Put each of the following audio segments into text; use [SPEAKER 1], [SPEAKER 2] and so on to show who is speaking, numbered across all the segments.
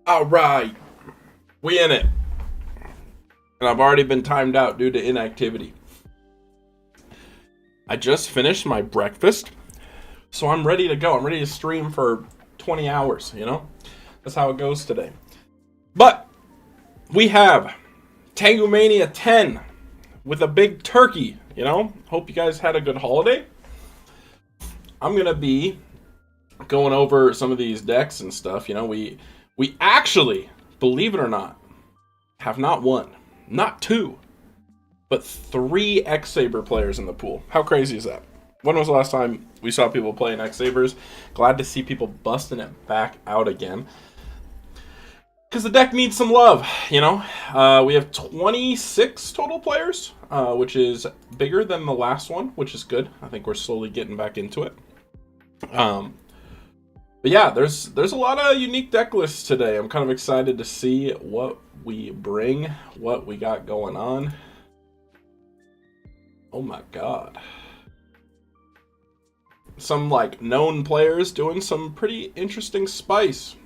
[SPEAKER 1] All right, we in it. And I've already been timed out due to inactivity. I just finished my breakfast, so I'm ready to go. I'm ready to stream for 20 hours, you know? That's how it goes today. But we have Tengumania 10 with a big turkey, you know? Hope you guys had a good holiday. I'm going to be going over some of these decks and stuff. You know, we actually, believe it or not, have not one, not two, but 3 X-Saber players in the pool. How crazy is that? When was the last time we saw people playing X-Sabers? Glad to see people busting it back out again. Because the deck needs some love, you know? We have 26 total players, which is bigger than the last one, which is good. I think we're slowly getting back into it. But yeah, there's a lot of unique deck lists today. I'm kind of excited to see what we bring, what we got going on. Oh my god. Some like known players doing some pretty interesting spice,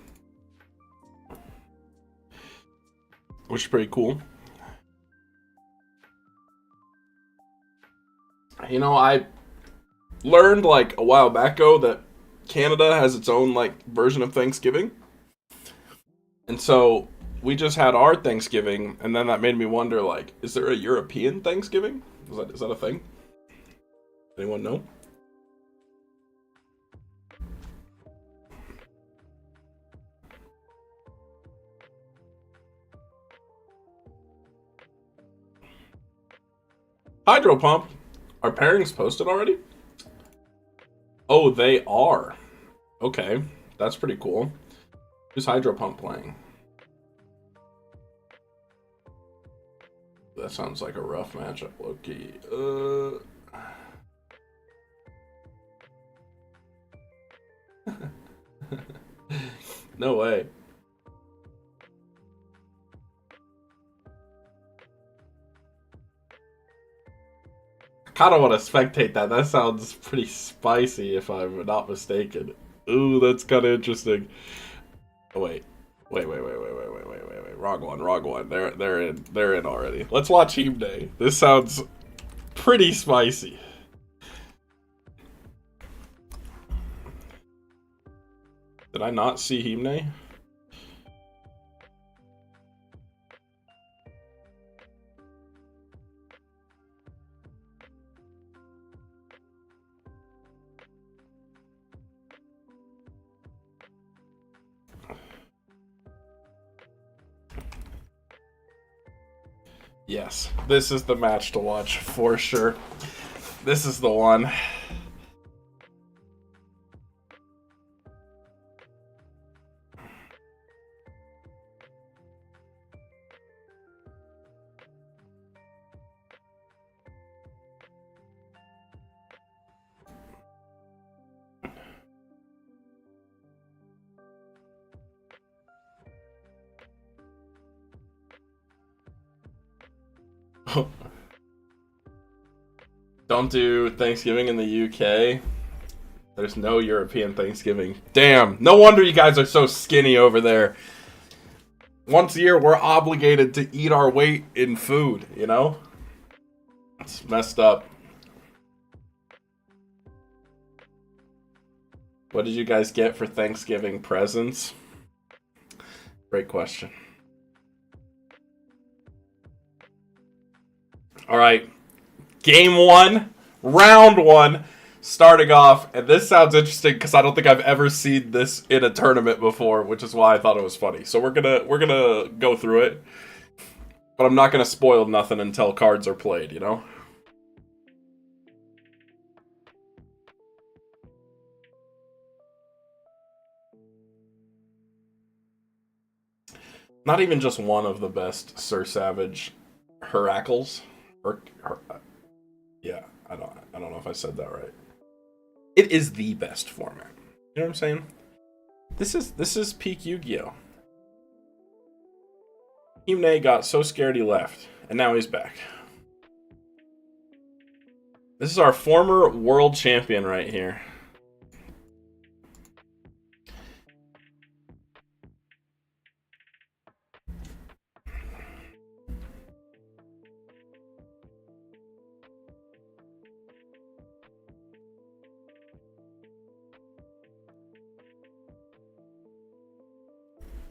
[SPEAKER 1] which is pretty cool. You know, I learned like a while back ago that Canada has its own like version of Thanksgiving. And so we just had our Thanksgiving, and then that made me wonder, like, is there a European Thanksgiving? Is that a thing? Anyone know? Hydro Pump. Are pairings posted already? Oh, they are. Okay, that's pretty cool. Who's Hydro Pump playing? That sounds like a rough matchup, low-key. No way. I kind of want to spectate that. That sounds pretty spicy, if I'm not mistaken. Ooh, that's kind of interesting. Oh, wait. Wait. Wrong one. They're in already. Let's watch Himne. This sounds pretty spicy. Did I not see Himne? Yes, this is the match to watch for sure. This is the one. Don't do Thanksgiving in the UK. There's no European Thanksgiving. Damn, no wonder you guys are so skinny over there. Once a year, we're obligated to eat our weight in food, you know? It's messed up. What did you guys get for Thanksgiving presents? Great question. All right. Game 1, round 1, starting off. And this sounds interesting because I don't think I've ever seen this in a tournament before, which is why I thought it was funny. So we're gonna go through it. But I'm not gonna spoil nothing until cards are played, you know? Not even just one of the best Sir Savage Heracles. Yeah, I don't know if I said that right. It is the best format. You know what I'm saying? This is peak Yu-Gi-Oh! Himne got so scared he left, and now he's back. This is our former world champion right here.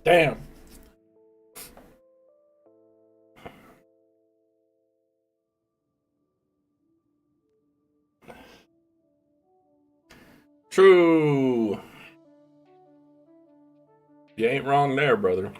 [SPEAKER 1] Damn. True. You ain't wrong there, brother.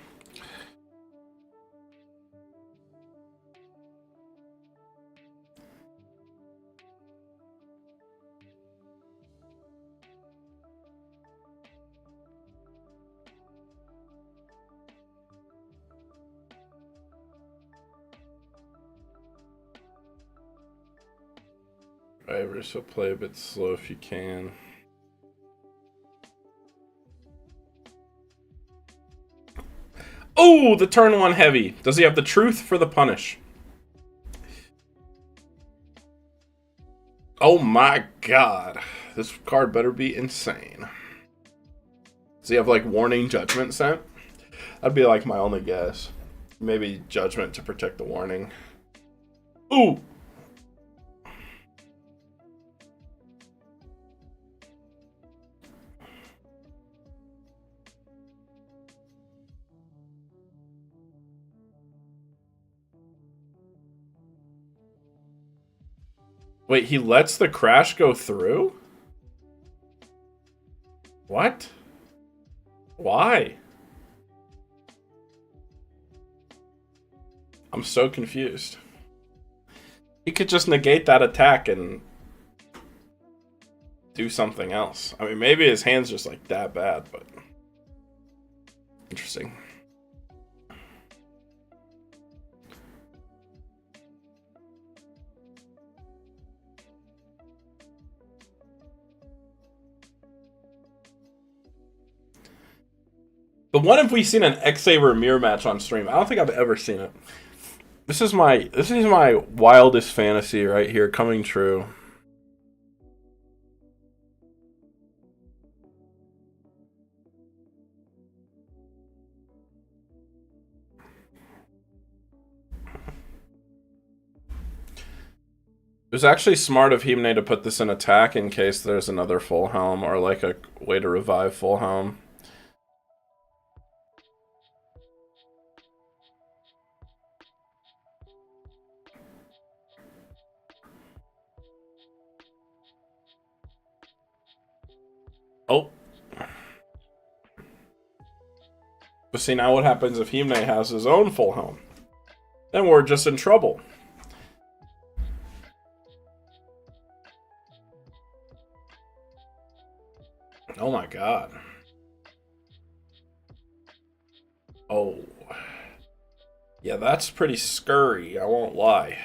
[SPEAKER 1] Alright, so play a bit slow if you can. Oh, the turn one heavy. Does he have the truth for the punish? Oh my god. This card better be insane. Does he have like warning judgment sent? That'd be like my only guess. Maybe judgment to protect the warning. Ooh. Wait, he lets the crash go through? What? Why? I'm so confused. He could just negate that attack and do something else. I mean, maybe his hand's just like that bad, but interesting. But when have we seen an X-Saber mirror match on stream? I don't think I've ever seen it. This is my wildest fantasy right here coming true. It was actually smart of Himne to put this in attack in case there's another full helm or like a way to revive full helm. Oh. But see, now what happens if Himne has his own full helm? Then we're just in trouble. Oh my god. Oh. Yeah, that's pretty scurry, I won't lie.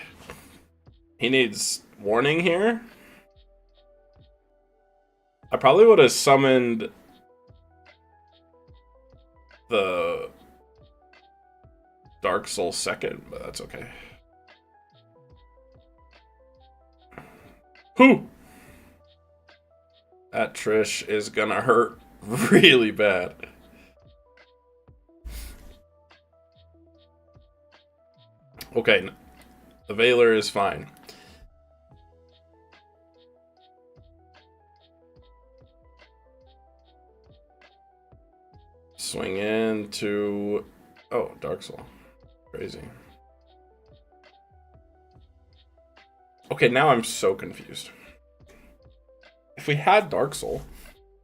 [SPEAKER 1] He needs warning here. I probably would have summoned the Dark Soul second, but that's okay. Whew! That Trish is gonna hurt really bad. Okay, the Veiler is fine. Swing into... Oh, Dark Soul. Crazy. Okay, now I'm so confused. If we had Dark Soul,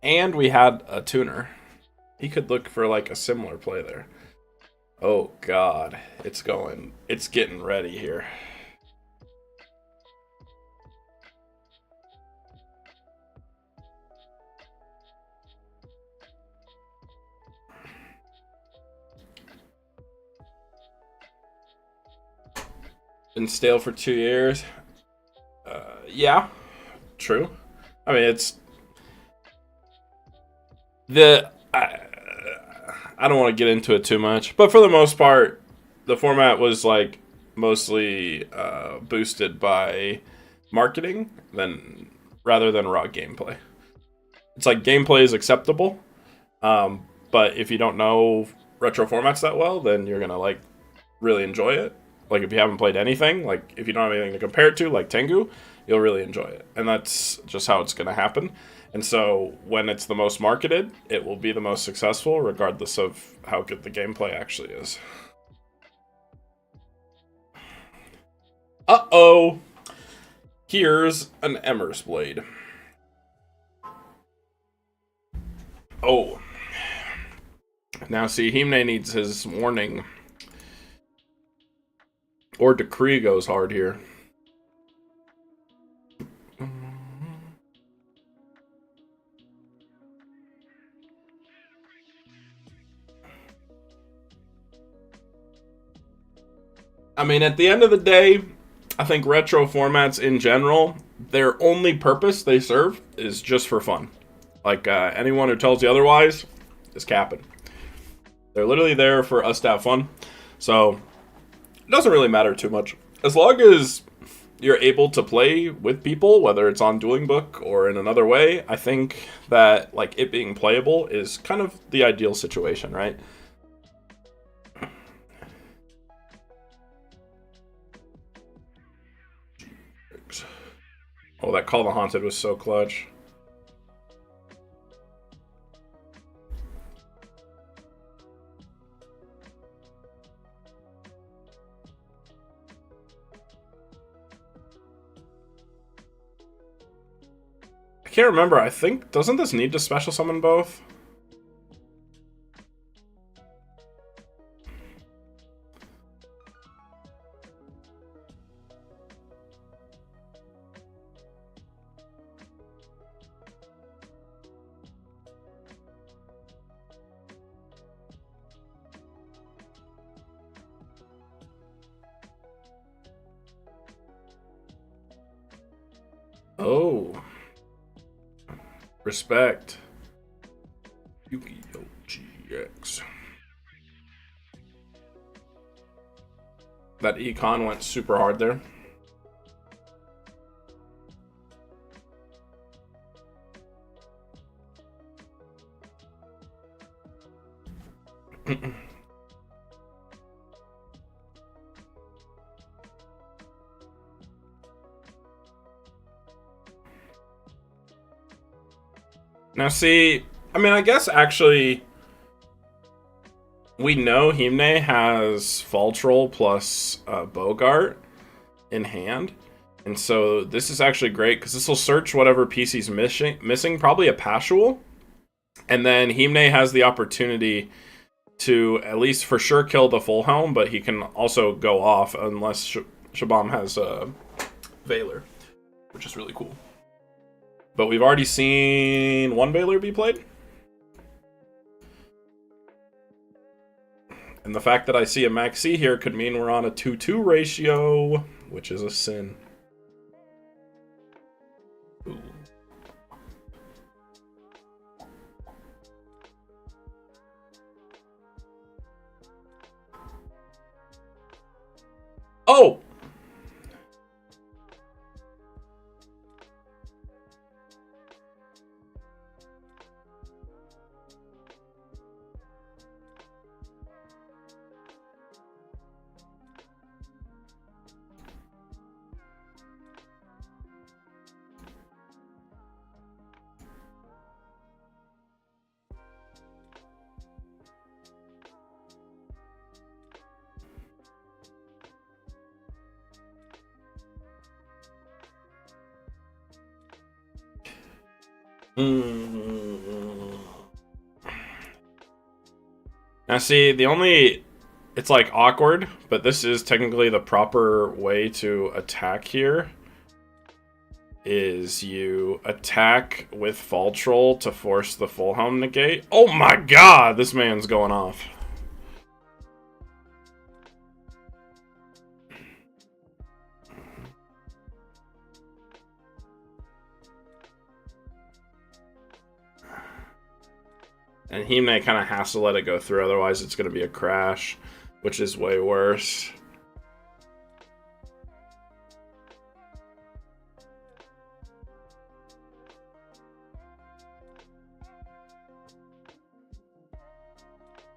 [SPEAKER 1] and we had a tuner, he could look for like a similar play there. Oh god, it's getting ready here. Been stale for 2 years. Yeah, true. I mean, it's I don't want to get into it too much, but for the most part, the format was like mostly boosted by marketing rather than raw gameplay. It's like gameplay is acceptable, but if you don't know retro formats that well, then you're gonna like really enjoy it. Like if you haven't played anything, like if you don't have anything to compare it to, like Tengu, you'll really enjoy it, and that's just how it's gonna happen. And so when it's the most marketed, it will be the most successful, regardless of how good the gameplay actually is. Uh-oh! Here's an Emmer's Blade. Oh. Now see, Himne needs his warning. Or Decree goes hard here. I mean, at the end of the day, I think retro formats in general, their only purpose they serve is just for fun. Like, anyone who tells you otherwise is capping. They're literally there for us to have fun. So, it doesn't really matter too much. As long as you're able to play with people, whether it's on Dueling Book or in another way, I think that, like, it being playable is kind of the ideal situation, right? Oh, that Call the Haunted was so clutch. I can't remember. I think, doesn't this need to special summon both? Oh. Respect. Yu-Gi-Oh! GX. That econ went super hard there. Now see, I mean, I guess actually we know Himne has Fall Troll plus Bogart in hand. And so this is actually great because this will search whatever PC's missing, probably a Pashul. And then Himne has the opportunity to at least for sure kill the full helm, but he can also go off unless Shabam has Valor, which is really cool. But we've already seen one Valor be played. And the fact that I see a Maxi here could mean we're on a 2-2 ratio, which is a sin. Ooh. Oh! Now see, it's like awkward, but this is technically the proper way to attack here. Is you attack with Fall Troll to force the full helm negate. Oh my god, this man's going off. And Himne kind of has to let it go through, otherwise it's going to be a crash, which is way worse.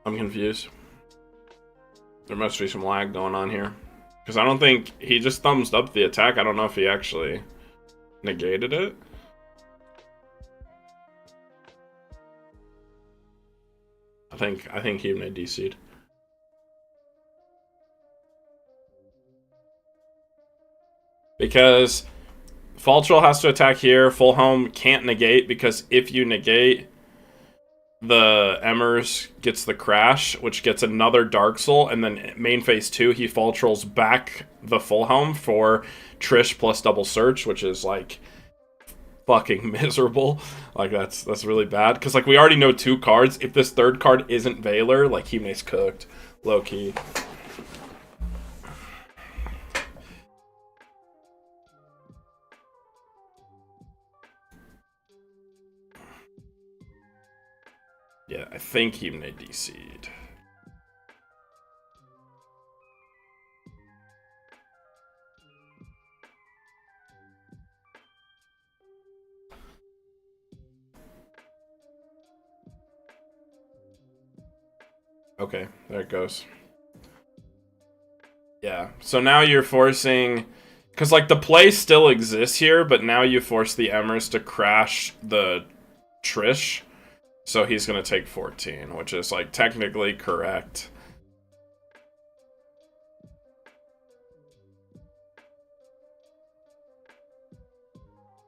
[SPEAKER 1] I'm confused. There must be some lag going on here. Because I don't think he just thumbs up the attack. I don't know if he actually negated it. I think Himne DC'd. Because Fall Troll has to attack here. Full Home can't negate, because if you negate, the Emmers gets the Crash, which gets another Dark Soul, and then main phase 2, he Fall Trolls back the Full Home for Trish plus double search, which is like fucking miserable. Like that's really bad, because like we already know 2 cards. If this third card isn't Valor, like Himne's cooked, low key. Yeah, I think Himne DC'd. Okay, there it goes. Yeah, so now you're forcing... Because, like, the play still exists here, but now you force the Emmers to crash the Trish. So he's going to take 14, which is, like, technically correct.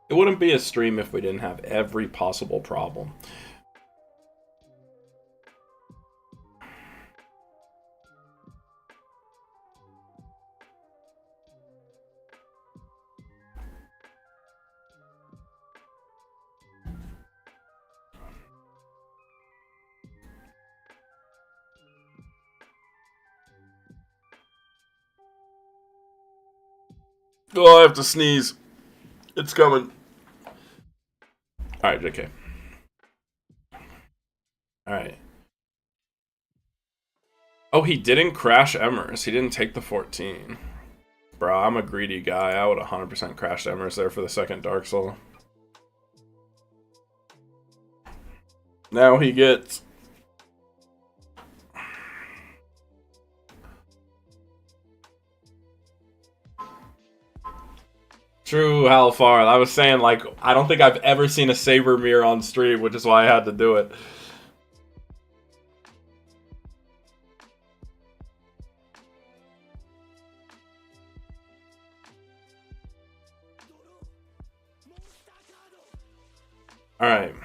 [SPEAKER 1] It wouldn't be a stream if we didn't have every possible problem. Oh, I have to sneeze. It's coming. Alright, JK. Alright. Oh, he didn't crash Emmers. He didn't take the 14. Bro, I'm a greedy guy. I would 100% crash Emmers there for the second Dark Soul. Now he gets... True, Halfar. I was saying, like, I don't think I've ever seen a Saber mirror on stream, which is why I had to do it. Alright.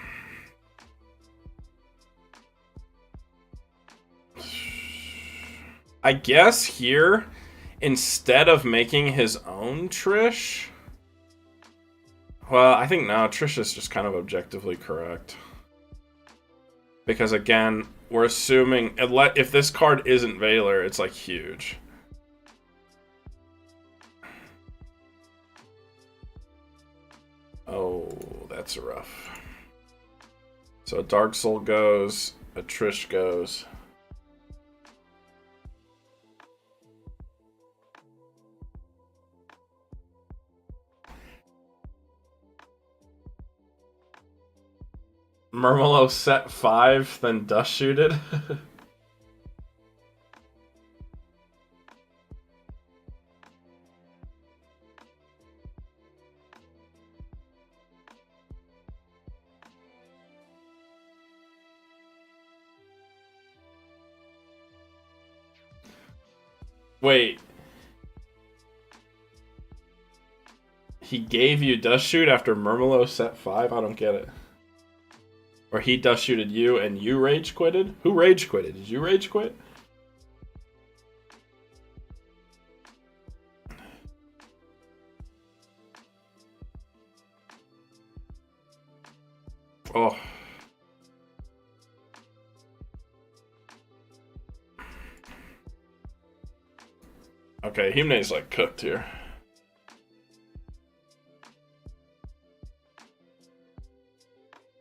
[SPEAKER 1] I guess here, instead of making his own Trish... Well, I think now Trish is just kind of objectively correct. Because again, we're assuming... If this card isn't Valor, it's like huge. Oh, that's rough. So a Dark Soul goes, a Trish goes. Murmelo set 5, then dust shooted. Wait. He gave you dust shoot after Murmelo set 5? I don't get it. Or he dust shooted you and you rage quitted? Who rage quitted? Did you rage quit? Oh. Okay, Himne's like cooked here.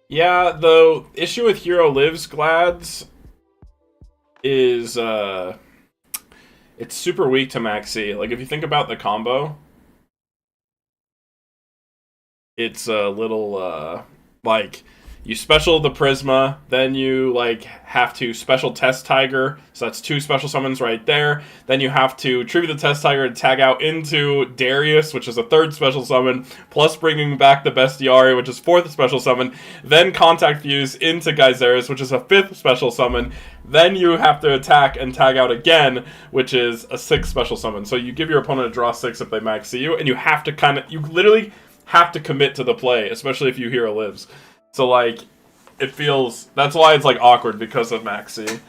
[SPEAKER 1] Yeah, the issue with Hero Lives Glads is it's super weak to Maxi. Like if you think about the combo, it's a little like You special the Prisma, then you like have to special Test Tiger, so that's 2 special summons right there. Then you have to tribute the Test Tiger and tag out into Darius, which is a 3rd special summon, plus bringing back the Bestiari, which is 4th special summon. Then Contact Fuse into Gyzerus, which is a 5th special summon. Then you have to attack and tag out again, which is a 6th special summon. So you give your opponent a draw 6 if they max you, and you have to you literally have to commit to the play, especially if you hero lives. So, like, it feels... That's why it's, like, awkward because of Maxi.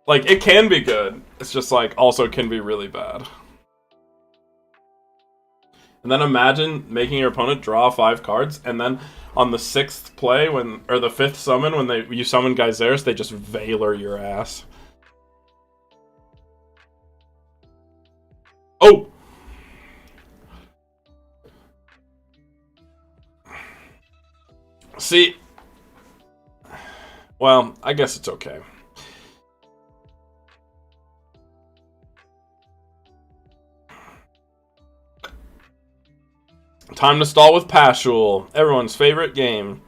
[SPEAKER 1] Like, it can be good. It's just, like, also can be really bad. And then imagine making your opponent draw 5 cards, and then on the 6th play, or the 5th summon, when you summon Gyzerus, they just Valor your ass. Oh! See... Well, I guess it's okay. Time to stall with Pashul, everyone's favorite game.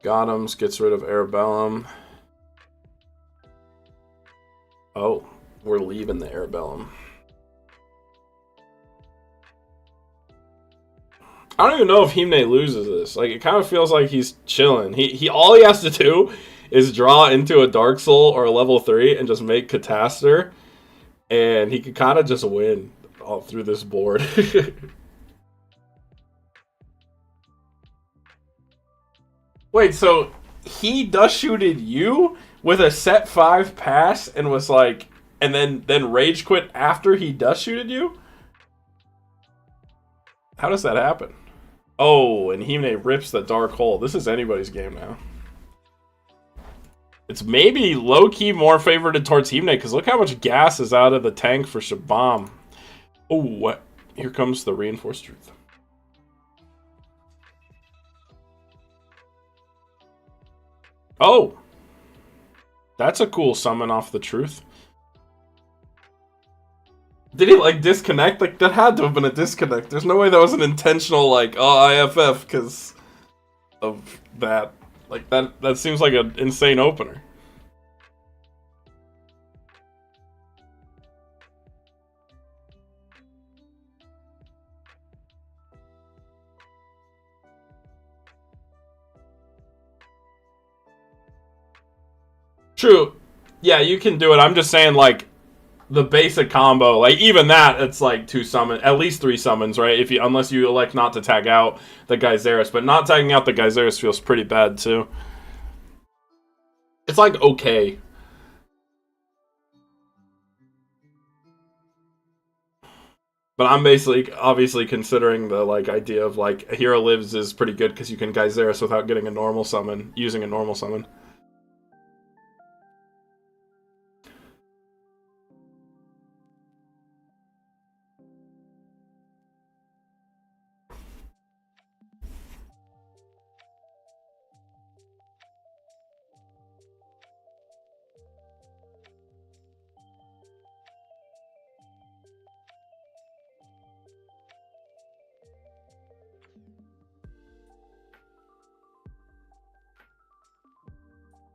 [SPEAKER 1] Gotham's gets rid of Arabellum. Oh, we're leaving the Arabellum. I don't even know if Himne loses this. Like, it kind of feels like he's chilling. All he has to do is draw into a Dark Soul or a level 3 and just make Catastor, and he could kind of just win all through this board. Wait, so he dust-shooted you with a set 5 pass and was like, and then rage quit after he dust-shooted you? How does that happen? Oh, and Himne rips the Dark Hole. This is anybody's game now. It's maybe low-key more favorited towards Himne, because look how much gas is out of the tank for Shabam. Oh, what? Here comes the Reinforced Truth. Oh! That's a cool summon off the Truth. Did he, like, disconnect? Like, that had to have been a disconnect. There's no way that was an intentional, like, oh, IFF, because of that. Like, that seems like an insane opener. True. Yeah, you can do it. I'm just saying, like, the basic combo, like, even that, it's like 2 summons, at least 3 summons, right? Unless you elect not to tag out the Gyzerus, but not tagging out the Gyzerus feels pretty bad too. It's like okay. But I'm obviously considering the like idea of like a hero lives is pretty good because you can Gyzerus without getting a normal summon, using a normal summon.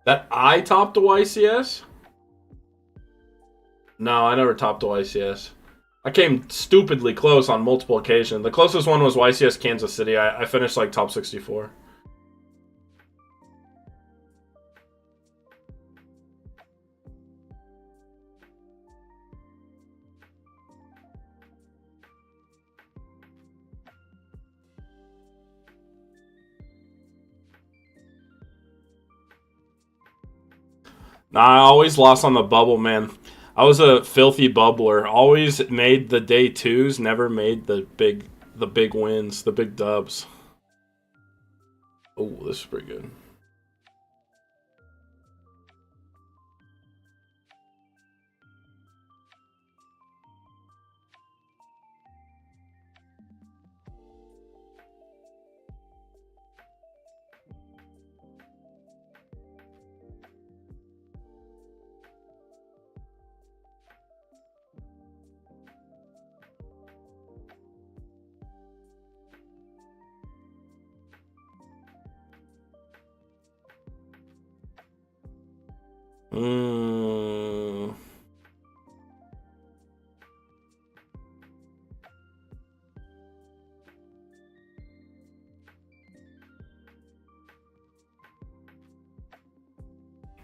[SPEAKER 1] That I topped a YCS? No, I never topped a YCS. I came stupidly close on multiple occasions. The closest one was YCS Kansas City. I finished like top 64. Nah, I always lost on the bubble, man. I was a filthy bubbler. Always made the day 2s, never made the big wins, the big dubs. Oh, this is pretty good.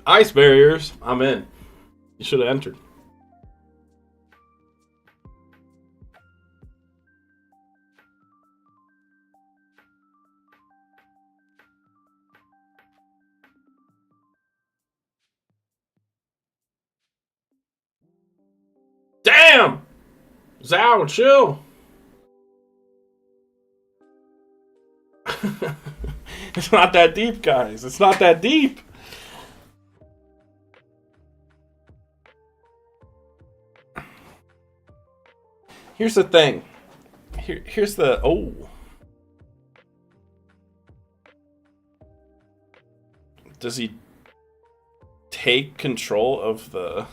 [SPEAKER 1] Ice barriers. I'm in. You should have entered. Damn! Zao, chill. It's not that deep, guys. It's not that deep. Here's the thing. Here's the... Oh. Does he take control of the...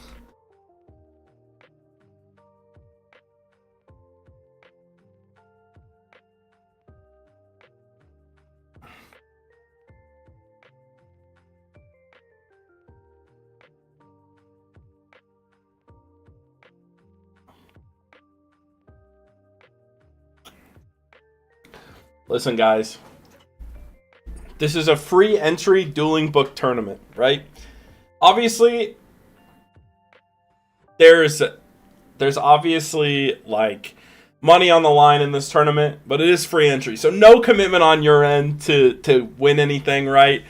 [SPEAKER 1] Listen, guys. This is a free entry dueling book tournament, right? Obviously, there's obviously like money on the line in this tournament, but it is free entry, so no commitment on your end to win anything, right?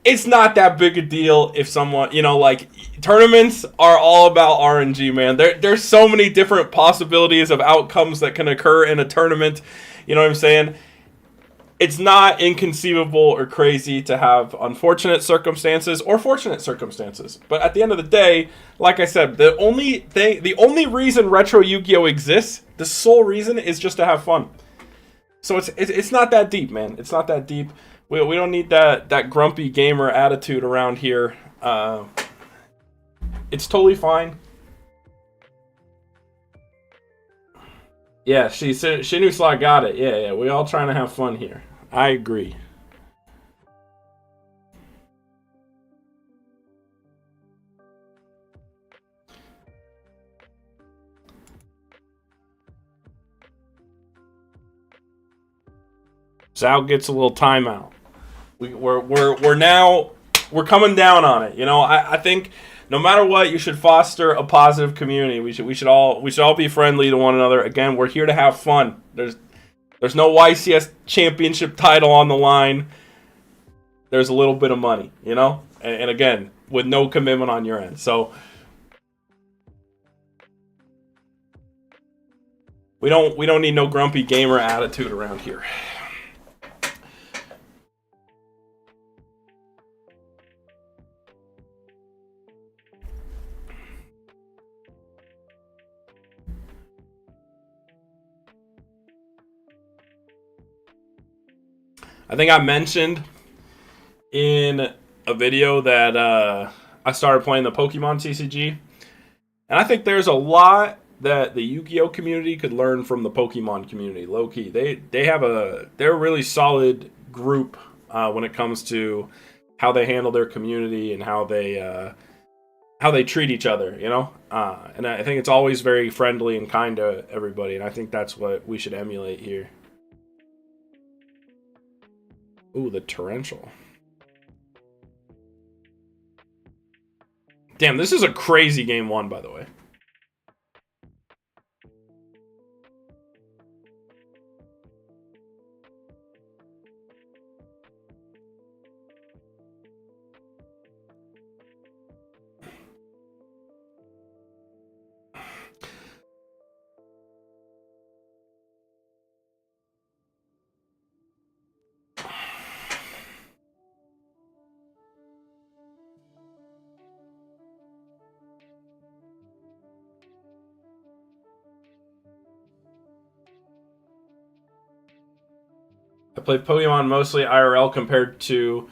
[SPEAKER 1] It's not that big a deal if someone, you know, like, tournaments are all about RNG, man. There's so many different possibilities of outcomes that can occur in a tournament. You know what I'm saying? It's not inconceivable or crazy to have unfortunate circumstances or fortunate circumstances. But at the end of the day, like I said, the only reason Retro Yu-Gi-Oh exists, the sole reason, is just to have fun. So it's not that deep, man. It's not that deep. We don't need that grumpy gamer attitude around here. It's totally fine. Yeah, Shinusla got it. Yeah, we all trying to have fun here. I agree. Zhao gets a little timeout. We're coming down on it. You know, I think no matter what, you should foster a positive community. We should all be friendly to one another. Again, we're here to have fun. There's no YCS championship title on the line. There's a little bit of money, you know? And again, with no commitment on your end. So we don't need no grumpy gamer attitude around here. I think I mentioned in a video that I started playing the Pokemon TCG. And I think there's a lot that the Yu-Gi-Oh community could learn from the Pokemon community, low-key. They're a really solid group when it comes to how they handle their community and how they treat each other, you know? And I think it's always very friendly and kind to everybody, and I think that's what we should emulate here. Ooh, the Torrential. Damn, this is a crazy game one, by the way. I played Pokemon mostly IRL compared to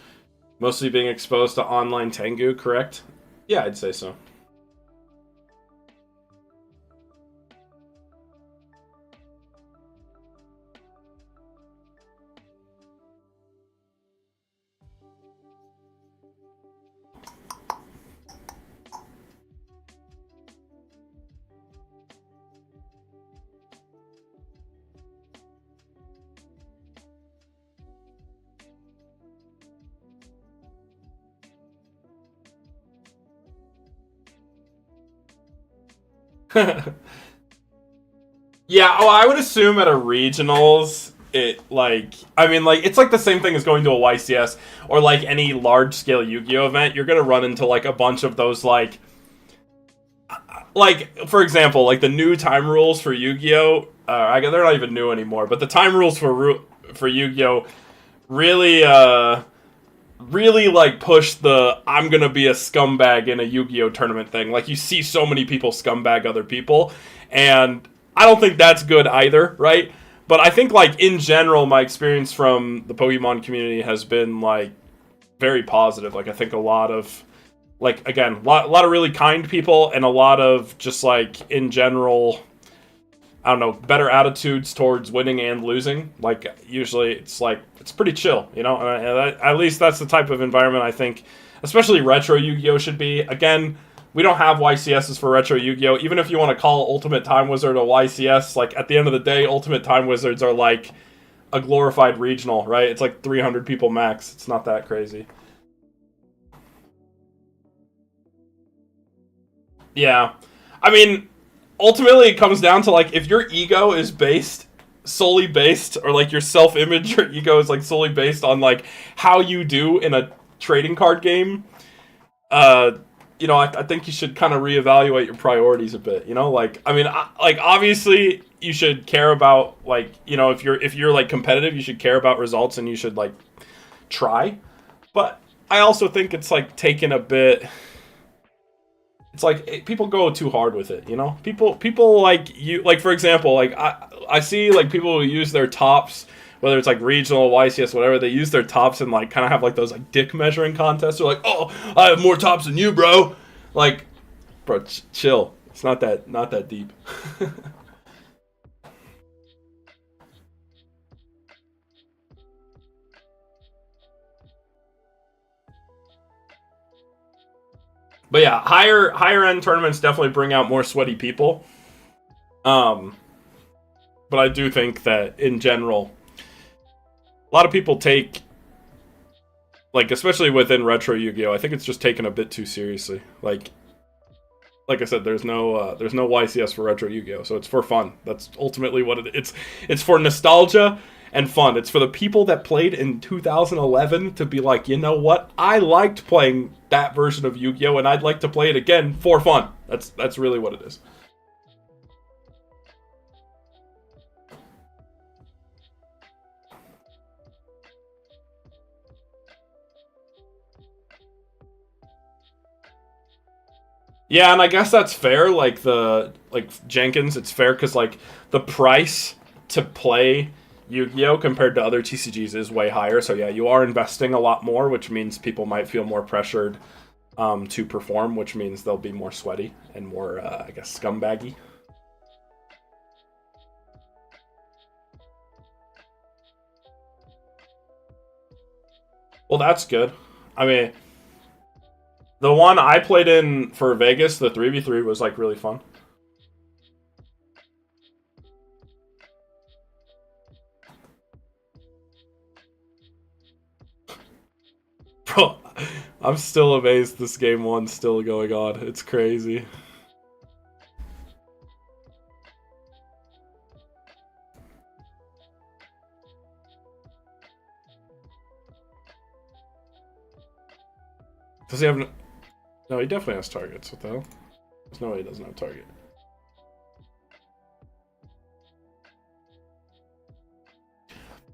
[SPEAKER 1] mostly being exposed to online Tengu, correct? Yeah, I'd say so. Yeah, oh, I would assume at a regionals, it's like the same thing as going to a YCS or like any large scale Yu-Gi-Oh event. You're gonna run into like a bunch of those like for example, like the new time rules for Yu-Gi-Oh. They're not even new anymore, but the time rules for Yu-Gi-Oh really really like push the I'm gonna be a scumbag in a Yu-Gi-Oh tournament thing. Like you see so many people scumbag other people, and I don't think that's good either, right? But I think like in general, my experience from the Pokemon community has been like very positive. Like I think a lot of like again, a lot of really kind people and a lot of just like in general, I don't know, better attitudes towards winning and losing. Like usually it's like it's pretty chill, you know. And at least that's the type of environment I think, especially retro Yu-Gi-Oh should be. Again, we don't have YCSs for retro Yu-Gi-Oh. Even if you want to call Ultimate Time Wizard a YCS, like at the end of the day, Ultimate Time Wizards are like a glorified regional, right? It's like 300 people max. It's not that crazy. Yeah, I mean, ultimately it comes down to like if your ego is solely based, or like your self-image or ego is like solely based on like how you do in a trading card game, uh you know, I think you should kind of reevaluate your priorities a bit, you know. Like I mean, like obviously you should care about like, you know, if you're like competitive, you should care about results and you should like try. But I also think it's like taken a bit, it's like people go too hard with it, you know. People like you, like for example, like I see like people who use their tops, whether it's like regional, YCS, whatever, they use their tops and like kind of have like those like dick measuring contests. They're like, oh, I have more tops than you, bro. Like, bro, chill. It's not that deep. But yeah, higher end tournaments definitely bring out more sweaty people. Um, but I do think that in general, a lot of people take, like especially within retro Yu-Gi-Oh, I think it's just taken a bit too seriously. Like I said, there's no YCS for retro Yu-Gi-Oh, so it's for fun. That's ultimately what it's for nostalgia and fun. It's for the people that played in 2011 to be like, you know what? I liked playing that version of Yu-Gi-Oh, and I'd like to play it again for fun. That's really what it is. Yeah, and I guess that's fair. Like Jenkins, it's fair because like the price to play Yu-Gi-Oh compared to other TCGs is way higher. So yeah, you are investing a lot more, which means people might feel more pressured to perform, which means they'll be more sweaty and more, I guess, scumbaggy. Well, that's good. I mean, the one I played in for Vegas, the 3v3, was like really fun. Bro, I'm still amazed this game one's still going on. It's crazy. Does he have... No, he definitely has targets. What the hell? There's no way he doesn't have target.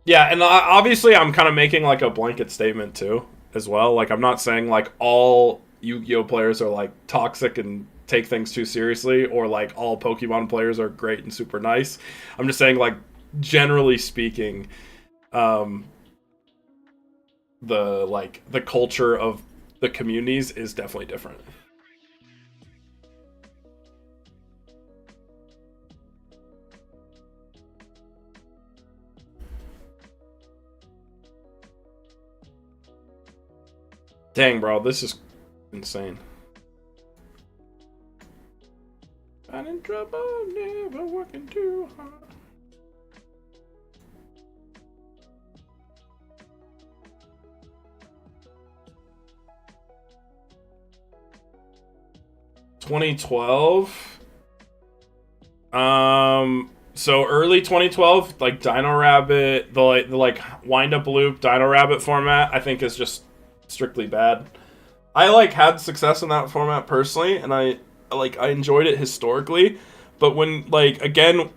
[SPEAKER 1] Yeah, and obviously I'm kind of making like a blanket statement too, as well. Like I'm not saying like all Yu-Gi-Oh players are like toxic and take things too seriously, or like all Pokemon players are great and super nice. I'm just saying like generally speaking, um, the culture of the communities is definitely different. Dang, bro, this is insane. I'm in trouble, never working too hard. "2012? So early 2012, like Dino Rabbit, the like wind up loop Dino Rabbit format, I think is just strictly bad. I like had success in that format personally, and I enjoyed it historically. But when like again,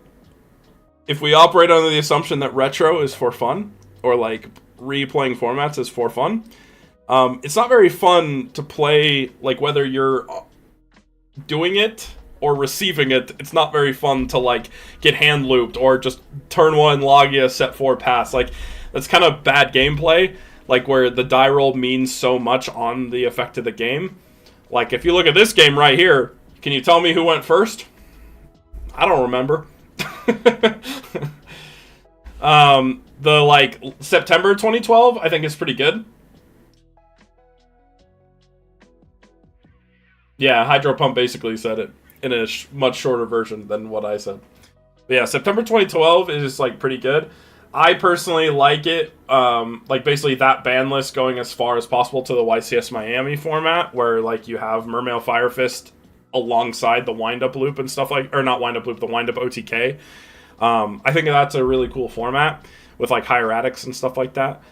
[SPEAKER 1] if we operate under the assumption that retro is for fun, or like replaying formats is for fun, it's not very fun to play, like whether you're doing it or receiving it. It's not very fun to like get hand looped or just turn one Logia set 4 pass. Like that's kind of bad gameplay, like where the die roll means so much on the effect of the game. Like if you look at this game right here, can you tell me who went first? I don't remember. The like September 2012 I think is pretty good. Yeah, Hydro Pump basically said it in a much shorter version than what I said. But yeah, September 2012 is like pretty good. I personally like it, like basically that ban list going as far as possible to the YCS Miami format, where like you have Mermail Fire Fist alongside the wind-up loop and stuff like, or not wind-up loop, the wind-up OTK. I think that's a really cool format with like hieratics and stuff like that.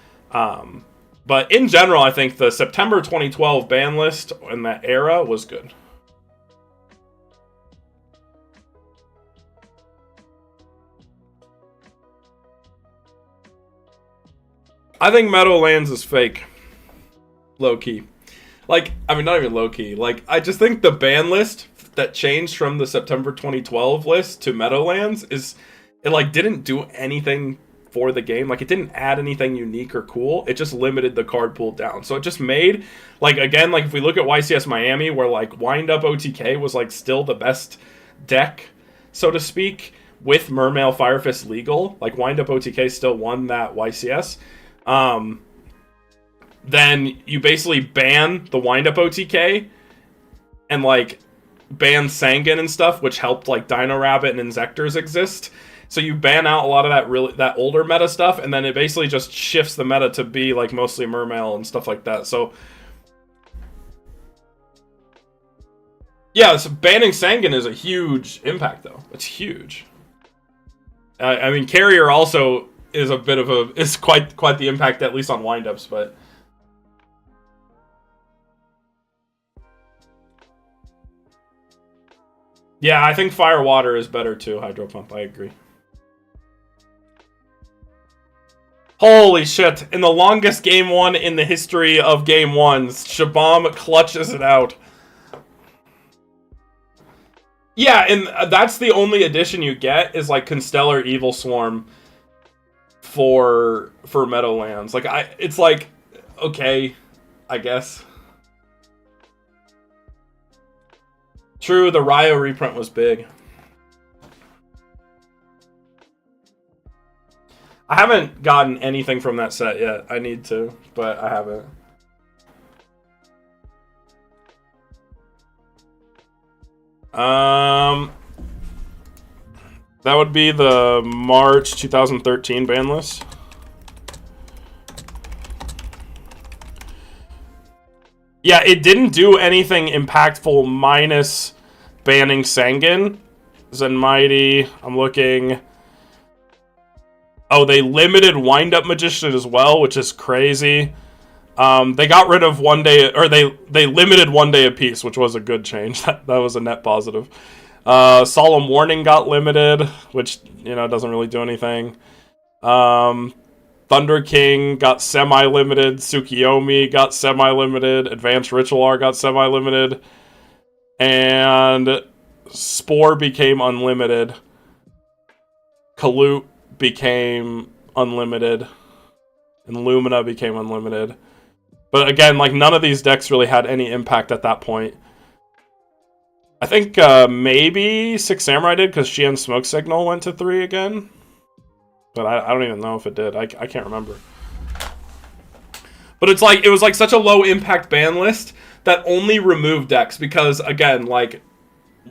[SPEAKER 1] But in general, I think the September 2012 ban list in that era was good. I think Meadowlands is fake. Low-key. Like, I mean, not even low-key. Like, I just think the ban list that changed from the September 2012 list to Meadowlands is, it, like, didn't do anything for the game. Like, it didn't add anything unique or cool. It just limited the card pool down. So it just made, like, again, like, if we look at YCS Miami, where, like, Wind-Up OTK was, like, still the best deck, so to speak, with Mermail Fire Fist legal. Like, Wind-Up OTK still won that YCS. Then you basically ban the wind-up OTK and like ban Sangan and stuff, which helped like Dino Rabbit and Inzectors exist. So you ban out a lot of that older meta stuff, and then it basically just shifts the meta to be like mostly Mermail and stuff like that. So yeah, so banning Sangan is a huge impact though. It's huge. I mean, Carrier also is a bit of is quite the impact, at least on windups, but yeah, I think Fire Water is better too, Hydro Pump, I agree. Holy shit, in the longest game one in the history of game ones, Shabam clutches it out. Yeah, and that's the only addition you get is like Constellar Evil Swarm for Meadowlands. Like it's like okay, I guess. True, the Ryo reprint was big. I haven't gotten anything from that set yet. I need to, but I haven't. That would be the March 2013 ban list. Yeah, it didn't do anything impactful minus banning Sangan. Zen Mighty, I'm looking. Oh, they limited Wind-Up Magician as well, which is crazy. They got rid of one day, or they limited 1 day apiece, which was a good change. That was a net positive. Solemn Warning got limited, which, you know, doesn't really do anything. Thunder King got semi-limited. Tsukiyomi got semi-limited. Advanced Ritual R got semi-limited. And Spore became unlimited. Kaloot became unlimited. And Lumina became unlimited. But again, like, none of these decks really had any impact at that point. I think maybe Six Samurai did, because Xian Smoke Signal went to 3 again. But I don't even know if it did. I can't remember. But it's like, it was like such a low impact ban list that only removed decks. Because again, like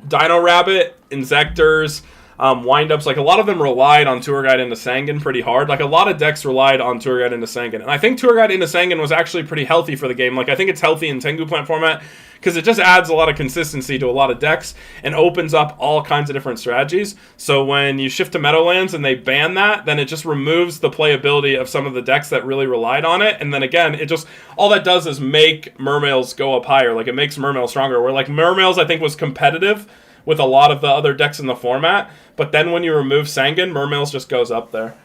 [SPEAKER 1] Dino Rabbit, Inzectors, windups. Like, a lot of them relied on Tour Guide into Sangan pretty hard. Like, a lot of decks relied on Tour Guide into Sangan. And I think Tour Guide into Sangan was actually pretty healthy for the game. Like, I think it's healthy in Tengu Plant format because it just adds a lot of consistency to a lot of decks and opens up all kinds of different strategies. So when you shift to Meadowlands and they ban that, then it just removes the playability of some of the decks that really relied on it. And then again, it just, all that does is make Mermails go up higher. Like, it makes Mermails stronger. Where, like, Mermails, I think, was competitive with a lot of the other decks in the format, but then when you remove Sangan, Mermails just goes up there.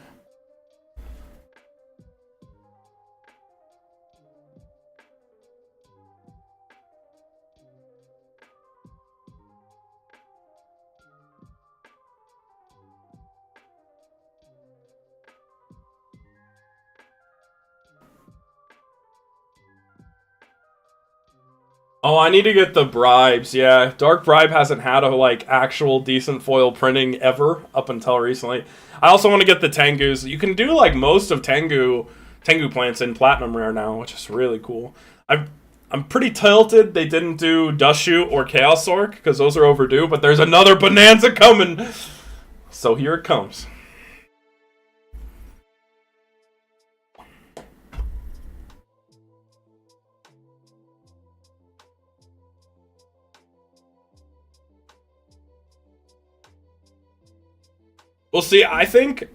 [SPEAKER 1] Oh, I need to get the bribes, yeah. Dark Bribe hasn't had a, like, actual decent foil printing ever up until recently. I also want to get the Tengus. You can do, like, most of Tengu plants in Platinum Rare now, which is really cool. I'm pretty tilted they didn't do Dust Shoot or Chaos Orc, because those are overdue, but there's another Bonanza coming! So here it comes. Well, see, I think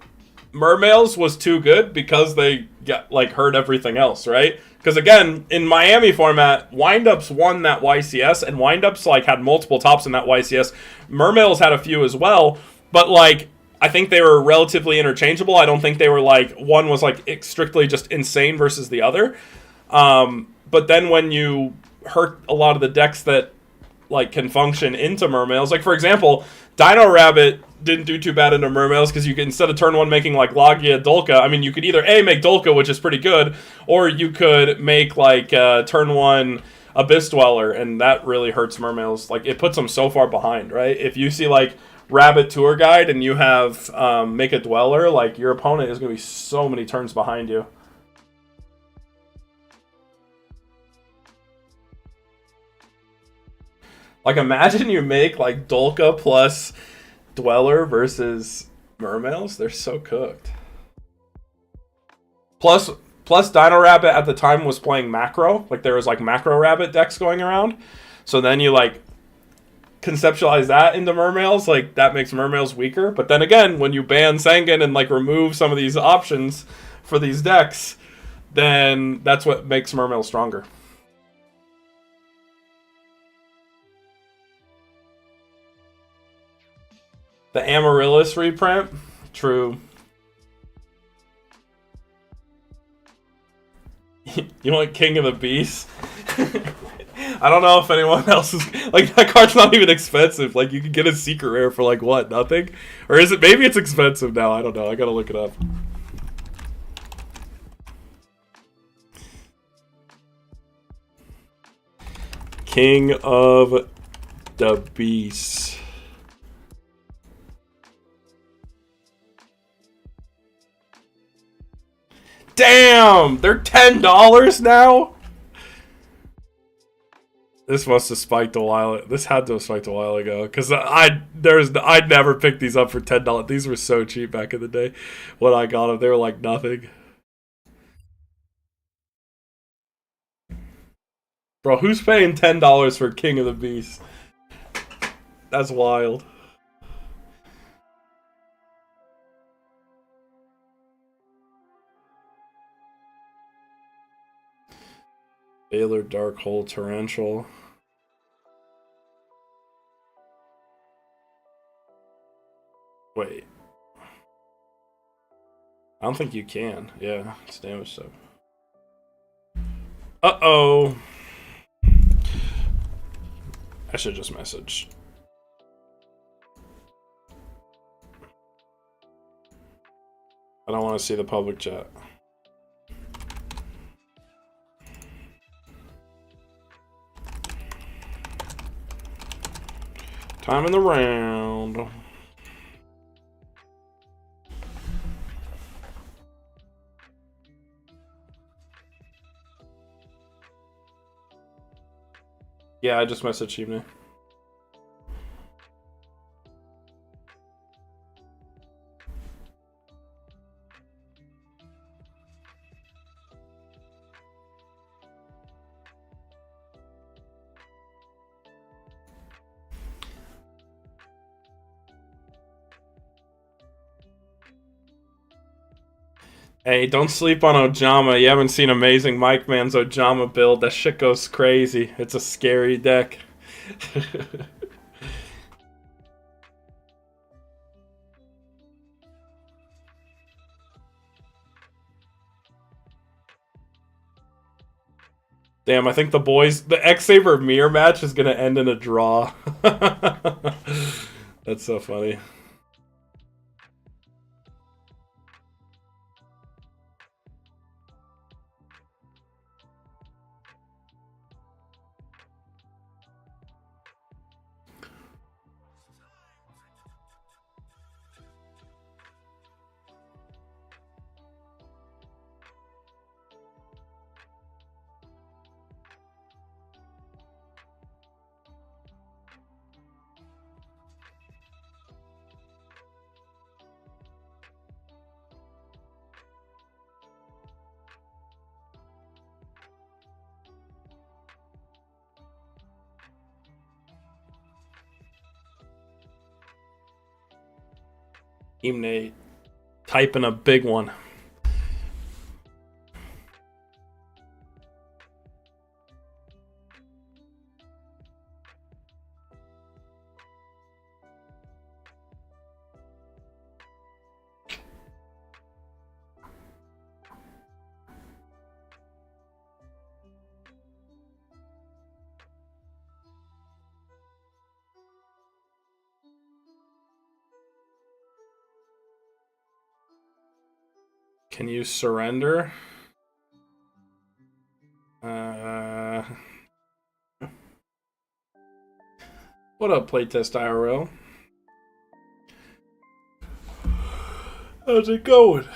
[SPEAKER 1] Mermails was too good because they got, like, hurt everything else, right? Because again, in Miami format, Windups won that YCS, and Windups, like, had multiple tops in that YCS. Mermails had a few as well, but, like, I think they were relatively interchangeable. I don't think they were, like, one was, like, strictly just insane versus the other. But then when you hurt a lot of the decks that, like, can function into Mermails, like, for example, Dino Rabbit didn't do too bad into Mermails because you could, instead of turn one making, like, Logia Dolka, I mean, you could either A, make Dolka, which is pretty good, or you could make, like, turn one Abyss Dweller, and that really hurts Mermails. Like, it puts them so far behind, right? If you see, like, Rabbit Tour Guide and you have make a Dweller, like, your opponent is going to be so many turns behind you. Like, imagine you make, like, Dolka plus Dweller versus Mermails. They're so cooked. Plus Dino Rabbit at the time was playing Macro. Like, there was, like, Macro Rabbit decks going around. So then you, like, conceptualize that into Mermails. Like, that makes Mermails weaker. But then again, when you ban Sangan and, like, remove some of these options for these decks, then that's what makes Mermails stronger. The Amaryllis reprint? True. You want King of the Beast? I don't know if anyone else is... Like, that card's not even expensive. Like, you can get a secret rare for, like, what? Nothing? Or is it... Maybe it's expensive now. I don't know. I gotta look it up. King of the Beast. Damn! They're $10 now? This must have spiked a while. This had to have spiked a while ago. Because I'd never pick these up for $10. These were so cheap back in the day when I got them. They were like nothing. Bro, who's paying $10 for King of the Beast? That's wild. Baylor Darkhold Torrential. Wait. I don't think you can. Yeah, it's damage stuff. Uh-oh. I should just message. I don't want to see the public chat. Time in the round. Yeah, I just messaged Shimne. Hey, don't sleep on Ojama. You haven't seen Amazing Mike Man's Ojama build. That shit goes crazy. It's a scary deck. Damn, I think the X-Saber mirror match is gonna end in a draw. That's so funny. Team typing a big one. Can you surrender? What up, playtest IRL? How's it going?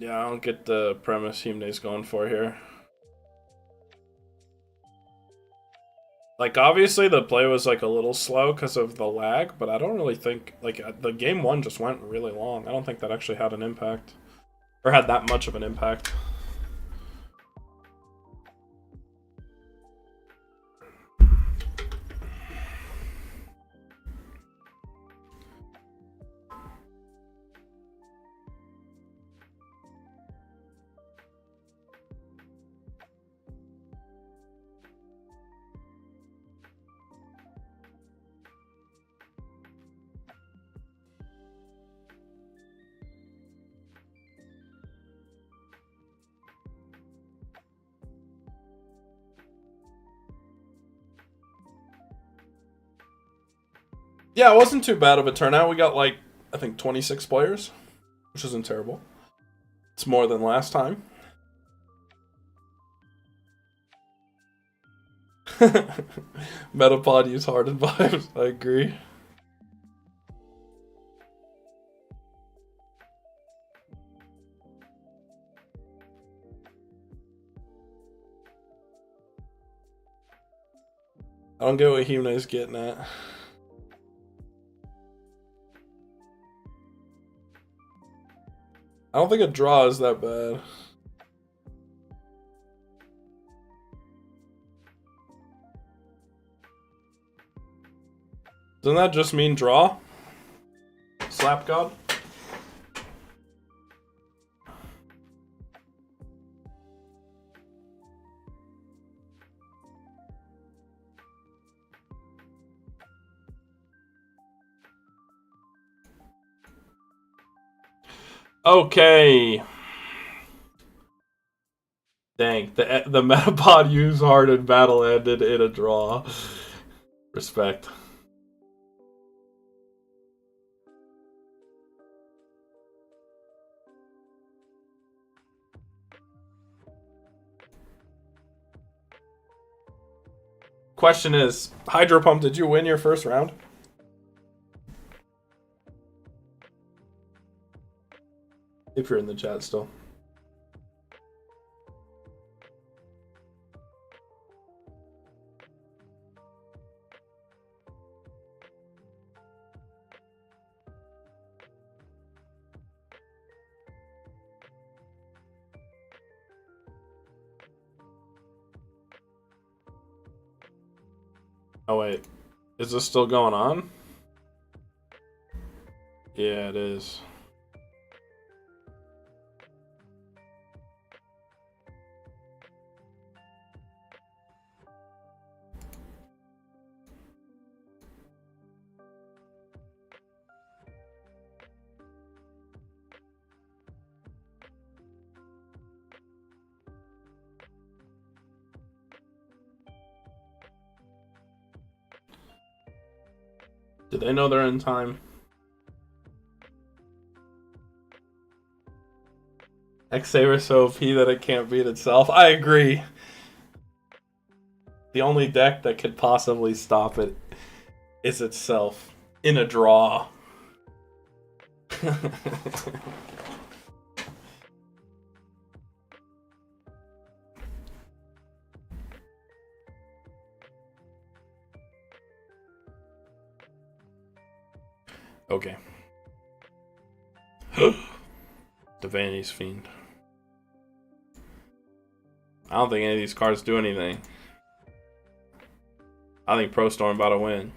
[SPEAKER 1] Yeah, I don't get the premise Himne's going for here. Like, obviously the play was like a little slow because of the lag, but I don't really think, like, the game one just went really long. I don't think that actually had an impact. Or had that much of an impact. Yeah, it wasn't too bad of a turnout. We got like, I think 26 players, which isn't terrible. It's more than last time. Metapod use hardened vibes. I agree. I don't get what Himne's getting at. I don't think a draw is that bad. Doesn't that just mean draw? Slap God? Okay. Dang, the Metapod use hard and battle ended in a draw. Respect. Question is, Hydro Pump, did you win your first round? If you're in the chat still. Oh wait, is this still going on? Yeah, it is. Do they know they're in time? X-Saber so OP that it can't beat itself. I agree. The only deck that could possibly stop it is itself in a draw. Okay. The Vanity's Fiend. I don't think any of these cards do anything. I think Pro Storm about to win.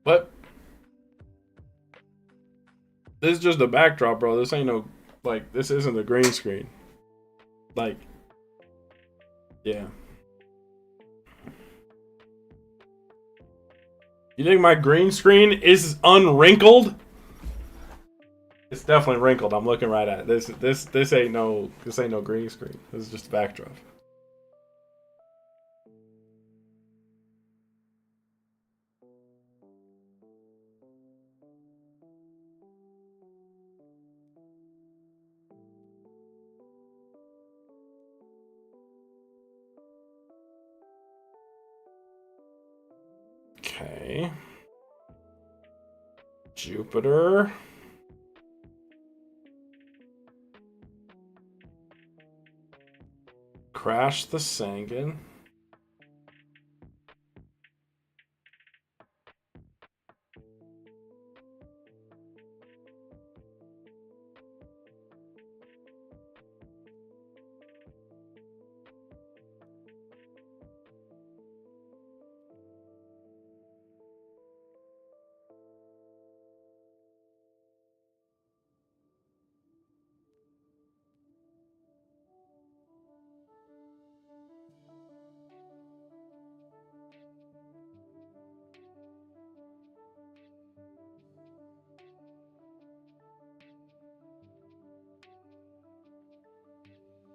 [SPEAKER 1] But this is just a backdrop, bro. This ain't no, like, this isn't a green screen. Like, yeah. You think my green screen is unwrinkled? It's definitely wrinkled. I'm looking right at it. This ain't no green screen. This is just a backdrop. Okay. Jupiter. Crash the Sangan.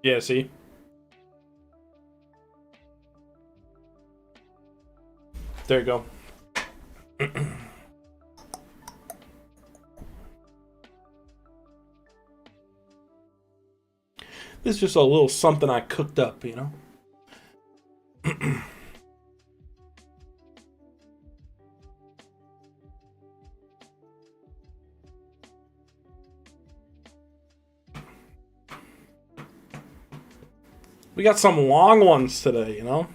[SPEAKER 1] Yeah, see? There you go. This is just a little something I cooked up, you know? We got some long ones today, you know?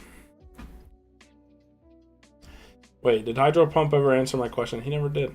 [SPEAKER 1] Wait, did Hydro Pump ever answer my question? He never did.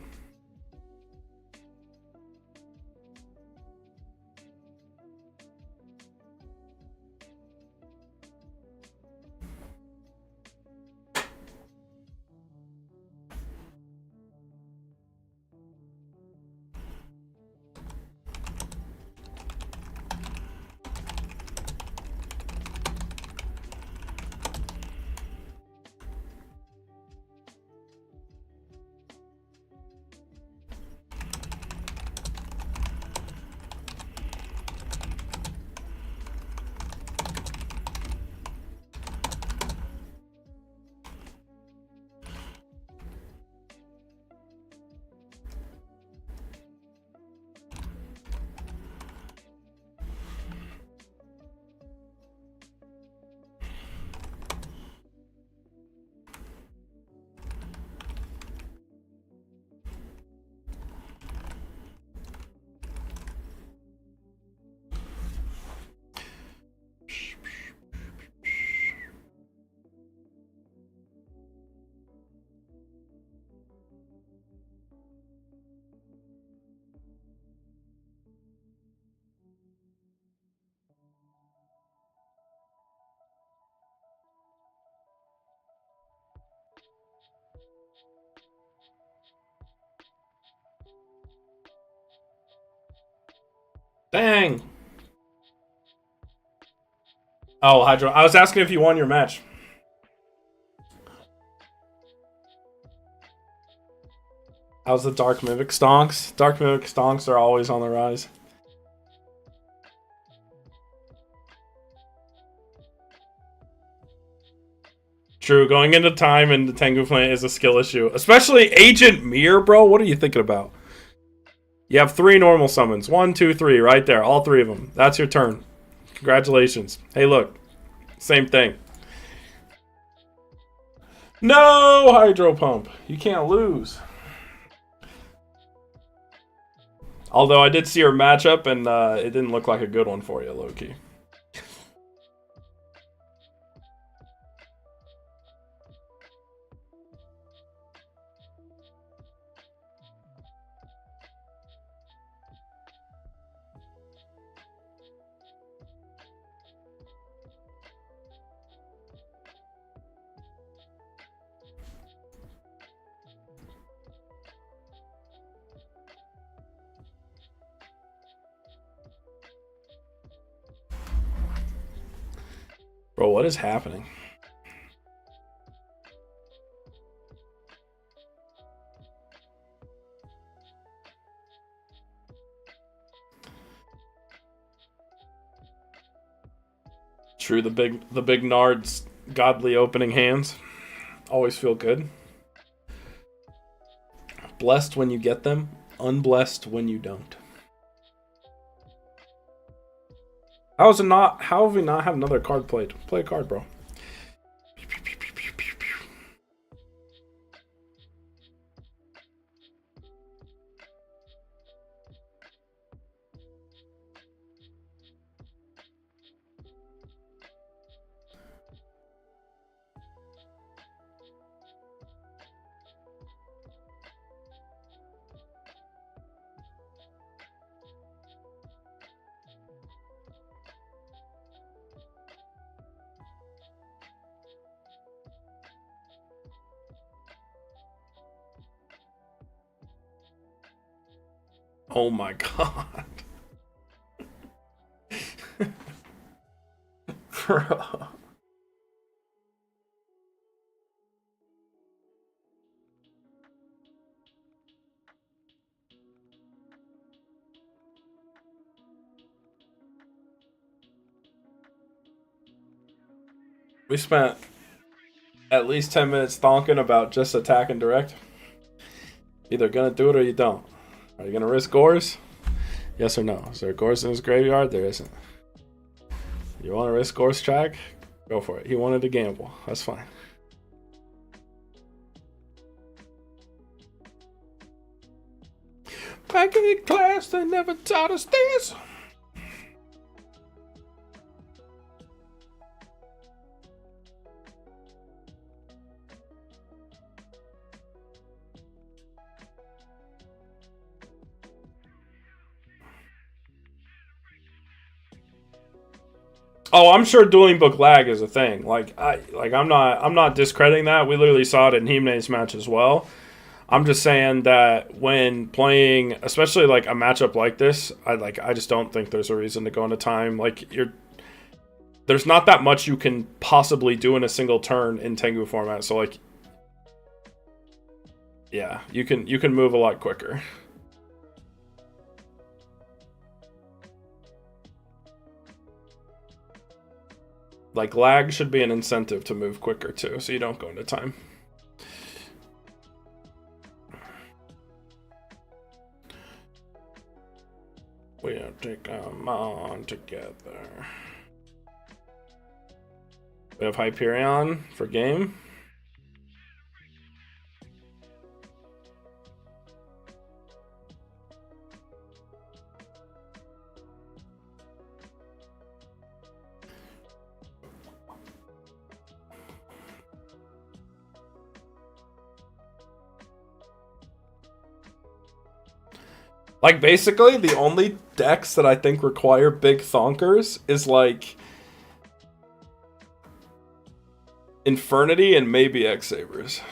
[SPEAKER 1] Dang. Oh, Hydro. I was asking if you won your match. How's the Dark Mimic stonks? Dark Mimic stonks are always on the rise. True, going into time in the Tengu Plant is a skill issue. Especially Agent Mir, bro. What are you thinking about? You have 3 normal summons. 1, 2, 3, right there. All 3 of them. That's your turn. Congratulations. Hey, look. Same thing. No, Hydro Pump. You can't lose. Although I did see your matchup, and it didn't look like a good one for you, low-key. Bro, what is happening? True, the big Nard's godly opening hands always feel good. Blessed when you get them, unblessed when you don't. How have we not have another card played? Play a card, bro. Oh my god. Bro. We spent at least 10 minutes thonking about just attack and direct. Either gonna do it or you don't. Are you gonna risk Gores? Yes or no? Is there Gores in his graveyard? There isn't. You wanna risk Gores track? Go for it. He wanted to gamble. That's fine. Back in class, they never taught us this. Oh, I'm sure dueling book lag is a thing. I'm not discrediting that. We literally saw it in Himne's match as well. I'm just saying that when playing, especially like a matchup like this, I just don't think there's a reason to go into time. There's not that much you can possibly do in a single turn in Tengu format. So like, yeah, you can move a lot quicker. Like, lag should be an incentive to move quicker, too, so you don't go into time. We'll take them on together. We have Hyperion for game. Like, basically, the only decks that I think require big thonkers is, like, Infernity and maybe X-Sabers.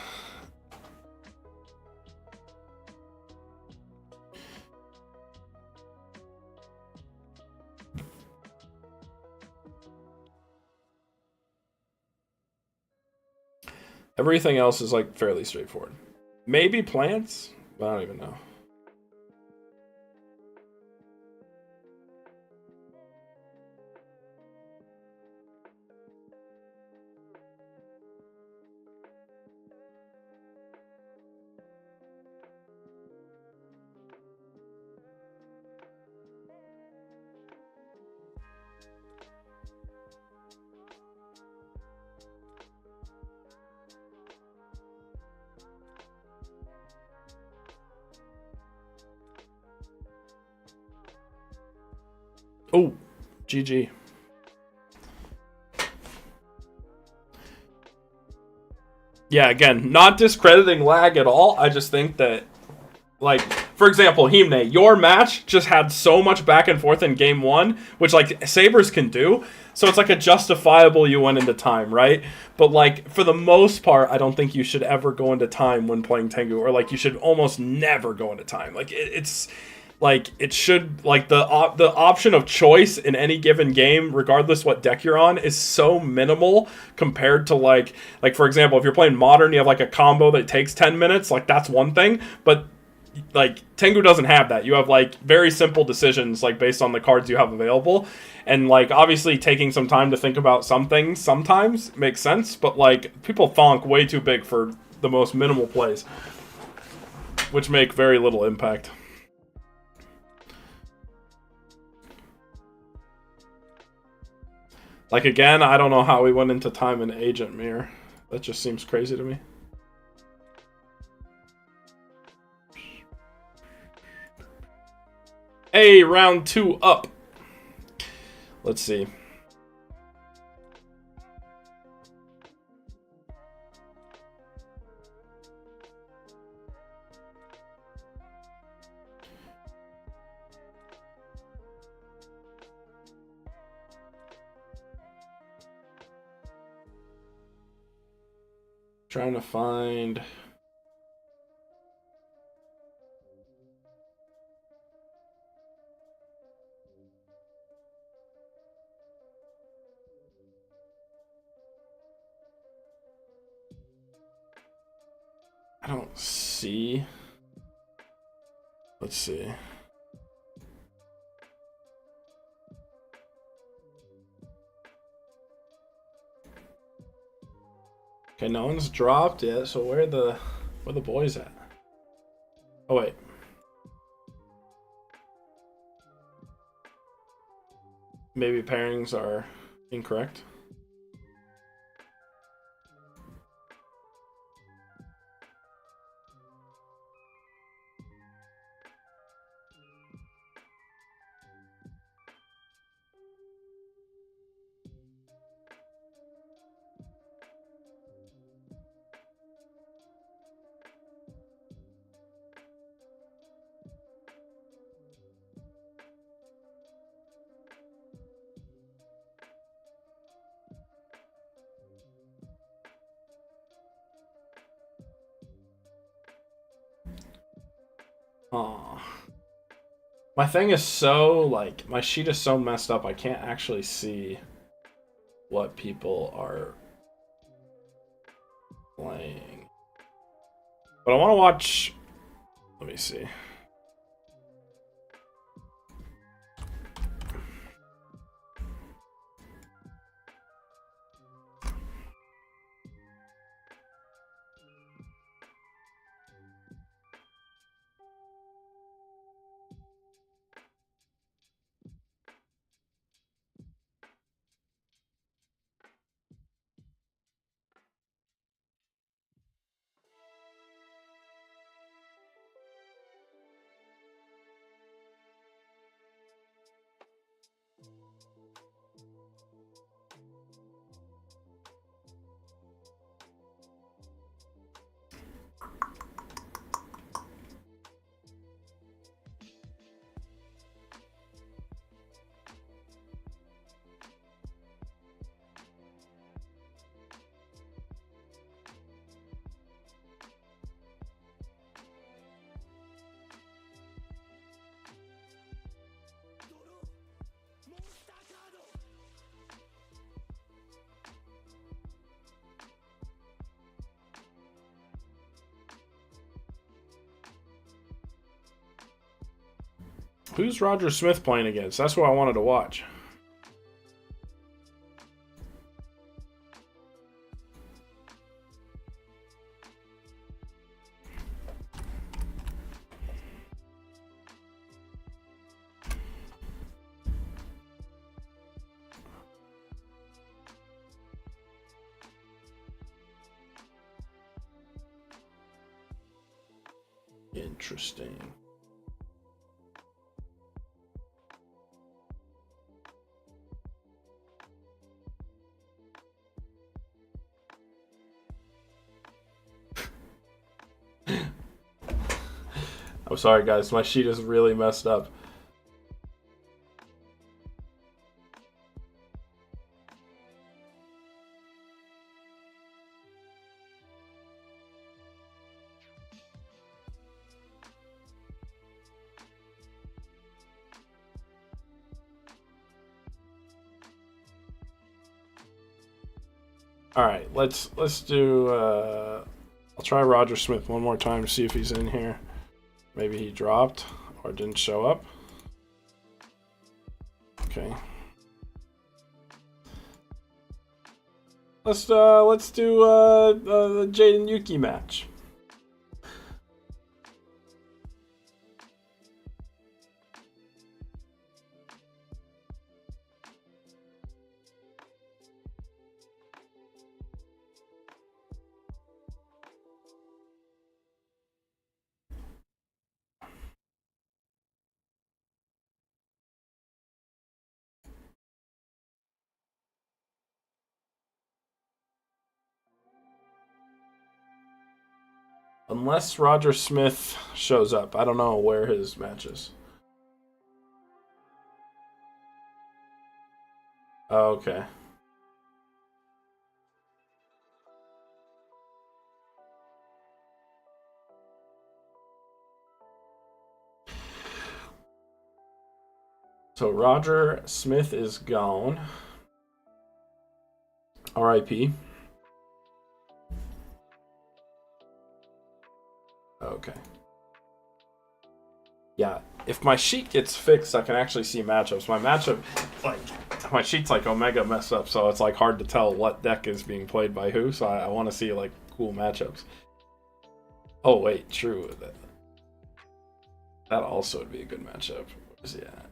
[SPEAKER 1] Everything else is like fairly straightforward. Maybe plants, but I don't even know. Oh, GG. Yeah, again, not discrediting lag at all. I just think that, like, for example, Himne, your match just had so much back and forth in game one, which, like, Sabers can do. So it's like a justifiable you went into time, right? But, like, for the most part, I don't think you should ever go into time when playing Tengu. Or, like, you should almost never go into time. Like, it's... Like, it should, like, the option of choice in any given game, regardless what deck you're on, is so minimal compared to, like, for example, if you're playing Modern, you have, like, a combo that takes 10 minutes, like, that's one thing, but, like, Tengu doesn't have that. You have, like, very simple decisions, like, based on the cards you have available, and, like, obviously taking some time to think about some things sometimes makes sense, but, like, people thonk way too big for the most minimal plays, which make very little impact. Like, again, I don't know how we went into time in Agent Mirror. That just seems crazy to me. Hey, round 2 up. Let's see. Trying to find... I don't see... Let's see. Okay, no one's dropped yet, so where the boys at? Oh, wait. Maybe pairings are incorrect. Aw. My thing is so, like, my sheet is so messed up, I can't actually see what people are playing. But I want to watch... Let me see. Who's Roger Smith playing against? That's what I wanted to watch. Interesting. I'm sorry, guys. My sheet is really messed up. All right, let's do. I'll try Roger Smith one more time to see if he's in here. Maybe he dropped or didn't show up. Okay. Let's do the Jaden Yuki match. Unless Roger Smith shows up. I don't know where his match is. Oh, okay. So Roger Smith is gone. R.I.P. Okay. Yeah, if my sheet gets fixed, I can actually see matchups. My sheet's like Omega messed up, so it's like hard to tell what deck is being played by who. So I want to see like cool matchups. Oh wait, true. That also would be a good matchup. Where's he at?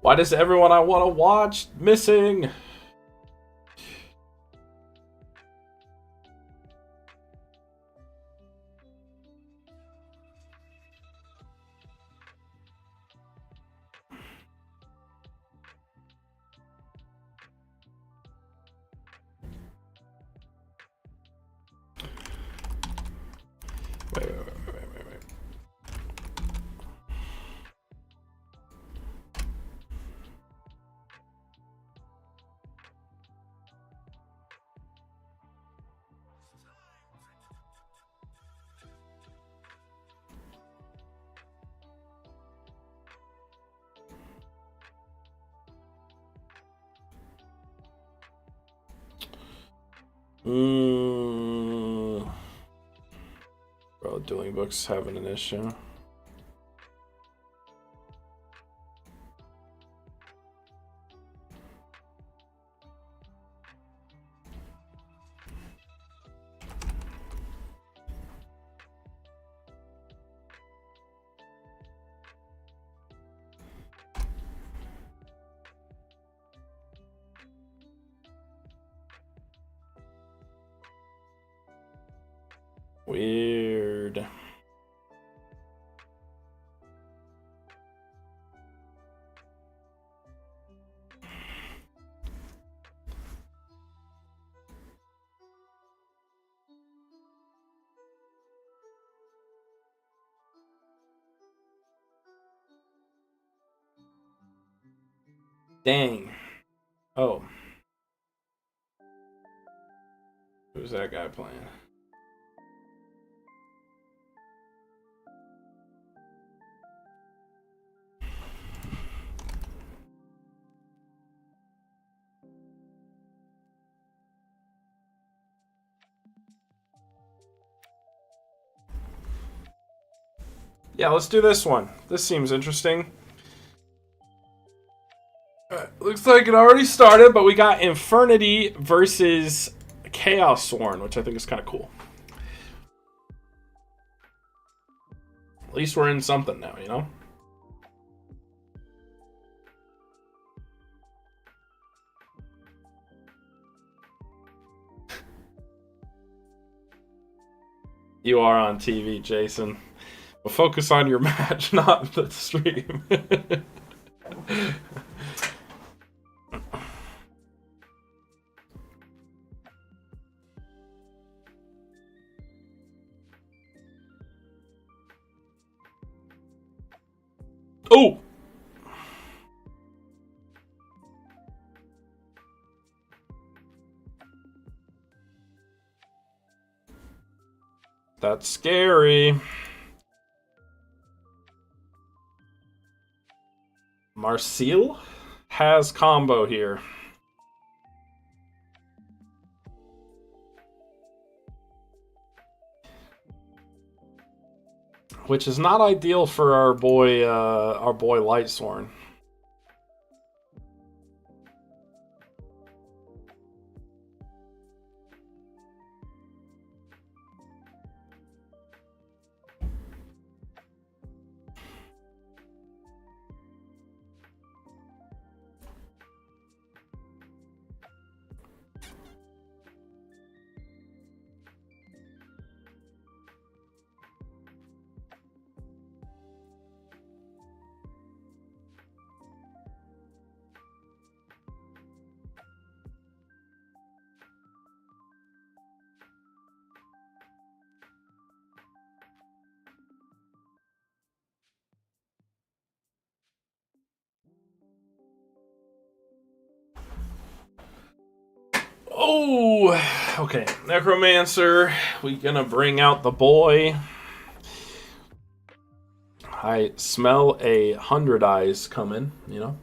[SPEAKER 1] Why does everyone I want to watch missing? Wait. Bro, Dueling Book's having an issue. Weird. Dang. Oh. Who's that guy playing? Yeah, let's do this one. This seems interesting. Looks like it already started, but we got Infernity versus Chaos Sworn, which I think is kind of cool. At least we're in something now, you know? You are on TV, Jason. But focus on your match, not the stream. Oh! That's scary. Marcel has combo here. Which is not ideal for our boy Lightsworn. Oh, okay. Necromancer, we gonna bring out the boy. I smell 100 eyes coming, you know?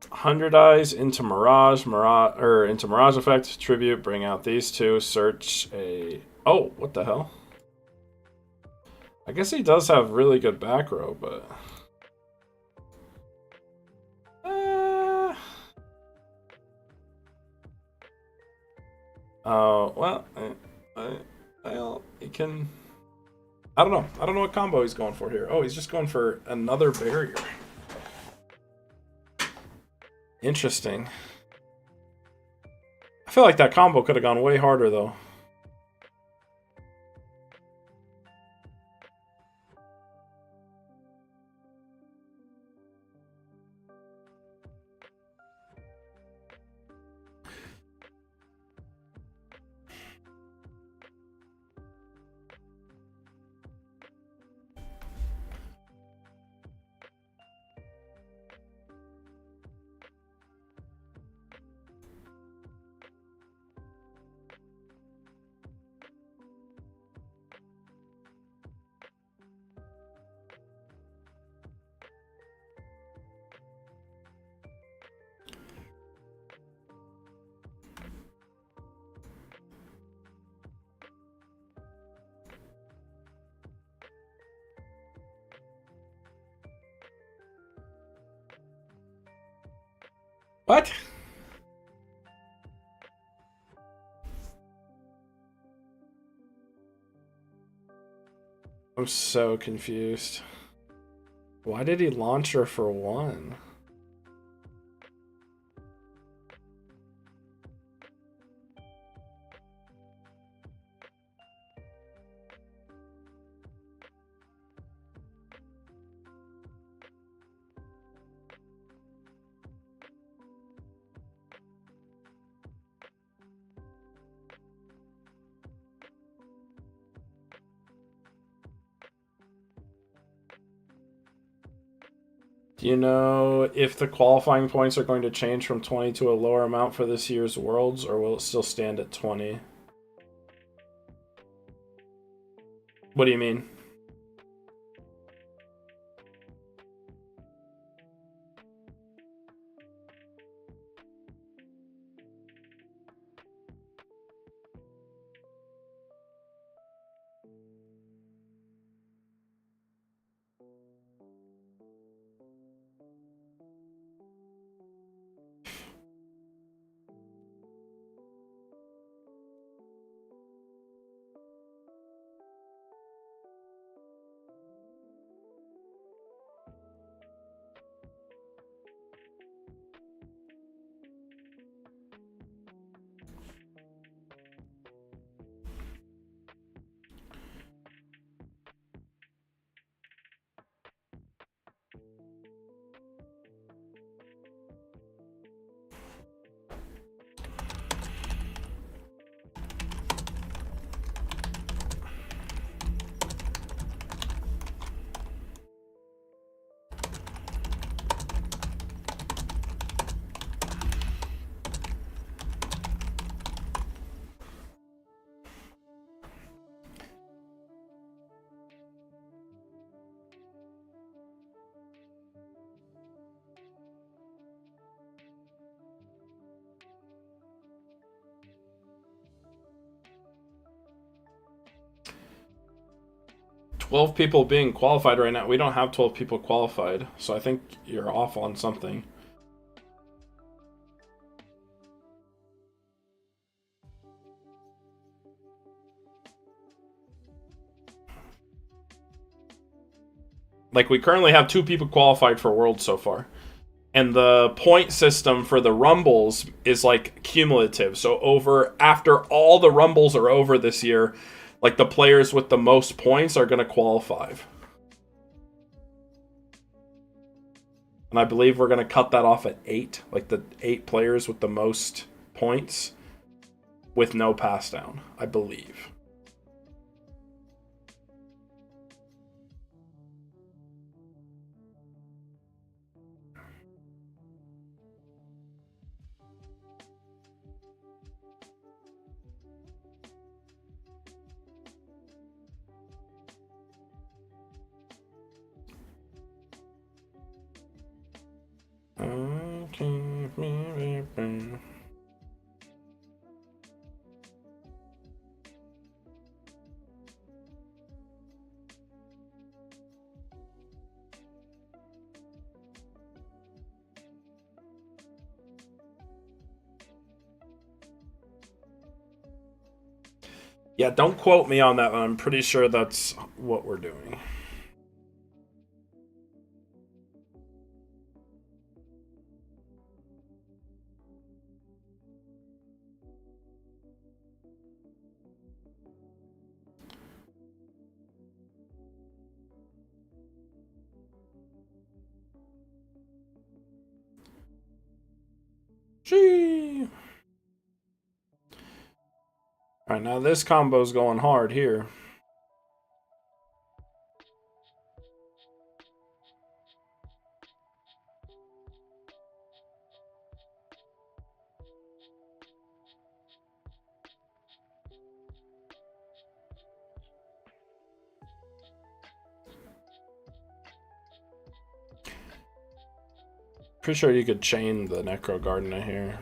[SPEAKER 1] 100 eyes into Mirage into Mirage Effect, Tribute, bring out these two, search a... Oh, what the hell? I guess he does have really good back row, but... well, he can... I don't know. I don't know what combo he's going for here. Oh, he's just going for another barrier. Interesting. I feel like that combo could have gone way harder, though. What? I'm so confused. Why did he launch her for one? Do you know if the qualifying points are going to change from 20 to a lower amount for this year's Worlds, or will it still stand at 20? What do you mean? Twelve people being qualified right now. We don't have 12 people qualified, so I think you're off on something. Like, we currently have 2 people qualified for Worlds so far. And the point system for the Rumbles is, like, cumulative. So after all the Rumbles are over this year, like, the players with the most points are going to qualify. And I believe we're going to cut that off at 8. Like, the 8 players with the most points with no pass down, I believe. Yeah, don't quote me on that one. I'm pretty sure that's what we're doing. Gee. Alright, now this combo's going hard here. Pretty sure you could chain the Necro Gardener here.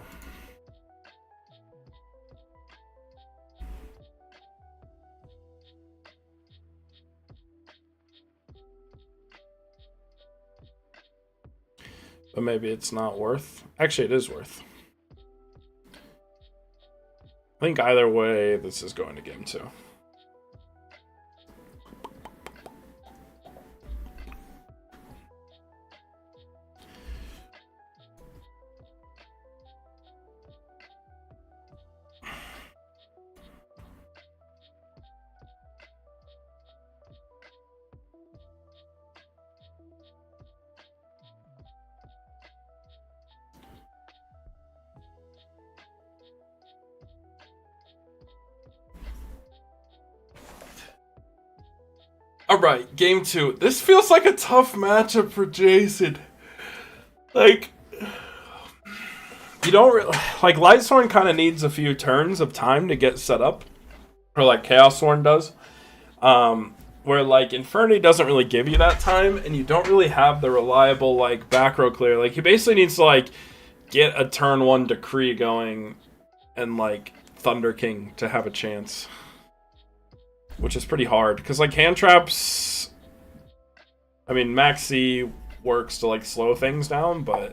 [SPEAKER 1] But maybe it's not worth. Actually, it is worth. I think either way, this is going to game 2. Alright, game 2. This feels like a tough matchup for Jason. Like, you don't really, like, Lightsworn kind of needs a few turns of time to get set up, or like Chaos Sworn does. Where like Infernity doesn't really give you that time, and you don't really have the reliable like back row clear. Like, he basically needs to like get a turn 1 decree going, and like Thunder King to have a chance, which is pretty hard because like hand traps. I mean, Maxi works to like slow things down, but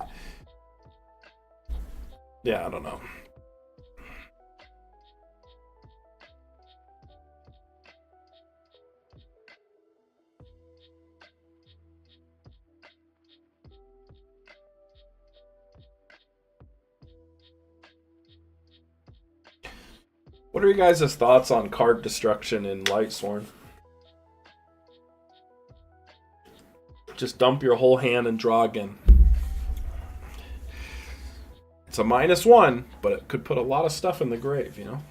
[SPEAKER 1] yeah, I don't know. What are you guys' thoughts on card destruction in Lightsworn? Just dump your whole hand and draw again. It's a -1, but it could put a lot of stuff in the grave, you know?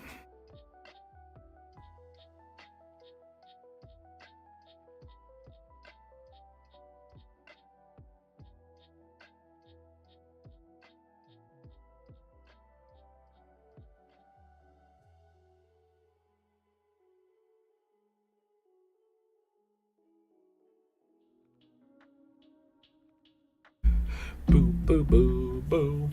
[SPEAKER 1] Boo, boo, boo, boo.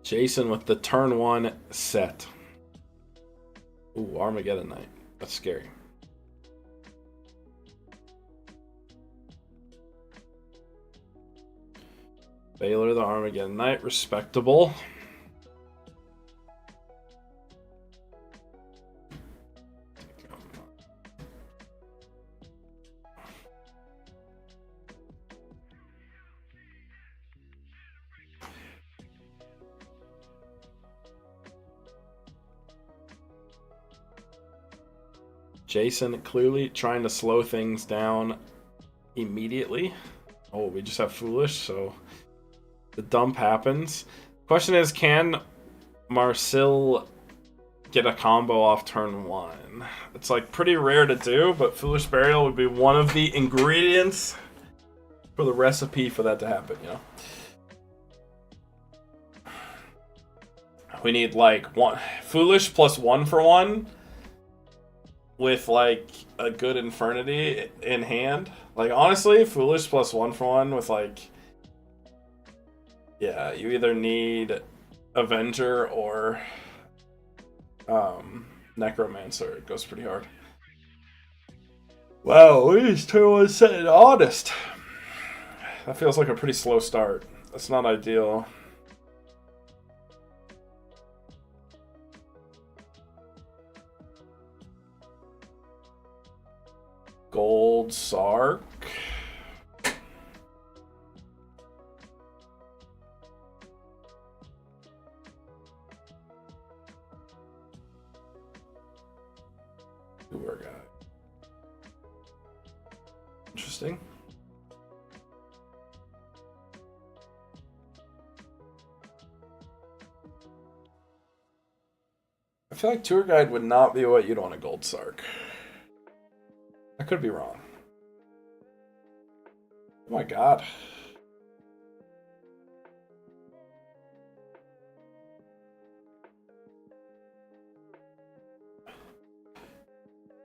[SPEAKER 1] Jason with the turn 1 set. Ooh, Armageddon Knight. That's scary. Baylor the Armageddon Knight, respectable. Jason clearly trying to slow things down immediately. Oh, we just have Foolish, so the dump happens. Question is, can Marcel get a combo off turn 1? It's like pretty rare to do, but Foolish Burial would be one of the ingredients for the recipe for that to happen, you know? We need like one Foolish plus 1-for-1 with like a good Infernity in hand. Like, honestly, Foolish plus 1-for-1 with like, yeah, you either need Avenger or Necromancer. It goes pretty hard. Wow, we just turn 1 set in August. That feels like a pretty slow start. That's not ideal. Gold Sark. Sewer guy. Interesting. I feel like Tour Guide would not be what you'd want a Gold Sark. I could be wrong. Oh my god.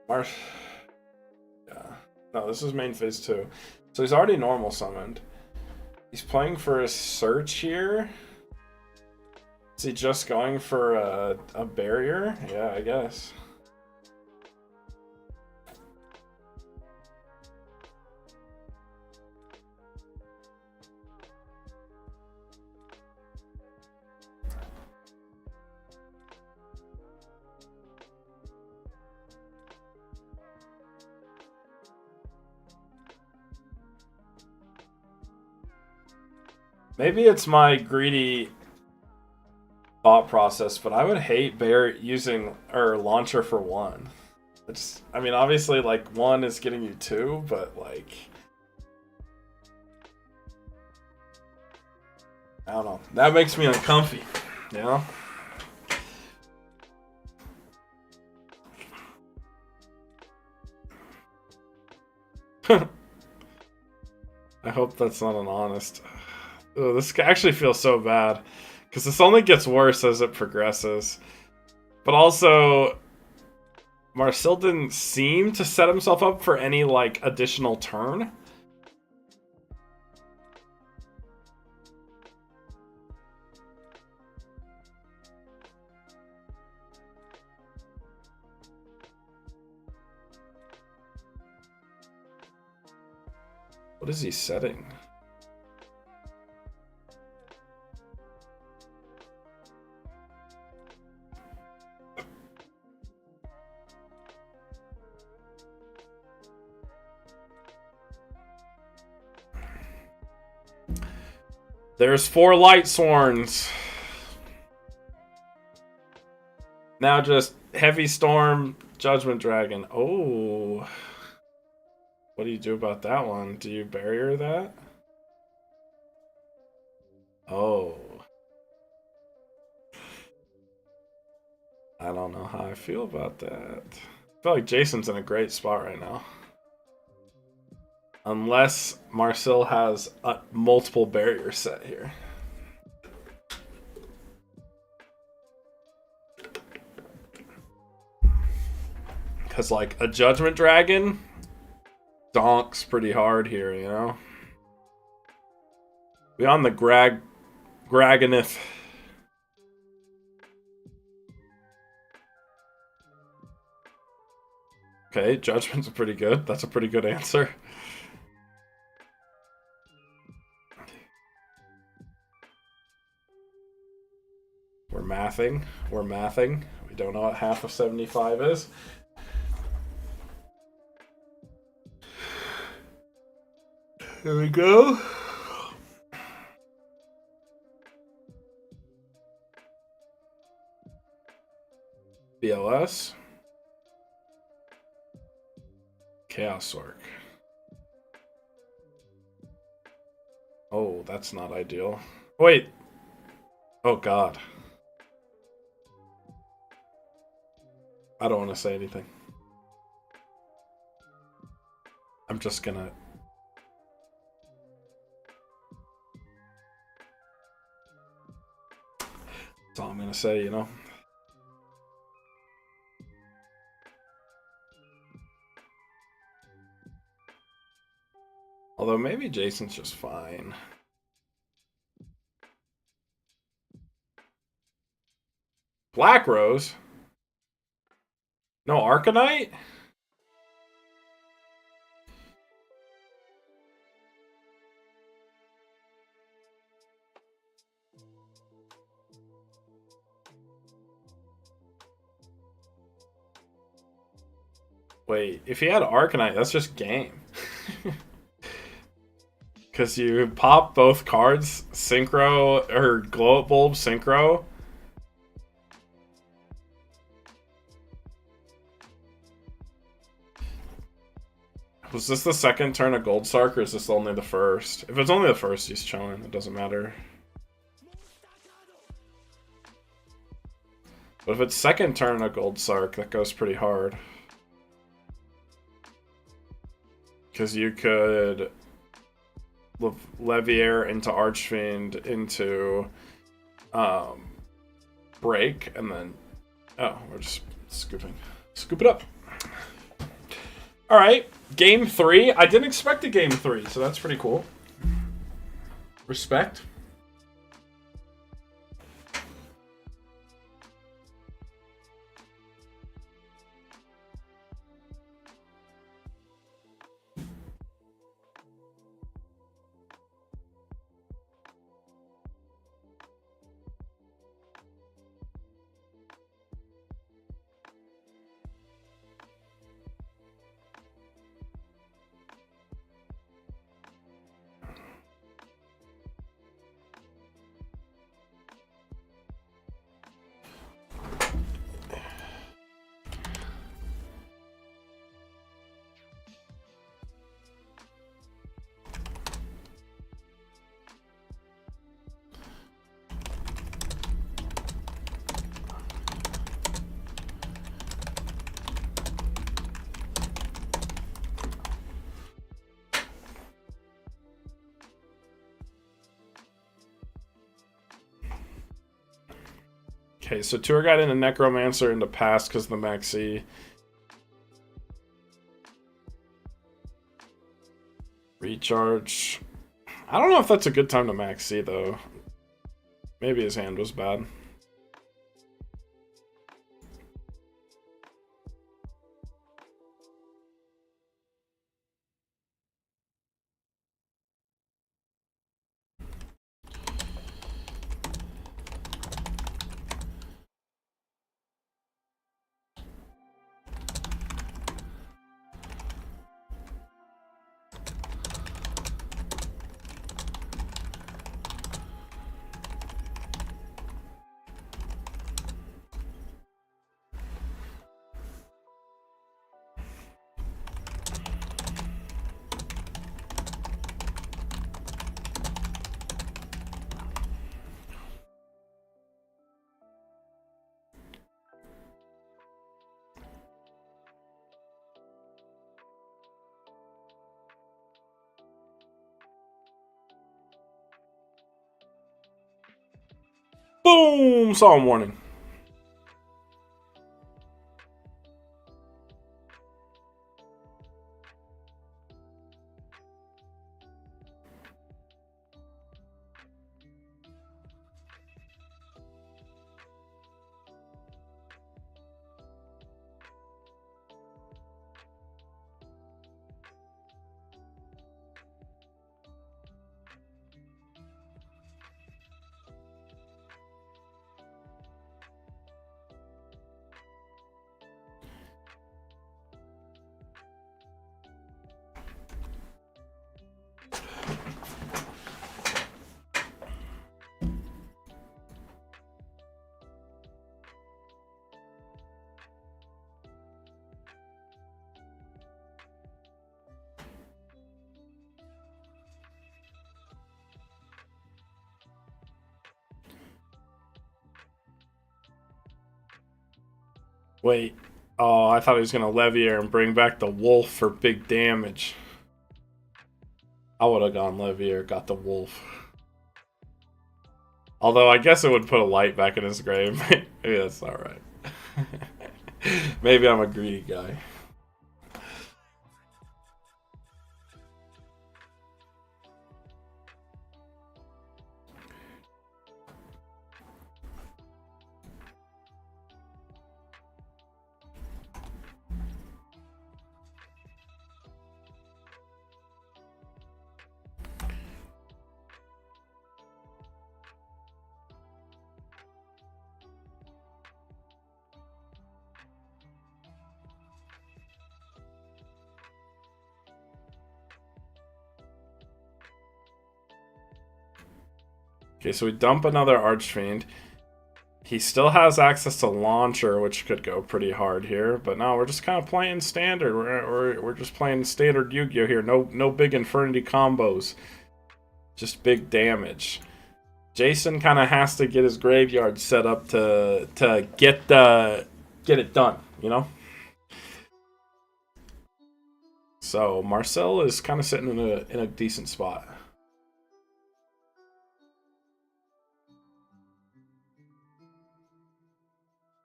[SPEAKER 1] Yeah. No, this is main phase 2. So he's already normal summoned. He's playing for a search here. Is he just going for a barrier? Yeah, I guess. Maybe it's my greedy thought process, but I would hate Bear using launcher for 1. It's, I mean, obviously, like, 1 is getting you 2, but like, I don't know. That makes me uncomfy, you know? I hope that's not an honest. Ugh, this actually feels so bad. Because this only gets worse as it progresses. But also, Marcel didn't seem to set himself up for any, like, additional turn. What is he setting? There's 4 light sworns. Now just heavy storm, judgment dragon. Oh. What do you do about that one? Do you barrier that? Oh. I don't know how I feel about that. I feel like Jason's in a great spot right now. Unless Marcel has multiple barriers set here. Because, like, a Judgment Dragon donks pretty hard here, you know? Beyond the Graganith. Okay, Judgment's pretty good. That's a pretty good answer. We're mathing. We're mathing. We don't know what half of 75 is. Here we go. BLS. Chaos Orc. Oh, that's not ideal. Wait. Oh, God. I don't want to say anything. I'm just gonna... That's all I'm gonna say, you know? Although maybe Jason's just fine. Black Rose? No Arcanite? Wait, if he had Arcanite, that's just game. Because you pop both cards, Synchro, or Glow Up Bulb Synchro. Was this the second turn of Gold Sark, or is this only the first? If it's only the first, he's chilling. It doesn't matter. But if it's second turn of Gold Sark, that goes pretty hard. Because you could Leviair into Archfiend into Break, and then... Oh, we're just scooping. Scoop it up. Alright, game 3. I didn't expect a game 3, so that's pretty cool. Respect. Okay, so Tour Guide into Necromancer into Pass because the Maxi. Recharge. I don't know if that's a good time to Maxi, though. Maybe his hand was bad. Boom! Solemn warning. Wait. Oh, I thought he was going to Levier and bring back the Wolf for big damage. I would have gone Levier, got the Wolf. Although, I guess it would put a light back in his grave. Maybe that's not right. Maybe I'm a greedy guy. Okay, so we dump another Archfiend. He still has access to Launcher, which could go pretty hard here. But no, we're just kind of playing standard. We're just playing standard Yu-Gi-Oh here. No big Infernity combos. Just big damage. Jason kind of has to get his graveyard set up to get it done, you know? So Marcel is kind of sitting in a decent spot.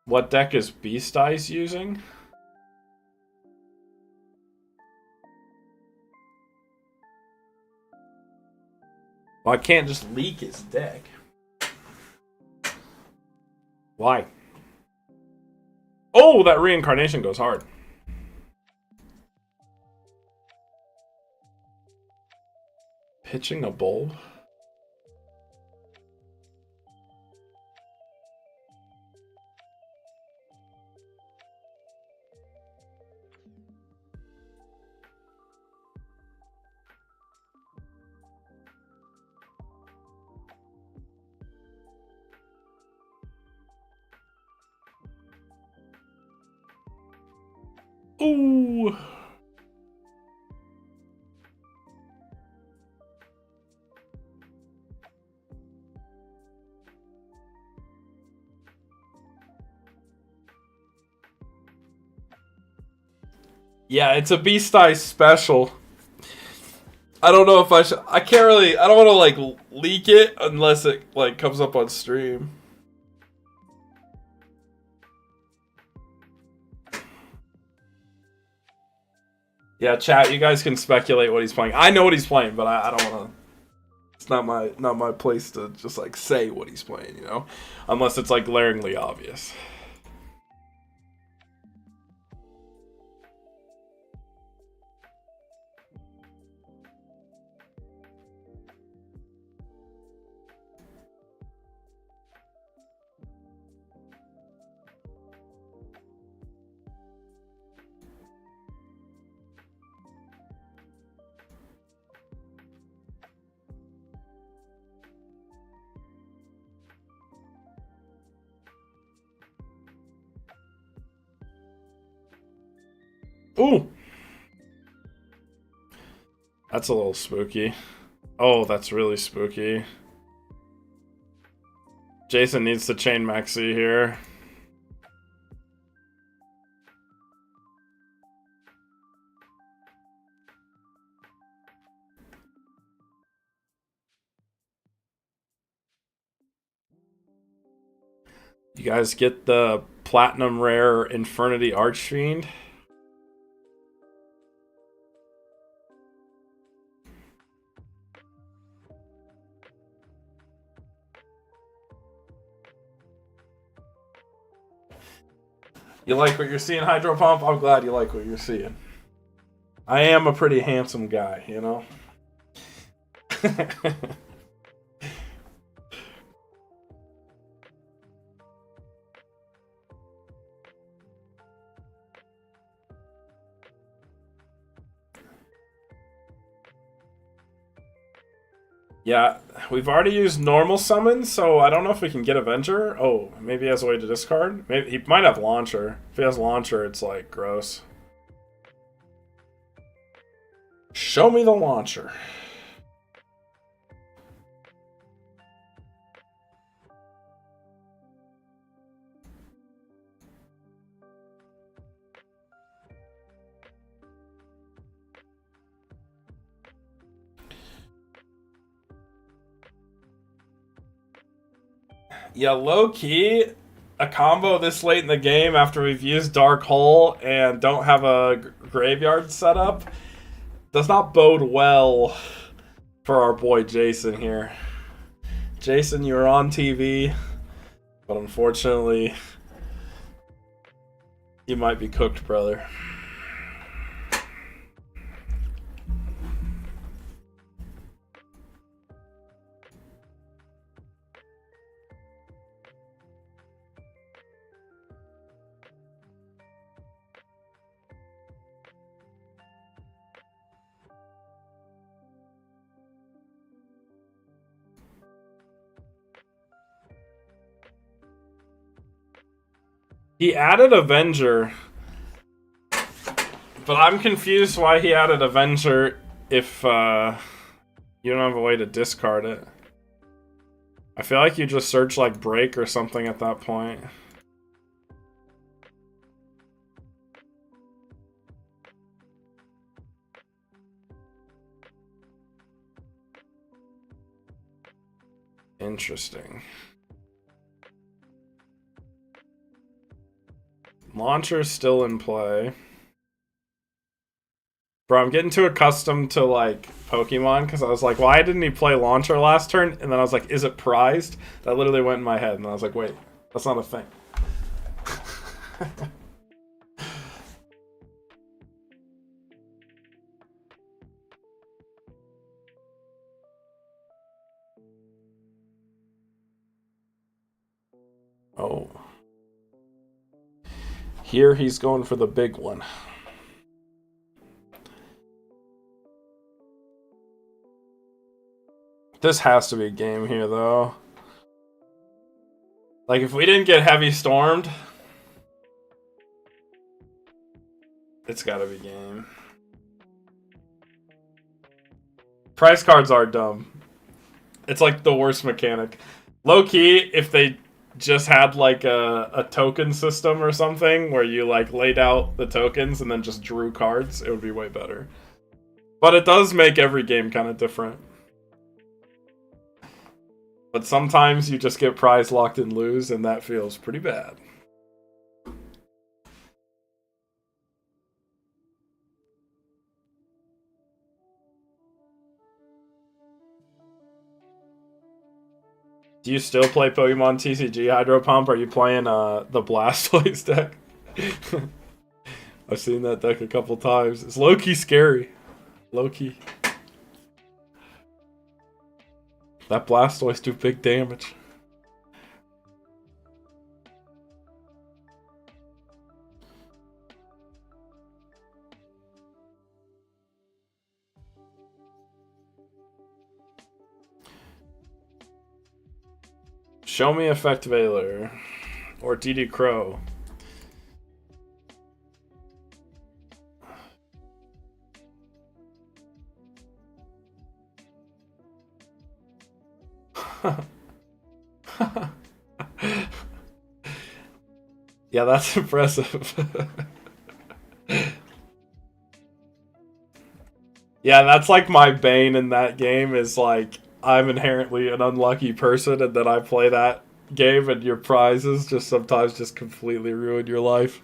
[SPEAKER 1] What deck is Beast Eyes using? Well, I can't just leak his deck. Why? Oh, that reincarnation goes hard. Pitching a bulb? Ooh. Yeah, it's a Beast Eyes special. I don't know if I should. I can't really. I don't want to like leak it unless it like comes up on stream. Yeah, chat, you guys can speculate what he's playing. I know what he's playing, but I don't want to... It's not my place to just, like, say what he's playing, you know? Unless it's, like, glaringly obvious. Ooh! That's a little spooky. Oh, that's really spooky. Jason needs to chain Maxi here. You guys get the Platinum Rare Infernity Archfiend? You like what you're seeing, Hydro Pump? I'm glad you like what you're seeing. I am a pretty handsome guy, you know? Yeah, we've already used normal summons, so I don't know if we can get Avenger. Oh, maybe he has a way to discard? Maybe he might have Launcher. If he has Launcher, it's like gross. Show me the Launcher. Yeah, low-key, a combo this late in the game after we've used Dark Hole and don't have a graveyard set up does not bode well for our boy Jason here. Jason, you're on TV, but unfortunately, you might be cooked, brother. He added Avenger, but I'm confused why he added Avenger if you don't have a way to discard it. I feel like you just search like Break or something at that point. Interesting. Launcher's still in play. Bro, I'm getting too accustomed to, like, Pokemon, because I was like, why didn't he play Launcher last turn? And then I was like, is it prized? That literally went in my head, and I was like, wait, that's not a thing. Oh. Here he's going for the big one. This has to be game here, though. Like, if we didn't get heavy stormed, it's gotta be game. Price cards are dumb. It's like the worst mechanic. Low-key, if they just had like a token system or something where you like laid out the tokens and then just drew cards, it would be way better. But it does make every game kind of different. But sometimes you just get prize locked and lose, and that feels pretty bad. Do you still play Pokemon TCG Hydro Pump? Are you playing the Blastoise deck? I've seen that deck a couple times. It's low-key scary. Low-key. That Blastoise do big damage. Show me Effect Veiler. Or DD Crow. Yeah, that's impressive. Yeah, that's like my bane in that game is like I'm inherently an unlucky person and then I play that game and your prizes just sometimes just completely ruin your life.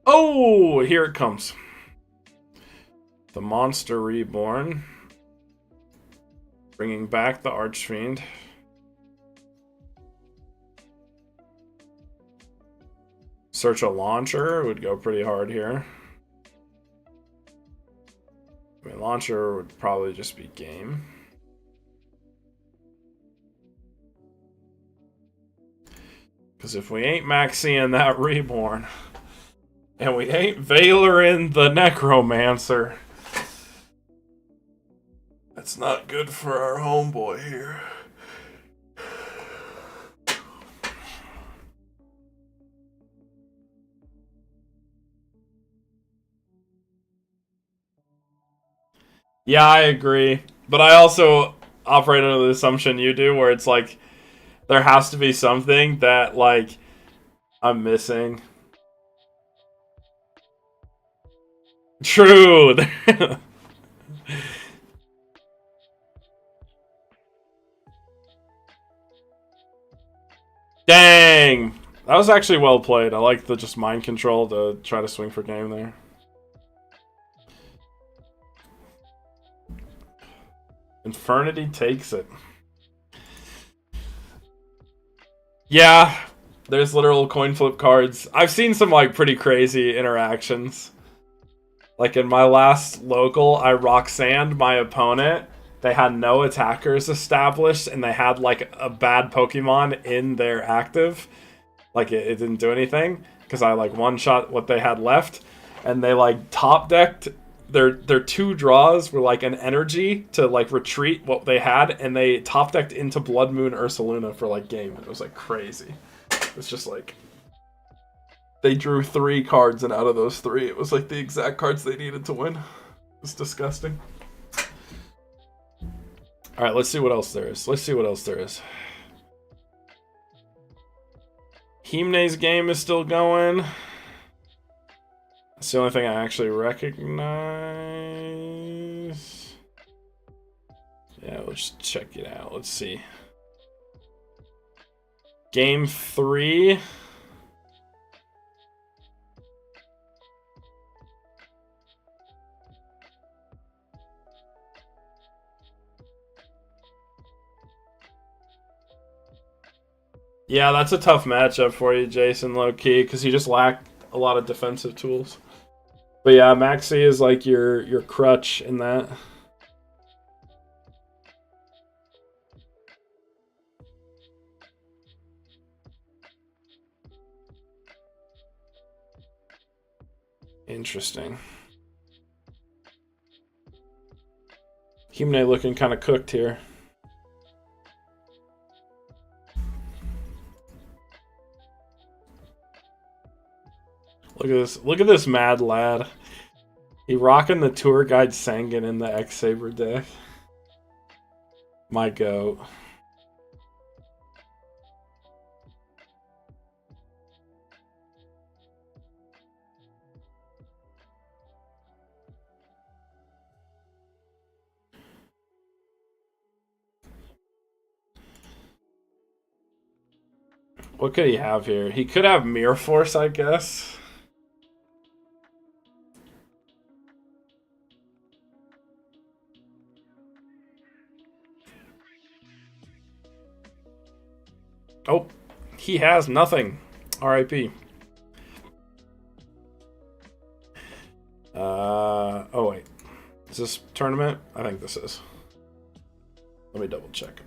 [SPEAKER 1] Oh, here it comes. The Monster Reborn. Bringing back the Archfiend. Search a launcher would go pretty hard here. I mean, launcher would probably just be game. Because if we ain't maxing that Reborn, and we ain't Veilerin the Necromancer, that's not good for our homeboy here. Yeah, I agree. But I also operate under the assumption you do, where it's like, there has to be something that, like, I'm missing. True! Dang! That was actually well played. I like the just mind control to try to swing for game there. Infernity takes it. Yeah, there's literal coin flip cards. I've seen some like pretty crazy interactions. Like in my last local, I Roxanned my opponent. They had no attackers established, and they had like a bad Pokemon in their active. Like it didn't do anything because I like one shot what they had left, and they like top decked their two draws were like an energy to like retreat what they had, and they top decked into Blood Moon Ursaluna for like game. It was like crazy. It's just like they drew 3 cards, and out of those 3, it was like the exact cards they needed to win. It's disgusting. All right, let's see what else there is. Let's see what else there is. Himne's game is still going. That's the only thing I actually recognize. Yeah, let's check it out. Let's see. Game 3. Yeah, that's a tough matchup for you, Jason, low-key, because you just lack a lot of defensive tools. But yeah, Maxi is like your crutch in that. Interesting. Himne looking kind of cooked here. Look at this. Look at this mad lad. He rocking the tour guide Sangan in the X-Saber deck. My goat. What could he have here? He could have Mirror Force, I guess. Oh, he has nothing. R.I.P. Oh wait. Is this tournament? I think this is. Let me double check.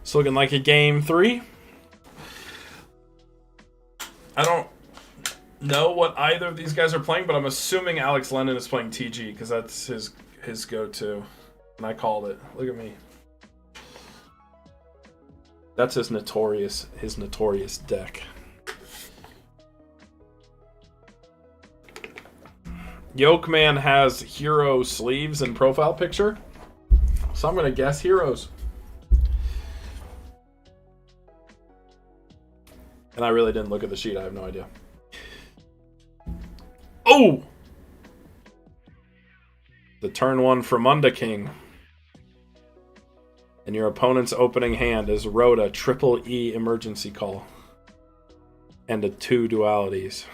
[SPEAKER 1] It's looking like a game 3. I don't know what either of these guys are playing, but I'm assuming Alex Lennon is playing TG because that's his go-to. And I called it. Look at me. That's his notorious deck. Yokeman has hero sleeves and profile picture. So I'm going to guess heroes. And I really didn't look at the sheet. I have no idea. Oh! The turn 1 Fremunda King. And your opponent's opening hand is Rhoda Triple E Emergency Call. And a 2 dualities.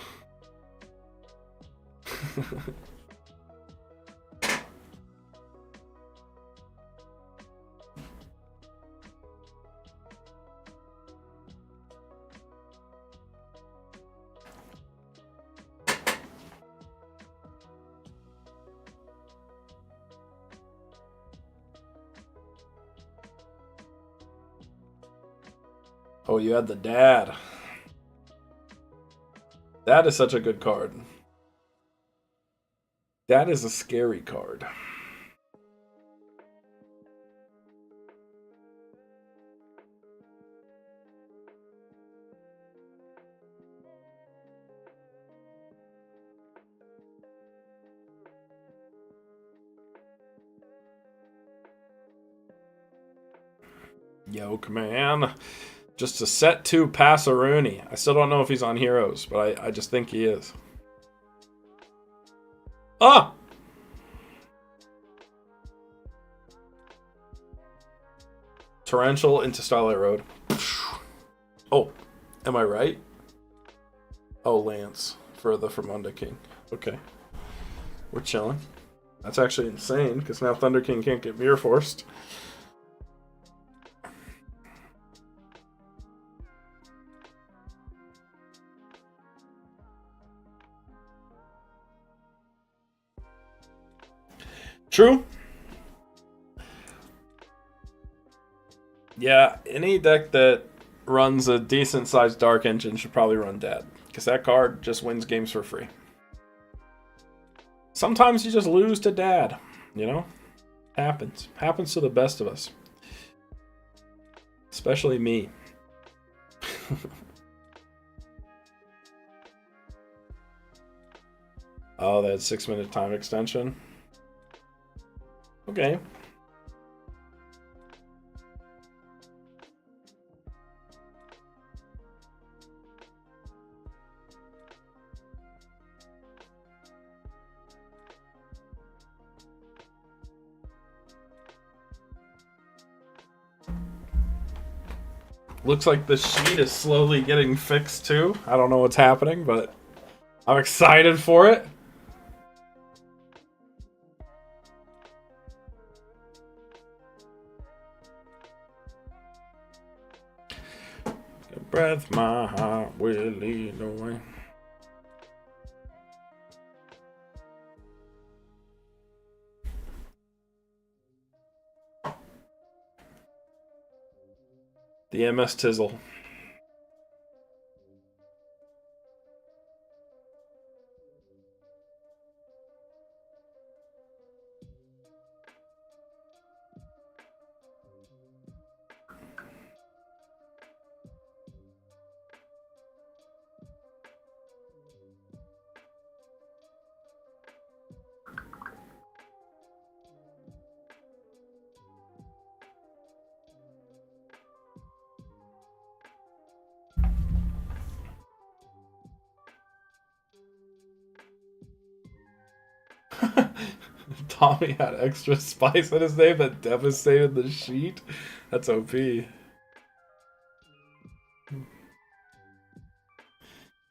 [SPEAKER 1] Oh, you had the dad. That is such a good card. That is a scary card. Yoke, man. Just a set 2 Passaruni. I still don't know if he's on Heroes, but I just think he is. Ah! Torrential into Starlight Road. Oh, am I right? Oh, Lance for the Fremunda King. Okay. We're chilling. That's actually insane, because now Thunder King can't get Mirror Forced. True. Yeah, any deck that runs a decent-sized Dark Engine should probably run Dad, because that card just wins games for free. Sometimes you just lose to Dad, you know? Happens. Happens to the best of us. Especially me. Oh, that 6-minute time extension. Okay. Looks like the sheet is slowly getting fixed too. I don't know what's happening, but I'm excited for it. Breath, my heart will lead the way. The MS Tizzle. Tommy had extra spice in his name that devastated the sheet. That's OP. Hey,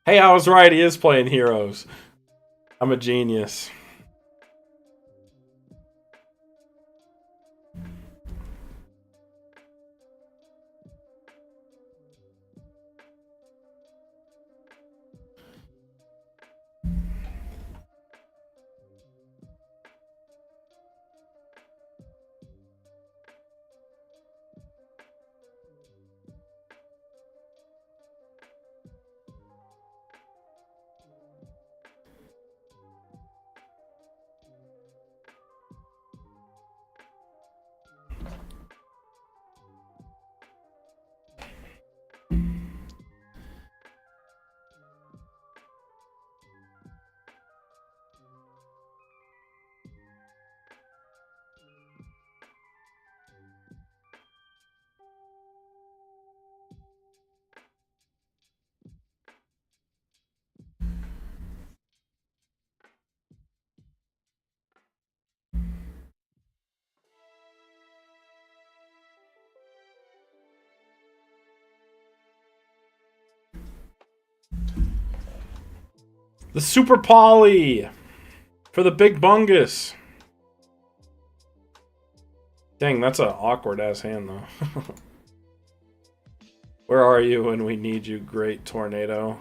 [SPEAKER 1] I was right. He is playing heroes. I'm a genius. The Super Poly for the Big Bungus. Dang, that's an awkward ass hand though. Where are you when we need you, great tornado?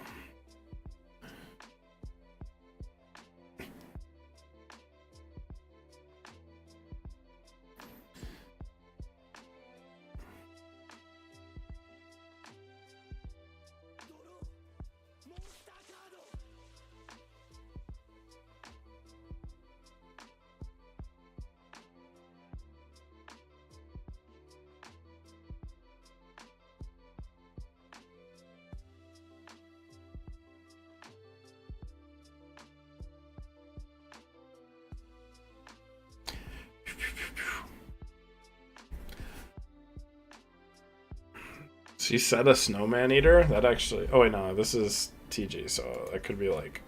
[SPEAKER 1] She said a snowman eater? That actually... Oh wait, no, this is TG, so that could be like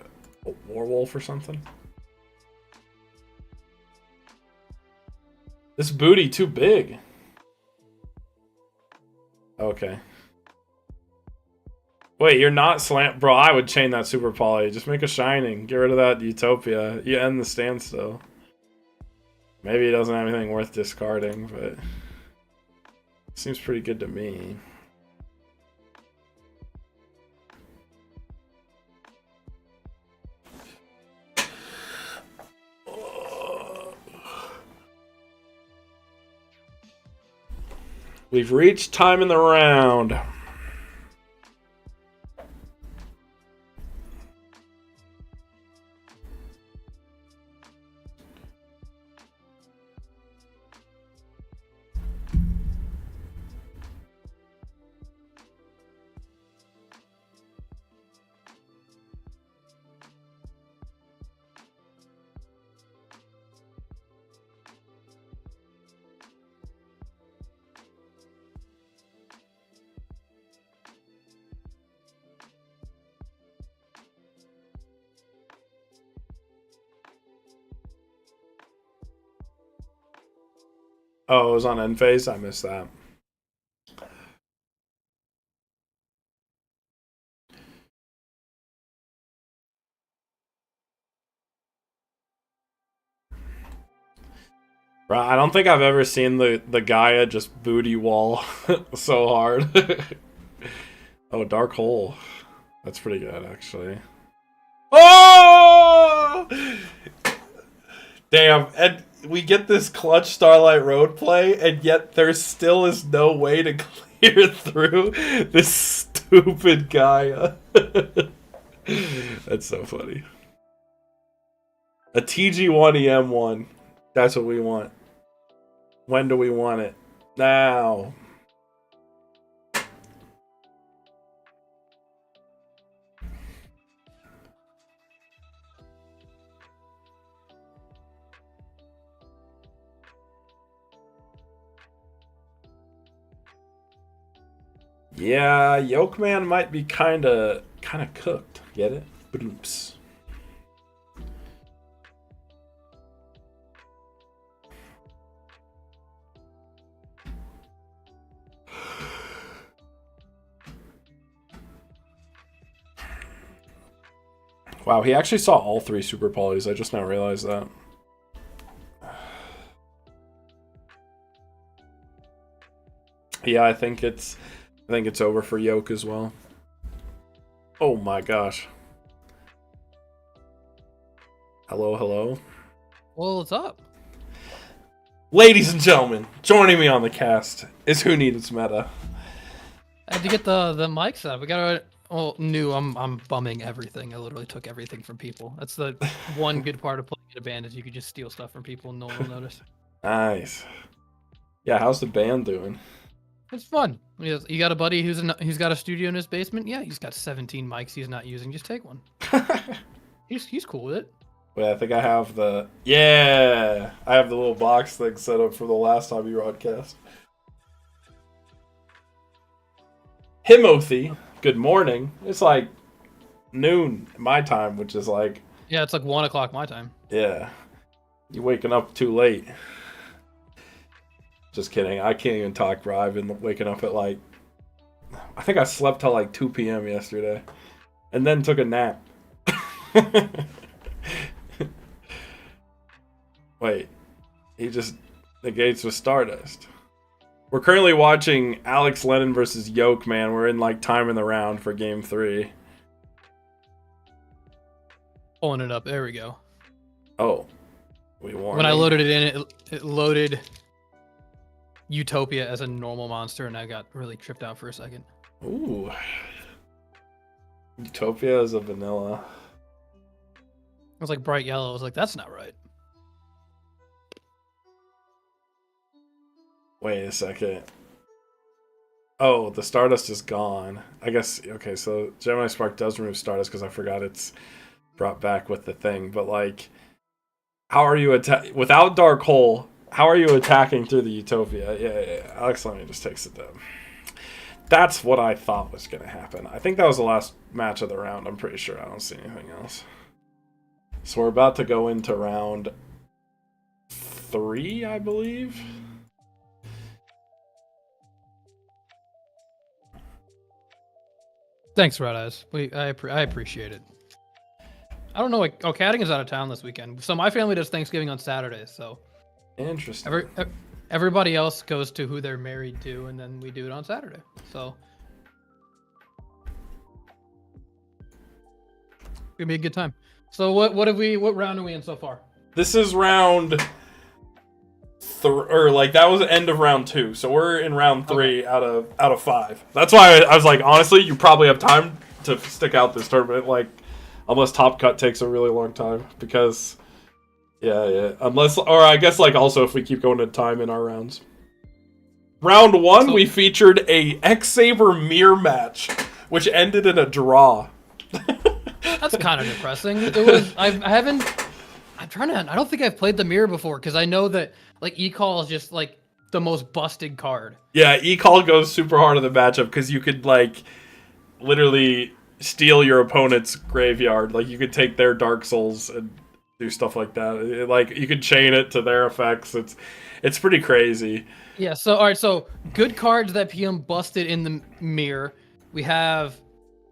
[SPEAKER 1] a werewolf or something. This booty too big. Okay. Wait, you're not slam... Bro, I would chain that Super Poly. Just make a Shining. Get rid of that Utopia. You end the standstill. Maybe he doesn't have anything worth discarding, but... Seems pretty good to me. We've reached time in the round. Oh, it was on end phase? I missed that. Bro, I don't think I've ever seen the Gaia just booty wall so hard. Oh, Dark Hole. That's pretty good, actually. Oh! Damn, and we get this clutch Starlight Road play, and yet there still is no way to clear through this stupid Gaia. That's so funny. A TG1 EM1. That's what we want. When do we want it? Now. Yeah, Yolkman might be kind of cooked. Get it? Oops. Wow, he actually saw all 3 super polys. I just now realized that. Yeah, I think it's over for Yoke as well. Oh my gosh. Hello, hello.
[SPEAKER 2] Well, what's up?
[SPEAKER 1] Ladies and gentlemen, joining me on the cast is Who Needs Meta.
[SPEAKER 2] I had to get the mic set up. We got I'm bumming everything. I literally took everything from people. That's the one good part of playing in a band is you could just steal stuff from people and no one will notice.
[SPEAKER 1] Nice. Yeah, how's the band doing?
[SPEAKER 2] It's fun. You got a buddy who's got a studio in his basement? Yeah, he's got 17 mics he's not using. Just take one. He's cool with it.
[SPEAKER 1] Wait, I think I have the... Yeah! I have the little box thing set up for the last time you broadcast. Himothy, good morning. It's like noon my time, which is like...
[SPEAKER 2] Yeah, it's like 1 o'clock my time.
[SPEAKER 1] Yeah. You waking up too late. Just kidding. I can't even talk, bro. I've been waking up at like... I think I slept till like 2 p.m. yesterday. And then took a nap. Wait. He just negates with Stardust. We're currently watching Alex Lennon versus Yoke, man. We're in like time in the round for game 3.
[SPEAKER 2] Pulling it up. There we go.
[SPEAKER 1] Oh. We won.
[SPEAKER 2] When I loaded it in, it loaded Utopia as a normal monster, and I got really tripped out for a second.
[SPEAKER 1] Ooh. Utopia is a vanilla.
[SPEAKER 2] It was like bright yellow. I was like, that's not right.
[SPEAKER 1] Wait a second. Oh, the Stardust is gone. I guess, okay, so Gemini Spark does remove Stardust because I forgot it's brought back with the thing. But, like, how are you without Dark Hole, how are you attacking through the Utopia? Yeah. Alex Lenny just takes it down. That's what I thought was going to happen. I think that was the last match of the round. I'm pretty sure. I don't see anything else. So we're about to go into round 3, I believe.
[SPEAKER 2] Thanks, Red Eyes. I appreciate it. I don't know. Catting is out of town this weekend, so my family does Thanksgiving on Saturdays. So
[SPEAKER 1] interesting.
[SPEAKER 2] Everybody else goes to who they're married to, and then we do it on Saturday. So it's gonna be a good time. So what round are we in so far?
[SPEAKER 1] This is round that was the end of round 2, so we're in round 3 out of 5. That's why I was like, honestly, you probably have time to stick out this tournament, like, unless Top Cut takes a really long time, because unless, or I guess, like, also if we keep going to time in our rounds. Round 1, we featured a X-Saber mirror match, which ended in a draw.
[SPEAKER 2] That's kind of depressing. It was. I don't think I've played the mirror before because I know that like E-Call is just like the most busted card.
[SPEAKER 1] Yeah, E-Call goes super hard in the matchup because you could like literally steal your opponent's graveyard. Like you could take their Dark Souls and do stuff like that. Like you could chain it to their effects. It's pretty crazy.
[SPEAKER 2] Yeah. So all right. So good cards that PM busted in the mirror. We have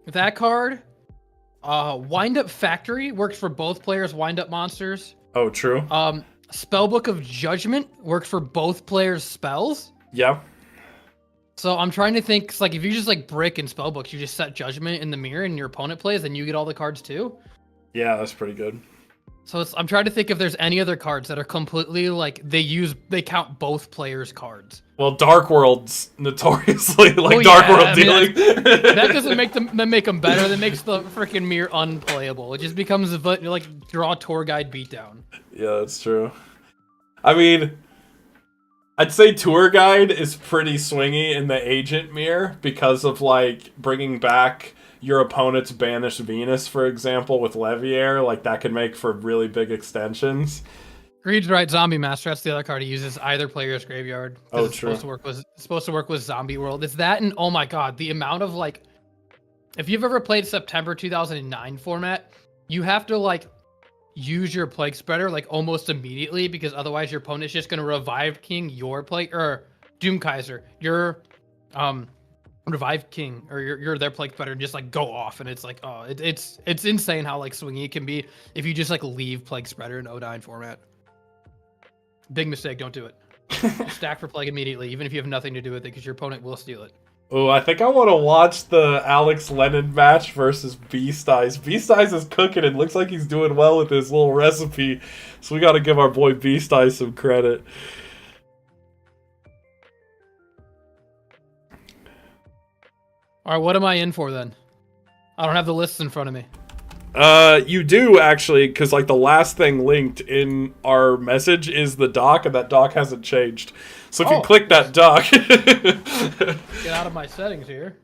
[SPEAKER 2] that card. Wind Up Factory works for both players' wind up monsters.
[SPEAKER 1] Oh, true.
[SPEAKER 2] Spellbook of Judgment works for both players' spells.
[SPEAKER 1] Yeah.
[SPEAKER 2] So I'm trying to think, 'cause, like if you just like brick and spellbooks, you just set Judgment in the mirror and your opponent plays, then you get all the cards too.
[SPEAKER 1] Yeah, that's pretty good.
[SPEAKER 2] So I'm trying to think if there's any other cards that are completely like they count both players' cards.
[SPEAKER 1] Well, Dark World's notoriously Dark World dealing.
[SPEAKER 2] That doesn't make them better. That makes the freaking mirror unplayable. It just becomes like draw tour guide beatdown.
[SPEAKER 1] Yeah, that's true. I mean, I'd say tour guide is pretty swingy in the agent mirror because of like bringing back your opponent's banished Venus, for example, with Leviair. Like that could make for really big extensions.
[SPEAKER 2] Greed's right. Zombie Master. That's the other card he uses. Either player's graveyard.
[SPEAKER 1] Oh,
[SPEAKER 2] it's
[SPEAKER 1] true.
[SPEAKER 2] Supposed to work with Zombie World. It's that, and oh my god, the amount of like, if you've ever played September 2009 format, you have to like use your Plague Spreader like almost immediately because otherwise your opponent's just gonna revive King your Plague or Doom Kaiser. Your Revive King, or you're their plague spreader and just like go off, and it's like, oh, it's insane how like swingy it can be if you just like leave plague spreader in O9 format. Big mistake, don't do it. Stack for plague immediately, even if you have nothing to do with it, because your opponent will steal it.
[SPEAKER 1] Oh, I think I want to watch the Alex Lennon match versus Beast Eyes. Beast Eyes is cooking and looks like he's doing well with his little recipe. So we got to give our boy Beast Eyes some credit.
[SPEAKER 2] All right, what am I in for then? I don't have the lists in front of me.
[SPEAKER 1] You do actually, because like the last thing linked in our message is the doc, and that doc hasn't changed. So if you click that doc,
[SPEAKER 2] get out of my settings here.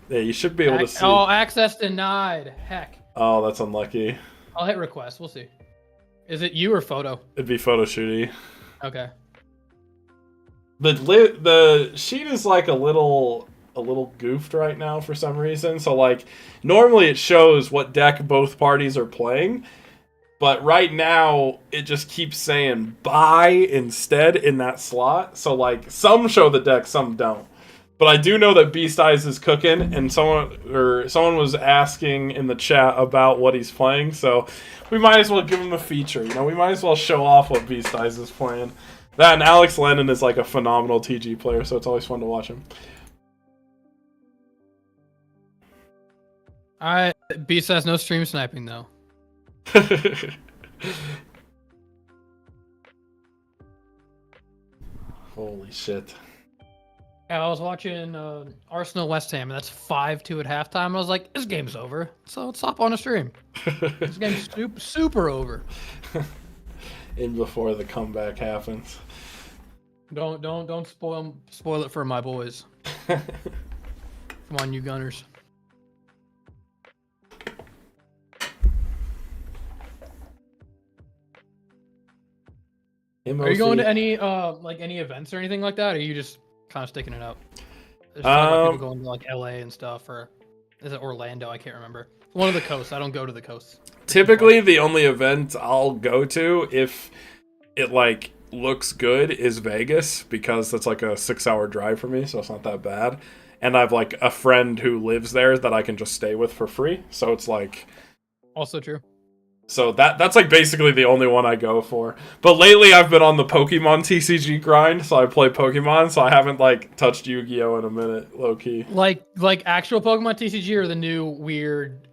[SPEAKER 1] Yeah, you should be able to see.
[SPEAKER 2] Oh, access denied. Heck.
[SPEAKER 1] Oh, that's unlucky.
[SPEAKER 2] I'll hit request. We'll see. Is it you or photo?
[SPEAKER 1] It'd be photo shooty.
[SPEAKER 2] Okay.
[SPEAKER 1] The sheet is like a little goofed right now for some reason. So like normally it shows what deck both parties are playing, but right now it just keeps saying buy instead in that slot. So like some show the deck, some don't. But I do know that Beast Eyes is cooking, and someone was asking in the chat about what he's playing, so we might as well give him a feature. You know, we might as well show off what Beast Eyes is playing. That and Alex Lennon is like a phenomenal TG player, so it's always fun to watch him.
[SPEAKER 2] Alright, Beast has no stream sniping though.
[SPEAKER 1] Holy shit.
[SPEAKER 2] Yeah, I was watching Arsenal West Ham, and that's 5-2 at halftime. I was like, this game's over, so let's hop on a stream. This game's super over.
[SPEAKER 1] In before the comeback happens.
[SPEAKER 2] Don't spoil it for my boys. Come on, you Gunners. Are you going to any any events or anything like that, or are you just kind of sticking it out? There's people going to like LA and stuff, or is it Orlando? I can't remember. One of the coasts. I don't go to the coasts.
[SPEAKER 1] Typically, the only event I'll go to if it like looks good is Vegas, because that's like a 6-hour drive for me, so it's not that bad. And I've like a friend who lives there that I can just stay with for free, so it's like
[SPEAKER 2] also true.
[SPEAKER 1] So that's like basically the only one I go for. But lately I've been on the Pokemon TCG grind, so I play Pokemon, so I haven't like touched Yu-Gi-Oh in a minute, low key.
[SPEAKER 2] Like actual Pokemon TCG or the new weird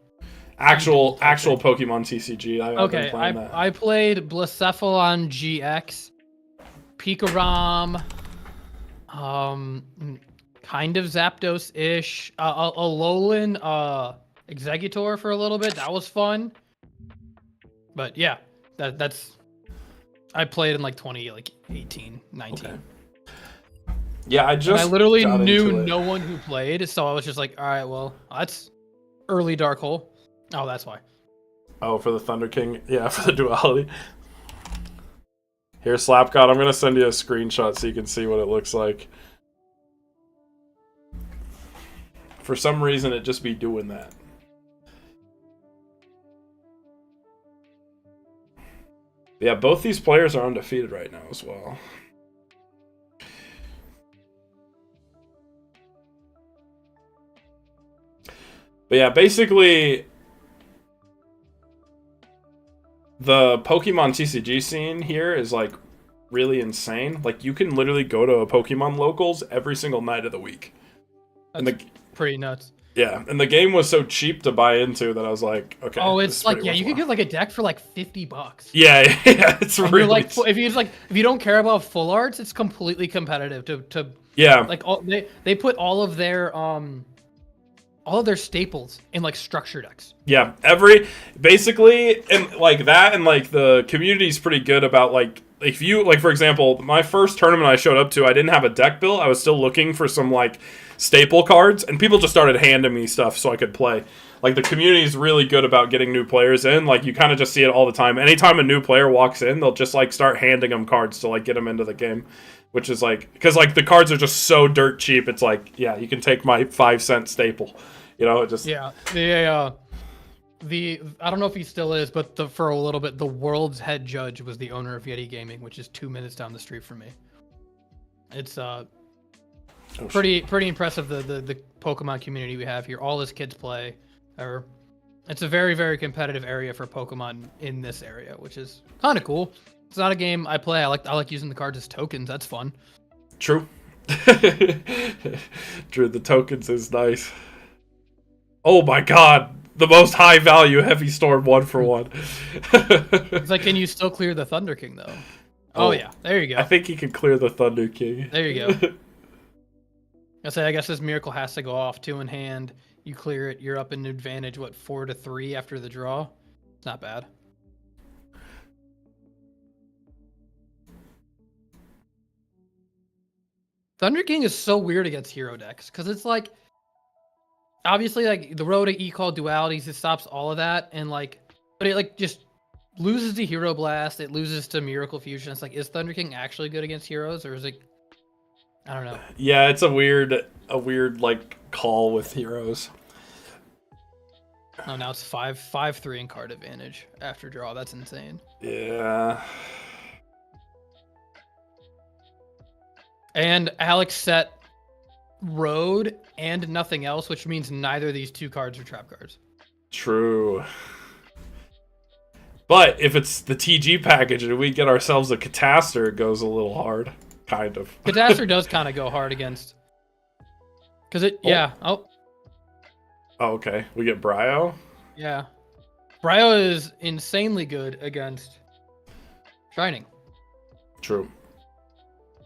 [SPEAKER 1] actual Pokemon TCG.
[SPEAKER 2] Okay, I played Blacephalon GX, Pikarom, kind of Zapdos-ish, Alolan Exeggutor for a little bit. That was fun. But yeah, that's I played in like 2018, 19.
[SPEAKER 1] Okay. Yeah, I
[SPEAKER 2] literally knew no one who played, so I was just like, all right, well, that's early Dark Hole. Oh, that's why.
[SPEAKER 1] Oh, for the Thunder King? Yeah, for the duality. Here, Slapcod, I'm going to send you a screenshot so you can see what it looks like. For some reason, it just be doing that. Yeah, both these players are undefeated right now as well. But yeah, basically, the Pokemon TCG scene here is like really insane. Like, you can literally go to a Pokemon locals every single night of the week.
[SPEAKER 2] That's pretty nuts.
[SPEAKER 1] Yeah, and the game was so cheap to buy into that I was like, okay.
[SPEAKER 2] Oh, it's like, yeah, you could get like a deck for like $50.
[SPEAKER 1] Yeah, it's really.
[SPEAKER 2] You're like, if you don't care about full arts, it's completely competitive to
[SPEAKER 1] yeah.
[SPEAKER 2] Like they put all of their staples in like structure decks.
[SPEAKER 1] Yeah, basically, and like that, and like the community's pretty good about like, if you like, for example, my first tournament I showed up to, I didn't have a deck built. I was still looking for some like staple cards, and people just started handing me stuff so I could play. Like, the community's really good about getting new players in. Like, you kind of just see it all the time. Anytime a new player walks in, they'll just like start handing them cards to like get them into the game, which is like, because like the cards are just so dirt cheap. It's like, yeah, you can take my 5-cent staple. You know, it just
[SPEAKER 2] I don't know if he still is, but for a little bit, the world's head judge was the owner of Yeti Gaming, which is 2 minutes down the street from me. It's
[SPEAKER 1] Oh,
[SPEAKER 2] pretty impressive the Pokemon community we have here. All his kids play, or it's a very, very competitive area for Pokemon in this area, which is kind of cool. It's not a game I play. I like using the cards as tokens. That's fun.
[SPEAKER 1] True. True, the tokens is nice. Oh my god, the most high value Heavy Storm 1-for-1.
[SPEAKER 2] It's like, can you still clear the Thunder King though? Oh yeah, there you go.
[SPEAKER 1] I think he can clear the Thunder King.
[SPEAKER 2] There you go. I guess this miracle has to go off 2 in hand. You clear it, you're up in advantage. What, 4-3 after the draw? It's not bad. Thunder King is so weird against hero decks because it's like, obviously, like the road to E-Call dualities, it stops all of that, and like, but it like just loses to Hero Blast, it loses to Miracle Fusion. It's like, is Thunder King actually good against heroes, or is it? I don't know.
[SPEAKER 1] Yeah, it's a weird like call with heroes.
[SPEAKER 2] Oh, now it's 5-3 in card advantage after draw. That's insane.
[SPEAKER 1] Yeah.
[SPEAKER 2] And Alex set Road and nothing else, which means neither of these 2 cards are trap cards.
[SPEAKER 1] True. But if it's the TG package and we get ourselves a Catastor, it goes a little hard. Kind of.
[SPEAKER 2] Catastor does kind of go hard against. Because it, yeah. Oh,
[SPEAKER 1] okay. We get Bryo?
[SPEAKER 2] Yeah. Bryo is insanely good against Shining.
[SPEAKER 1] True.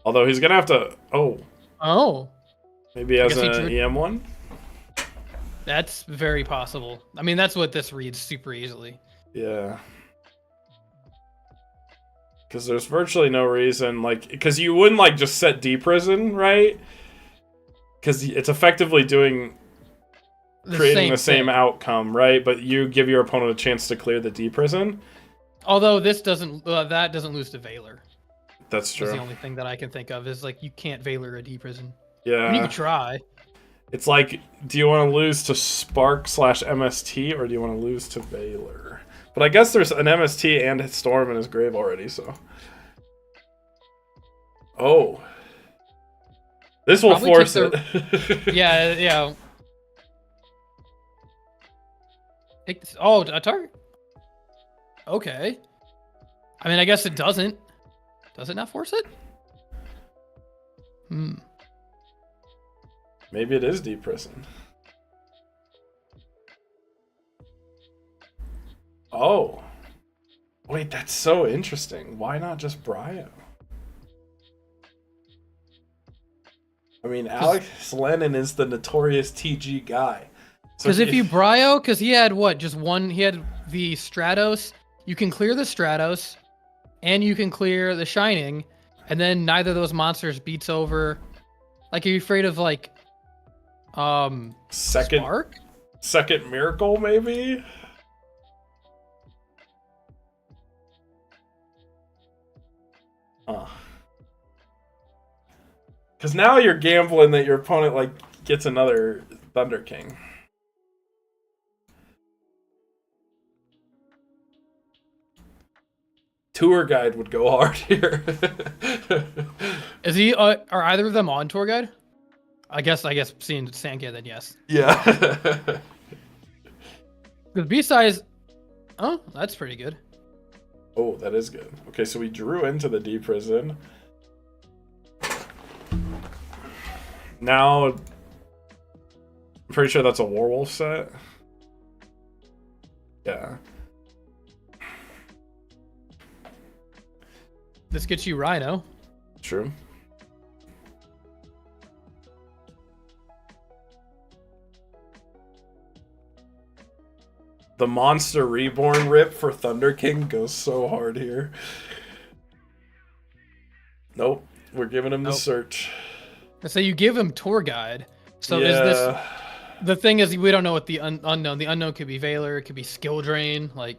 [SPEAKER 1] Although he's going to have to...
[SPEAKER 2] Oh.
[SPEAKER 1] Maybe as an EM1?
[SPEAKER 2] That's very possible. I mean, that's what this reads super easily.
[SPEAKER 1] Yeah. Because there's virtually no reason, like... Because you wouldn't, like, just set D-Prison, right? Because it's effectively doing... creating the same outcome, right? But you give your opponent a chance to clear the D-Prison.
[SPEAKER 2] Although this doesn't... that doesn't lose to Valor.
[SPEAKER 1] That's true.
[SPEAKER 2] That's the only thing that I can think of is, like, you can't Valor a D-Prison.
[SPEAKER 1] Yeah.
[SPEAKER 2] I mean, you can try.
[SPEAKER 1] It's like, do you want to lose to Spark/MST, or do you want to lose to Valor? But I guess there's an MST and a Storm in his grave already, so... Oh. This will
[SPEAKER 2] Probably
[SPEAKER 1] force
[SPEAKER 2] take
[SPEAKER 1] it.
[SPEAKER 2] Yeah, yeah. Take this. Oh, a target? Okay. I mean, I guess it doesn't. Does it not force it?
[SPEAKER 1] Maybe it is Deep Prison. Oh. Wait, that's so interesting. Why not just Bryo? I mean, Alex Lennon is the notorious TG guy.
[SPEAKER 2] Because if you Bryo, because he had what? Just one. He had the Stratos. You can clear the Stratos, and you can clear the Shining, and then neither of those monsters beats over. Like, are you afraid of like, Spark?
[SPEAKER 1] Second Miracle, maybe? Because now you're gambling that your opponent like gets another Thunder King. Tour Guide would go hard here.
[SPEAKER 2] Is he? Are either of them on Tour Guide? I guess seeing Sanka, then yes.
[SPEAKER 1] Yeah.
[SPEAKER 2] The B size. Oh, that's pretty good.
[SPEAKER 1] Oh, that is good. Okay, so we drew into the D Prison. Now, I'm pretty sure that's a Warwolf set. Yeah.
[SPEAKER 2] This gets you Rhino.
[SPEAKER 1] True. The Monster Reborn rip for Thunder King goes so hard here. Nope. We're giving him the search.
[SPEAKER 2] So you give him Tour Guide. So
[SPEAKER 1] yeah.
[SPEAKER 2] is this... The thing is, we don't know what the unknown... The unknown could be Valor, it could be Skill Drain, like...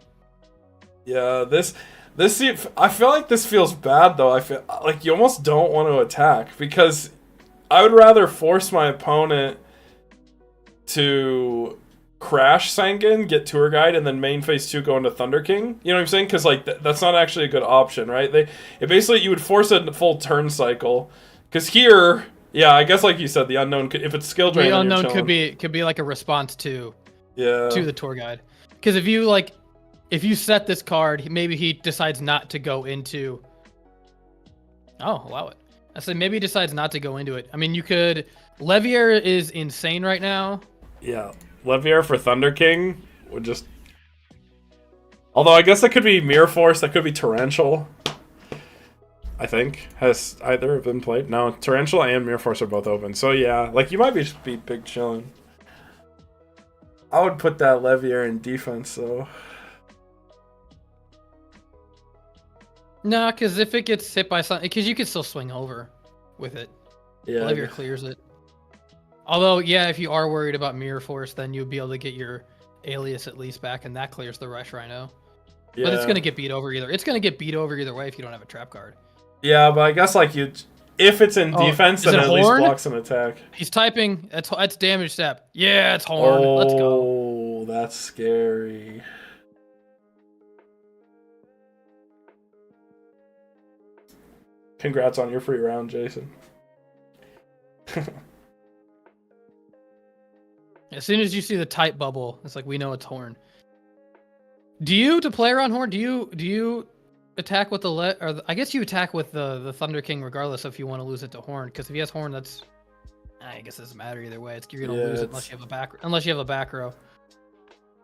[SPEAKER 1] Yeah, this I feel like this feels bad, though. I feel like you almost don't want to attack, because I would rather force my opponent to crash Sankin, get Tour Guide, and then main phase 2 go into Thunder King. You know what I'm saying? Because like that's not actually a good option, right? It basically, you would force a full turn cycle, because here Yeah, I guess like you said, the unknown could, if it's skill drain,
[SPEAKER 2] The
[SPEAKER 1] then you're
[SPEAKER 2] unknown
[SPEAKER 1] chilling.
[SPEAKER 2] could be like a response to
[SPEAKER 1] Yeah.
[SPEAKER 2] the tour guide. Because if you set this card, maybe he decides not to go into. Oh, allow it. I said maybe he decides not to go into it. I mean, you could. Levier is insane right now.
[SPEAKER 1] Yeah. Levier for Thunder King would just. Although I guess that could be Mirror Force, that could be Torrential. I think. Has either of them played? No, Torrential and Mirror Force are both open. So yeah, like you might just be big chilling. I would put that Levier in defense though.
[SPEAKER 2] No, because if it gets hit by something, because you can still swing over with it.
[SPEAKER 1] Yeah.
[SPEAKER 2] Levier clears it. Although, yeah, if you are worried about Mirror Force, then you'll be able to get your Alias at least back, and that clears the Rush Rhino.
[SPEAKER 1] Yeah.
[SPEAKER 2] But it's gonna get beat over either. It's gonna get beat over either way if you don't have a trap card.
[SPEAKER 1] Yeah, but I guess like if it's in defense, then it at least blocks an attack.
[SPEAKER 2] He's typing. That's damage step. Yeah, it's Horn. Let's go.
[SPEAKER 1] Oh, that's scary. Congrats on your free round, Jason.
[SPEAKER 2] As soon as you see the type bubble, it's like we know it's Horn. Do you to play around Horn? Do you attack with the I guess you attack with the Thunder King regardless if you want to lose it to Horn, because if he has Horn, that's I guess it doesn't matter either way. You're gonna lose it unless you have a back row.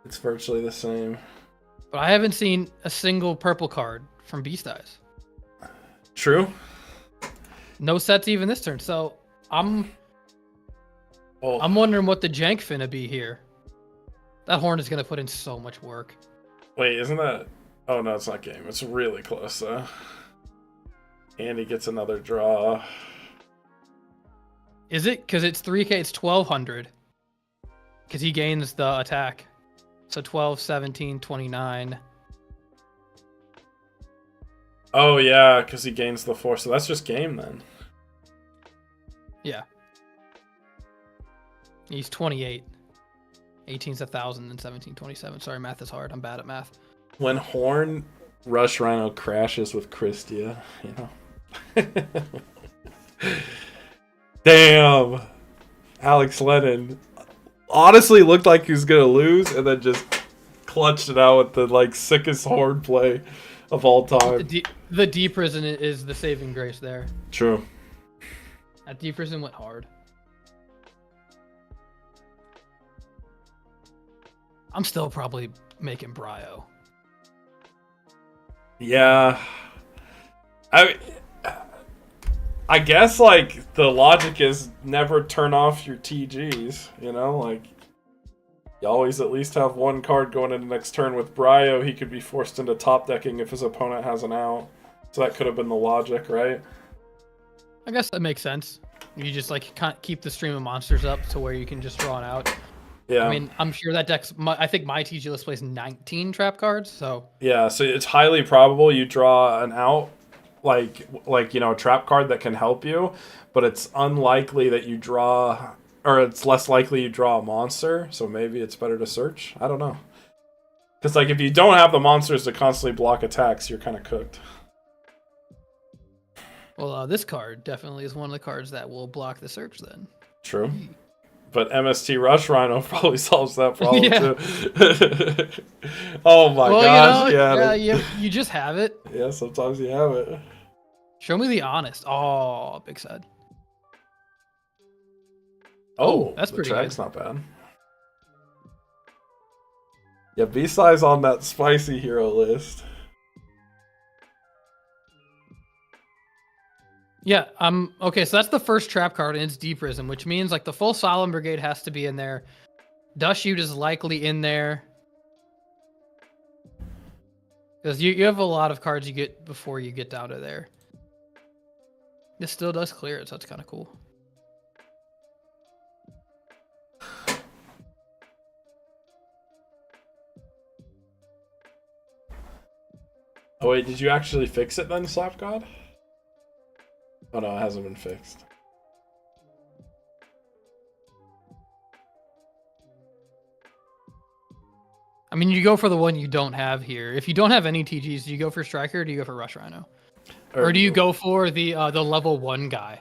[SPEAKER 1] It's virtually the same.
[SPEAKER 2] But I haven't seen a single purple card from Beast Eyes.
[SPEAKER 1] True.
[SPEAKER 2] No sets even this turn, so I'm wondering what the jank finna be here. That Horn is gonna put in so much work.
[SPEAKER 1] Wait, isn't that? Oh no, it's not game. It's really close though. And he gets another draw.
[SPEAKER 2] Is it? Because it's 3K. It's 1200. Because he gains the attack. So 12, 17, 29.
[SPEAKER 1] Oh yeah, because he gains the 4. So that's just game then.
[SPEAKER 2] Yeah. He's 28. 18's 1,000 and 17, 27. Sorry, math is hard. I'm bad at math.
[SPEAKER 1] When Horn Rush Rhino crashes with Christia, you know. Damn. Alex Lennon honestly looked like he was gonna lose and then just clutched it out with the like sickest Horn play of all time.
[SPEAKER 2] The D prison is the saving grace there.
[SPEAKER 1] True.
[SPEAKER 2] That D prison went hard. I'm still probably making Bryo.
[SPEAKER 1] Yeah. I guess, like, the logic is never turn off your TGs, you know? Like, you always at least have one card going into next turn. With Bryo, he could be forced into top decking if his opponent has an out. So that could have been the logic, right?
[SPEAKER 2] I guess that makes sense. You just, like, can't keep the stream of monsters up to where you can just draw it out.
[SPEAKER 1] Yeah.
[SPEAKER 2] I mean, I'm sure that deck's... I think my TG list plays 19 trap cards, so...
[SPEAKER 1] Yeah, so it's highly probable you draw an out, like you know, a trap card that can help you, but it's unlikely that you draw... Or it's less likely you draw a monster, so maybe it's better to search? I don't know. Because, like, if you don't have the monsters to constantly block attacks, you're kind of cooked.
[SPEAKER 2] Well, this card definitely is one of the cards that will block the search, then.
[SPEAKER 1] True. But MST Rush Rhino probably solves that problem, too. Oh, my gosh.
[SPEAKER 2] You know, you just have it.
[SPEAKER 1] Yeah, sometimes you have it.
[SPEAKER 2] Show me the honest. Oh, big sad.
[SPEAKER 1] Oh,
[SPEAKER 2] that's pretty good.
[SPEAKER 1] The track's not bad. Yeah, B-Side's on that spicy hero list.
[SPEAKER 2] Yeah, okay, so that's the first trap card, and it's Deep Prism, which means like the full Solemn Brigade has to be in there. Dust Shoot is likely in there. Because you have a lot of cards you get before you get down to there. This still does clear it, so that's kind of cool.
[SPEAKER 1] Oh wait, did you actually fix it then, Slap God? Oh no, it hasn't been fixed.
[SPEAKER 2] I mean, you go for the one you don't have here. If you don't have any TGs, do you go for Striker or do you go for Rush Rhino? Or do you go for the level 1 guy?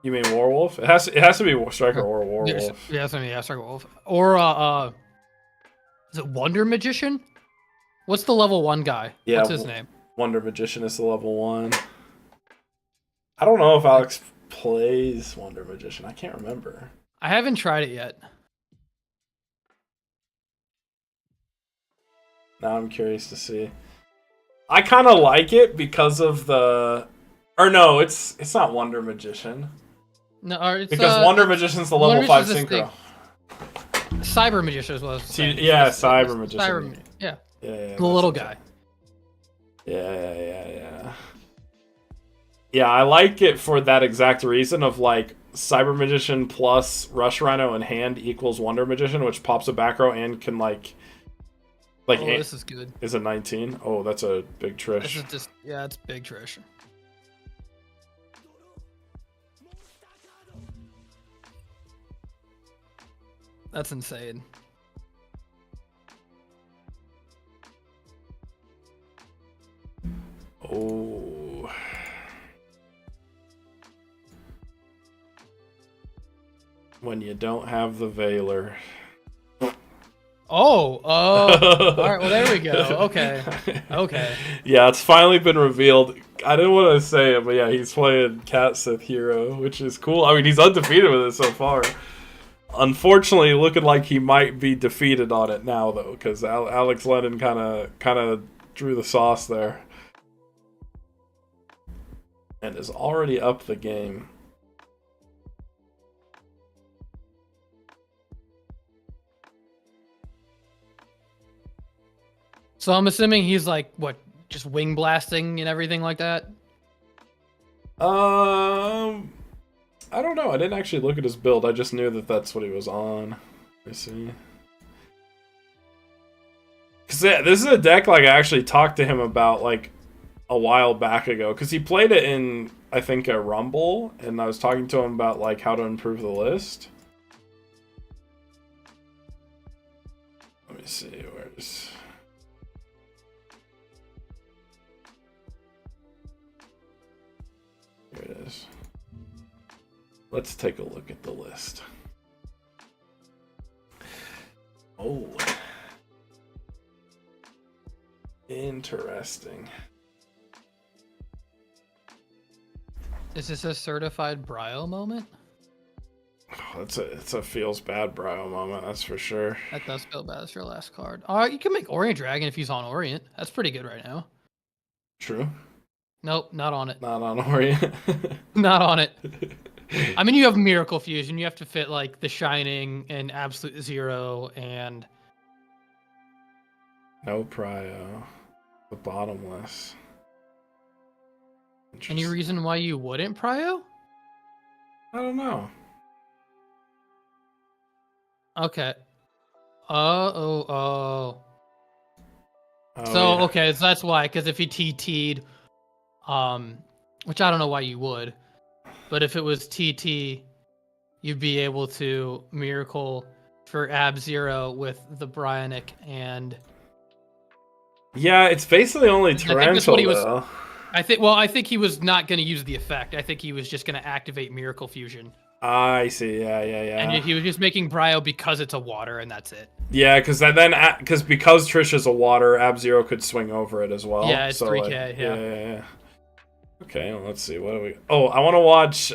[SPEAKER 1] You mean Warwolf? It has to be Striker or Warwolf.
[SPEAKER 2] Yeah, it's gonna be Striker Wolf. Or is it Wonder Magician? What's the level 1 guy?
[SPEAKER 1] Yeah,
[SPEAKER 2] what's his name?
[SPEAKER 1] Wonder Magician is the level 1. I don't know if Alex plays Wonder Magician. I can't remember.
[SPEAKER 2] I haven't tried it yet.
[SPEAKER 1] Now I'm curious to see. I kind of like it because of the... Or no, it's not Wonder Magician.
[SPEAKER 2] No, it's
[SPEAKER 1] because Wonder Magician's the level 5 synchro.
[SPEAKER 2] Cyber Magician as well.
[SPEAKER 1] Yeah, Cyber Magician.
[SPEAKER 2] Yeah.
[SPEAKER 1] Yeah,
[SPEAKER 2] the little guy.
[SPEAKER 1] Yeah. Yeah, I like it for that exact reason of like Cyber Magician plus Rush Rhino in hand equals Wonder Magician, which pops a back row and can like
[SPEAKER 2] oh, this is good.
[SPEAKER 1] Is it 19? Oh, that's a big Trish.
[SPEAKER 2] This is just it's big Trish. That's insane.
[SPEAKER 1] Oh. When you don't have the Veiler.
[SPEAKER 2] Oh, all right. Well, there we go. Okay.
[SPEAKER 1] Yeah, it's finally been revealed. I didn't want to say it, but yeah, he's playing Cat Sith Hero, which is cool. I mean, he's undefeated with it so far. Unfortunately, looking like he might be defeated on it now, though, because Alex Lennon kind of drew the sauce there, and is already up the game.
[SPEAKER 2] So I'm assuming he's like what, just wing blasting and everything like that.
[SPEAKER 1] I don't know. I didn't actually look at his build. I just knew that that's what he was on. Let me see. Because this is a deck like I actually talked to him about like a while back ago. Because he played it in, I think, a Rumble. And I was talking to him about like how to improve the list. Let me see. Where's... Here it is. Let's take a look at the list. Oh. Interesting.
[SPEAKER 2] Is this a certified Brio moment?
[SPEAKER 1] Oh, it's a feels bad Brio moment, that's for sure.
[SPEAKER 2] That does feel bad as your last card. You can make Orient Dragon if he's on Orient. That's pretty good right now.
[SPEAKER 1] True.
[SPEAKER 2] Nope, not on it.
[SPEAKER 1] Not on Orient.
[SPEAKER 2] Not on it. I mean, you have Miracle Fusion. You have to fit like the Shining and Absolute Zero and
[SPEAKER 1] no Prio. The Bottomless.
[SPEAKER 2] Any reason why you wouldn't Prio?
[SPEAKER 1] I don't know.
[SPEAKER 2] Okay.
[SPEAKER 1] Oh,
[SPEAKER 2] So
[SPEAKER 1] yeah.
[SPEAKER 2] okay, so that's why. Because if he TT'd, which I don't know why you would, but if it was TT, you'd be able to Miracle for Ab Zero with the Bryonic and.
[SPEAKER 1] Yeah, it's basically only Torrential though.
[SPEAKER 2] I think he was not going to use the effect. I think he was just going to activate Miracle Fusion.
[SPEAKER 1] I see. Yeah.
[SPEAKER 2] And he was just making Brio because it's a water, and that's it.
[SPEAKER 1] Yeah, because because Trish is a water, Ab Zero could swing over it as well.
[SPEAKER 2] Yeah, it's 3K.
[SPEAKER 1] Like, yeah. Okay, well, let's see. What do we? Oh, I want to watch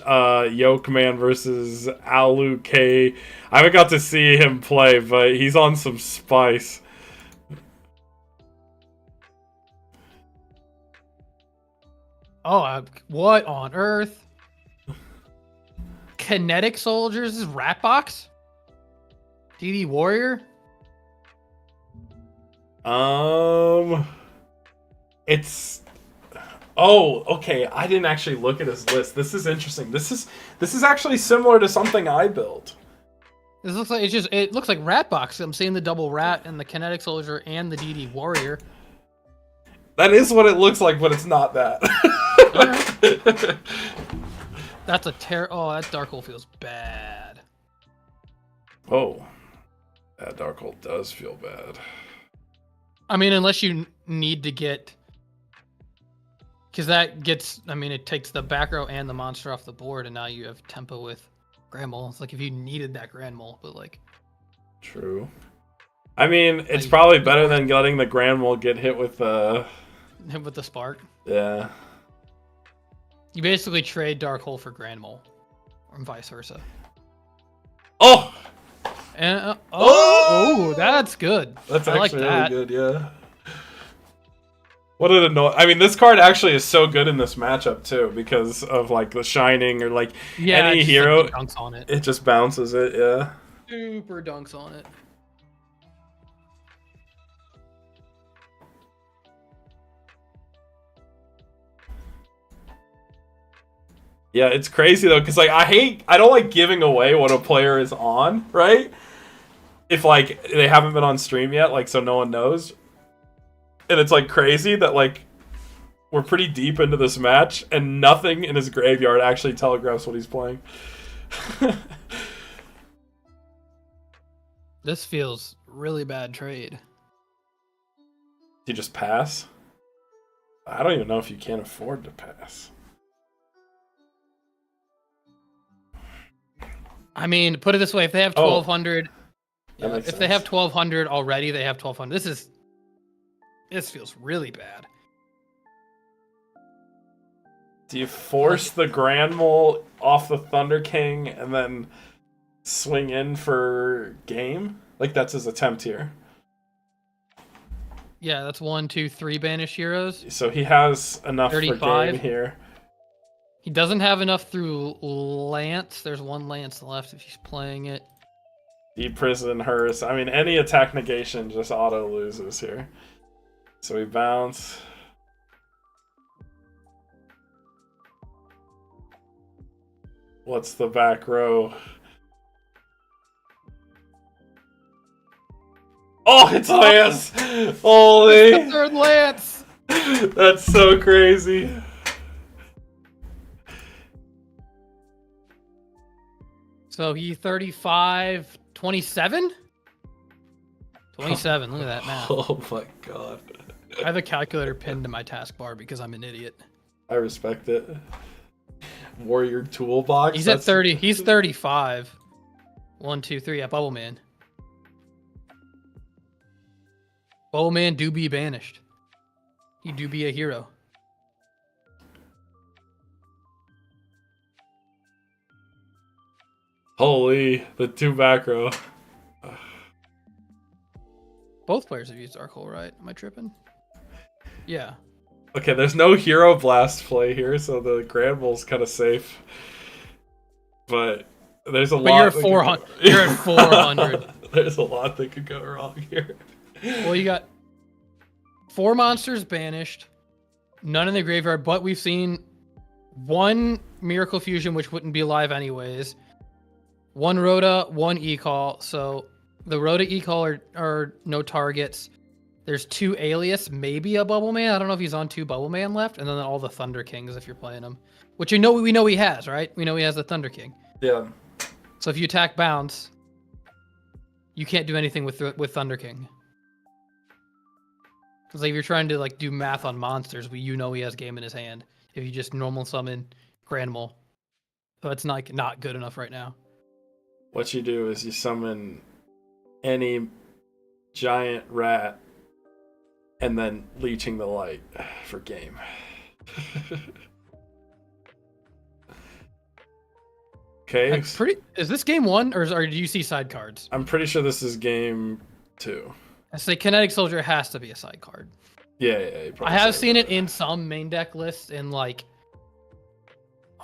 [SPEAKER 1] Yoke Man versus Alu K. I haven't got to see him play, but he's on some spice.
[SPEAKER 2] Oh, what on earth? Kinetic Soldiers is Ratbox? DD Warrior?
[SPEAKER 1] It's... Oh, okay. I didn't actually look at his list. This is interesting. This is actually similar to something I built.
[SPEAKER 2] This looks like it looks like Ratbox. I'm seeing the double rat and the Kinetic Soldier and the DD Warrior.
[SPEAKER 1] That is what it looks like, but it's not that.
[SPEAKER 2] Right. That's a oh, that Dark Hole feels bad.
[SPEAKER 1] Oh. That Dark Hole does feel bad.
[SPEAKER 2] I mean, unless you need to get Because that gets, I mean, it takes the back row and the monster off the board, and now you have tempo with Grand Mole. It's like if you needed that Grand Mole, but like.
[SPEAKER 1] True. I mean, it's probably better than letting the Grand Mole get hit with the...
[SPEAKER 2] Hit with the Spark.
[SPEAKER 1] Yeah.
[SPEAKER 2] You basically trade Dark Hole for Grand Mole, or vice versa.
[SPEAKER 1] Oh!
[SPEAKER 2] And, oh, that's good.
[SPEAKER 1] That's
[SPEAKER 2] I
[SPEAKER 1] actually
[SPEAKER 2] like that.
[SPEAKER 1] really good, yeah. What an annoying... I mean, this card actually is so good in this matchup, too, because of, like, the Shining or, like, any hero.
[SPEAKER 2] Like dunks on it.
[SPEAKER 1] It just bounces it, yeah.
[SPEAKER 2] Super dunks on it.
[SPEAKER 1] Yeah, it's crazy, though, because, like, I don't like giving away what a player is on, right? If, like, they haven't been on stream yet, like, so no one knows. And it's, like, crazy that, like, we're pretty deep into this match, and nothing in his graveyard actually telegraphs what he's playing.
[SPEAKER 2] This feels really bad trade.
[SPEAKER 1] You just pass? I don't even know if you can't afford to pass.
[SPEAKER 2] I mean, put it this way: if they have 1,200, if they have 1,200 already, they have 1,200. This feels really bad.
[SPEAKER 1] Do you force the Grand Mole off the Thunder King and then swing in for game? Like, that's his attempt here.
[SPEAKER 2] Yeah, that's 1, 2, 3 banished heroes.
[SPEAKER 1] So he has enough
[SPEAKER 2] 35.
[SPEAKER 1] for game here.
[SPEAKER 2] He doesn't have enough through Lance. There's 1 Lance left if he's playing it.
[SPEAKER 1] Deep Prison, Hearse. I mean, any attack negation just auto loses here. So we bounce. What's the back row? Oh, it's Lance! Holy!
[SPEAKER 2] It's the 3rd Lance!
[SPEAKER 1] That's so crazy.
[SPEAKER 2] So he 35, 27? 27, look at that math.
[SPEAKER 1] Oh my god.
[SPEAKER 2] I have a calculator pinned to my taskbar because I'm an idiot.
[SPEAKER 1] I respect it. Warrior Toolbox?
[SPEAKER 2] He's at 30. He's 35. 1, 2, 3. Yeah, Bubble Man. Bubble Man do be banished. He do be a hero.
[SPEAKER 1] Holy, the 2 back row.
[SPEAKER 2] Both players have used Dark Hole, right? Am I tripping? Yeah.
[SPEAKER 1] Okay, there's no Hero Blast play here, so the Grand Mole's kind of safe. But there's a lot.
[SPEAKER 2] You're at 400. You're at 400.
[SPEAKER 1] There's a lot that could go wrong here.
[SPEAKER 2] Well, you got 4 monsters banished, none in the graveyard, but we've seen 1 Miracle Fusion, which wouldn't be alive anyways. 1 Rhoda, 1 E-Call. So the Rhoda E-Call are no targets. There's 2 Alias, maybe a Bubble Man. I don't know if he's on 2 Bubble Man left, and then all the Thunder Kings if you're playing him, which we know he has, right? We know he has the Thunder King.
[SPEAKER 1] Yeah.
[SPEAKER 2] So if you attack bounce, you can't do anything with Thunder King. Because like, if you're trying to like do math on monsters, you know he has game in his hand. If you just normal summon Grand Mole, so it's like not good enough right now.
[SPEAKER 1] What you do is you summon any giant rat and then leeching the light for game. Okay.
[SPEAKER 2] Is this game 1 or do you see side cards?
[SPEAKER 1] I'm pretty sure this is game 2.
[SPEAKER 2] I say Kinetic Soldier has to be a side card.
[SPEAKER 1] Yeah.
[SPEAKER 2] I have seen it in some main deck lists in like,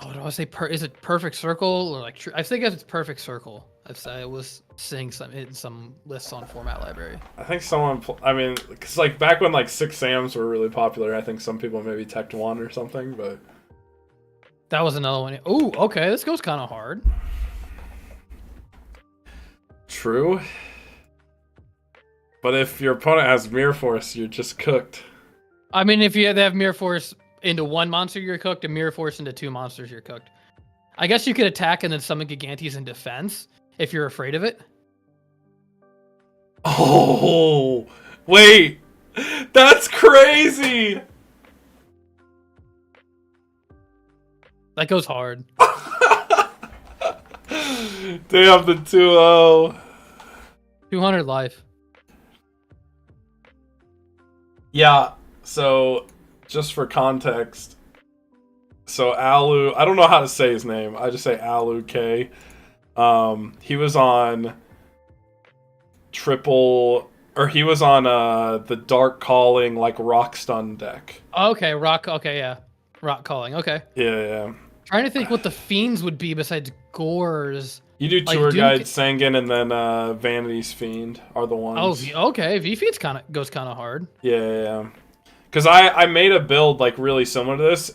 [SPEAKER 2] oh, do I say is it Perfect Circle or like? I think it's Perfect Circle. I was seeing some lists on Format Library.
[SPEAKER 1] I think someone, I mean, because like back when like 6 Sams were really popular, I think some people maybe teched 1 or something, but
[SPEAKER 2] that was another one. Oh, okay, this goes kind of hard.
[SPEAKER 1] True. But if your opponent has Mirror Force, you're just cooked.
[SPEAKER 2] I mean, if they have Mirror Force into 1 monster, you're cooked, and Mirror Force into 2 monsters, you're cooked. I guess you could attack and then summon Gigantes in defense if you're afraid of it.
[SPEAKER 1] Oh, wait. That's crazy.
[SPEAKER 2] That goes hard.
[SPEAKER 1] Damn, the 2-0.
[SPEAKER 2] 200 life.
[SPEAKER 1] Yeah, so just for context, so Alu, I don't know how to say his name. I just say Alu K. He was on he was on the Dark Calling like Rock Stun deck.
[SPEAKER 2] Okay, yeah. Rock Calling, okay.
[SPEAKER 1] Yeah.
[SPEAKER 2] Trying to think what the fiends would be besides Gores.
[SPEAKER 1] You do Tour Guide, Sangan, and then Vanity's Fiend are the ones.
[SPEAKER 2] Oh, okay. V-Fiend's goes kind of hard.
[SPEAKER 1] Yeah. Because I made a build like really similar to this.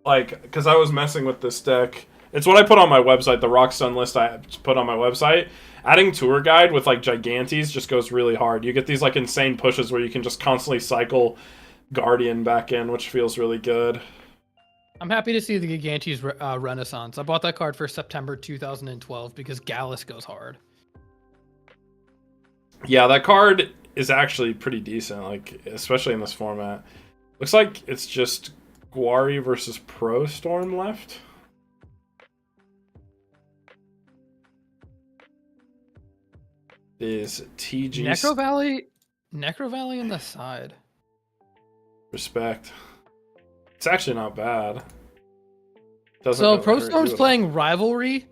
[SPEAKER 1] Like, because I was messing with this deck. It's what I put on my website, the Rock Stun list I put on my website. Adding Tour Guide with like Gigantes just goes really hard. You get these like insane pushes where you can just constantly cycle Guardian back in, which feels really good.
[SPEAKER 2] I'm happy to see the Gigantes Renaissance. I bought that card for September 2012 because Gallus goes hard.
[SPEAKER 1] Yeah, that card is actually pretty decent, like especially in this format. Looks like it's just Gwari versus Pro Storm left. Is TG
[SPEAKER 2] Necro Valley on the side.
[SPEAKER 1] Respect. It's actually not bad.
[SPEAKER 2] So Pro Storm's playing Rivalry.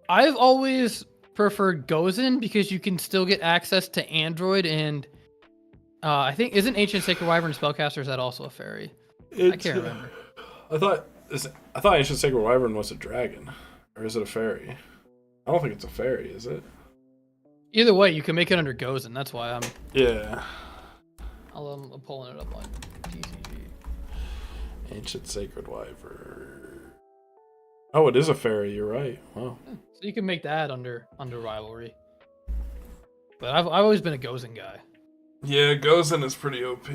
[SPEAKER 2] I've always preferred Gozen because you can still get access to Android and I think isn't Ancient Sacred Wyvern Spellcaster, is that also a fairy? I can't remember.
[SPEAKER 1] I thought Ancient Sacred Wyvern was a dragon, or is it a fairy? I don't think it's a fairy, is it?
[SPEAKER 2] Either way, you can make it under Gozen. That's why I'm.
[SPEAKER 1] Yeah.
[SPEAKER 2] I'm pulling it up on TCG.
[SPEAKER 1] Ancient Sacred Wyvern. Oh, it is a fairy. You're right. Wow.
[SPEAKER 2] So you can make that under Rivalry. But I've always been a Gozen guy.
[SPEAKER 1] Yeah, Gozen is pretty OP.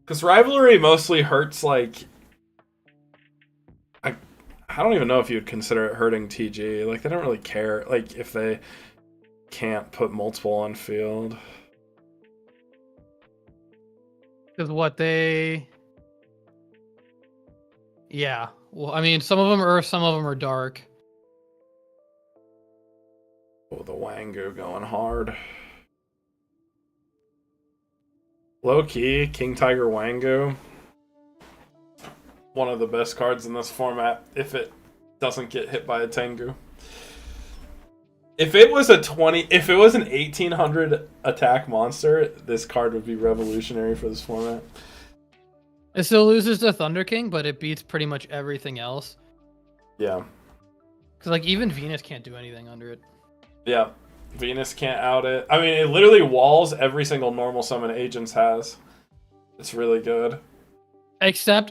[SPEAKER 1] Because Rivalry mostly hurts like. I don't even know if you'd consider it hurting TG. Like, they don't really care, like, if they can't put multiple on field.
[SPEAKER 2] Because what they... Yeah. Well, I mean, some of them are Earth, some of them are Dark.
[SPEAKER 1] Oh, the Wangu going hard. Low-key, King Tiger Wangu. One of the best cards in this format if it doesn't get hit by a Tengu. If it was an 1800 attack monster, this card would be revolutionary for this format.
[SPEAKER 2] It still loses to Thunder King, but it beats pretty much everything else.
[SPEAKER 1] Yeah.
[SPEAKER 2] Because like even Venus can't do anything under it.
[SPEAKER 1] Yeah. Venus can't out it. I mean, it literally walls every single normal summon Agents has. It's really good.
[SPEAKER 2] Except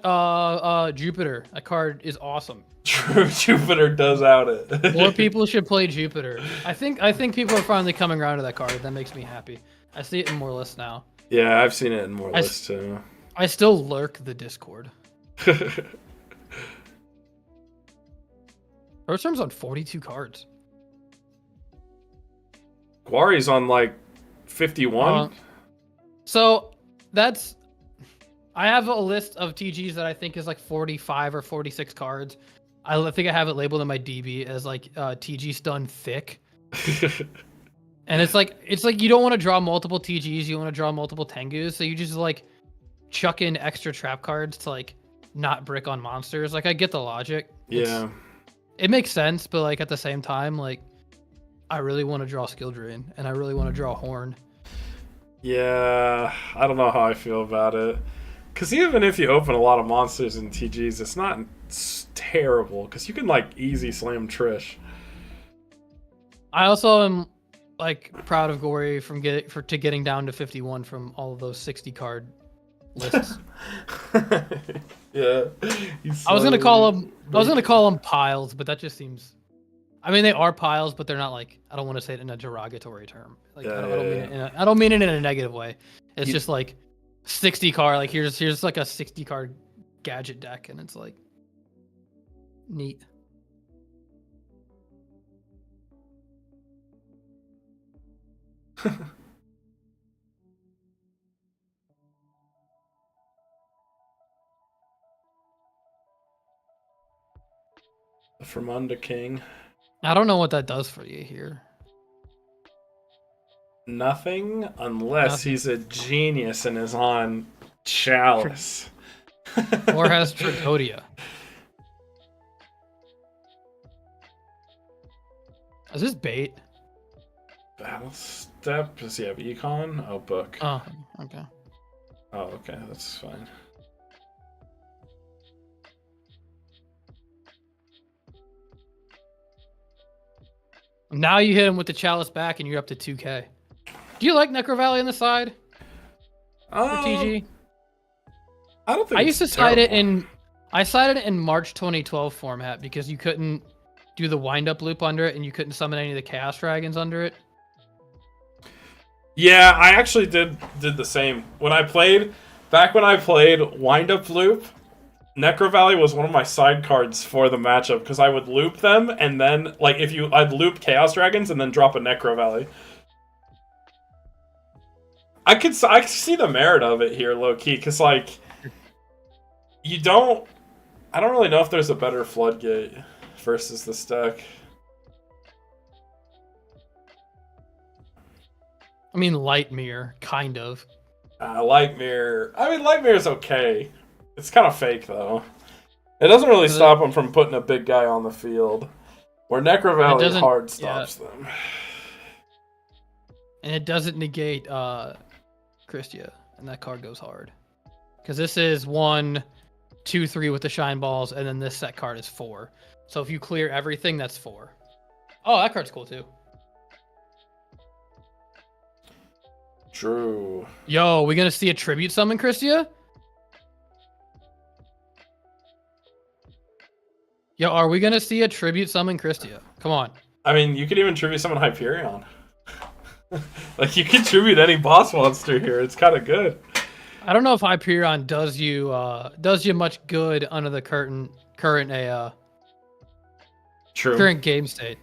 [SPEAKER 2] Jupiter. That card is awesome.
[SPEAKER 1] True, Jupiter does out it.
[SPEAKER 2] More people should play Jupiter. I think people are finally coming around to that card. That makes me happy. I see it in more lists now.
[SPEAKER 1] Yeah, I've seen it in more lists too.
[SPEAKER 2] I still lurk the Discord. First term's on 42 cards.
[SPEAKER 1] Gwari's on like 51.
[SPEAKER 2] So that's... I have a list of TGs that I think is like 45 or 46 cards. I think I have it labeled in my DB as like TG stun thick. And it's like you don't want to draw multiple TGs, you want to draw multiple Tengus, so you just like chuck in extra trap cards to like not brick on monsters. Like I get the logic.
[SPEAKER 1] Yeah.
[SPEAKER 2] It makes sense, but like at the same time, like I really want to draw Skill Drain and I really want to draw Horn.
[SPEAKER 1] Yeah, I don't know how I feel about it. Because even if you open a lot of monsters in TGs, it's not terrible. Because you can, like, easy slam Trish.
[SPEAKER 2] I also am, like, proud of Gory from getting down to 51 from all of those 60 card lists.
[SPEAKER 1] Yeah.
[SPEAKER 2] I was gonna call them piles, but that just seems... I mean, they are piles, but they're not, like... I don't want to say it in a derogatory term. Like, I don't mean it in a negative way. It's just, like... 60 card, like here's like a 60 card gadget deck, and it's like neat.
[SPEAKER 1] The Fremunda King.
[SPEAKER 2] I don't know what that does for you here.
[SPEAKER 1] Nothing unless
[SPEAKER 2] Nothing.
[SPEAKER 1] he's a genius and is on Chalice.
[SPEAKER 2] Or has Trigodia. Is this bait?
[SPEAKER 1] Battle Step? Does he have Econ? Oh, book.
[SPEAKER 2] Oh, okay.
[SPEAKER 1] Oh, okay, that's fine.
[SPEAKER 2] Now you hit him with the Chalice back and you're up to 2k. Do you like Necro Valley on the side for TG?
[SPEAKER 1] I don't think
[SPEAKER 2] I used to side it in March 2012 format because you couldn't do the wind-up loop under it and you couldn't summon any of the Chaos Dragons under it.
[SPEAKER 1] Yeah, I actually did the same. Back when I played Wind-Up Loop, Necro Valley was one of my side cards for the matchup because I would loop them and then, like, I'd loop Chaos Dragons and then drop a Necro Valley. I could see the merit of it here, low key, because like, I don't really know if there's a better Floodgate versus this deck.
[SPEAKER 2] I mean, Light Mirror, kind of.
[SPEAKER 1] Light Mirror. I mean, Light Mirror's okay. It's kind of fake, though. It doesn't really stop them from putting a big guy on the field. Where Necro Valley hard stops them.
[SPEAKER 2] And it doesn't negate Christia, and that card goes hard. Because this is 1, 2, 3 with the Shine Balls, and then this set card is 4. So if you clear everything, that's 4. Oh, that card's cool, too.
[SPEAKER 1] True.
[SPEAKER 2] Yo, we gonna see a tribute summon, Christia? Yo, are we gonna see a tribute summon, Christia? Come on.
[SPEAKER 1] I mean, you could even tribute summon Hyperion. Like, you can tribute any boss monster here. It's kind of good.
[SPEAKER 2] I don't know if Hyperion does you much good under the current game state.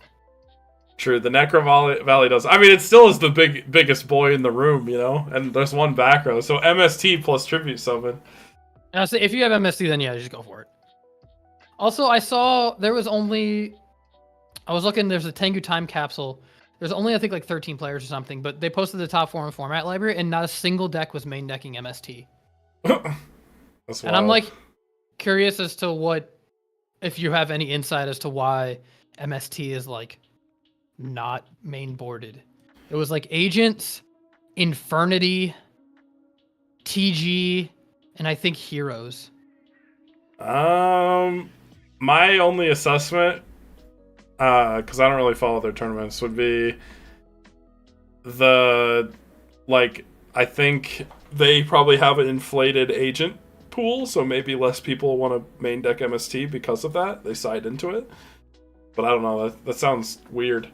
[SPEAKER 1] True, the Necro Valley does. I mean, it still is the biggest boy in the room, you know? And there's one back row. So MST plus Tribute Summon.
[SPEAKER 2] And I'll say, if you have MST, then yeah, just go for it. Also, I saw there was only... I was looking, there's a Tengu time capsule. There's only, I think, like 13 players or something, but they posted the top 4 in format library, and not a single deck was main decking MST.
[SPEAKER 1] That's
[SPEAKER 2] and
[SPEAKER 1] wild.
[SPEAKER 2] I'm, like, curious as to if you have any insight as to why MST is, like, not main boarded. It was like Agents, Infernity, TG, and I think Heroes.
[SPEAKER 1] My only assessment, because I don't really follow their tournaments, would be I think they probably have an inflated agent pool, so maybe less people want to main deck MST because of that. They side into it. But I don't know, that sounds weird.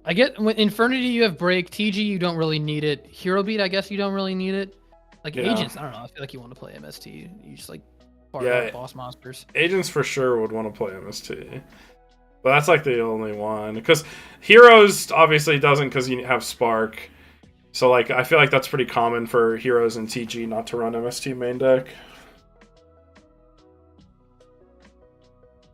[SPEAKER 2] I get, with Infernity you have Break, TG you don't really need it. Hero Beat, I guess you don't really need it. Like, yeah. Agents, I don't know, I feel like you want to play MST. You just, like, boss monsters.
[SPEAKER 1] Agents for sure would want to play MST. But that's, like, the only one. Because Heroes obviously doesn't, because you have Spark. So, like, I feel like that's pretty common for Heroes and TG not to run MST main deck.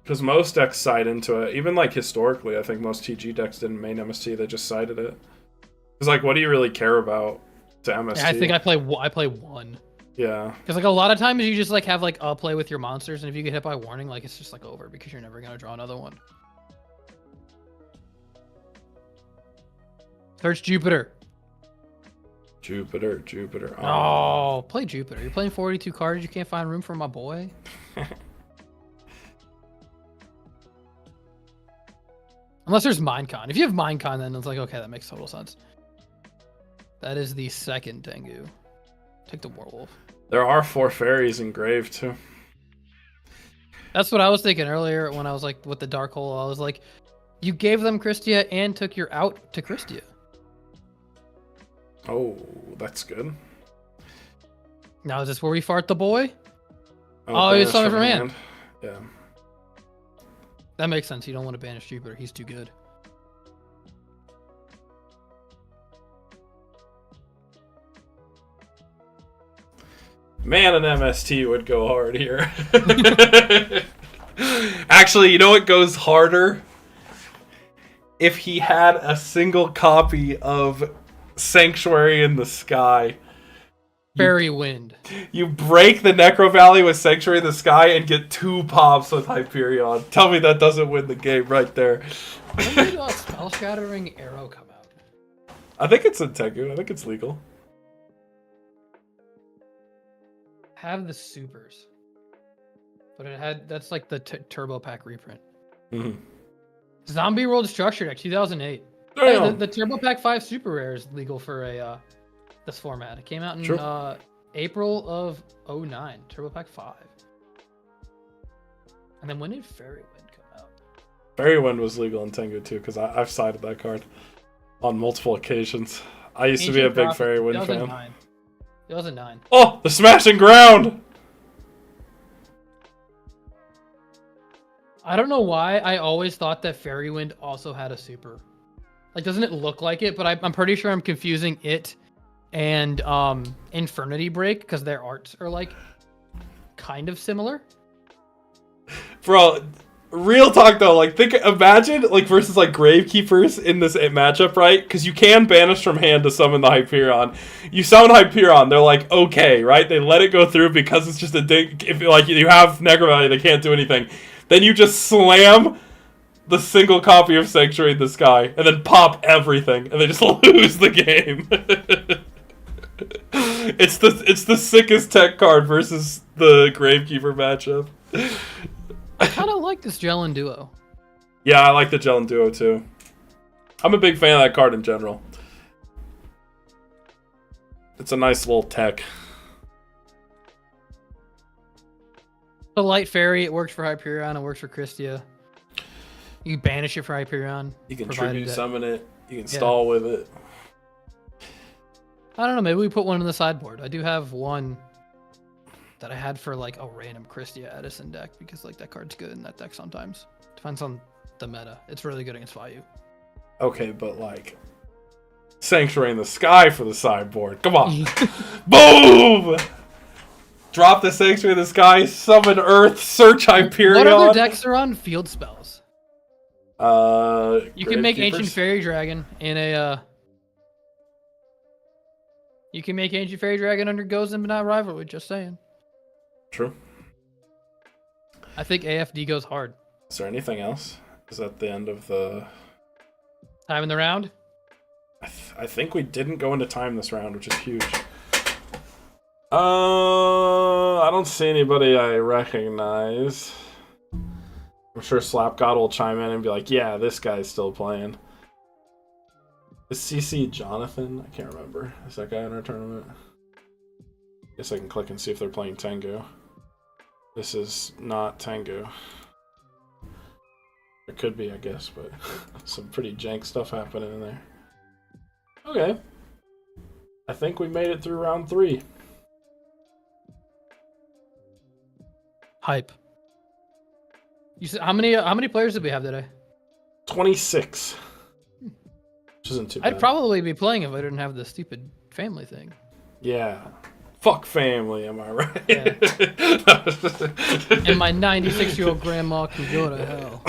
[SPEAKER 1] Because most decks side into it. Even, like, historically, I think most TG decks didn't main MST, they just sided it. Because, like, what do you really care about to MST?
[SPEAKER 2] Yeah, I think I play 1.
[SPEAKER 1] Yeah.
[SPEAKER 2] Because, like, a lot of times you just, like, have, like, a play with your monsters, and if you get hit by warning, like, it's just, like, over, because you're never going to draw another one. Search Jupiter.
[SPEAKER 1] Jupiter.
[SPEAKER 2] Oh, play Jupiter. You're playing 42 cards, you can't find room for my boy? Unless there's Minecon. If you have Minecon, then it's like, okay, that makes total sense. That is the second Tengu. Take the Werewolf.
[SPEAKER 1] There are 4 fairies in Grave, too.
[SPEAKER 2] That's what I was thinking earlier when I was like, with the Dark Hole. I was like, you gave them Christia and took your out to Christia.
[SPEAKER 1] Oh, that's good.
[SPEAKER 2] Now is this where we fart the boy?
[SPEAKER 1] Oh,
[SPEAKER 2] he's something from hand.
[SPEAKER 1] Yeah.
[SPEAKER 2] That makes sense. You don't want to banish Jupiter. He's too good.
[SPEAKER 1] Man, an MST would go hard here. Actually, you know what goes harder? If he had a single copy of Sanctuary in the Sky.
[SPEAKER 2] Fairy Wind.
[SPEAKER 1] You break the Necro Valley with Sanctuary in the Sky and get 2 pops with Hyperion. Tell me that doesn't win the game right there.
[SPEAKER 2] When did Spell Shattering Arrow come out?
[SPEAKER 1] I think it's in Tengu. I think it's legal.
[SPEAKER 2] Have the supers. But that's like the Turbo Pack reprint.
[SPEAKER 1] Mm-hmm.
[SPEAKER 2] Zombie World Structure Deck, 2008.
[SPEAKER 1] Damn.
[SPEAKER 2] Hey, the Turbo Pack 5 Super Rare is legal for this format. It came out in April of 09. Turbo Pack 5. And then when did Fairy Wind come out?
[SPEAKER 1] Fairy Wind was legal in Tengu too, because I've sided that card on multiple occasions. I used to be a big Fairy Wind fan.
[SPEAKER 2] 2009.
[SPEAKER 1] Oh, the Smashing Ground!
[SPEAKER 2] I don't know why I always thought that Fairy Wind also had a super. Like, doesn't it look like it? But I'm pretty sure I'm confusing it and Infernity Break because their arts are like kind of similar.
[SPEAKER 1] Bro, real talk though, like imagine like versus like Gravekeepers in this matchup, right? Because you can banish from hand to summon the Hyperion. You summon Hyperion, they're like okay, right? They let it go through because it's just a ding. If like you have Necro Valley, they can't do anything. Then you just slam the single copy of Sanctuary in the Sky, and then pop everything, and they just lose the game. It's the sickest tech card versus the Gravekeeper matchup.
[SPEAKER 2] I kind of like this Gel and Duo.
[SPEAKER 1] Yeah, I like the Gel and Duo too. I'm a big fan of that card in general. It's a nice little tech.
[SPEAKER 2] The Light Fairy, it works for Hyperion, it works for Christia. You can banish it for Hyperion.
[SPEAKER 1] You can tribute summon it. You can stall with it.
[SPEAKER 2] I don't know, maybe we put one in the sideboard. I do have one that I had for like a random Christia Edison deck because like that card's good in that deck sometimes. Depends on the meta. It's really good against Vayu.
[SPEAKER 1] Okay, but like Sanctuary in the Sky for the sideboard. Come on. Boom! Drop the Sanctuary in the Sky, summon Earth, search Hyperion.
[SPEAKER 2] What other decks are on field spells?
[SPEAKER 1] You
[SPEAKER 2] can make Ancient Fairy Dragon in a you can make Ancient Fairy Dragon under Gozen but not Rivalry, just saying.
[SPEAKER 1] True.
[SPEAKER 2] I think AFD goes hard.
[SPEAKER 1] Is there anything else? Is that the end of the
[SPEAKER 2] time in the round?
[SPEAKER 1] I think we didn't go into time this round, which is huge. I don't see anybody I recognize. I'm sure Slapgod will chime in and be like, yeah, this guy's still playing. Is CC Jonathan? I can't remember. Is that guy in our tournament? Guess I can click and see if they're playing Tengu. This is not Tengu. It could be, I guess, but some pretty jank stuff happening in there. Okay. I think we made it through round 3.
[SPEAKER 2] Hype. You said how many players did we have today?
[SPEAKER 1] 26. Which isn't too bad.
[SPEAKER 2] I'd probably be playing if I didn't have the stupid family thing.
[SPEAKER 1] Yeah. Fuck family, am I right?
[SPEAKER 2] Yeah. And my 96-year-old grandma can go to hell.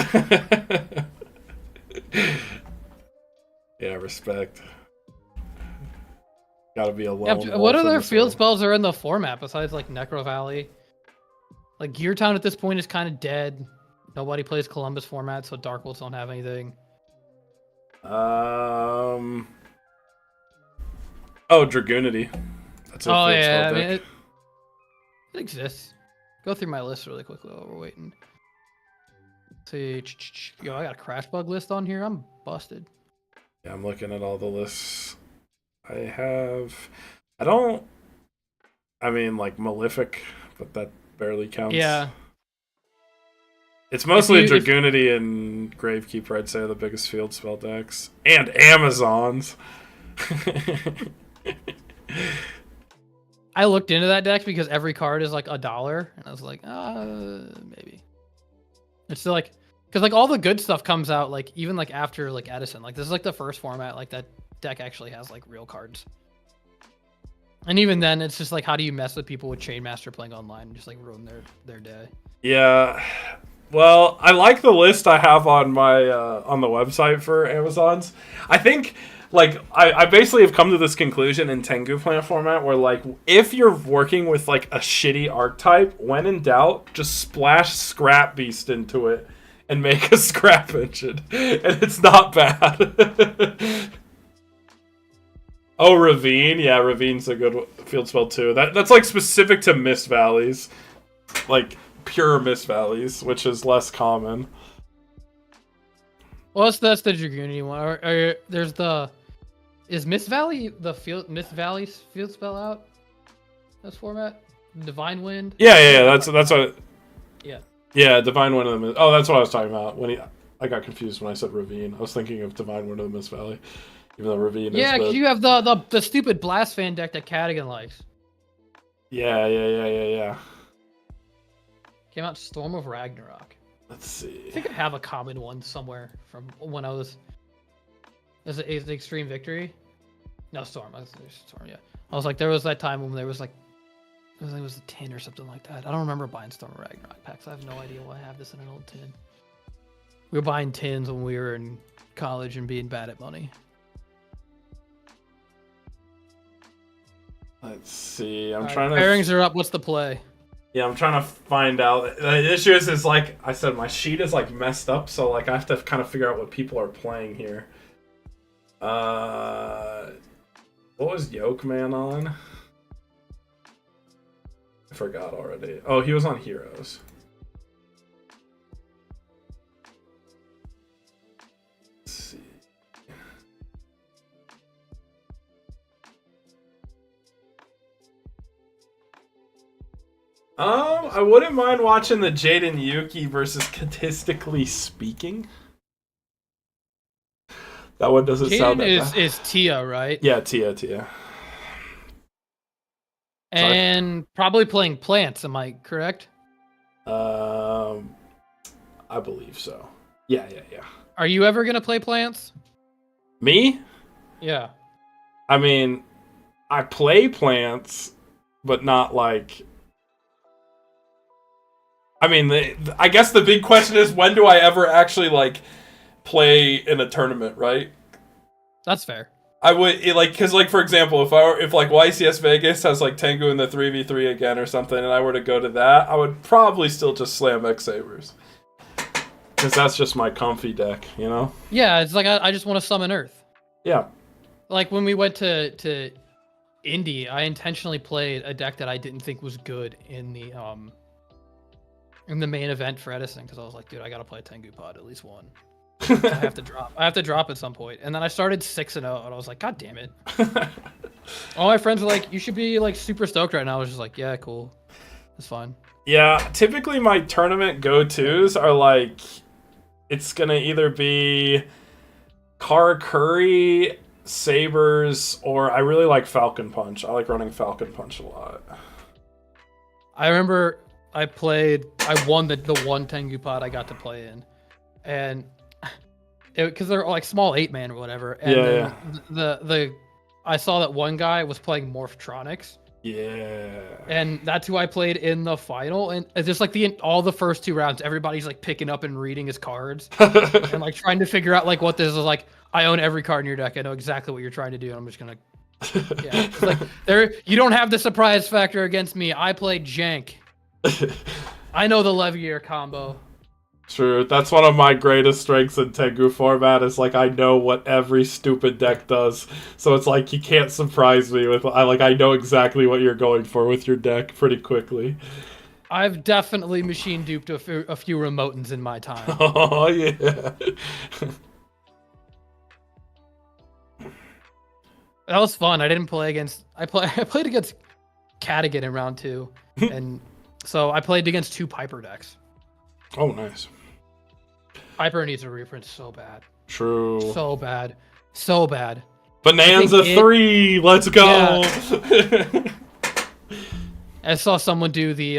[SPEAKER 1] Yeah, respect. Gotta be alone.
[SPEAKER 2] Yeah, what other field spells are in the format besides like Necro Valley? Like Gear Town at this point is kind of dead. Nobody plays Columbus format, so Dark Wolves don't have anything.
[SPEAKER 1] Oh, Dragoonity. That's
[SPEAKER 2] a field spell deck. I mean, it exists. Go through my list really quickly while we're waiting. Let's see, yo, I got a Crash Bug list on here. I'm busted.
[SPEAKER 1] Yeah, I'm looking at all the lists. I mean, like Malefic, but that barely counts.
[SPEAKER 2] Yeah.
[SPEAKER 1] It's mostly Dragoonity and Gravekeeper, I'd say, are the biggest field spell decks. And Amazons.
[SPEAKER 2] I looked into that deck because every card is like $1, and I was like, maybe. It's still like, because like all the good stuff comes out like even like after like Edison. Like this is like the first format like that deck actually has like real cards. And even then, it's just like, how do you mess with people with Chainmaster playing online and just like ruin their day?
[SPEAKER 1] Yeah. Well, I like the list I have on my on the website for Amazons. I think like I basically have come to this conclusion in Tengu Plant format where like if you're working with like a shitty archetype, when in doubt, just splash Scrap Beast into it and make a scrap engine. And it's not bad. Oh, Ravine. Yeah, Ravine's a good field spell too. That's like specific to Mist Valleys. Like pure Mist Valleys, which is less common.
[SPEAKER 2] Well, that's the Dragoon one. Or there's the... Is Mist Valley Mist Valley's field spell out? This format? Divine Wind?
[SPEAKER 1] Yeah. That's what...
[SPEAKER 2] Yeah.
[SPEAKER 1] Yeah, Divine Wind of the Mist... Oh, that's what I was talking about. I got confused when I said Ravine. I was thinking of Divine Wind of the Mist Valley. Even though Ravine
[SPEAKER 2] yeah,
[SPEAKER 1] is
[SPEAKER 2] because you have the stupid Blast Fan deck that Cadigan likes.
[SPEAKER 1] Yeah.
[SPEAKER 2] Came out Storm of Ragnarok.
[SPEAKER 1] Let's see.
[SPEAKER 2] I think I have a common one somewhere from when I was... Is it the Extreme Victory? No, Storm. Storm, yeah. I was like, there was that time when there was like... I think it was a tin or something like that. I don't remember buying Storm of Ragnarok packs. I have no idea why I have this in an old tin. We were buying tins when we were in college and being bad at money.
[SPEAKER 1] Let's see. I'm
[SPEAKER 2] All
[SPEAKER 1] trying
[SPEAKER 2] right,
[SPEAKER 1] to...
[SPEAKER 2] Pairings are up. What's the play?
[SPEAKER 1] Yeah, I'm trying to find out. The issue is like I said, my sheet is like messed up, so like I have to kind of figure out what people are playing here. What was Yoke Man on? I forgot already. Oh, he was on Heroes. Let's see. I wouldn't mind watching the Jaden Yuki versus Statistically Speaking. That one doesn't sound that bad.
[SPEAKER 2] is Tia, right?
[SPEAKER 1] Yeah, Tia.
[SPEAKER 2] And probably playing plants, am I correct?
[SPEAKER 1] I believe so. Yeah.
[SPEAKER 2] Are you ever gonna play plants?
[SPEAKER 1] Me?
[SPEAKER 2] Yeah.
[SPEAKER 1] I mean, I play plants, but not like... I mean, I guess the big question is, when do I ever actually, like, play in a tournament, right?
[SPEAKER 2] That's fair.
[SPEAKER 1] I would, like, because, like, for example, if like, YCS Vegas has, like, Tengu in the 3v3 again or something, and I were to go to that, I would probably still just slam X-Sabers. Because that's just my comfy deck, you know?
[SPEAKER 2] Yeah, it's like, I just want to summon Earth.
[SPEAKER 1] Yeah.
[SPEAKER 2] Like, when we went to Indy, I intentionally played a deck that I didn't think was good in the main event for Edison, because I was like, dude, I gotta play a Tengu pod, at least one. I have to drop at some point. And then I started 6-0, and I was like, god damn it. All my friends were like, you should be like super stoked right now. I was just like, yeah, cool. It's fine.
[SPEAKER 1] Yeah, typically my tournament go-tos are like, it's gonna either be Karakuri, Sabers, or I really like Falcon Punch. I like running Falcon Punch a lot.
[SPEAKER 2] I remember I won the one Tengu pod I got to play in, and because they're like small 8-man or whatever, and then I saw that one guy was playing Morphtronics.
[SPEAKER 1] Yeah.
[SPEAKER 2] And that's who I played in the final, and it's just like all the first 2 rounds, everybody's like picking up and reading his cards and like trying to figure out like what this is like. I own every card in your deck. I know exactly what you're trying to do. And I'm just gonna, yeah. It's like you don't have the surprise factor against me. I played Jank. I know the Levier combo.
[SPEAKER 1] True. That's one of my greatest strengths in Tengu format is like I know what every stupid deck does. So it's like you can't surprise me with I know exactly what you're going for with your deck pretty quickly.
[SPEAKER 2] I've definitely machine duped a few remotins in my time.
[SPEAKER 1] Oh yeah.
[SPEAKER 2] That was fun. I didn't play against I played against Cadigan in round 2. And so I played against 2 Piper decks.
[SPEAKER 1] Oh nice.
[SPEAKER 2] Piper needs a reprint so bad.
[SPEAKER 1] True.
[SPEAKER 2] So bad. So bad.
[SPEAKER 1] Bonanza 3! Let's go!
[SPEAKER 2] Yeah. I saw someone do the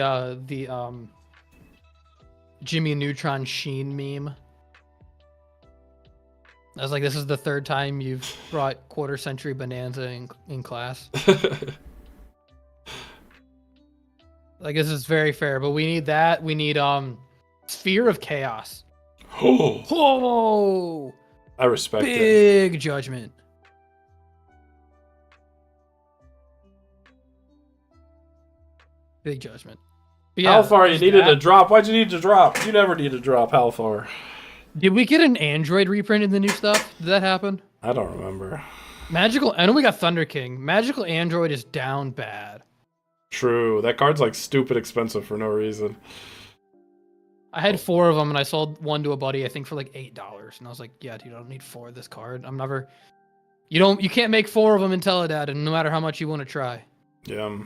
[SPEAKER 2] Jimmy Neutron Sheen meme. I was like, this is the 3rd time you've brought quarter century Bonanza in class. Like this is very fair, but we need that. We need Sphere of Chaos.
[SPEAKER 1] Oh,
[SPEAKER 2] Whoa!
[SPEAKER 1] I respect it.
[SPEAKER 2] Big judgment. Big judgment. But yeah,
[SPEAKER 1] Halfar, you needed
[SPEAKER 2] that.
[SPEAKER 1] a drop. Why'd you need to drop? You never need to drop, Halfar.
[SPEAKER 2] Did we get an Android reprint in the new stuff? Did that happen?
[SPEAKER 1] I don't remember.
[SPEAKER 2] Magical. I know we got Thunder King. Magical Android is down bad.
[SPEAKER 1] True. That card's like stupid expensive for no reason.
[SPEAKER 2] I had 4 of them and I sold one to a buddy, I think for like $8. And I was like, yeah, dude, I don't need 4 of this card. I'm never. You can't make 4 of them in Teledad, and no matter how much you want to try.
[SPEAKER 1] Yeah.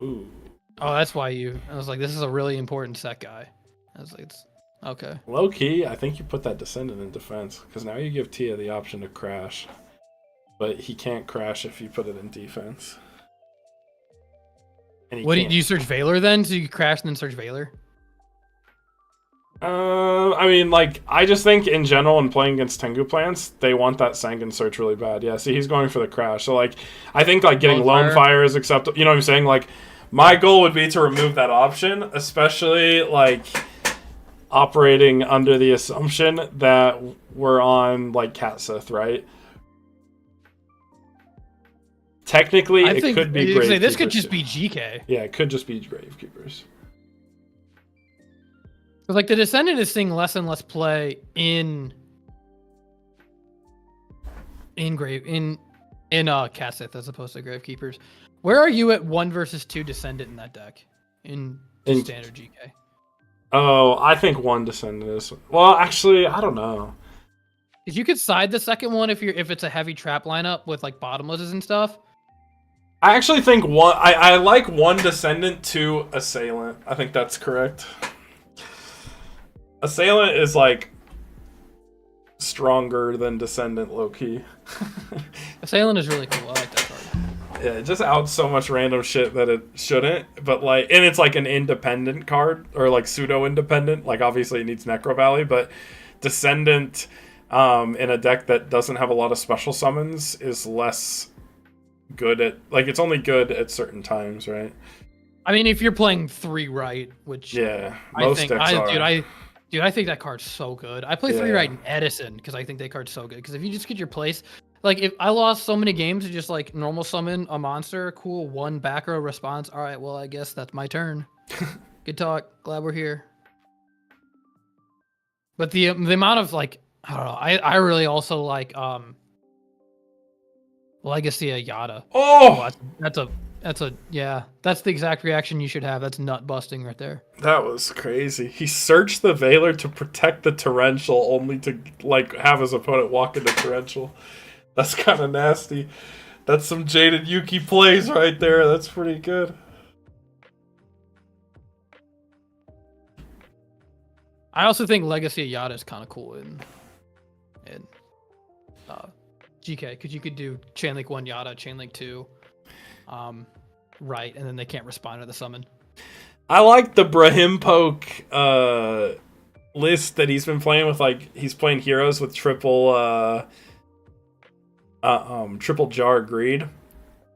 [SPEAKER 1] Ooh.
[SPEAKER 2] Oh, that's why I was like, this is a really important set guy. I was like, it's okay.
[SPEAKER 1] Low key, I think you put that Descendant in defense, because now you give Tia the option to crash. But he can't crash if you put it in defense. And
[SPEAKER 2] What do you search Valor then? So you crash and then search Valor?
[SPEAKER 1] I mean, like, I just think in general, in playing against Tengu plants, they want that Sanguine search really bad. Yeah, see, he's going for the crash. So, like, I think, like, getting Lone Fire is acceptable. You know what I'm saying? Like, my goal would be to remove that option, especially, like, operating under the assumption that we're on, like, Cat Sith, right? Technically, it could be Gravekeepers.
[SPEAKER 2] This could just be GK.
[SPEAKER 1] Yeah, it could just be Gravekeepers.
[SPEAKER 2] But like the Descendant is seeing less and less play in Cat Sith as opposed to Gravekeepers. Where are you at 1 versus 2 Descendant in that deck? In standard GK?
[SPEAKER 1] Oh, I think 1 Descendant is. Well, actually, I don't know.
[SPEAKER 2] If you could side the second one if it's a heavy trap lineup with like bottomlesses and stuff.
[SPEAKER 1] I actually think I like 1 Descendant, 2 Assailant. I think that's correct. Assailant is like stronger than Descendant low key.
[SPEAKER 2] Assailant is really cool. I like that card.
[SPEAKER 1] Yeah, it just outs so much random shit that it shouldn't. But like, and it's like an independent card or like pseudo independent. Like obviously it needs Necro Valley, but Descendant in a deck that doesn't have a lot of special summons is less good at, like, it's only good at certain times, right?
[SPEAKER 2] I mean, if you're playing 3 right, which
[SPEAKER 1] yeah, most decks are.
[SPEAKER 2] Dude, I think that card's so good. I play 3 right in Edison because I think that card's so good. Because if you just get your place, like if I lost so many games to just like normal summon a monster, cool, 1 back row response. All right, well I guess that's my turn. Good talk. Glad we're here. But the amount of like I don't know. I really also like Legacy of Yada.
[SPEAKER 1] Oh,
[SPEAKER 2] that's the exact reaction you should have. That's nut busting right there.
[SPEAKER 1] That was crazy. He searched the Valor to protect the Torrential, only to like have his opponent walk into Torrential. That's kind of nasty. That's some Jaded Yuki plays right there. That's pretty good.
[SPEAKER 2] I also think Legacy of Yada is kind of cool in GK because you could do Chainlink 1 Yada, Chainlink 2. Right, and then they can't respond to the summon.
[SPEAKER 1] I like the Brahim Poke list that he's been playing with. Like he's playing heroes with triple jar greed.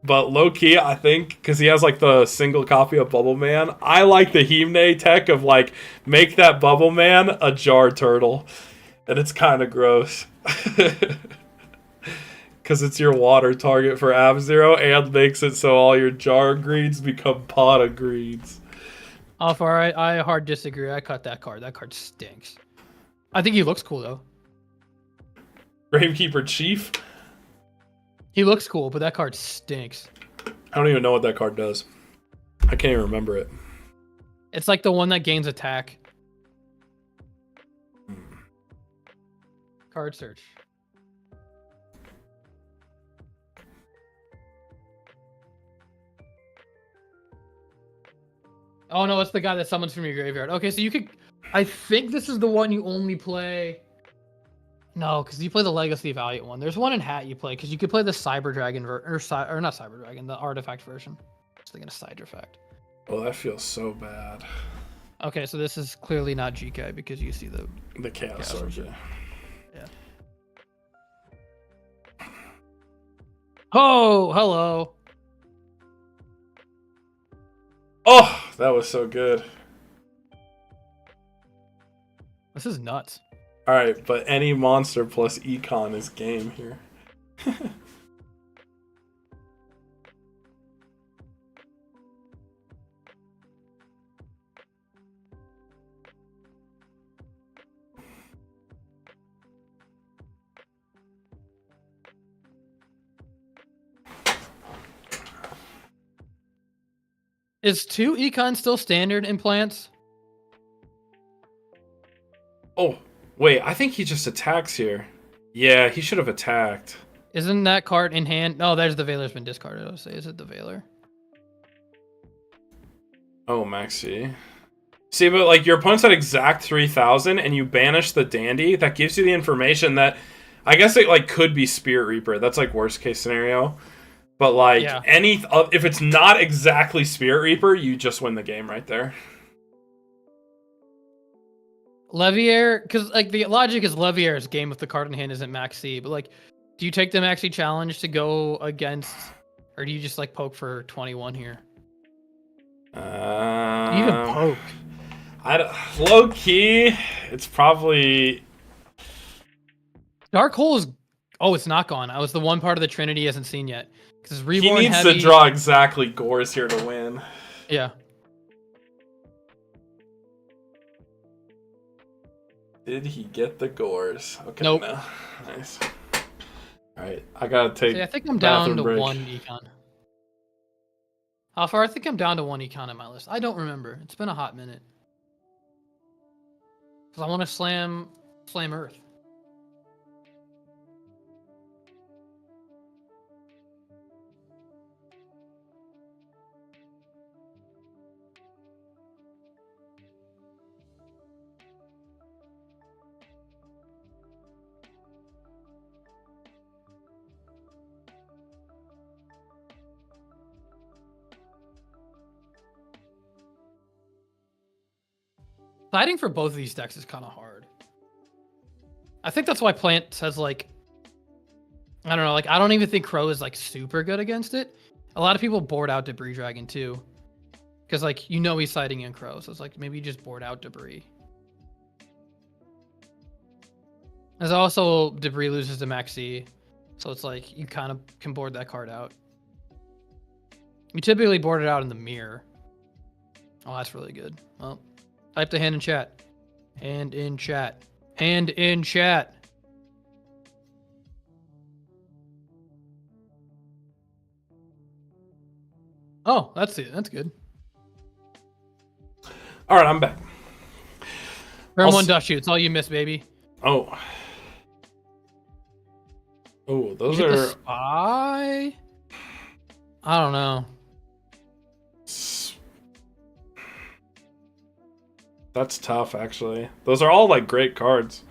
[SPEAKER 1] But low key, I think because he has like the single copy of Bubble Man, I like the Himne tech of like make that Bubble Man a jar turtle, and it's kind of gross. Because it's your water target for Ab-Zero and makes it so all your jar greeds become pot of greeds.
[SPEAKER 2] Alpha, I hard disagree. I cut that card. That card stinks. I think he looks cool, though.
[SPEAKER 1] Gravekeeper Chief?
[SPEAKER 2] He looks cool, but that card stinks.
[SPEAKER 1] I don't even know what that card does. I can't even remember it.
[SPEAKER 2] It's like the one that gains attack. Card search. Oh no, it's the guy that summons from your graveyard. Okay, so you could. I think this is the one you only play. No, because you play the Legacy Valiant one. There's one in Hat you play because you could play the Cyber Dragon or not Cyber Dragon, the Artifact version. I was thinking of Siderefact.
[SPEAKER 1] Oh, that feels so bad.
[SPEAKER 2] Okay, so this is clearly not GK because you see the
[SPEAKER 1] Chaos Sword.
[SPEAKER 2] Yeah. Oh, hello.
[SPEAKER 1] Oh, that was so good.
[SPEAKER 2] This is nuts.
[SPEAKER 1] All right, but any monster plus econ is game here.
[SPEAKER 2] Is 2 econ still standard in plants?
[SPEAKER 1] Oh, wait, I think he just attacks here. Yeah, he should have attacked.
[SPEAKER 2] Isn't that card in hand? No, there's the Veiler's been discarded. I would say, is it the Veiler?
[SPEAKER 1] Oh, Maxi. See, but like your opponent's at exact 3,000 and you banish the Dandy, that gives you the information that I guess it like could be Spirit Reaper. That's like worst case scenario. But like if it's not exactly Spirit Reaper, you just win the game right there.
[SPEAKER 2] Leviair, because like the logic is Leviair's game if the card in hand isn't Max C, but like, do you take the Maxi challenge to go against, or do you just like poke for 21 here? You even poke.
[SPEAKER 1] Low key, it's probably
[SPEAKER 2] Dark Hole is. Oh, it's not gone. I was the one part of the Trinity he hasn't seen yet. Because Reborn
[SPEAKER 1] he needs
[SPEAKER 2] heavy.
[SPEAKER 1] to draw exactly Gores here to win.
[SPEAKER 2] Yeah.
[SPEAKER 1] Did he get the Gores? Okay,
[SPEAKER 2] nope.
[SPEAKER 1] No. Nice. Alright, I gotta take.
[SPEAKER 2] See, I think I'm down to
[SPEAKER 1] break.
[SPEAKER 2] 1 econ. How far? I think I'm down to 1 econ in my list. I don't remember. It's been a hot minute. Because I want to slam Earth. Fighting for both of these decks is kind of hard. I think that's why Plant says like, I don't know, like I don't even think Crow is like super good against it. A lot of people board out Debris Dragon too, because like he's siding in Crow, so it's like maybe you just board out Debris. There's also Debris loses to Maxi, so it's like you kind of can board that card out. You typically board it out in the mirror. Oh, that's really good. Well. Type the hand in chat. Hand in chat. Hand in chat. Oh, that's it. That's good.
[SPEAKER 1] All right, I'm back.
[SPEAKER 2] Turn 1 dust shoot. It's all you miss, baby.
[SPEAKER 1] Oh. Oh, those
[SPEAKER 2] you
[SPEAKER 1] are.
[SPEAKER 2] The spy? I don't know.
[SPEAKER 1] That's tough, actually. Those are all like great cards.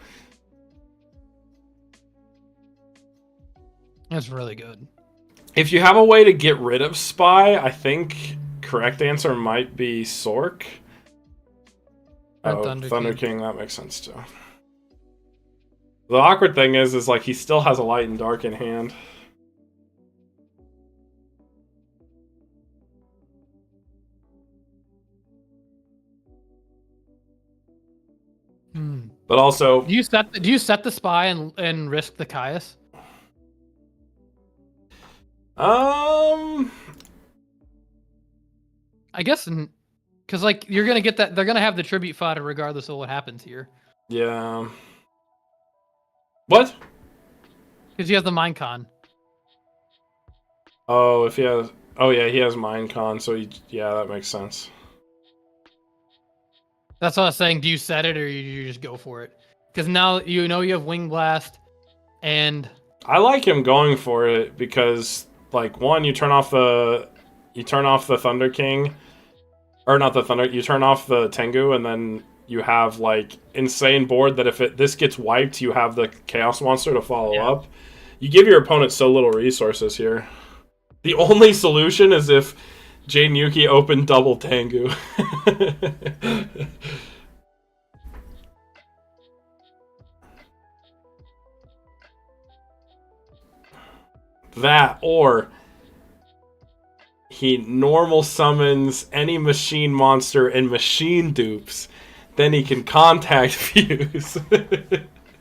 [SPEAKER 2] That's really good.
[SPEAKER 1] If you have a way to get rid of Spy, I think correct answer might be Sork. Oh, Thunder King, that makes sense too. The awkward thing is like he still has a light and dark in hand. But also,
[SPEAKER 2] do you set the spy and risk the Caius?
[SPEAKER 1] I
[SPEAKER 2] guess because like you're gonna get that, they're gonna have the tribute fodder regardless of what happens here.
[SPEAKER 1] Yeah. What?
[SPEAKER 2] Because he has the Minecon.
[SPEAKER 1] Oh, if he has, oh yeah, he has Minecon, so yeah, that makes sense.
[SPEAKER 2] That's what I was saying. Do you set it or you just go for it? Because now you have Wing Blast, and
[SPEAKER 1] I like him going for it because, like, one, you turn off the Thunder King, or not the Thunder. You turn off the Tengu, and then you have like insane board that if this gets wiped, you have the Chaos Monster to follow up. You give your opponent so little resources here. The only solution is if Jaden Yuki opened double Tengu. That, or he normal summons any machine monster and machine dupes. Then he can contact fuse.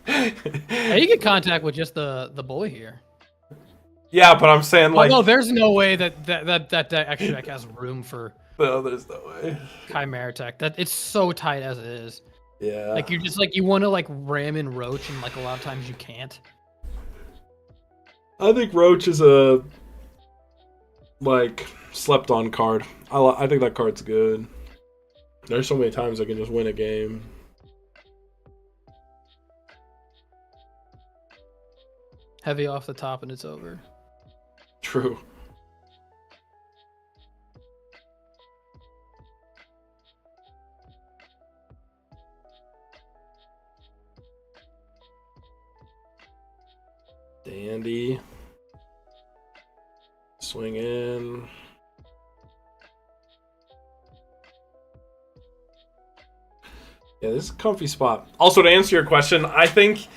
[SPEAKER 2] Hey, you get contact with just the bully here.
[SPEAKER 1] Yeah, but I'm saying like.
[SPEAKER 2] Oh, no, there's no way that extra deck has room for.
[SPEAKER 1] No, there's no way.
[SPEAKER 2] Chimera tech. That it's so tight as it is.
[SPEAKER 1] Yeah.
[SPEAKER 2] Like you just like you want to like ram in Roach, and like a lot of times you can't.
[SPEAKER 1] I think Roach is a like slept on card. I think that card's good. There's so many times I can just win a game.
[SPEAKER 2] Heavy off the top and it's over.
[SPEAKER 1] True. Dandy. Swing in. Yeah, this is a comfy spot. Also, to answer your question, I think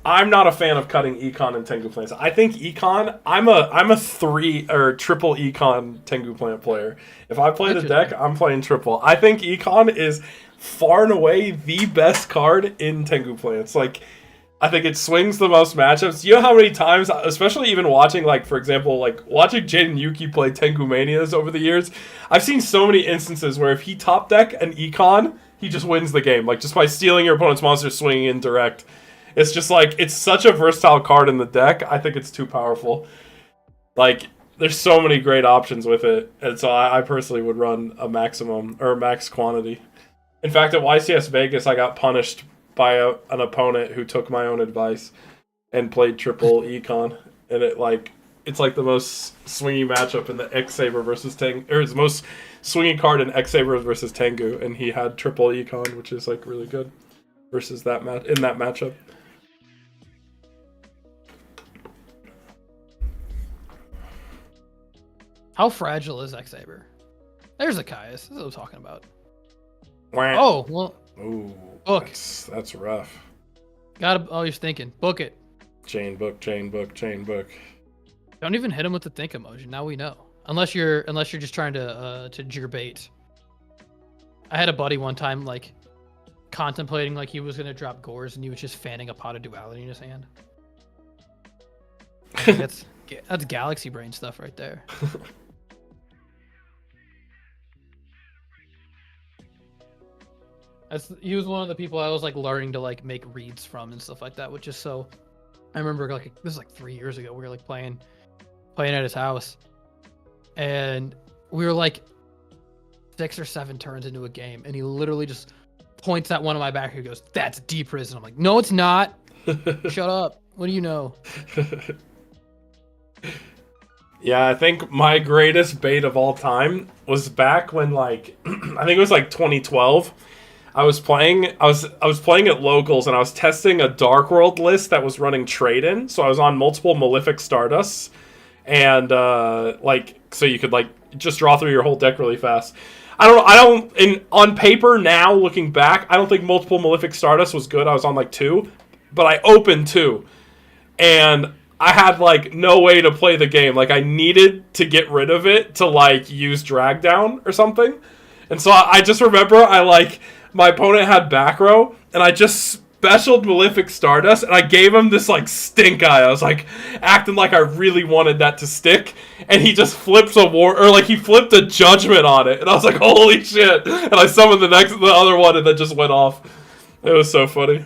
[SPEAKER 1] I'm not a fan of cutting Econ and Tengu plants. I think Econ, I'm a 3 or triple Econ Tengu plant player. If I play the deck, I'm playing triple. I think Econ is far and away the best card in Tengu plants. Like, I think it swings the most matchups. You know how many times, especially even watching, like, for example, like, watching Jaden Yuki play Tengumanias over the years, I've seen so many instances where if he top deck an Econ, he just wins the game. Like, just by stealing your opponent's monster, swinging in direct. It's just, like, it's such a versatile card in the deck. I think it's too powerful. Like, there's so many great options with it. And so I personally would run a maximum, or a max quantity. In fact, at YCS Vegas, I got punished by an opponent who took my own advice and played triple Econ, and it's like the most swingy matchup in the X-Saber versus Tengu, or it's the most swingy card in X-Saber versus Tengu, and he had triple Econ, which is like really good versus that in that matchup.
[SPEAKER 2] How fragile is X-Saber? There's a Caius. This is what I'm talking about.
[SPEAKER 1] Wah.
[SPEAKER 2] Oh, well.
[SPEAKER 1] Ooh,
[SPEAKER 2] book.
[SPEAKER 1] That's rough.
[SPEAKER 2] You're thinking. Book it.
[SPEAKER 1] Chain book. Don't
[SPEAKER 2] even hit him with the think emoji. Now we know. Unless you're just trying to jigger bait. I had a buddy one time like contemplating like he was gonna drop Gores and he was just fanning a Pot of Duality in his hand. That's galaxy brain stuff right there. He was one of the people I was like learning to like make reads from and stuff like that, which is so. I remember like this is like 3 years ago. We were like playing at his house, and we were like 6 or 7 turns into a game, and he literally just points at one of my back and goes, "That's deep prison." I'm like, "No, it's not. Shut up. What do you know?"
[SPEAKER 1] Yeah, I think my greatest bait of all time was back when like I think it was like 2012. I was playing at locals and I was testing a Dark World list that was running trade-in. So I was on multiple Malefic Stardusts, and so you could like just draw through your whole deck really fast. On paper now looking back, I don't think multiple Malefic Stardust was good. I was on like 2, but I opened 2, and I had like no way to play the game. Like I needed to get rid of it to like use drag down or something. And so I just remember my opponent had back row, and I just specialed Malefic Stardust, and I gave him this, like, stink eye. I was, like, acting like I really wanted that to stick, and he just flipped he flipped a Judgment on it, and I was like, holy shit! And I summoned the other one, and that just went off. It was so funny.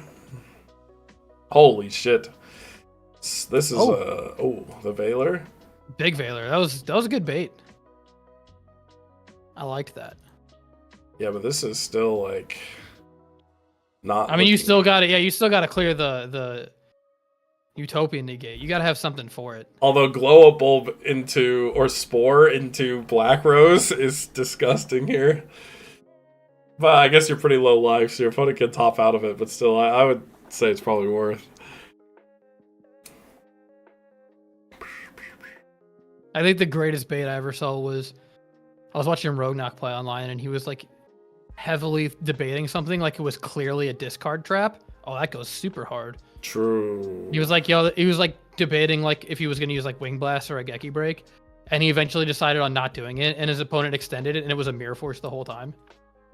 [SPEAKER 1] Holy shit. This is, the Veiler?
[SPEAKER 2] Big Veiler. That was a good bait. I liked that.
[SPEAKER 1] Yeah, but this is still like not.
[SPEAKER 2] I mean, you still got to. Yeah, you still got to clear the Utopian negate. You got to have something for it.
[SPEAKER 1] Although glow a bulb or spore into Black Rose is disgusting here. But I guess you're pretty low life, so your opponent can top out of it. But still, I would say it's probably worth.
[SPEAKER 2] I think the greatest bait I ever saw was I was watching Rognak play online, and he was like heavily debating something like it was clearly a discard trap. Oh, that goes super hard.
[SPEAKER 1] True.
[SPEAKER 2] He was like debating like if he was gonna use like Wing Blast or a Geki Break, and he eventually decided on not doing it, and his opponent extended it, and it was a Mirror Force the whole time.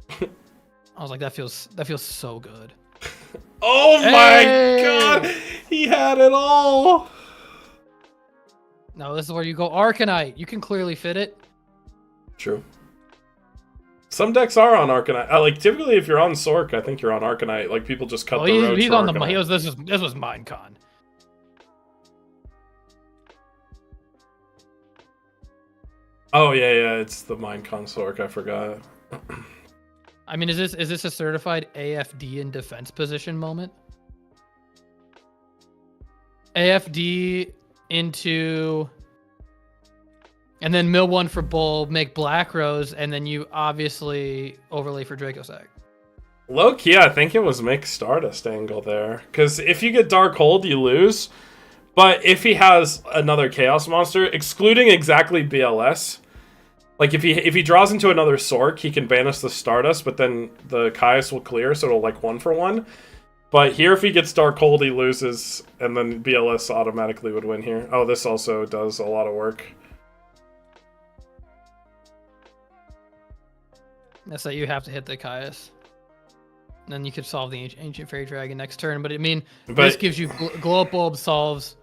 [SPEAKER 2] I was like, that feels so good.
[SPEAKER 1] Oh my god! He had it all!
[SPEAKER 2] No, this is where you go Arcanite. You can clearly fit it. True.
[SPEAKER 1] Some decks are on Arcanite. Like, typically if you're on Sork, I think you're on Arcanite. Like, people just cut the road
[SPEAKER 2] he's
[SPEAKER 1] for
[SPEAKER 2] on
[SPEAKER 1] Arcanite.
[SPEAKER 2] This was Minecon.
[SPEAKER 1] Oh, yeah, it's the Minecon Sork. I forgot.
[SPEAKER 2] I mean, is this a certified AFD in defense position moment? AFD into... And then mill one for Bulb, make Black Rose, and then you obviously overlay for Dracossack.
[SPEAKER 1] Low key, I think it was make Stardust angle there. Because if you get Dark Hold, you lose. But if he has another Chaos Monster, excluding exactly BLS, like if he draws into another Sork, he can banish the Stardust, but then the Caius will clear, so it'll like 1-for-1. But here, if he gets Dark Hold, he loses, and then BLS automatically would win here. Oh, this also does a lot of work.
[SPEAKER 2] That's that you have to hit the Caius. And then you could solve the Ancient Fairy Dragon next turn. But I mean, this gives you Glow Up Bulb solves.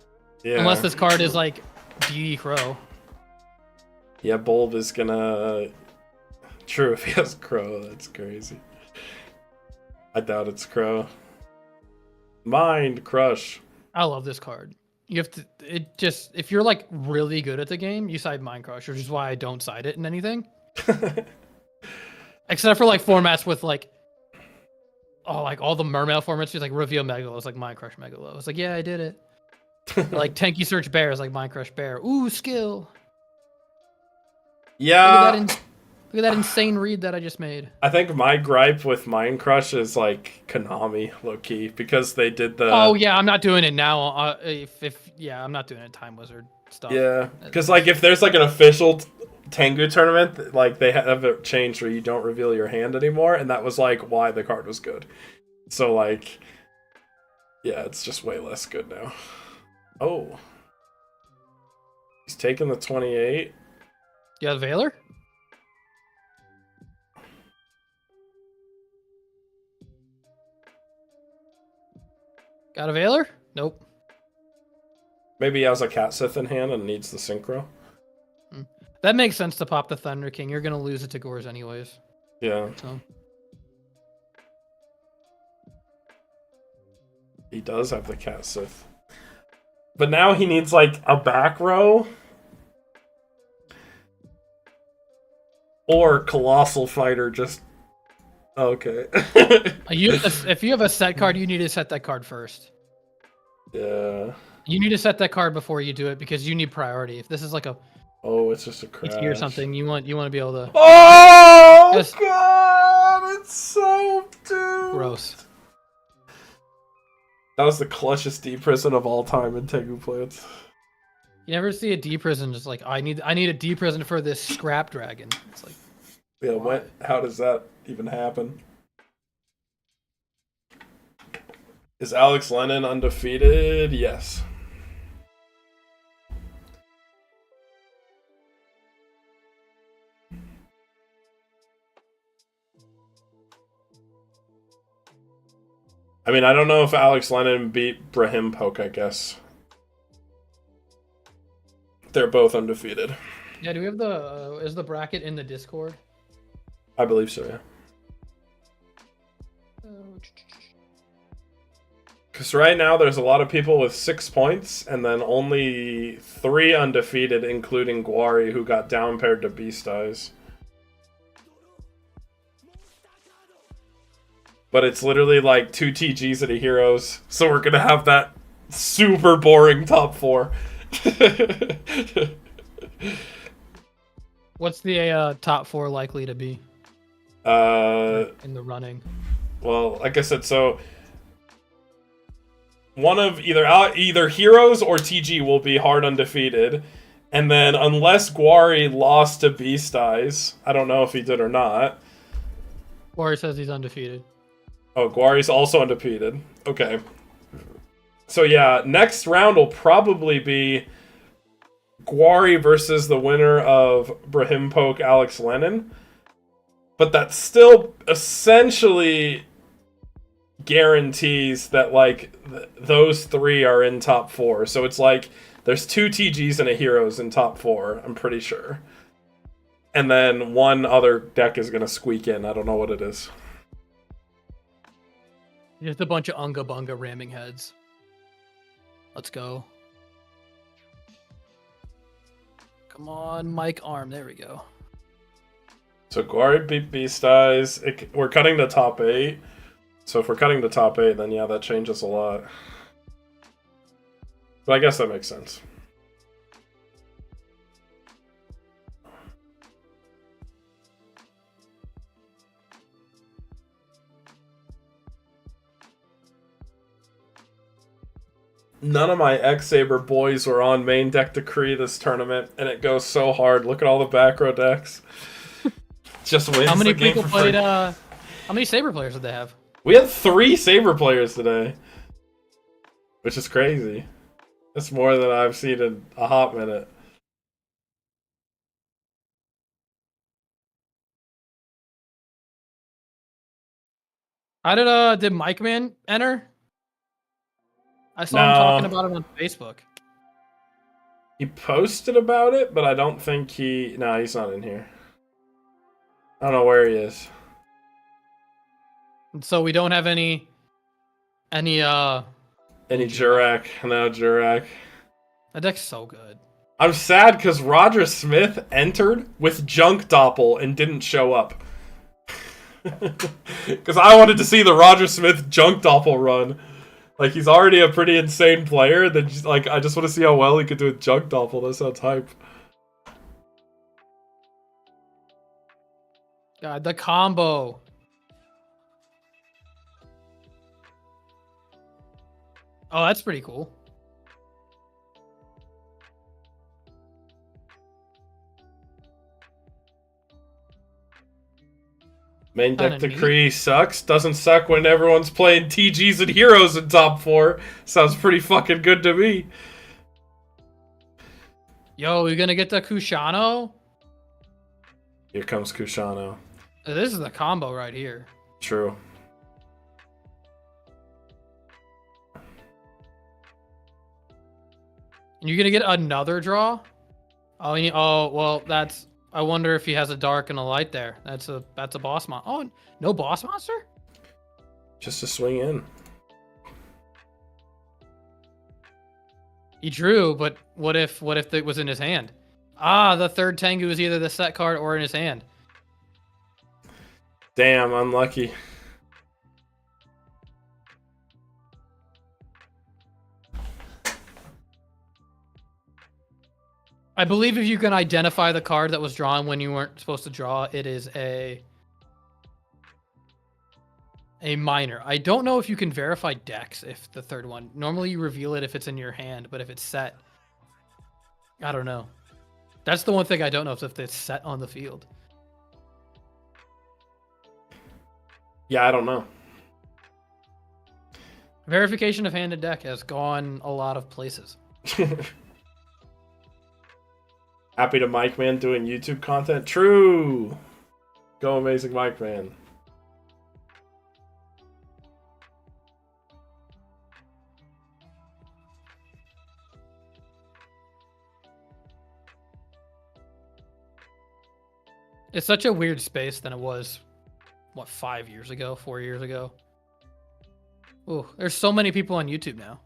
[SPEAKER 2] Yeah. Unless this card is like DD Crow.
[SPEAKER 1] Yeah, Bulb is gonna... True, if he has Crow, that's crazy. I doubt it's Crow. Mind Crush.
[SPEAKER 2] I love this card. You have to... If you're like really good at the game, you side Mind Crush, which is why I don't side it in anything. Except for like formats with like, like all the Mermail formats, just like Reveal Megalos, like Mind Crush Megalo. It's like, yeah, I did it. Like Tanky Search Bear is like Mind Crush Bear. Ooh, skill.
[SPEAKER 1] Yeah.
[SPEAKER 2] Look at that insane read that I just made.
[SPEAKER 1] I think my gripe with Mind Crush is like Konami, low key, because they did the.
[SPEAKER 2] Oh yeah, I'm not doing it now. I'm not doing it Time Wizard stuff.
[SPEAKER 1] Yeah, because like if there's like an official Tengu tournament, like they have it changed where you don't reveal your hand anymore, and that was like why the card was good. So like, yeah, it's just way less good now. Oh, he's taking the 28.
[SPEAKER 2] You have Veiler? Got a Veiler? Nope.
[SPEAKER 1] Maybe he has a Cat Sith in hand and needs the Synchro.
[SPEAKER 2] That makes sense to pop the Thunder King. You're going to lose it to Gores anyways.
[SPEAKER 1] Yeah.
[SPEAKER 2] So.
[SPEAKER 1] He does have the Cat Sith. But now he needs like a back row. Or Colossal Fighter just... Okay.
[SPEAKER 2] If you have a set card, you need to set that card first.
[SPEAKER 1] Yeah.
[SPEAKER 2] You need to set that card before you do it because you need priority. If this is like a...
[SPEAKER 1] Oh, it's just a crash.
[SPEAKER 2] Or something, you want to be able to...
[SPEAKER 1] Oh, God! It's so doomed!
[SPEAKER 2] Gross.
[SPEAKER 1] That was the clutchest D-Prison of all time in Tengu plants.
[SPEAKER 2] You never see a D-Prison just like, I need a D-Prison for this Scrap Dragon. It's like...
[SPEAKER 1] Yeah, how does that even happen? Is Alex Lennon undefeated? Yes. I mean, I don't know if Alex Lennon beat Brahim Poke, I guess. They're both undefeated.
[SPEAKER 2] Yeah, do we have is the bracket in the Discord?
[SPEAKER 1] I believe so, yeah. Because right now there's a lot of people with 6 points, and then only 3 undefeated, including Gwari, who got down paired to Beast Eyes. But it's literally like 2 TGs and a Heroes, so we're going to have that super boring top 4.
[SPEAKER 2] What's the top 4 likely to be? In the running.
[SPEAKER 1] Well, like I said, so one of either Heroes or TG will be hard undefeated, and then unless Gwari lost to Beast Eyes, I don't know if he did or not.
[SPEAKER 2] Gwari says he's undefeated.
[SPEAKER 1] Oh, Gwari's also undefeated. Okay. So yeah, next round will probably be Gwari versus the winner of Brahim Poke Alex Lennon. But that still essentially guarantees that, like, those three are in top 4. So it's like there's 2 TGs and a Heroes in top 4, I'm pretty sure. And then one other deck is going to squeak in. I don't know what it is.
[SPEAKER 2] Just a bunch of Unga Bunga ramming heads. Let's go. Come on, Mike Arm. There we go.
[SPEAKER 1] So Gwari beat Beast Eyes. We're cutting the top 8. So if we're cutting the top 8, then yeah, that changes a lot. But I guess that makes sense. None of my X-Saber boys were on main deck decree this tournament, and it goes so hard. Look at all the back row decks. Just wins.
[SPEAKER 2] How many
[SPEAKER 1] the game
[SPEAKER 2] people
[SPEAKER 1] for
[SPEAKER 2] played?
[SPEAKER 1] free.
[SPEAKER 2] How many Saber players did they have?
[SPEAKER 1] We had 3 Saber players today, which is crazy. That's more than I've seen in a hot minute.
[SPEAKER 2] How did Mike Man enter? I saw him talking about it on Facebook.
[SPEAKER 1] He posted about it, but I don't think he... No, he's not in here. I don't know where he is.
[SPEAKER 2] So we don't have any
[SPEAKER 1] Jurak. No, Jurak.
[SPEAKER 2] That deck's so good.
[SPEAKER 1] I'm sad because Roger Smith entered with Junk Doppel and didn't show up. Because I wanted to see the Roger Smith Junk Doppel run. Like, he's already a pretty insane player. Then, like, I just want to see how well he could do with Junk Doppel. That sounds hype.
[SPEAKER 2] God, the combo. Oh, that's pretty cool.
[SPEAKER 1] Main deck decree sucks. Doesn't suck when everyone's playing TGs and Heroes in top 4. Sounds pretty fucking good to me.
[SPEAKER 2] Yo, we gonna get the Kushano?
[SPEAKER 1] Here comes Kushano.
[SPEAKER 2] This is the combo right here.
[SPEAKER 1] True.
[SPEAKER 2] And you're gonna get another draw? Oh, well, that's... I wonder if he has a dark and a light there. That's a boss monster. Oh, no boss monster?
[SPEAKER 1] Just to swing in.
[SPEAKER 2] He drew, but what if it was in his hand? Ah, the third Tengu is either the set card or in his hand.
[SPEAKER 1] Damn, unlucky.
[SPEAKER 2] I believe if you can identify the card that was drawn when you weren't supposed to draw, it is a minor. I don't know if you can verify decks if the third one. Normally you reveal it if it's in your hand, but if it's set, I don't know. That's the one thing I don't know is if it's set on the field.
[SPEAKER 1] Yeah, I don't know.
[SPEAKER 2] Verification of hand and deck has gone a lot of places.
[SPEAKER 1] Happy to Mike Man doing YouTube content. True. Go amazing Mike Man.
[SPEAKER 2] It's such a weird space than it was, what, 5 years ago, 4 years ago? Ooh, there's so many people on YouTube now.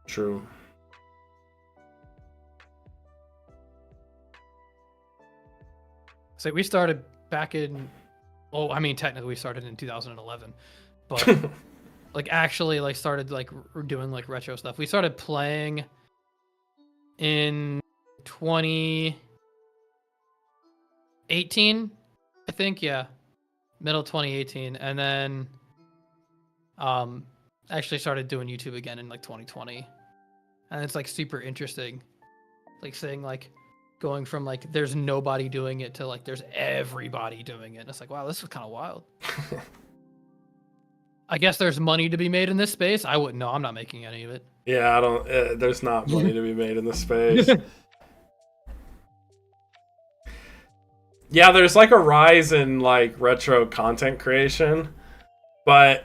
[SPEAKER 1] True.
[SPEAKER 2] So we started back in, oh, I mean, technically we started in 2011, but like actually like started like doing like retro stuff. We started playing in 2018, I think, yeah, middle 2018, and then actually started doing YouTube again in like 2020, and it's like super interesting, like saying like going from like there's nobody doing it to like there's everybody doing it. And it's like, wow, this is kind of wild. I guess there's money to be made in this space. I wouldn't know. I'm not making any of it.
[SPEAKER 1] Yeah, I don't. There's not money to be made in this space. Yeah, there's like a rise in like retro content creation, but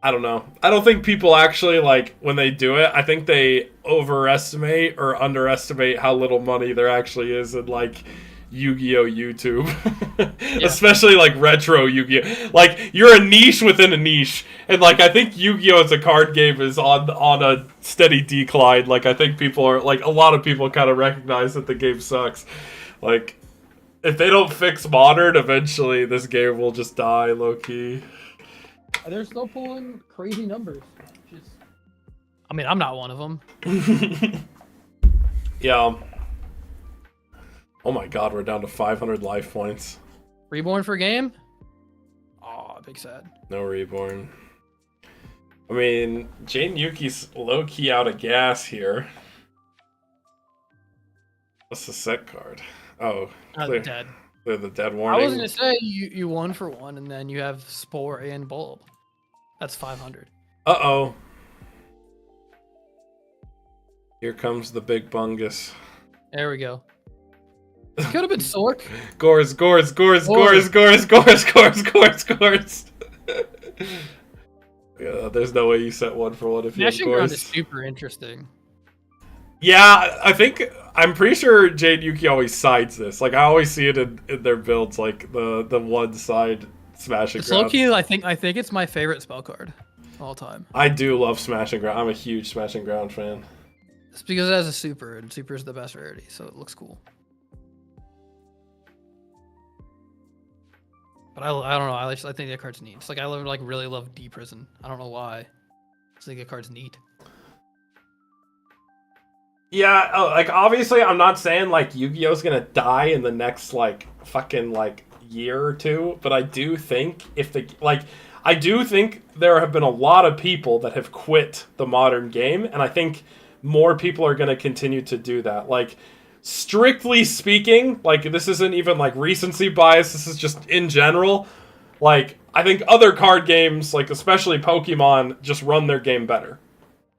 [SPEAKER 1] I don't know. I don't think people actually like when they do it. I think they overestimate or underestimate how little money there actually is in like Yu-Gi-Oh YouTube,
[SPEAKER 2] Yeah.
[SPEAKER 1] especially like retro Yu-Gi-Oh. Like you're a niche within a niche, and like I think Yu-Gi-Oh as a card game is on a steady decline. Like I think people are like a lot of people kind of recognize that the game sucks. Like if they don't fix modern, eventually this game will just die low key.
[SPEAKER 2] They're still pulling crazy numbers. Just, I mean, I'm not one of them.
[SPEAKER 1] Yeah. Oh my god, we're down to 500 life points.
[SPEAKER 2] Reborn for game? Oh, big sad.
[SPEAKER 1] No reborn. I mean, Jane Yuki's low-key out of gas here. What's the set card? Oh, clear.
[SPEAKER 2] Dead.
[SPEAKER 1] Clear the dead warning.
[SPEAKER 2] I was gonna say you won for one, and then you have Spore and Bulb. That's 500.
[SPEAKER 1] Uh-oh. Here comes the big bungus.
[SPEAKER 2] There we go. It could have been Sork.
[SPEAKER 1] Gores. Yeah, there's no way you set one for one if you have
[SPEAKER 2] Smashing Ground is
[SPEAKER 1] Gores.
[SPEAKER 2] super interesting.
[SPEAKER 1] Yeah, I'm pretty sure Jade Yuki always sides this. Like I always see it in their builds, like the one side Smashing Ground.
[SPEAKER 2] Low-key, I think it's my favorite spell card of all time.
[SPEAKER 1] I do love Smashing Ground. I'm a huge Smashing Ground fan.
[SPEAKER 2] It's because it has a super, and super is the best rarity, so it looks cool. But I don't know. I think that card's neat. It's like I really love D Prison. I don't know why. I just think that card's neat.
[SPEAKER 1] Yeah, like obviously I'm not saying like Yu-Gi-Oh's gonna die in the next like fucking like year or two, but I do think I do think there have been a lot of people that have quit the modern game, and I think more people are gonna continue to do that. Like strictly speaking, like this isn't even like recency bias, this is just in general. Like I think other card games, like especially Pokemon, just run their game better.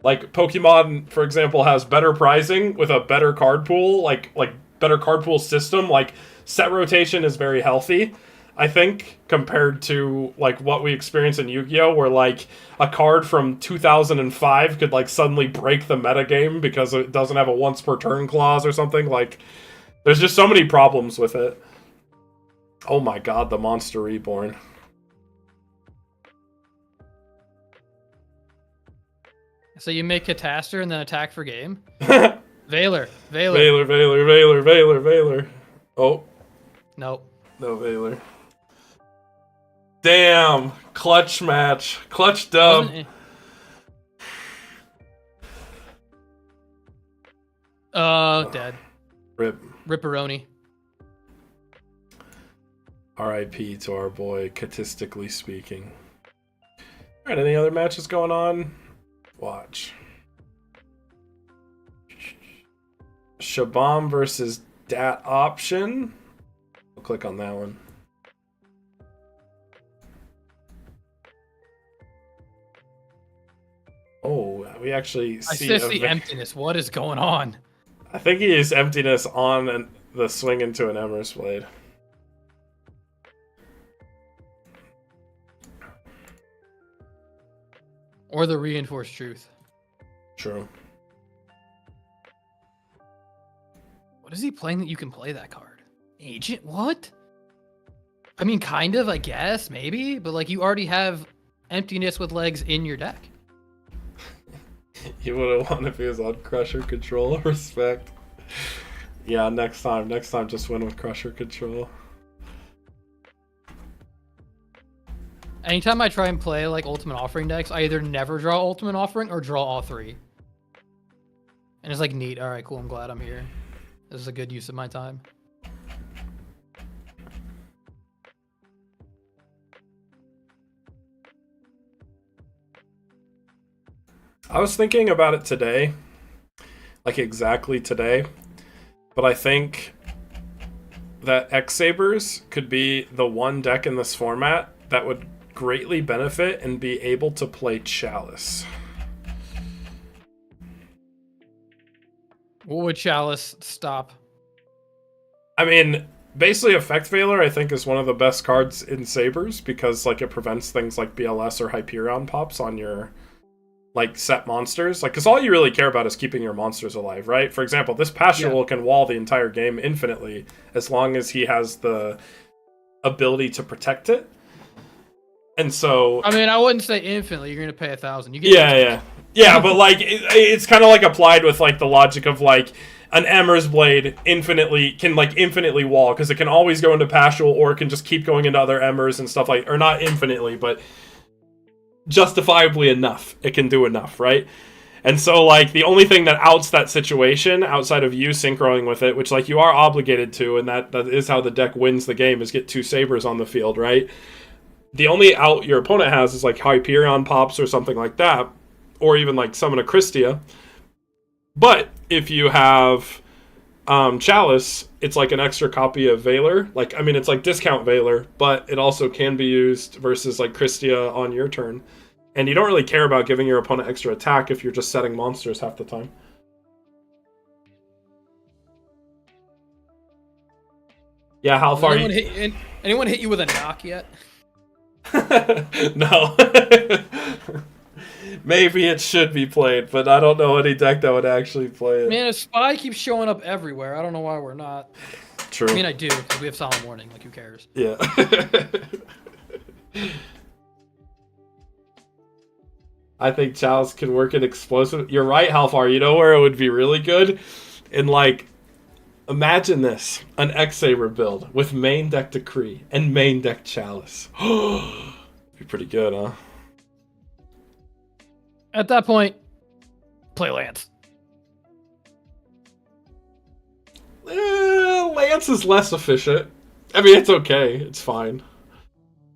[SPEAKER 1] Like Pokemon, for example, has better pricing with a better card pool, like better card pool system. Like set rotation is very healthy, I think, compared to like what we experience in Yu-Gi-Oh, where like a card from 2005 could like suddenly break the metagame because it doesn't have a once per turn clause or something. Like there's just so many problems with it. Oh my god, the Monster Reborn.
[SPEAKER 2] So you make Catastor and then attack for game?
[SPEAKER 1] Valor.
[SPEAKER 2] Valor.
[SPEAKER 1] Oh.
[SPEAKER 2] Nope.
[SPEAKER 1] No Valor. Damn. Clutch match. Clutch dub.
[SPEAKER 2] Dead.
[SPEAKER 1] Rip.
[SPEAKER 2] Ripperoni.
[SPEAKER 1] R.I.P. to our boy, statistically speaking. Alright, any other matches going on? Watch. Shabam versus Dat Option. We'll click on that one. Oh, we actually see.
[SPEAKER 2] I see Emptiness. What is going on?
[SPEAKER 1] I think he used Emptiness on the swing into an Emrys Blade.
[SPEAKER 2] Or the Reinforced Truth.
[SPEAKER 1] True.
[SPEAKER 2] What is he playing that you can play that card? Agent? What? I mean, kind of, I guess, maybe, but like you already have Emptiness with legs in your deck.
[SPEAKER 1] You would have won if he was on Crusher Control. Respect. Yeah, next time just win with Crusher Control.
[SPEAKER 2] Anytime I try and play like Ultimate Offering decks, I either never draw Ultimate Offering or draw all three. And it's like neat. All right, cool. I'm glad I'm here. This is a good use of my time.
[SPEAKER 1] I was thinking about it today, like exactly today, but I think that X-Sabers could be the one deck in this format that would greatly benefit and be able to play Chalice.
[SPEAKER 2] What would Chalice stop?
[SPEAKER 1] I mean, basically, Effect Veiler, I think, is one of the best cards in Sabers because, like, it prevents things like BLS or Hyperion pops on your, like, set monsters. Like, because all you really care about is keeping your monsters alive, right? For example, this Pastule can wall the entire game infinitely as long as he has the ability to protect it. And so...
[SPEAKER 2] I mean, I wouldn't say infinitely. You're going to pay 1,000. You get
[SPEAKER 1] Yeah, but, like, it's kind of, like, applied with, like, the logic of, like, an Emmer's Blade infinitely wall, because it can always go into Pastule, or it can just keep going into other Emmers and stuff like... Or not infinitely, but justifiably enough. It can do enough, right? And so, like, the only thing that outs that situation, outside of you synchroing with it, which, like, you are obligated to, and that is how the deck wins the game, is get 2 Sabers on the field, right? The only out your opponent has is, like, Hyperion pops or something like that, or even, like, summon a Christia. But if you have Chalice, it's like an extra copy of Veiler. Like, I mean, it's like discount Veiler, but it also can be used versus, like, Christia on your turn. And you don't really care about giving your opponent extra attack if you're just setting monsters half the time. Yeah, how far
[SPEAKER 2] anyone hit you with a knock yet?
[SPEAKER 1] No. Maybe it should be played, but I don't know any deck that would actually play it.
[SPEAKER 2] Man, a spy keeps showing up everywhere. I don't know why we're not.
[SPEAKER 1] True.
[SPEAKER 2] I mean, I do, because we have Solemn Warning. Like, who cares?
[SPEAKER 1] Yeah. I think Chalice can work in explosive. You're right, Halfar. You know where it would be really good? In, like, imagine this. An X-Saber build with main deck Decree and main deck Chalice. Be pretty good, huh?
[SPEAKER 2] At that point, play Lance.
[SPEAKER 1] Lance is less efficient. I mean, it's okay. It's fine.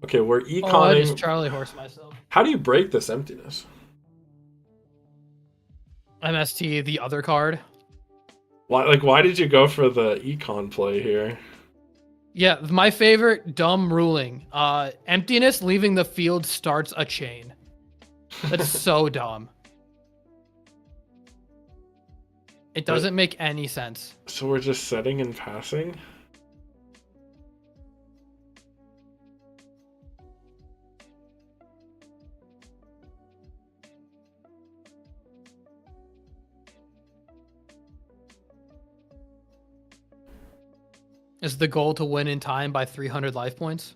[SPEAKER 1] Okay, we're econing.
[SPEAKER 2] Oh, I just Charlie horse myself.
[SPEAKER 1] How do you break this emptiness?
[SPEAKER 2] MST, the other card.
[SPEAKER 1] Why did you go for the econ play here?
[SPEAKER 2] Yeah, my favorite dumb ruling. Emptiness leaving the field starts a chain. That's so dumb. It doesn't make any sense.
[SPEAKER 1] So we're just setting and passing?
[SPEAKER 2] Is the goal to win in time by 300 life points?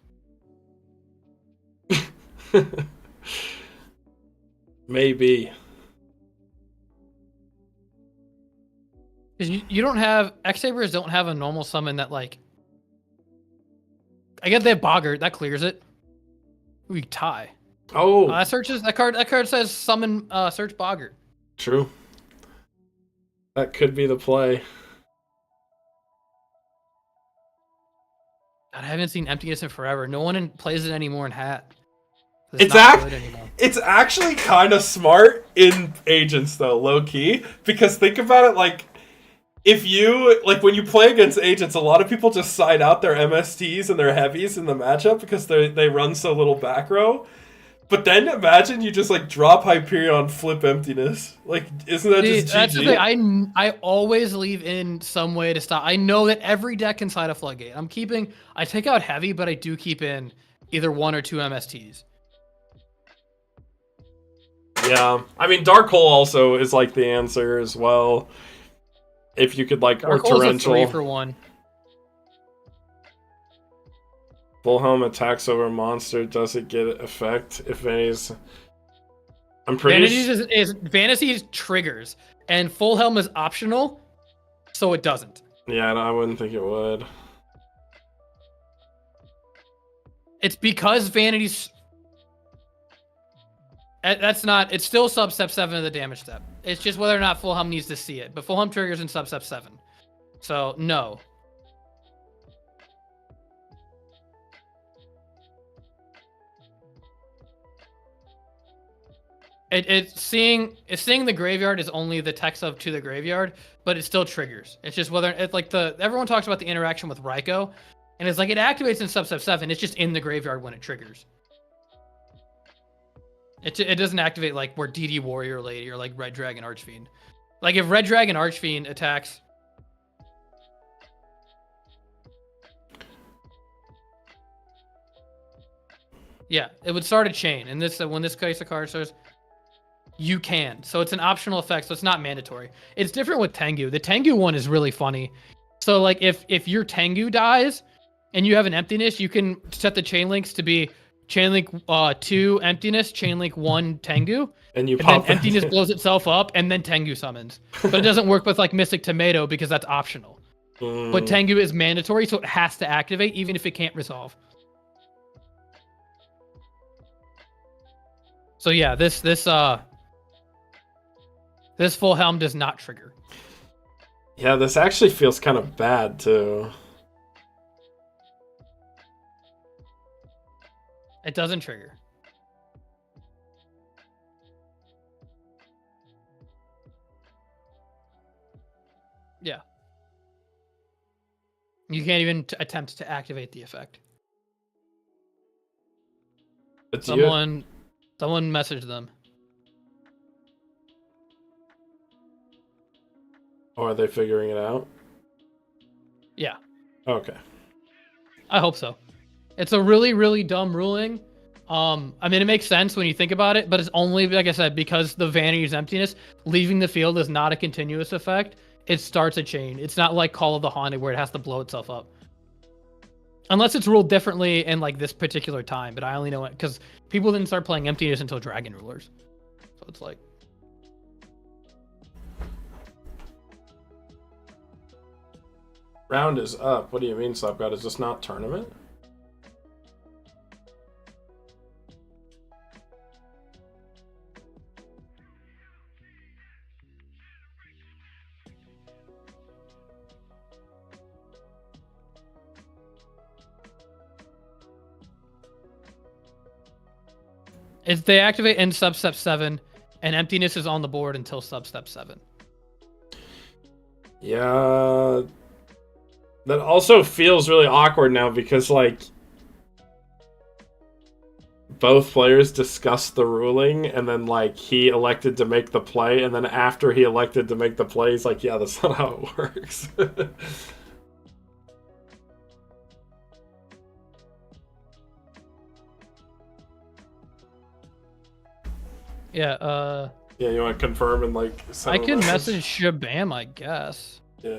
[SPEAKER 1] Maybe.
[SPEAKER 2] Because you don't have... X-Sabers don't have a normal summon that, like... I get they have Boggart. That clears it. We tie.
[SPEAKER 1] Oh.
[SPEAKER 2] That searches... That card says summon... search Boggart.
[SPEAKER 1] True. That could be the play.
[SPEAKER 2] God, I haven't seen Emptiness in forever. No one plays it anymore in Hat.
[SPEAKER 1] It's actually kind of smart in Agents, though, low-key. Because think about it, like... If you, like, when you play against Agents, a lot of people just side out their MSTs and their heavies in the matchup because they run so little back row. But then imagine you just, like, drop Hyperion, flip Emptiness. Like, isn't that just GG?
[SPEAKER 2] That's the thing. I always leave in some way to stop. I know that every deck can side a Floodgate. I take out heavy, but I do keep in either 1 or 2 MSTs.
[SPEAKER 1] Yeah. I mean, Dark Hole also is, like, the answer as well. If you could, like,
[SPEAKER 2] Dark
[SPEAKER 1] or
[SPEAKER 2] Hole's
[SPEAKER 1] Torrential.
[SPEAKER 2] a 3 for 1.
[SPEAKER 1] Full Helm attacks over monster. Does it get effect if Vanity's... I'm pretty
[SPEAKER 2] Vanity's triggers, and Full Helm is optional, so it doesn't.
[SPEAKER 1] Yeah, I wouldn't think it would.
[SPEAKER 2] It's because Vanity's... That's not... It's still sub-step 7 of the damage step. It's just whether or not Full Helm needs to see it. But Full Helm triggers in sub-step 7. So, no. It's seeing the graveyard is only the text of to the graveyard, but it still triggers. It's just whether it's like everyone talks about the interaction with Raikou, and it's like it activates in sub-step 7. It's just in the graveyard when it triggers. It doesn't activate like where DD Warrior Lady or like Red Dragon Archfiend. Like if Red Dragon Archfiend attacks Yeah, it would start a chain, and this when this case of card starts, you can. So it's an optional effect, so it's not mandatory. It's different with Tengu. The Tengu one is really funny. So like if your Tengu dies and you have an emptiness, you can set the chain links to be chain link 2 emptiness, chain link 1 Tengu.
[SPEAKER 1] And you
[SPEAKER 2] And
[SPEAKER 1] pop
[SPEAKER 2] then emptiness blows itself up, and then Tengu summons. But it doesn't work with like Mystic Tomato because that's optional. But Tengu is mandatory, so it has to activate even if it can't resolve. So yeah, this full helm does not trigger.
[SPEAKER 1] Yeah, this actually feels kind of bad too.
[SPEAKER 2] It doesn't trigger. Yeah. You can't even attempt to activate the effect.
[SPEAKER 1] It's
[SPEAKER 2] someone messaged them.
[SPEAKER 1] Or are they figuring it out?
[SPEAKER 2] Yeah.
[SPEAKER 1] Okay.
[SPEAKER 2] I hope so. It's a really, really dumb ruling. I mean, it makes sense when you think about it, but it's only, like I said, because the Vanity's emptiness, leaving the field is not a continuous effect. It starts a chain. It's not like Call of the Haunted where it has to blow itself up. Unless it's ruled differently in like this particular time, but I only know it because people didn't start playing emptiness until Dragon Rulers. So it's like...
[SPEAKER 1] Round is up. What do you mean, Slapgod? Is this not tournament?
[SPEAKER 2] If they activate in substep 7, and emptiness is on the board until substep 7.
[SPEAKER 1] Yeah. That also feels really awkward now because, like, both players discussed the ruling, and then, like, he elected to make the play, and then after he elected to make the play, he's like, yeah, that's not how it works.
[SPEAKER 2] Yeah,
[SPEAKER 1] yeah, you want to confirm and, like, send
[SPEAKER 2] I
[SPEAKER 1] a
[SPEAKER 2] can message Shabam, I guess.
[SPEAKER 1] Yeah.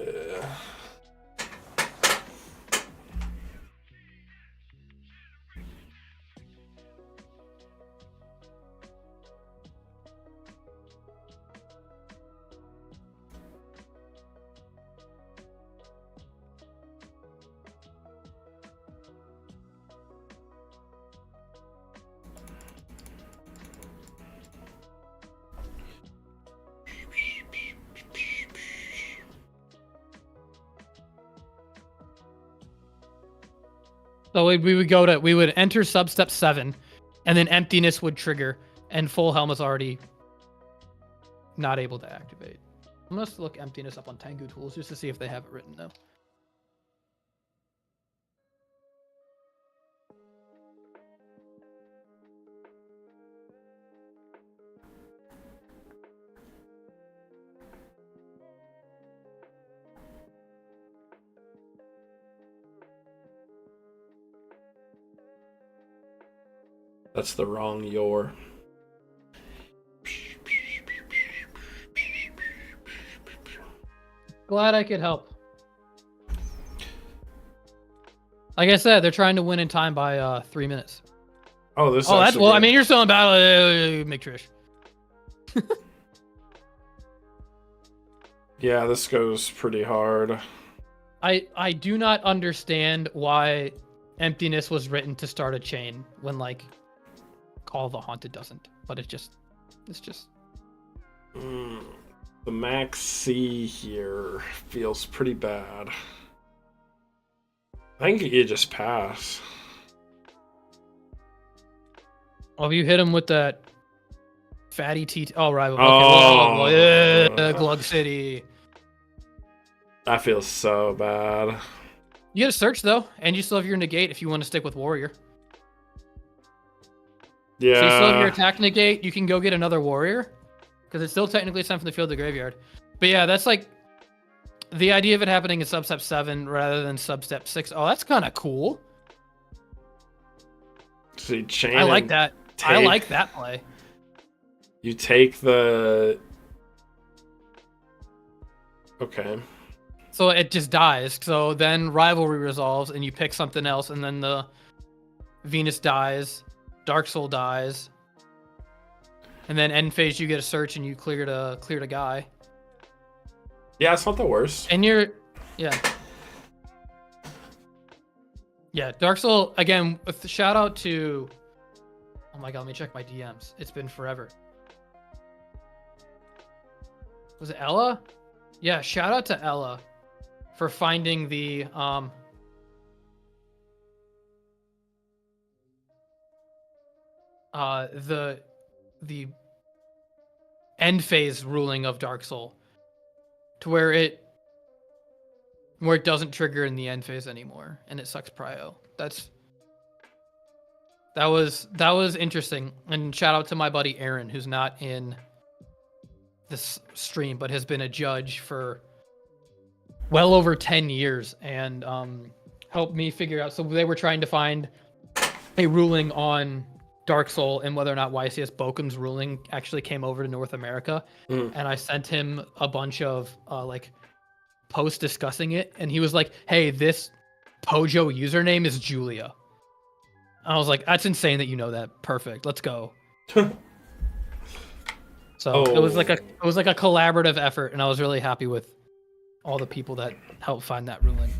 [SPEAKER 2] So we would enter substep 7, and then emptiness would trigger, and full helm is already not able to activate. I'm gonna look emptiness up on Tengu tools just to see if they have it written though.
[SPEAKER 1] That's the wrong your.
[SPEAKER 2] Glad I could help. Like I said, they're trying to win in time by 3 minutes.
[SPEAKER 1] Oh, this.
[SPEAKER 2] Oh, that's well. I mean, you're still in battle. Make Trish.
[SPEAKER 1] Yeah, this goes pretty hard.
[SPEAKER 2] I do not understand why emptiness was written to start a chain when like Call of the Haunted doesn't. But it's just.
[SPEAKER 1] The max C here feels pretty bad. I think you just pass.
[SPEAKER 2] Oh, you hit him with that fatty T. Oh, right. Okay,
[SPEAKER 1] Oh,
[SPEAKER 2] yeah, Glug City.
[SPEAKER 1] That feels so bad.
[SPEAKER 2] You get a search though, and you still have your negate if you want to stick with warrior.
[SPEAKER 1] Yeah.
[SPEAKER 2] So you still have your attack negate. You can go get another warrior because it's still technically sent from the field to graveyard. But yeah, that's like the idea of it happening in substep 7 rather than substep 6. Oh, that's kind of cool.
[SPEAKER 1] See, chain
[SPEAKER 2] I like
[SPEAKER 1] and
[SPEAKER 2] that. I like that play.
[SPEAKER 1] You take the... Okay.
[SPEAKER 2] So it just dies. So then rivalry resolves, and you pick something else, and then the Venus dies, Dark Soul dies, and then end phase you get a search and you cleared a guy.
[SPEAKER 1] Yeah, it's not the worst.
[SPEAKER 2] And you're, yeah. Yeah, Dark Soul, again, with the shout out to, oh my god, let me check my DMs. It's been forever. Was it Ella? Yeah, shout out to Ella for finding the end phase ruling of Dark Soul to where it doesn't trigger in the end phase anymore and it sucks prio. That was interesting. And shout out to my buddy Aaron, who's not in this stream but has been a judge for well over 10 years and helped me figure out. So they were trying to find a ruling on Dark Soul and whether or not YCS Bokum's ruling actually came over to North America. And I sent him a bunch of like posts discussing it, and he was like, "Hey, this Pojo username is Julia." I was like, "That's insane that you know that. Perfect. Let's go." So it was like a collaborative effort, and I was really happy with all the people that helped find that ruling.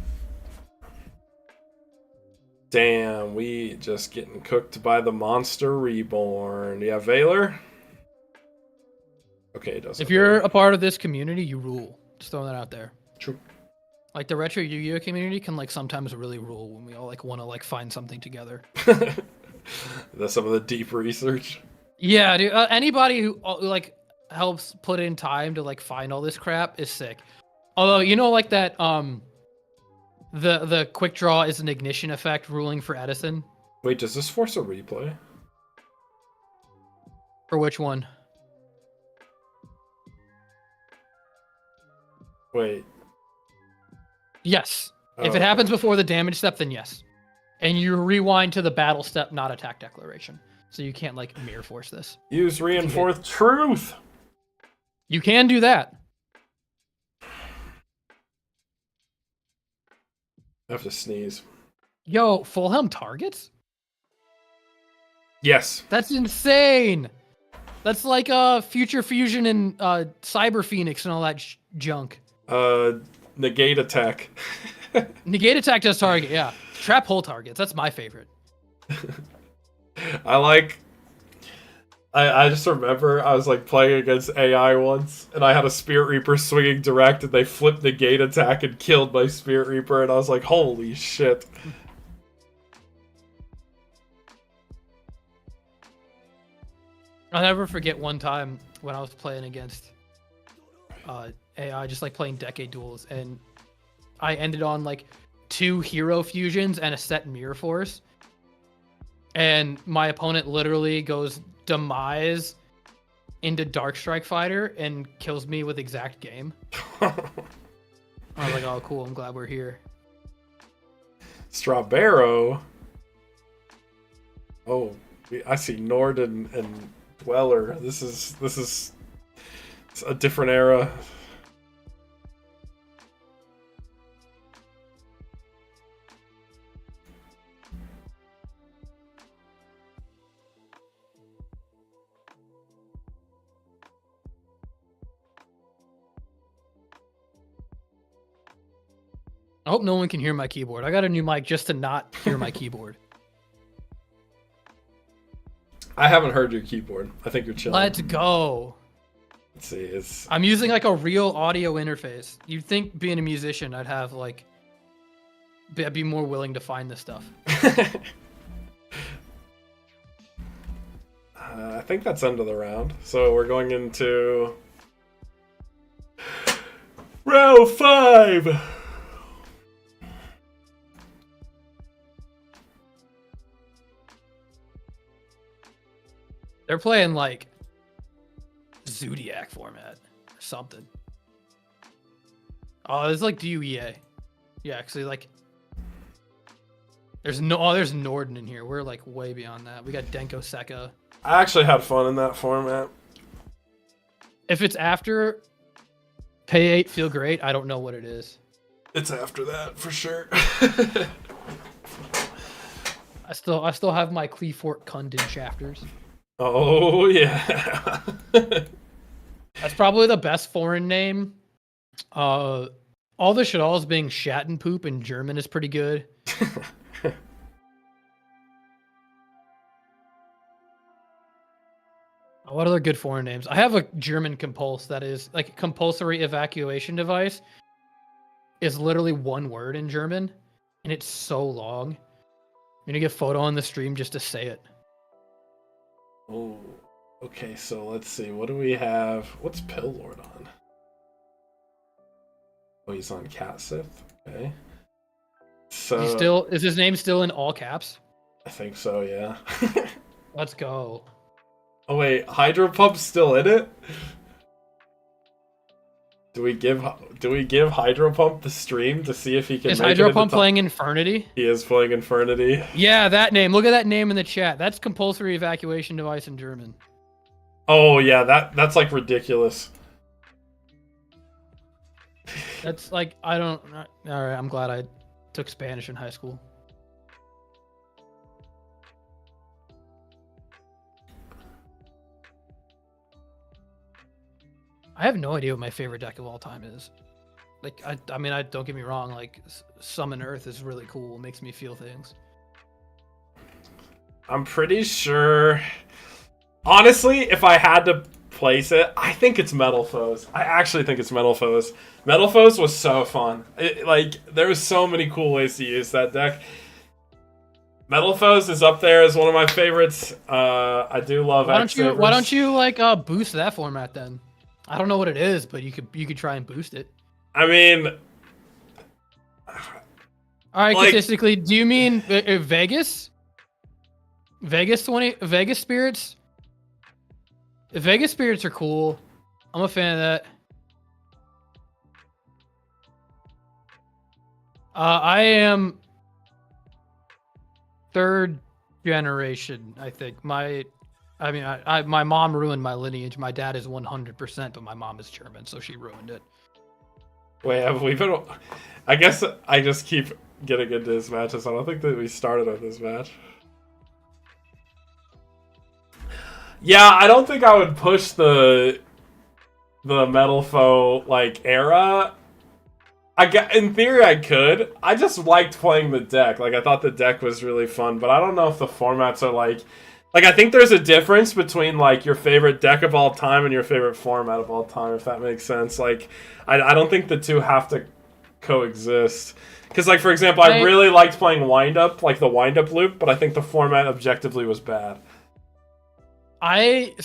[SPEAKER 1] Damn, we just getting cooked by the monster reborn. Yeah, Valor? Okay, it doesn't.
[SPEAKER 2] If you're a part of this community, you rule. Just throwing that out there.
[SPEAKER 1] True.
[SPEAKER 2] Like the retro Yu-Gi-Oh community can like sometimes really rule when we all like want to like find something together.
[SPEAKER 1] That's some of the deep research.
[SPEAKER 2] Yeah, dude. Anybody who like helps put in time to like find all this crap is sick. Although you know, like that the quick draw is an ignition effect ruling for Edison.
[SPEAKER 1] Wait, does this force a replay?
[SPEAKER 2] For which one?
[SPEAKER 1] Wait.
[SPEAKER 2] Yes. If it happens before the damage step, then yes. And you rewind to the battle step, not attack declaration. So you can't like mirror force this.
[SPEAKER 1] Use reinforced truth.
[SPEAKER 2] You can do that.
[SPEAKER 1] I have to sneeze.
[SPEAKER 2] Yo, Fulham targets?
[SPEAKER 1] Yes.
[SPEAKER 2] That's insane. That's like Future Fusion and Cyber Phoenix and all that junk.
[SPEAKER 1] Negate attack.
[SPEAKER 2] Negate attack does target, yeah. Trap hole targets, that's my favorite.
[SPEAKER 1] I just remember I was like playing against AI once, and I had a Spirit Reaper swinging direct, and they flipped negate attack and killed my Spirit Reaper, and I was like, holy shit.
[SPEAKER 2] I'll never forget one time when I was playing against AI, just like playing Decade Duels, and I ended on like 2 hero fusions and a set mirror force. And my opponent literally goes demise into Dark Strike Fighter and kills me with exact game. I was like, oh, cool. I'm glad we're here.
[SPEAKER 1] Strawberro. Oh, I see Nord and Dweller. This is it's a different era.
[SPEAKER 2] I hope no one can hear my keyboard. I got a new mic just to not hear my keyboard.
[SPEAKER 1] I haven't heard your keyboard. I think you're chilling.
[SPEAKER 2] Let's go.
[SPEAKER 1] Let's see.
[SPEAKER 2] I'm using like a real audio interface. You'd think being a musician, I'd have like, I'd be more willing to find this stuff.
[SPEAKER 1] I think that's end of the round. So we're going into round 5.
[SPEAKER 2] They're playing like Zodiac format or something. Oh, it's like DUEA. Yeah, actually, like There's Norden in here. We're like way beyond that. We got Denko Seka.
[SPEAKER 1] I actually had fun in that format.
[SPEAKER 2] If it's after Pay 8 Feel Great, I don't know what it is.
[SPEAKER 1] It's after that for sure.
[SPEAKER 2] I still have my Cleefort Cundin shafters.
[SPEAKER 1] Oh yeah.
[SPEAKER 2] That's probably the best foreign name. All the Shadals being Schattenpoop in German is pretty good. What other good foreign names? I have a German compulse that is like compulsory evacuation device. Is literally one word in German, and it's so long. I'm gonna get a photo on the stream just to say it.
[SPEAKER 1] Oh, okay. So let's see. What do we have? What's Pill Lord on? Oh, he's on Cat Sith. Okay. So
[SPEAKER 2] Is his name still in all caps?
[SPEAKER 1] I think so. Yeah.
[SPEAKER 2] Let's go.
[SPEAKER 1] Oh wait, Hydro Pump's still in it? Do we give Hydro Pump the stream to see if he can?
[SPEAKER 2] Is
[SPEAKER 1] make
[SPEAKER 2] Hydro
[SPEAKER 1] it
[SPEAKER 2] Pump playing Infernity?
[SPEAKER 1] He is playing Infernity.
[SPEAKER 2] Yeah, that name. Look at that name in the chat. That's compulsory evacuation device in German.
[SPEAKER 1] Oh yeah, that's like ridiculous.
[SPEAKER 2] That's like I don't. All right, I'm glad I took Spanish in high school. I have no idea what my favorite deck of all time is. Like, I mean, don't get me wrong. Like, Summon Earth is really cool. It makes me feel things.
[SPEAKER 1] I'm pretty sure. Honestly, if I had to place it, I think it's Metal Foes. I actually think it's Metal Foes. Metal Foes was so fun. There was so many cool ways to use that deck. Metal Foes is up there as one of my favorites. I do love X-Sabers.
[SPEAKER 2] Why don't you like boost that format then? I don't know what it is, but you could try and boost it.
[SPEAKER 1] I mean,
[SPEAKER 2] all right. Like, statistically, do you mean Vegas? Vegas spirits? Vegas spirits are cool. I'm a fan of that. I am third generation, I think. My mom ruined my lineage. My dad is 100%, but my mom is German, so she ruined it.
[SPEAKER 1] Wait, have we been? I guess I just keep getting into this matches. I don't think that we started on this match. Yeah, I don't think I would push the Metal Foe era. In theory, I could. I just liked playing the deck. Like, I thought the deck was really fun, but I don't know if the formats are like, I think there's a difference between, like, your favorite deck of all time and your favorite format of all time, if that makes sense. Like, I don't think the two have to coexist. Because, like, for example, I really liked playing Wind-Up, like the Wind-Up loop, but I think the format objectively was bad.
[SPEAKER 2] I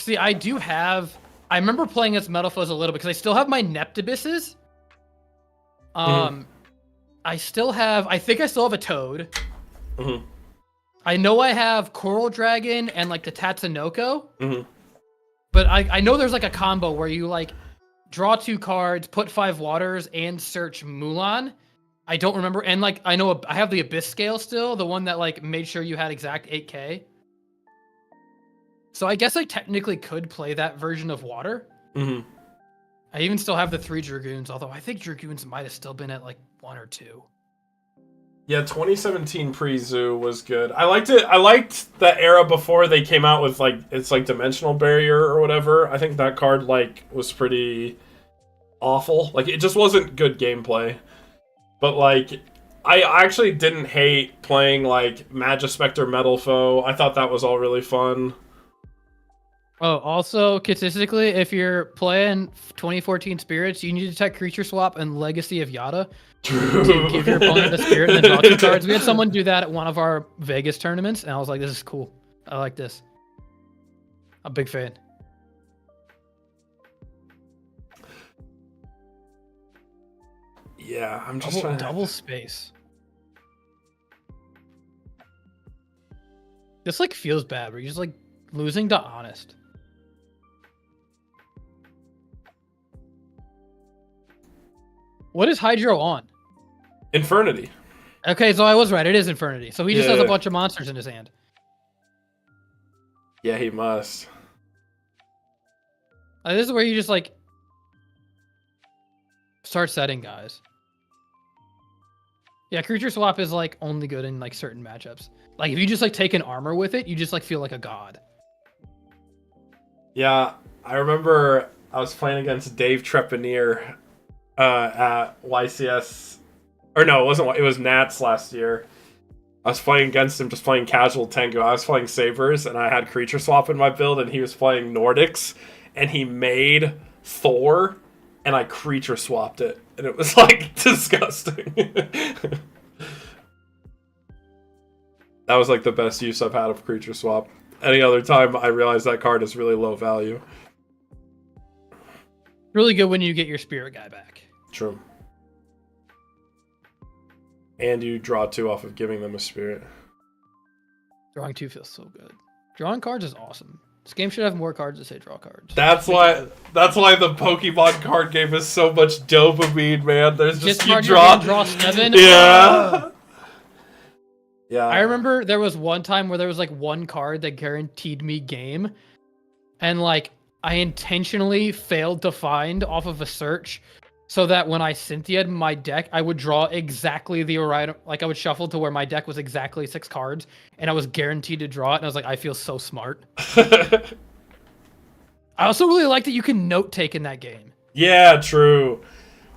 [SPEAKER 2] remember playing as Metal Foes a little bit, because I still have my Neptibuses. I think I still have a Toad.
[SPEAKER 1] Mm-hmm.
[SPEAKER 2] I know I have Coral Dragon and like the Tatsunoko. Mm-hmm. But I know there's like a combo where you like draw 2 cards, put 5 waters, and search Mulan. I don't remember. And like I know I have the Abyss Scale still, the one that like made sure you had exact 8K. So I guess I technically could play that version of Water.
[SPEAKER 1] Mm-hmm.
[SPEAKER 2] I even still have the 3 Dragoons, although I think Dragoons might have still been at like 1 or 2.
[SPEAKER 1] Yeah, 2017 pre-Zoo was good. I liked it. I liked the era before they came out with it's like Dimensional Barrier or whatever. I think that card was pretty awful. Like, it just wasn't good gameplay. But like, I actually didn't hate playing like Magispector Metal Foe. I thought that was all really fun.
[SPEAKER 2] Oh, also, statistically, if you're playing 2014 Spirits, you need to tech Creature Swap and Legacy of Yada to give your opponent a Spirit and then draw 2 cards. We had someone do that at one of our Vegas tournaments, and I was like, this is cool. I like this. I'm a big fan.
[SPEAKER 1] Yeah, I'm just trying to...
[SPEAKER 2] Double space. This like feels bad. We're just like losing to Honest. What is Hydro on?
[SPEAKER 1] Infernity.
[SPEAKER 2] Okay, so I was right. It is Infernity. So he just has
[SPEAKER 1] Yeah.
[SPEAKER 2] a bunch of monsters in his hand.
[SPEAKER 1] Yeah, he must.
[SPEAKER 2] This is where you just like start setting guys. Yeah, creature swap is like only good in like certain matchups. Like if you just like take an armor with it, you just like feel like a god.
[SPEAKER 1] Yeah, I remember I was playing against Dave Trepanier at YCS. Or no, it wasn't. It was Nats last year. I was playing against him, just playing casual Tengu. I was playing Sabers, and I had creature swap in my build, and he was playing Nordics, and he made Thor, and I creature swapped it, and it was like disgusting. That was like the best use I've had of creature swap. Any other time, I realize that card is really low value.
[SPEAKER 2] Really good when you get your spirit guy back.
[SPEAKER 1] True. And you draw 2 off of giving them a spirit.
[SPEAKER 2] Drawing 2 feels so good. Drawing cards is awesome. This game should have more cards that say draw cards.
[SPEAKER 1] That's why the Pokemon card game is so much dopamine, man. There's just you
[SPEAKER 2] draw 7.
[SPEAKER 1] Yeah. Yeah.
[SPEAKER 2] I remember there was one time where there was like one card that guaranteed me game, and like I intentionally failed to find off of a search, so that when I Cynthia'd my deck, I would draw exactly the right, like I would shuffle to where my deck was exactly 6 cards, and I was guaranteed to draw it, and I was like, I feel so smart. I also really like that you can note take in that game.
[SPEAKER 1] Yeah, true.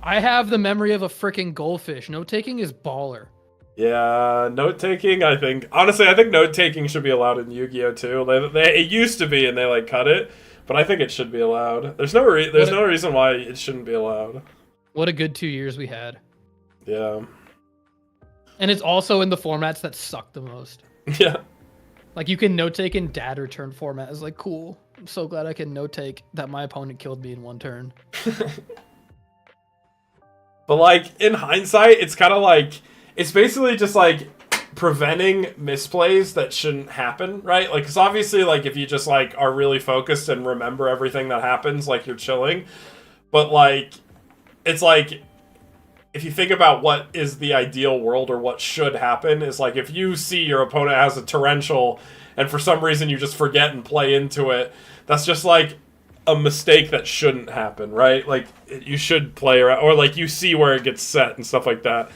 [SPEAKER 2] I have the memory of a freaking goldfish. Note taking is baller.
[SPEAKER 1] Yeah, note taking. I think note taking should be allowed in Yu-Gi-Oh too. It used to be, and they like cut it, but I think it should be allowed. There's no reason why it shouldn't be allowed.
[SPEAKER 2] What a good 2 years we had.
[SPEAKER 1] Yeah.
[SPEAKER 2] And it's also in the formats that suck the most.
[SPEAKER 1] Yeah.
[SPEAKER 2] Like you can note take in dad return format. Is like cool. I'm so glad I can note take that my opponent killed me in 1 turn.
[SPEAKER 1] But like in hindsight, it's kind of like it's basically just like preventing misplays that shouldn't happen, right? Like, because obviously, like if you just like are really focused and remember everything that happens, like you're chilling. But like, it's like if you think about what is the ideal world or what should happen, is like if you see your opponent has a torrential and for some reason you just forget and play into it, that's just like a mistake that shouldn't happen, right? Like you should play around, or like you see where it gets set and stuff like that.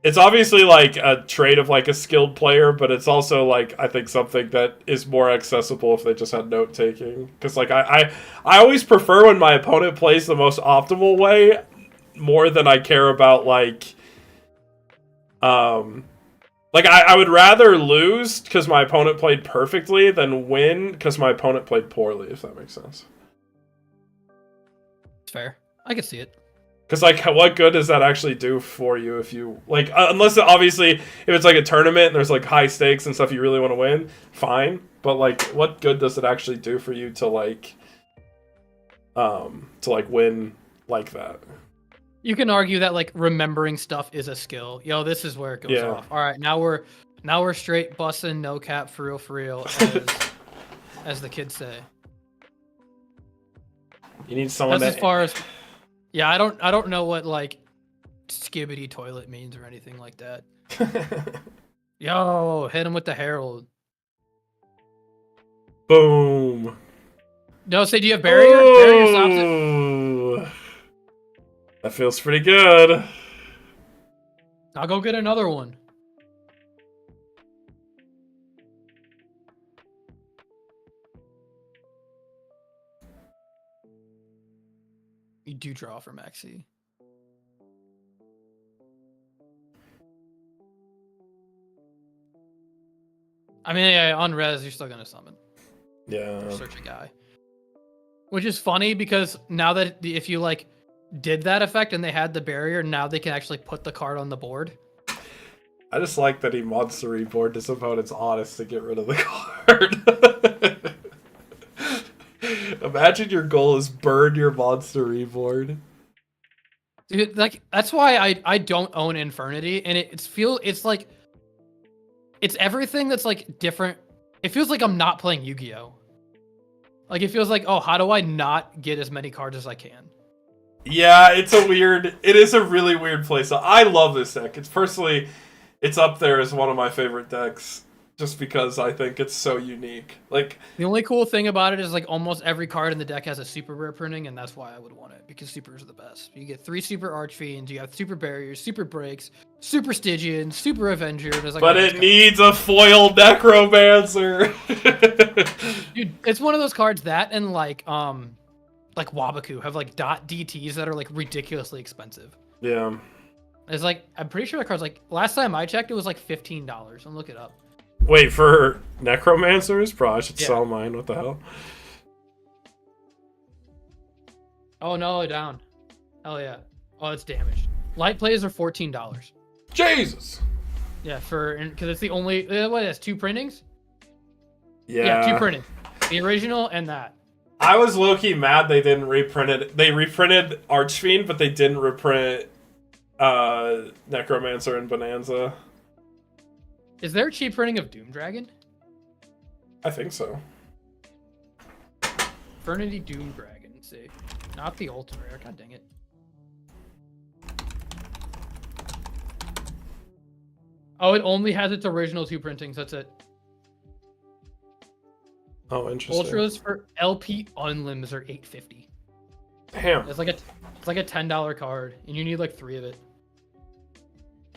[SPEAKER 1] It's obviously like a trait of like a skilled player, but it's also like I think something that is more accessible if they just had note taking. Because like I always prefer when my opponent plays the most optimal way more than I care about like I would rather lose because my opponent played perfectly than win because my opponent played poorly, if that makes sense.
[SPEAKER 2] It's fair. I can see it.
[SPEAKER 1] Because, like, what good does that actually do for you if you, like, unless, obviously, if it's, like, a tournament and there's, like, high stakes and stuff you really want to win, fine. But, like, what good does it actually do for you to, like, win like that?
[SPEAKER 2] You can argue that, like, remembering stuff is a skill. Yo, this is where it goes off. All right, now we're straight busting, no cap, for real, as the kids say.
[SPEAKER 1] You need someone
[SPEAKER 2] That's as far as... Yeah, I don't know what like skibbity toilet means or anything like that. Yo, hit him with the Herald.
[SPEAKER 1] Boom.
[SPEAKER 2] No, say, do you have barrier? Barrier stops it.
[SPEAKER 1] That feels pretty good.
[SPEAKER 2] I'll go get another one. You do draw for Maxi. I mean, yeah, on res, you're still gonna summon.
[SPEAKER 1] Yeah.
[SPEAKER 2] Or search a guy. Which is funny because now that if you like did that effect and they had the barrier, now they can actually put the card on the board.
[SPEAKER 1] I just like that he monster reboard his opponent's honest to get rid of the card. Imagine your goal is burn your monster reboard.
[SPEAKER 2] Dude, like that's why I don't own Infernity, and it's like it's everything that's like different. It feels like I'm not playing Yu-Gi-Oh. Like it feels like, oh, how do I not get as many cards as I can?
[SPEAKER 1] Yeah, it is a really weird place. I love this deck. It's up there as one of my favorite decks, just because I think it's so unique. Like,
[SPEAKER 2] The only cool thing about it is like almost every card in the deck has a super rare printing, and that's why I would want it, because supers are the best. You get 3 super Archfiends, you have super barriers, super breaks, super Stygian, super Avenger. There's like
[SPEAKER 1] but it needs a foil Necromancer.
[SPEAKER 2] Dude, it's one of those cards that and like Wabaku have like dot DTs that are like ridiculously expensive.
[SPEAKER 1] Yeah.
[SPEAKER 2] It's like, I'm pretty sure that card's like, last time I checked, it was like $15. I'll look it up.
[SPEAKER 1] Wait, for Necromancers? Bro, I should sell mine. What the hell?
[SPEAKER 2] Oh, no, down. Hell yeah. Oh, it's damaged. Light plays are $14.
[SPEAKER 1] Jesus!
[SPEAKER 2] Yeah, because it's the only, what is 2 printings?
[SPEAKER 1] Yeah.
[SPEAKER 2] 2 printings. The original and that.
[SPEAKER 1] I was low-key mad they didn't reprint it. They reprinted Archfiend, but they didn't reprint Necromancer and Bonanza.
[SPEAKER 2] Is there a cheap printing of Doom Dragon?
[SPEAKER 1] I think so.
[SPEAKER 2] Infernity Doom Dragon. Let's see. Not the ultra rare. God dang it. Oh, it only has its original 2 printings. That's it.
[SPEAKER 1] Oh, interesting.
[SPEAKER 2] Ultras for LP Unlims are $8.50.
[SPEAKER 1] Damn.
[SPEAKER 2] It's like a $10 card, and you need like 3 of it.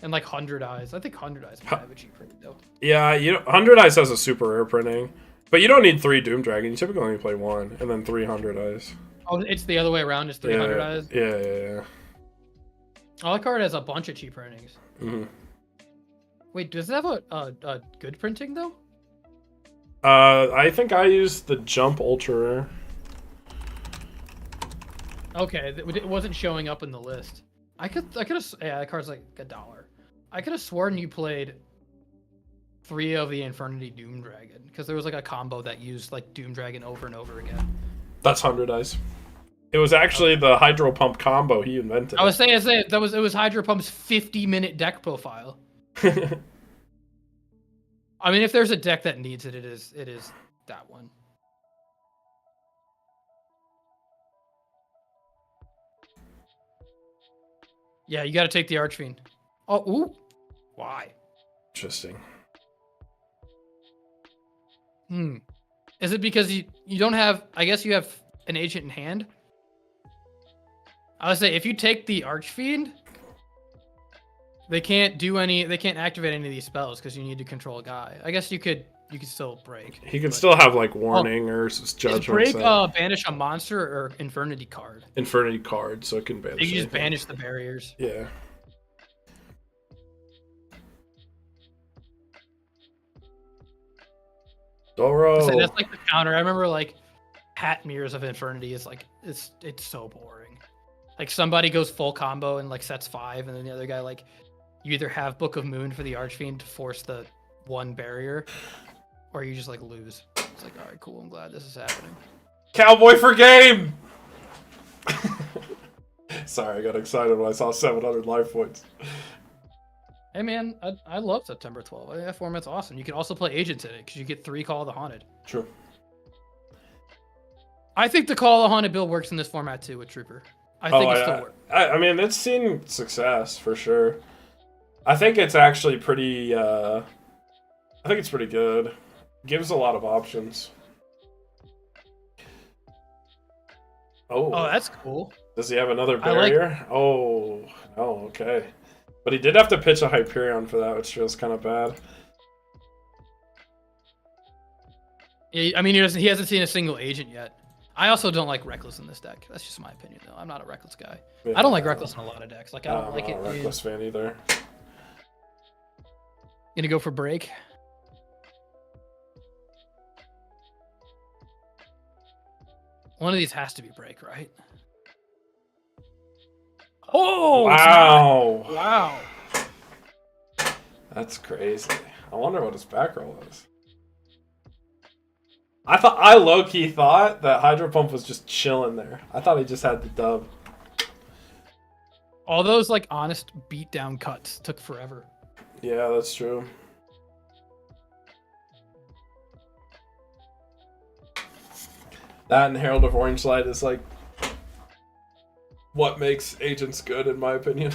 [SPEAKER 2] And like 100 Eyes. I think 100 Eyes might have a cheap printing though.
[SPEAKER 1] Yeah, 100 Eyes has a super rare printing. But you don't need 3 Doom Dragon. You typically only play 1, and then 300 Eyes.
[SPEAKER 2] Oh, it's the other way around. It's 300 Eyes?
[SPEAKER 1] Yeah.
[SPEAKER 2] Oh, that card has a bunch of cheap printings.
[SPEAKER 1] Mm-hmm.
[SPEAKER 2] Wait, does it have a good printing though?
[SPEAKER 1] I think I used the Jump Ultra Rare.
[SPEAKER 2] Okay, it wasn't showing up in the list. I could have, yeah, that card's like $1. I could have sworn you played 3 of the Infernity Doom Dragon, because there was like a combo that used like Doom Dragon over and over again.
[SPEAKER 1] That's 100 Eyes. It was actually the Hydro Pump combo he invented.
[SPEAKER 2] I was saying it was Hydro Pump's 50-minute deck profile. I mean, if there's a deck that needs it, it is that one. Yeah, you got to take the Archfiend. Oh, ooh. Why?
[SPEAKER 1] Interesting.
[SPEAKER 2] Is it because you don't have, I guess you have an agent in hand? I would say if you take the Archfiend, they can't activate any of these spells because you need to control a guy. I guess you could still break.
[SPEAKER 1] He could still have like Warning or Judgment.
[SPEAKER 2] Is break banish a monster or Infernity card?
[SPEAKER 1] Infernity card, so it can banish.
[SPEAKER 2] You just banish the barriers.
[SPEAKER 1] Yeah. Doro.
[SPEAKER 2] So that's like the counter. I remember like Hat Mirrors of Infernity is like it's so boring. Like somebody goes full combo and like sets 5, and then the other guy like you either have Book of Moon for the Archfiend to force the 1 barrier, or you just like lose. It's like, all right, cool. I'm glad this is happening.
[SPEAKER 1] Cowboy for game. Sorry, I got excited when I saw 700 life points.
[SPEAKER 2] Hey man, I love September 12th. I think that format's awesome. You can also play agents in it because you get 3 Call of the Haunted.
[SPEAKER 1] True.
[SPEAKER 2] I think the Call of the Haunted build works in this format too with Trooper. I think it still works.
[SPEAKER 1] I mean, it's seen success for sure. I think it's actually pretty. I think it's pretty good. Gives a lot of options. Oh,
[SPEAKER 2] that's cool.
[SPEAKER 1] Does he have another barrier? Oh, no, okay. But he did have to pitch a Hyperion for that, which feels kind of bad.
[SPEAKER 2] I mean, he hasn't seen a single agent yet. I also don't like Reckless in this deck. That's just my opinion, though. I'm not a Reckless guy.
[SPEAKER 1] Yeah,
[SPEAKER 2] I don't like Reckless in a lot of decks. Like, I don't like it.
[SPEAKER 1] I'm not a Reckless fan either.
[SPEAKER 2] Gonna go for break. One of these has to be break, right? Oh!
[SPEAKER 1] Wow!
[SPEAKER 2] Wow.
[SPEAKER 1] That's crazy. I wonder what his back roll is. I low-key thought that Hydro Pump was just chilling there. I thought he just had the dub.
[SPEAKER 2] All those like honest beatdown cuts took forever.
[SPEAKER 1] Yeah, that's true. That and Herald of Orange Light is like what makes agents good, in my opinion.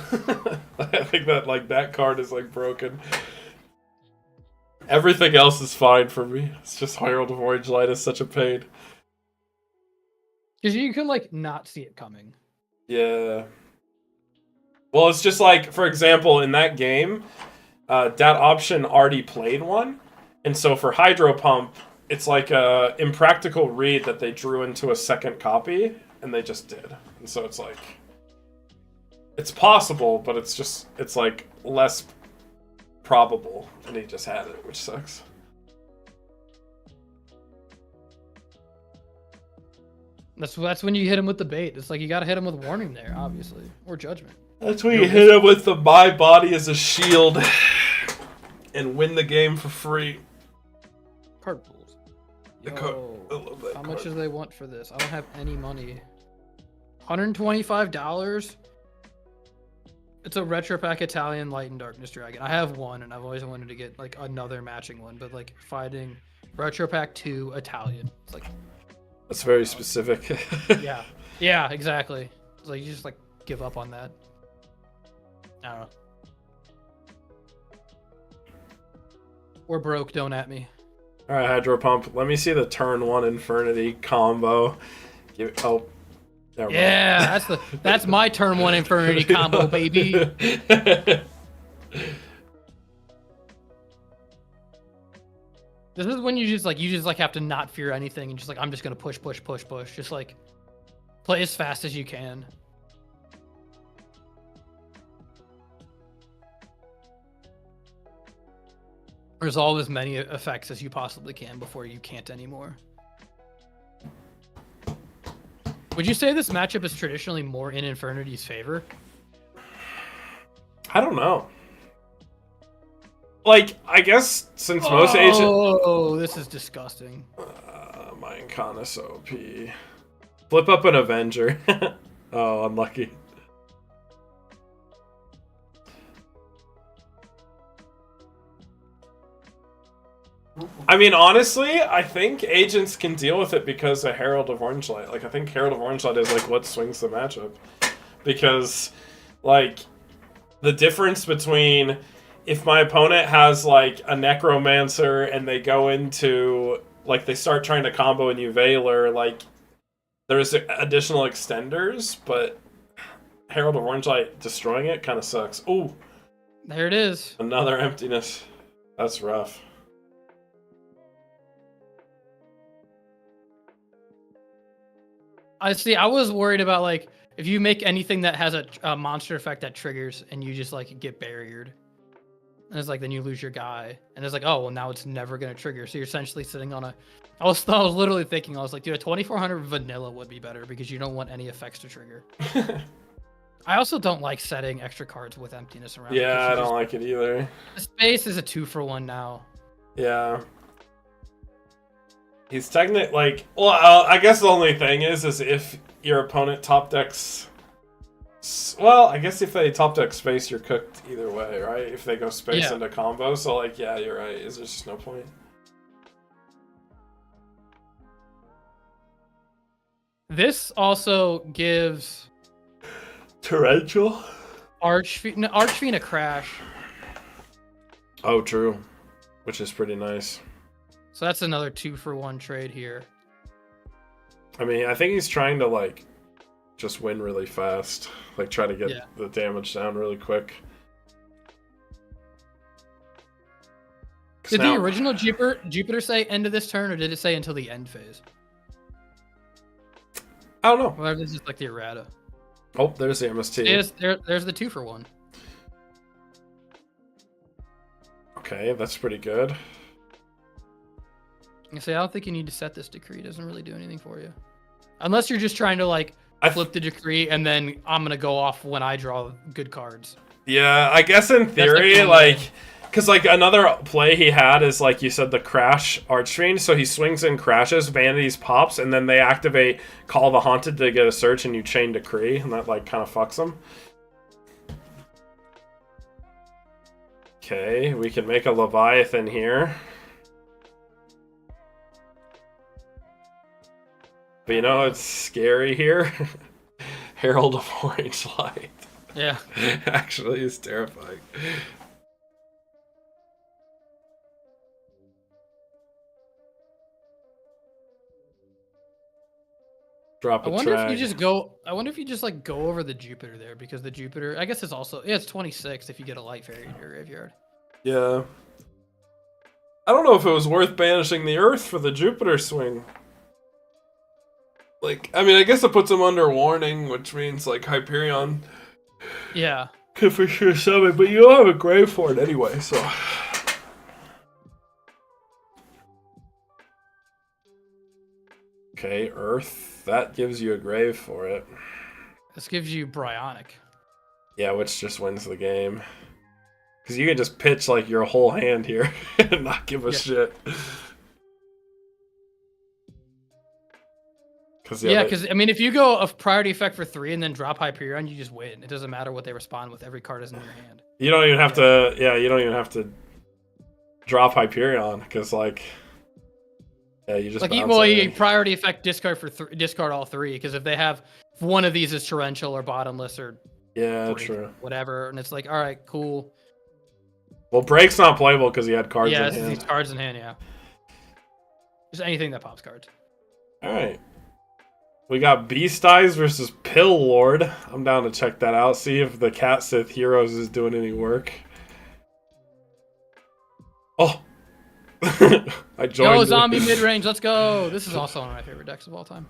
[SPEAKER 1] I think that like that card is like broken. Everything else is fine for me. It's just Herald of Orange Light is such a pain.
[SPEAKER 2] Because you can like not see it coming.
[SPEAKER 1] Yeah. Well, it's just like, for example, in that game, that option already played one, and so for Hydro Pump, it's like a impractical read that they drew into a second copy, and they just did. And so it's like, it's possible, but it's like less probable, and he just had it, which sucks.
[SPEAKER 2] That's when you hit him with the bait. It's like you gotta hit him with warning there, obviously, or judgment.
[SPEAKER 1] That's when you hit him with the my body as a shield and win the game for free.
[SPEAKER 2] Card pools.
[SPEAKER 1] I love that
[SPEAKER 2] How
[SPEAKER 1] card.
[SPEAKER 2] much do they want for this? I don't have any money. $125? It's a Retro Pack Italian Light and Darkness Dragon. I have one, and I've always wanted to get like another matching one, but like fighting Retro Pack 2 Italian. It's like
[SPEAKER 1] That's very specific.
[SPEAKER 2] yeah, exactly. It's like you just like give up on that. I don't know. We're broke, don't at me.
[SPEAKER 1] Alright, Hydro Pump. Let me see the turn 1 Infernity combo. There we go.
[SPEAKER 2] Yeah, that's my turn 1 Infernity combo, baby. This is when you just like have to not fear anything and just like I'm just gonna push. Just like play as fast as you can. Resolve as many effects as you possibly can before you can't anymore. Would you say this matchup is traditionally more in Infernity's favor?
[SPEAKER 1] I don't know. Like, I guess since most agents...
[SPEAKER 2] Oh, this is disgusting.
[SPEAKER 1] My Incarna's OP. Flip up an Avenger. Oh, unlucky. I mean, honestly, I think agents can deal with it because of Herald of Orange Light. Like, I think Herald of Orange Light is, like, what swings the matchup. Because, like, the difference between if my opponent has, like, a Necromancer and they go into, like, they start trying to combo a New Veiler, like, there's additional extenders, but Herald of Orange Light destroying it kind of sucks. Ooh.
[SPEAKER 2] There it is.
[SPEAKER 1] Another Emptiness. That's rough.
[SPEAKER 2] I see. I was worried about like if you make anything that has a monster effect that triggers and you just like get barriered, and it's like then you lose your guy, and it's like oh well now it's never gonna trigger. So you're essentially sitting on a. I was literally thinking I was like dude a 2400 vanilla would be better because you don't want any effects to trigger. I also don't like setting extra cards with emptiness around.
[SPEAKER 1] Yeah, I don't like it either.
[SPEAKER 2] The space is a 2-for-1 now.
[SPEAKER 1] Yeah. He's technically, like... Well, I guess the only thing is if your opponent top decks... Well, I guess if they top deck space, you're cooked either way, right? If they go space into combo. So, like, yeah, you're right. There's just no point.
[SPEAKER 2] This also gives...
[SPEAKER 1] Torrential?
[SPEAKER 2] Archfiend a crash.
[SPEAKER 1] Oh, true. Which is pretty nice.
[SPEAKER 2] So that's another 2-for-1 trade here.
[SPEAKER 1] I mean, I think he's trying to, like, just win really fast. Like, try to get the damage down really quick.
[SPEAKER 2] Did the original Jupiter say end of this turn, or did it say until the end phase?
[SPEAKER 1] I don't know.
[SPEAKER 2] Well, this is like the errata.
[SPEAKER 1] Oh, there's the MST.
[SPEAKER 2] There's the 2-for-1.
[SPEAKER 1] Okay, that's pretty good.
[SPEAKER 2] I don't think you need to set this decree. It doesn't really do anything for you. Unless you're just trying to, like, flip the decree, and then I'm going to go off when I draw good cards.
[SPEAKER 1] Yeah, I guess in theory, like... Because, like, another play he had is, like you said, the Crash Archfiend. So he swings and crashes, Vanities pops, and then they activate Call the Haunted to get a search, and you chain Decree, and that, like, kind of fucks them. Okay, we can make a Leviathan here. But you know, it's scary here. Herald of Orange Light.
[SPEAKER 2] Yeah.
[SPEAKER 1] Actually, is terrifying. Drop a
[SPEAKER 2] I wonder
[SPEAKER 1] track.
[SPEAKER 2] if you just go. I wonder if you just like go over the Jupiter there, because the Jupiter, I guess, it's also, yeah, it's 26 if you get a light fairy in your graveyard.
[SPEAKER 1] Yeah. I don't know if it was worth banishing the Earth for the Jupiter swing. Like, I mean, I guess it puts him under warning, which means like Hyperion
[SPEAKER 2] Yeah.
[SPEAKER 1] could for sure summon, but you don't have a grave for it anyway, so. Okay, Earth. That gives you a grave for it.
[SPEAKER 2] This gives you Bryonic.
[SPEAKER 1] Yeah, which just wins the game. Because you can just pitch like your whole hand here and not give a shit.
[SPEAKER 2] Yeah, because I mean, if you go a priority effect for 3 and then drop Hyperion, you just win. It doesn't matter what they respond with. Every card is in your hand.
[SPEAKER 1] You don't even have to. Yeah, you don't even have to drop Hyperion because like. Yeah, you just
[SPEAKER 2] like you priority effect discard for discard all 3, because if they have, if one of these is torrential or bottomless or
[SPEAKER 1] true,
[SPEAKER 2] whatever, and it's like, all right, cool.
[SPEAKER 1] Well, Break's not playable because he had cards in hand.
[SPEAKER 2] These cards in hand, yeah. Just anything that pops cards.
[SPEAKER 1] All right. We got Beast Eyes versus Pill Lord. I'm down to check that out. See if the Cat Sith Heroes is doing any work. Oh. I joined.
[SPEAKER 2] Yo, zombie mid range, let's go. This is also one of my favorite decks of all time.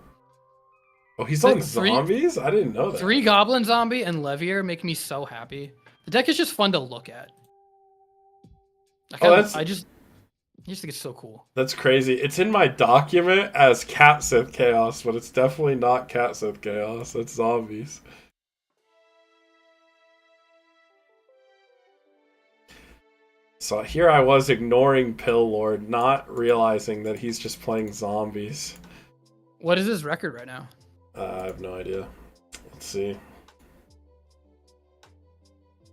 [SPEAKER 1] Oh, he's on zombies? I didn't know that.
[SPEAKER 2] 3 Goblin Zombie and Levier make me so happy. The deck is just fun to look at. I just think it's so cool.
[SPEAKER 1] That's crazy. It's in my document as Cat Sith Chaos, but it's definitely not Cat Sith Chaos. It's zombies. So here I was ignoring Pill Lord, not realizing that he's just playing zombies.
[SPEAKER 2] What is his record right now?
[SPEAKER 1] I have no idea. Let's see.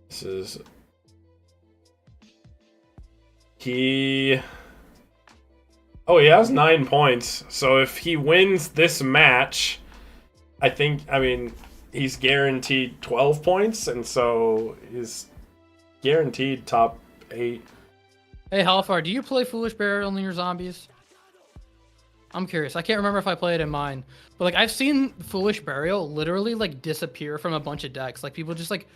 [SPEAKER 1] This is... Oh, he has 9 points. So if he wins this match, I mean, he's guaranteed 12 points, and so he's guaranteed top 8.
[SPEAKER 2] Hey, Halfar, do you play Foolish Burial in your zombies? I'm curious. I can't remember if I played it in mine, but like I've seen Foolish Burial literally like disappear from a bunch of decks. Like people just like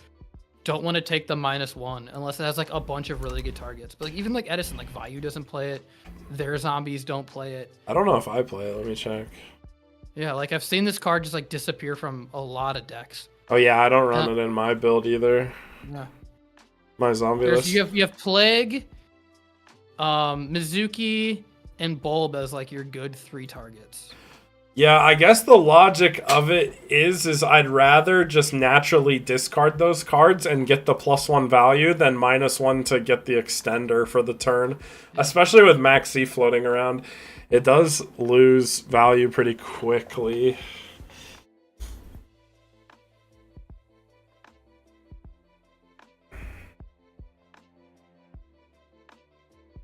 [SPEAKER 2] don't want to take the -1 unless it has like a bunch of really good targets. But like even like Edison, like Vayu doesn't play it. Their zombies don't play it.
[SPEAKER 1] I don't know if I play it. Let me check.
[SPEAKER 2] Yeah, like I've seen this card just like disappear from a lot of decks.
[SPEAKER 1] Oh yeah, I don't run it in my build either.
[SPEAKER 2] Yeah.
[SPEAKER 1] My zombie list.
[SPEAKER 2] You have Plague, Mizuki, and Bulb as like your good 3 targets.
[SPEAKER 1] Yeah, I guess the logic of it is I'd rather just naturally discard those cards and get the +1 value than -1 to get the extender for the turn. Especially with Maxi floating around. It does lose value pretty quickly.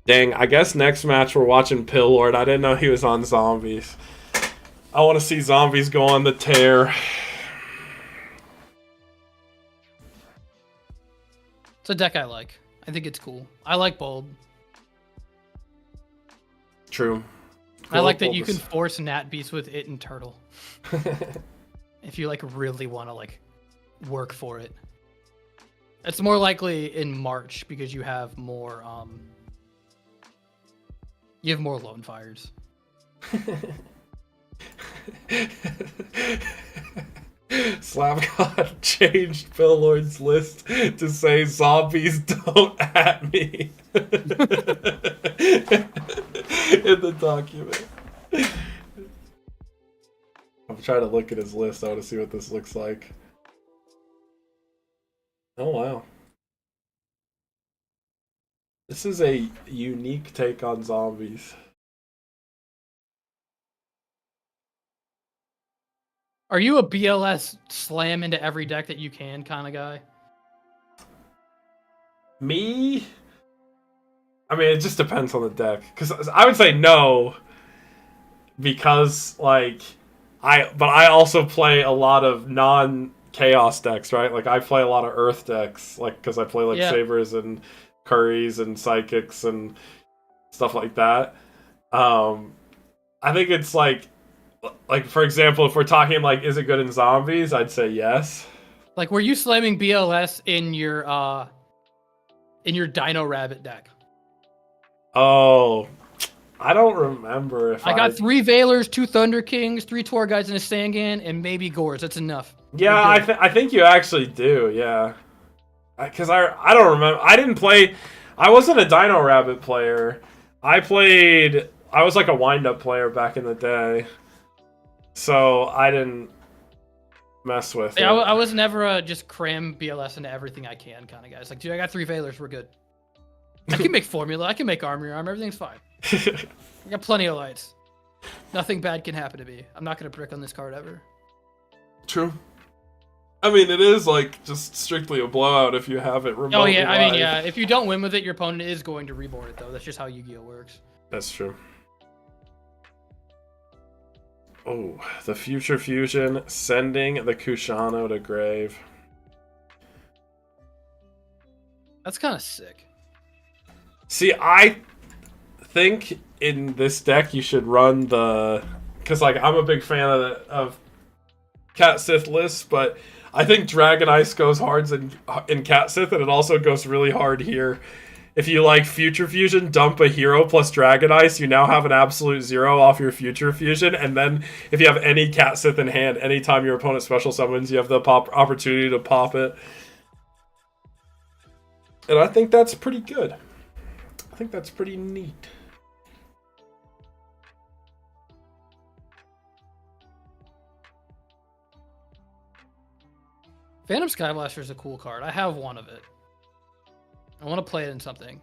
[SPEAKER 1] Dang, I guess next match we're watching Pill Lord. I didn't know he was on zombies. I want to see zombies go on the tear.
[SPEAKER 2] It's a deck I like. I think it's cool. I like Bulb.
[SPEAKER 1] True.
[SPEAKER 2] I like that you can force Nat Beast with it and Turtle. If you like really want to like work for it. It's more likely in March because you have more lone fires.
[SPEAKER 1] Slapgod changed Pill Lord's list to say zombies don't at me in the document. I'm trying to look at his list. I want to see what this looks like. Oh wow. This is a unique take on zombies.
[SPEAKER 2] Are you a BLS slam into every deck that you can kind of guy?
[SPEAKER 1] Me? I mean, it just depends on the deck. Because I would say no. Because, like, I also play a lot of non-chaos decks, right? Like I play a lot of Earth decks, like because I play like Sabers and Curries and Psychics and stuff like that. I think it's like for example, if we're talking like, is it good in zombies? I'd say yes.
[SPEAKER 2] Like, were you slamming BLS in your Dino Rabbit deck?
[SPEAKER 1] Oh, I don't remember if
[SPEAKER 2] I got 3 Valors, 2 Thunder Kings, 3 Tour Guides, and a Sangan, and maybe Gores. That's enough.
[SPEAKER 1] Yeah, I think you actually do. Yeah, because I don't remember. I didn't play. I wasn't a Dino Rabbit player. I was like a wind-up player back in the day, so I didn't mess with it.
[SPEAKER 2] I was never a just cram BLS into everything I can kind of guy. It's like, dude, I got 3 Valors, we're good. I can make Formula, I can make Armor, everything's fine. I got plenty of lights. Nothing bad can happen to me. I'm not gonna brick on this card ever.
[SPEAKER 1] True. I mean, it is like just strictly a blowout if you have it remotely.
[SPEAKER 2] Oh yeah, I mean, yeah. If you don't win with it, your opponent is going to reborn it though. That's just how Yu-Gi-Oh works.
[SPEAKER 1] That's true. Oh, the Future Fusion sending the Kushano to grave.
[SPEAKER 2] That's kind of sick.
[SPEAKER 1] See, I think in this deck you should run because like I'm a big fan of Cat Sith lists, but I think Dragon Ice goes hard in Cat Sith, and it also goes really hard here. If you like Future Fusion, dump a hero plus Dragon Ice, you now have an absolute 0 off your Future Fusion, and then if you have any Cat Sith in hand, anytime your opponent special summons, you have the opportunity to pop it. And I think that's pretty good. I think that's pretty neat.
[SPEAKER 2] Phantom Skyblaster is a cool card. I have one of it. I want to play it in something.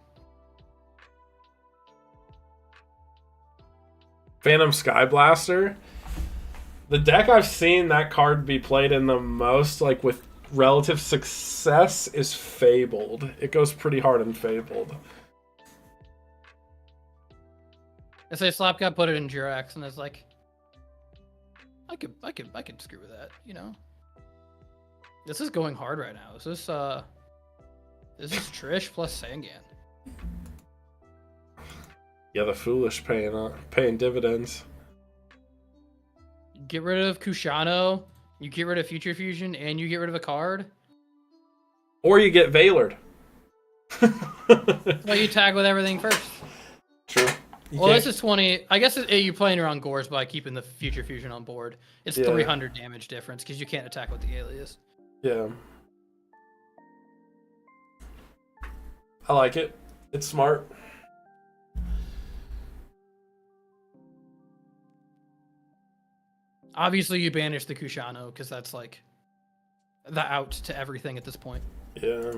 [SPEAKER 1] Phantom Skyblaster. The deck I've seen that card be played in the most, like with relative success, is Fabled. It goes pretty hard in Fabled.
[SPEAKER 2] I say Slapcat put it in Jirax, and it's like, I could screw with that, you know. This is going hard right now. This is Trish plus Sangan.
[SPEAKER 1] Yeah, the foolish paying dividends.
[SPEAKER 2] Get rid of Kushano, you get rid of Future Fusion, and you get rid of a card.
[SPEAKER 1] Or you get Valored.
[SPEAKER 2] Well, you tag with everything first.
[SPEAKER 1] True.
[SPEAKER 2] Well, this is 20. I guess you're playing around Gores by keeping the Future Fusion on board. It's 300 damage difference because you can't attack with the alias.
[SPEAKER 1] Yeah. I like it. It's smart.
[SPEAKER 2] Obviously, you banish the Kushano because that's like the out to everything at this point.
[SPEAKER 1] Yeah.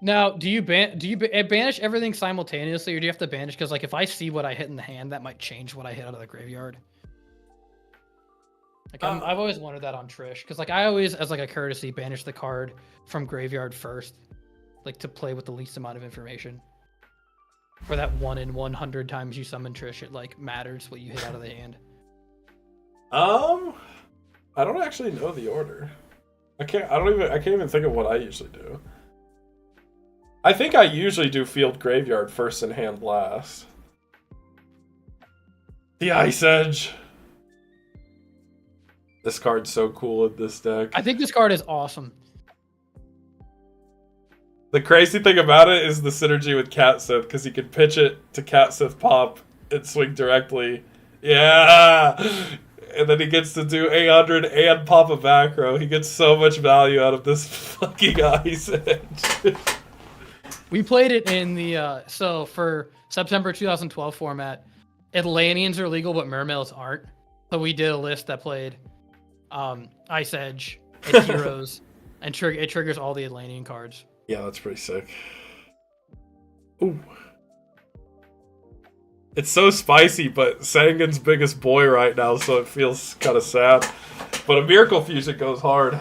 [SPEAKER 2] Now, do you banish everything simultaneously, or do you have to banish? Because like if I see what I hit in the hand, that might change what I hit out of the graveyard. Like I've always wondered that on Trish, because like I always, as like a courtesy, banish the card from graveyard first, like to play with the least amount of information. For that 1 in 100 times you summon Trish, it like matters what you hit out of the hand.
[SPEAKER 1] I don't actually know the order. I can't even think of what I usually do. I think I usually do field graveyard first and hand last. The Ice Edge. This card's so cool in this deck.
[SPEAKER 2] I think this card is awesome.
[SPEAKER 1] The crazy thing about it is the synergy with Cat Sith, because you can pitch it to Cat Sith pop and swing directly. Yeah! And then he gets to do 800 and pop a back row. He gets so much value out of this fucking Ice Edge.
[SPEAKER 2] We played it in the, so for September 2012 format, Atlanteans are legal, but Mermails aren't. So we did a list that played Ice Edge and Heroes, and it triggers all the Atlantean cards.
[SPEAKER 1] Yeah, that's pretty sick. Ooh. It's so spicy, but Sangan's biggest boy right now, so it feels kind of sad. But a Miracle Fusion goes hard.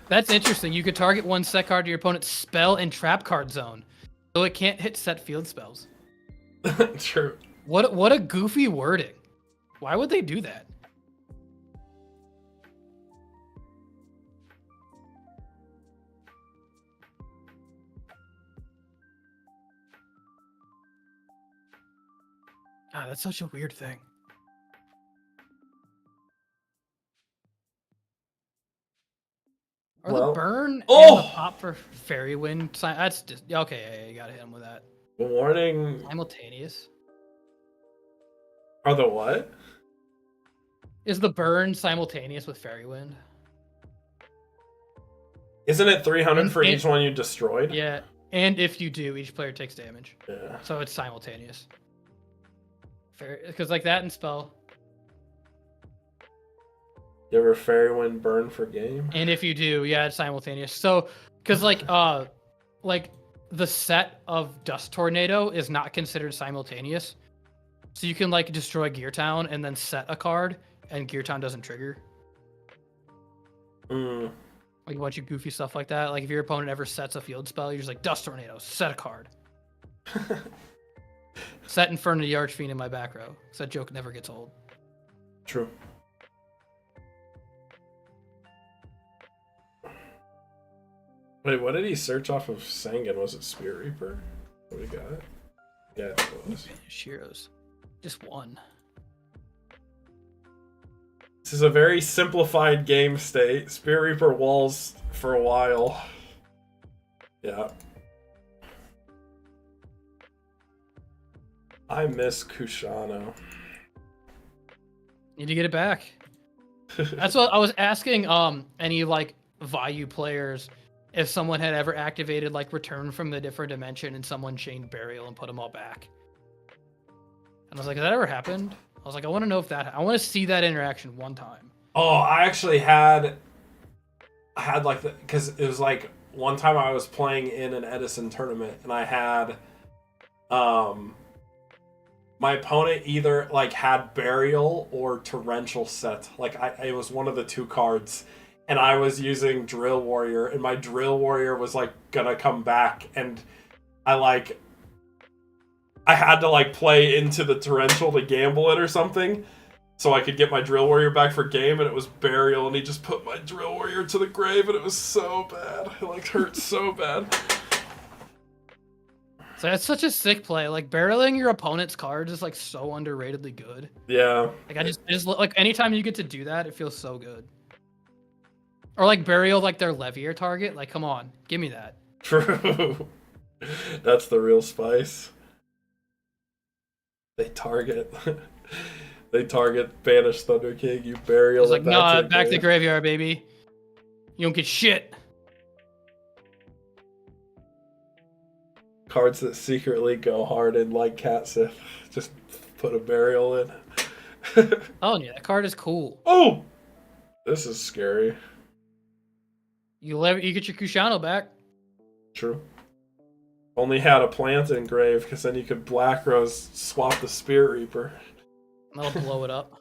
[SPEAKER 2] That's interesting. You could target one set card to your opponent's spell and trap card zone, so it can't hit set field spells.
[SPEAKER 1] True.
[SPEAKER 2] What a goofy wording. Why would they do that? God, that's such a weird thing. Are the burn and the pop for Fairy Wind? That's just okay. Yeah, you gotta hit him with that.
[SPEAKER 1] Warning.
[SPEAKER 2] Simultaneous.
[SPEAKER 1] Are the what?
[SPEAKER 2] Is the burn simultaneous with Fairy Wind?
[SPEAKER 1] Isn't it 300 for each one you destroyed?
[SPEAKER 2] Yeah, and if you do, each player takes damage.
[SPEAKER 1] Yeah.
[SPEAKER 2] So it's simultaneous. Because like that and spell.
[SPEAKER 1] You ever Fairy Wind burn for game?
[SPEAKER 2] And if you do, yeah, it's simultaneous. So, because like the set of Dust Tornado is not considered simultaneous. So you can like destroy Gear Town and then set a card, and Gear Town doesn't trigger. Like a bunch of goofy stuff like that. Like if your opponent ever sets a field spell, you're just like Dust Tornado, set a card. Set Infernity Archfiend in my back row. So that joke never gets old.
[SPEAKER 1] True. Wait, what did he search off of Sangan? Was it Spirit Reaper? What we got? Yeah, it was.
[SPEAKER 2] Shiro's. Just one.
[SPEAKER 1] This is a very simplified game state. Spirit Reaper walls for a while. Yeah. I miss Kushano.
[SPEAKER 2] Need to get it back. That's what I was asking any like Vayu players if someone had ever activated like Return from the Different Dimension and someone chained Burial and put them all back. And I was like, has that ever happened? I was like, I want to know if that I want to see that interaction one time.
[SPEAKER 1] Oh, I actually had like the, because it was like one time I was playing in an Edison tournament and I had my opponent either like had Burial or Torrential set. Like it was one of the two cards, and I was using Drill Warrior, and my Drill Warrior was like gonna come back, and I had to like play into the Torrential to gamble it or something, so I could get my Drill Warrior back for game, and it was Burial, and he just put my Drill Warrior to the grave, and it was so bad. It like hurt so bad.
[SPEAKER 2] So that's such a sick play. Like barreling your opponent's cards is like so underratedly good.
[SPEAKER 1] Yeah.
[SPEAKER 2] Like I just like anytime you get to do that, it feels so good. Or like burial like their Levier target. Like come on, give me that.
[SPEAKER 1] True. That's the real spice. They target Banished Thunder King. You Burial.
[SPEAKER 2] It's like nah, back to the graveyard, baby. You don't get shit.
[SPEAKER 1] Cards that secretly go hard in like Cat Sith. Just put a Burial in.
[SPEAKER 2] Oh yeah, that card is cool.
[SPEAKER 1] Oh! This is scary.
[SPEAKER 2] You get your Kushano back.
[SPEAKER 1] True. Only had a plant in grave, because then you could Black Rose swap the Spirit Reaper.
[SPEAKER 2] That'll blow it up.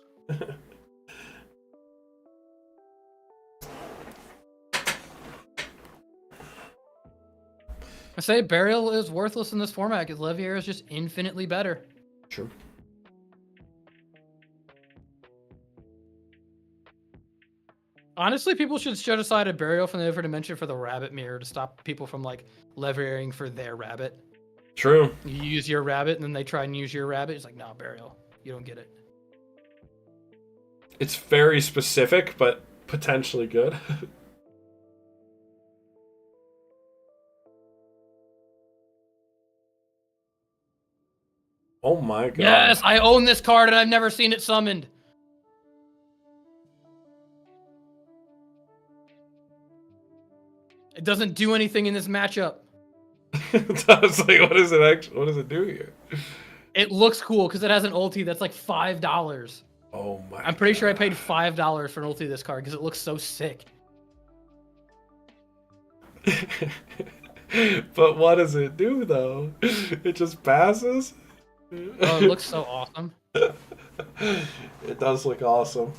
[SPEAKER 2] I say Burial is worthless in this format because Levier is just infinitely better.
[SPEAKER 1] True.
[SPEAKER 2] Honestly, people should set aside a Burial from the Different Dimension for the Rabbit Mirror to stop people from like Leviering for their rabbit.
[SPEAKER 1] True.
[SPEAKER 2] You use your rabbit and then they try and use your rabbit. It's like, nah, Burial. You don't get it.
[SPEAKER 1] It's very specific, but potentially good. Oh my god.
[SPEAKER 2] Yes, I own this card and I've never seen it summoned. It doesn't do anything in this matchup.
[SPEAKER 1] I was like, what does it do here?
[SPEAKER 2] It looks cool because it has an ulti that's like $5.
[SPEAKER 1] Oh my
[SPEAKER 2] I'm pretty sure I paid $5 for an ulti of this card because it looks so sick.
[SPEAKER 1] But what does it do though? It just passes?
[SPEAKER 2] Oh, it looks so awesome.
[SPEAKER 1] It does look awesome.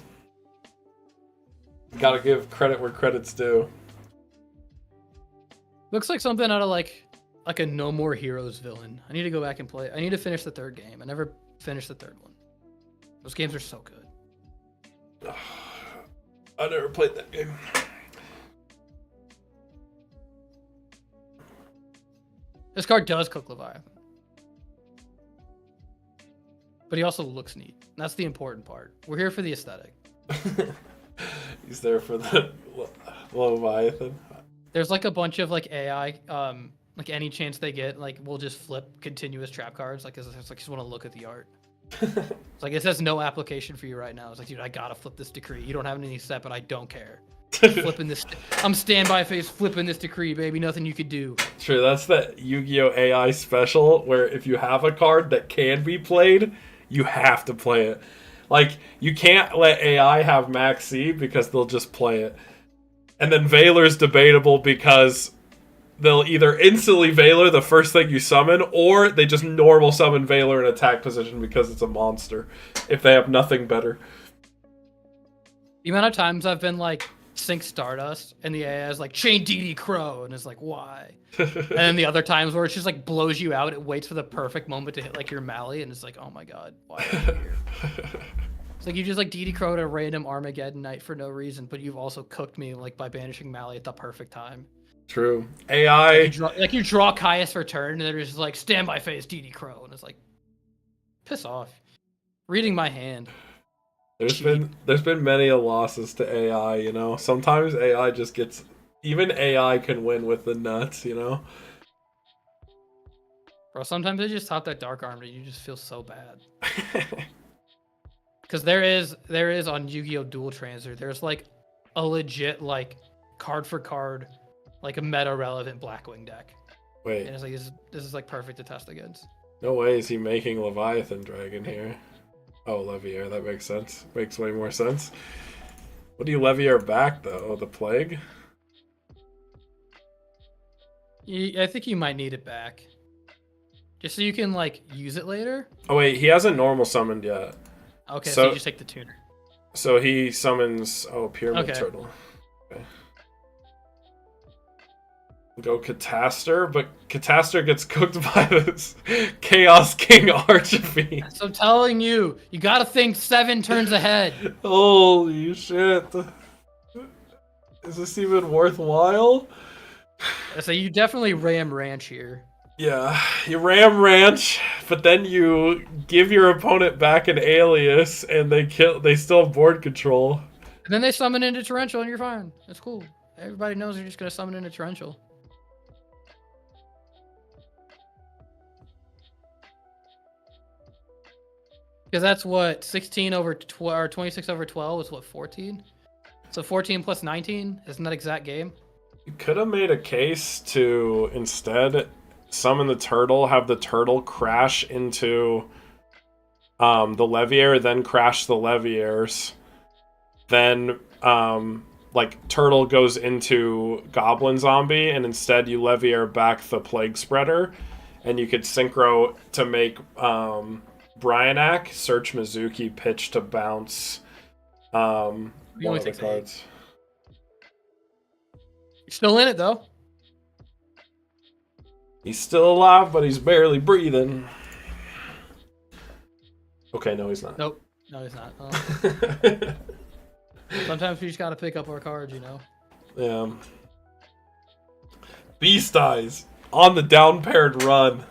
[SPEAKER 1] Gotta give credit where credit's due.
[SPEAKER 2] Looks like something out of like a No More Heroes villain. I need to go back and play. I need to finish the third game. I never finished the third one. Those games are so good.
[SPEAKER 1] I never played that game.
[SPEAKER 2] This card does cook Leviathan. But he also looks neat. That's the important part. We're here for the aesthetic.
[SPEAKER 1] He's there for the Leviathan.
[SPEAKER 2] There's like a bunch of like AI, like any chance they get, like we'll just flip continuous trap cards. Like it's like just want to look at the art. It's like it says no application for you right now. It's like, dude, I gotta flip this decree. You don't have any set, but I don't care. Flipping this, I'm standby phase flipping this decree, baby. Nothing you could do.
[SPEAKER 1] Sure, that's that Yu-Gi-Oh AI special where if you have a card that can be played, you have to play it. Like you can't let AI have Max C because they'll just play it. And then Valor's debatable because they'll either instantly Valor the first thing you summon, or they just normal summon Valor in attack position because it's a monster, if they have nothing better.
[SPEAKER 2] The amount of times I've been like, sync Stardust, and the AI is like, chain DD Crow, and it's like, why? And then the other times where it just like blows you out, it waits for the perfect moment to hit like your Mally, and it's like, oh my god, why are you here? It's like you just like DD Crow'd a random Armageddon Knight for no reason, but you've also cooked me like by banishing Mally at the perfect time.
[SPEAKER 1] True. AI...
[SPEAKER 2] You draw Caius for turn, and they're just like, standby phase DD Crow, and it's like, piss off. Reading my hand.
[SPEAKER 1] There's been many losses to AI, you know? Sometimes AI just gets... Even AI can win with the nuts, you know?
[SPEAKER 2] Bro, sometimes they just top that Dark Armor, you just feel so bad. Because there is on Yu-Gi-Oh! Dual Transfer, there's like a legit like card for card, like a meta relevant Blackwing deck.
[SPEAKER 1] Wait.
[SPEAKER 2] And it's like this is like perfect to test against.
[SPEAKER 1] No way is he making Leviathan Dragon here. Oh, Levier, that makes sense. Makes way more sense. What do you Levier back though? The Plague?
[SPEAKER 2] I think you might need it back. Just so you can like use it later.
[SPEAKER 1] Oh wait, he hasn't normal summoned yet.
[SPEAKER 2] Okay, so you just take the tuner.
[SPEAKER 1] So he summons Pyramid
[SPEAKER 2] Okay.
[SPEAKER 1] Turtle. Okay. Go Catastor, but Catastor gets cooked by this Chaos King Archivy.
[SPEAKER 2] So I'm telling you, you gotta think 7 turns ahead.
[SPEAKER 1] Holy shit. Is this even worthwhile?
[SPEAKER 2] So you definitely Ram Ranch here.
[SPEAKER 1] Yeah, you Ram Ranch, but then you give your opponent back an alias, and they still have board control.
[SPEAKER 2] And then they summon into Torrential, and you're fine. That's cool. Everybody knows you're just gonna summon into Torrential. Because that's what 16 over 12 or 26 over 12 is what 14. So 14 plus 19 isn't that exact game?
[SPEAKER 1] You could have made a case to instead summon the turtle, have the turtle crash into the Levier, then crash the Leviers. Then like turtle goes into Goblin Zombie, and instead you Levier back the Plague Spreader, and you could synchro to make Bryanak, search Mizuki, pitch to bounce one of the cards.
[SPEAKER 2] You're still in it though.
[SPEAKER 1] He's still alive, but he's barely breathing. Okay, no, he's not.
[SPEAKER 2] Nope. No, he's not. Sometimes we just gotta pick up our cards, you know?
[SPEAKER 1] Yeah. Beast Eyes on the down paired run.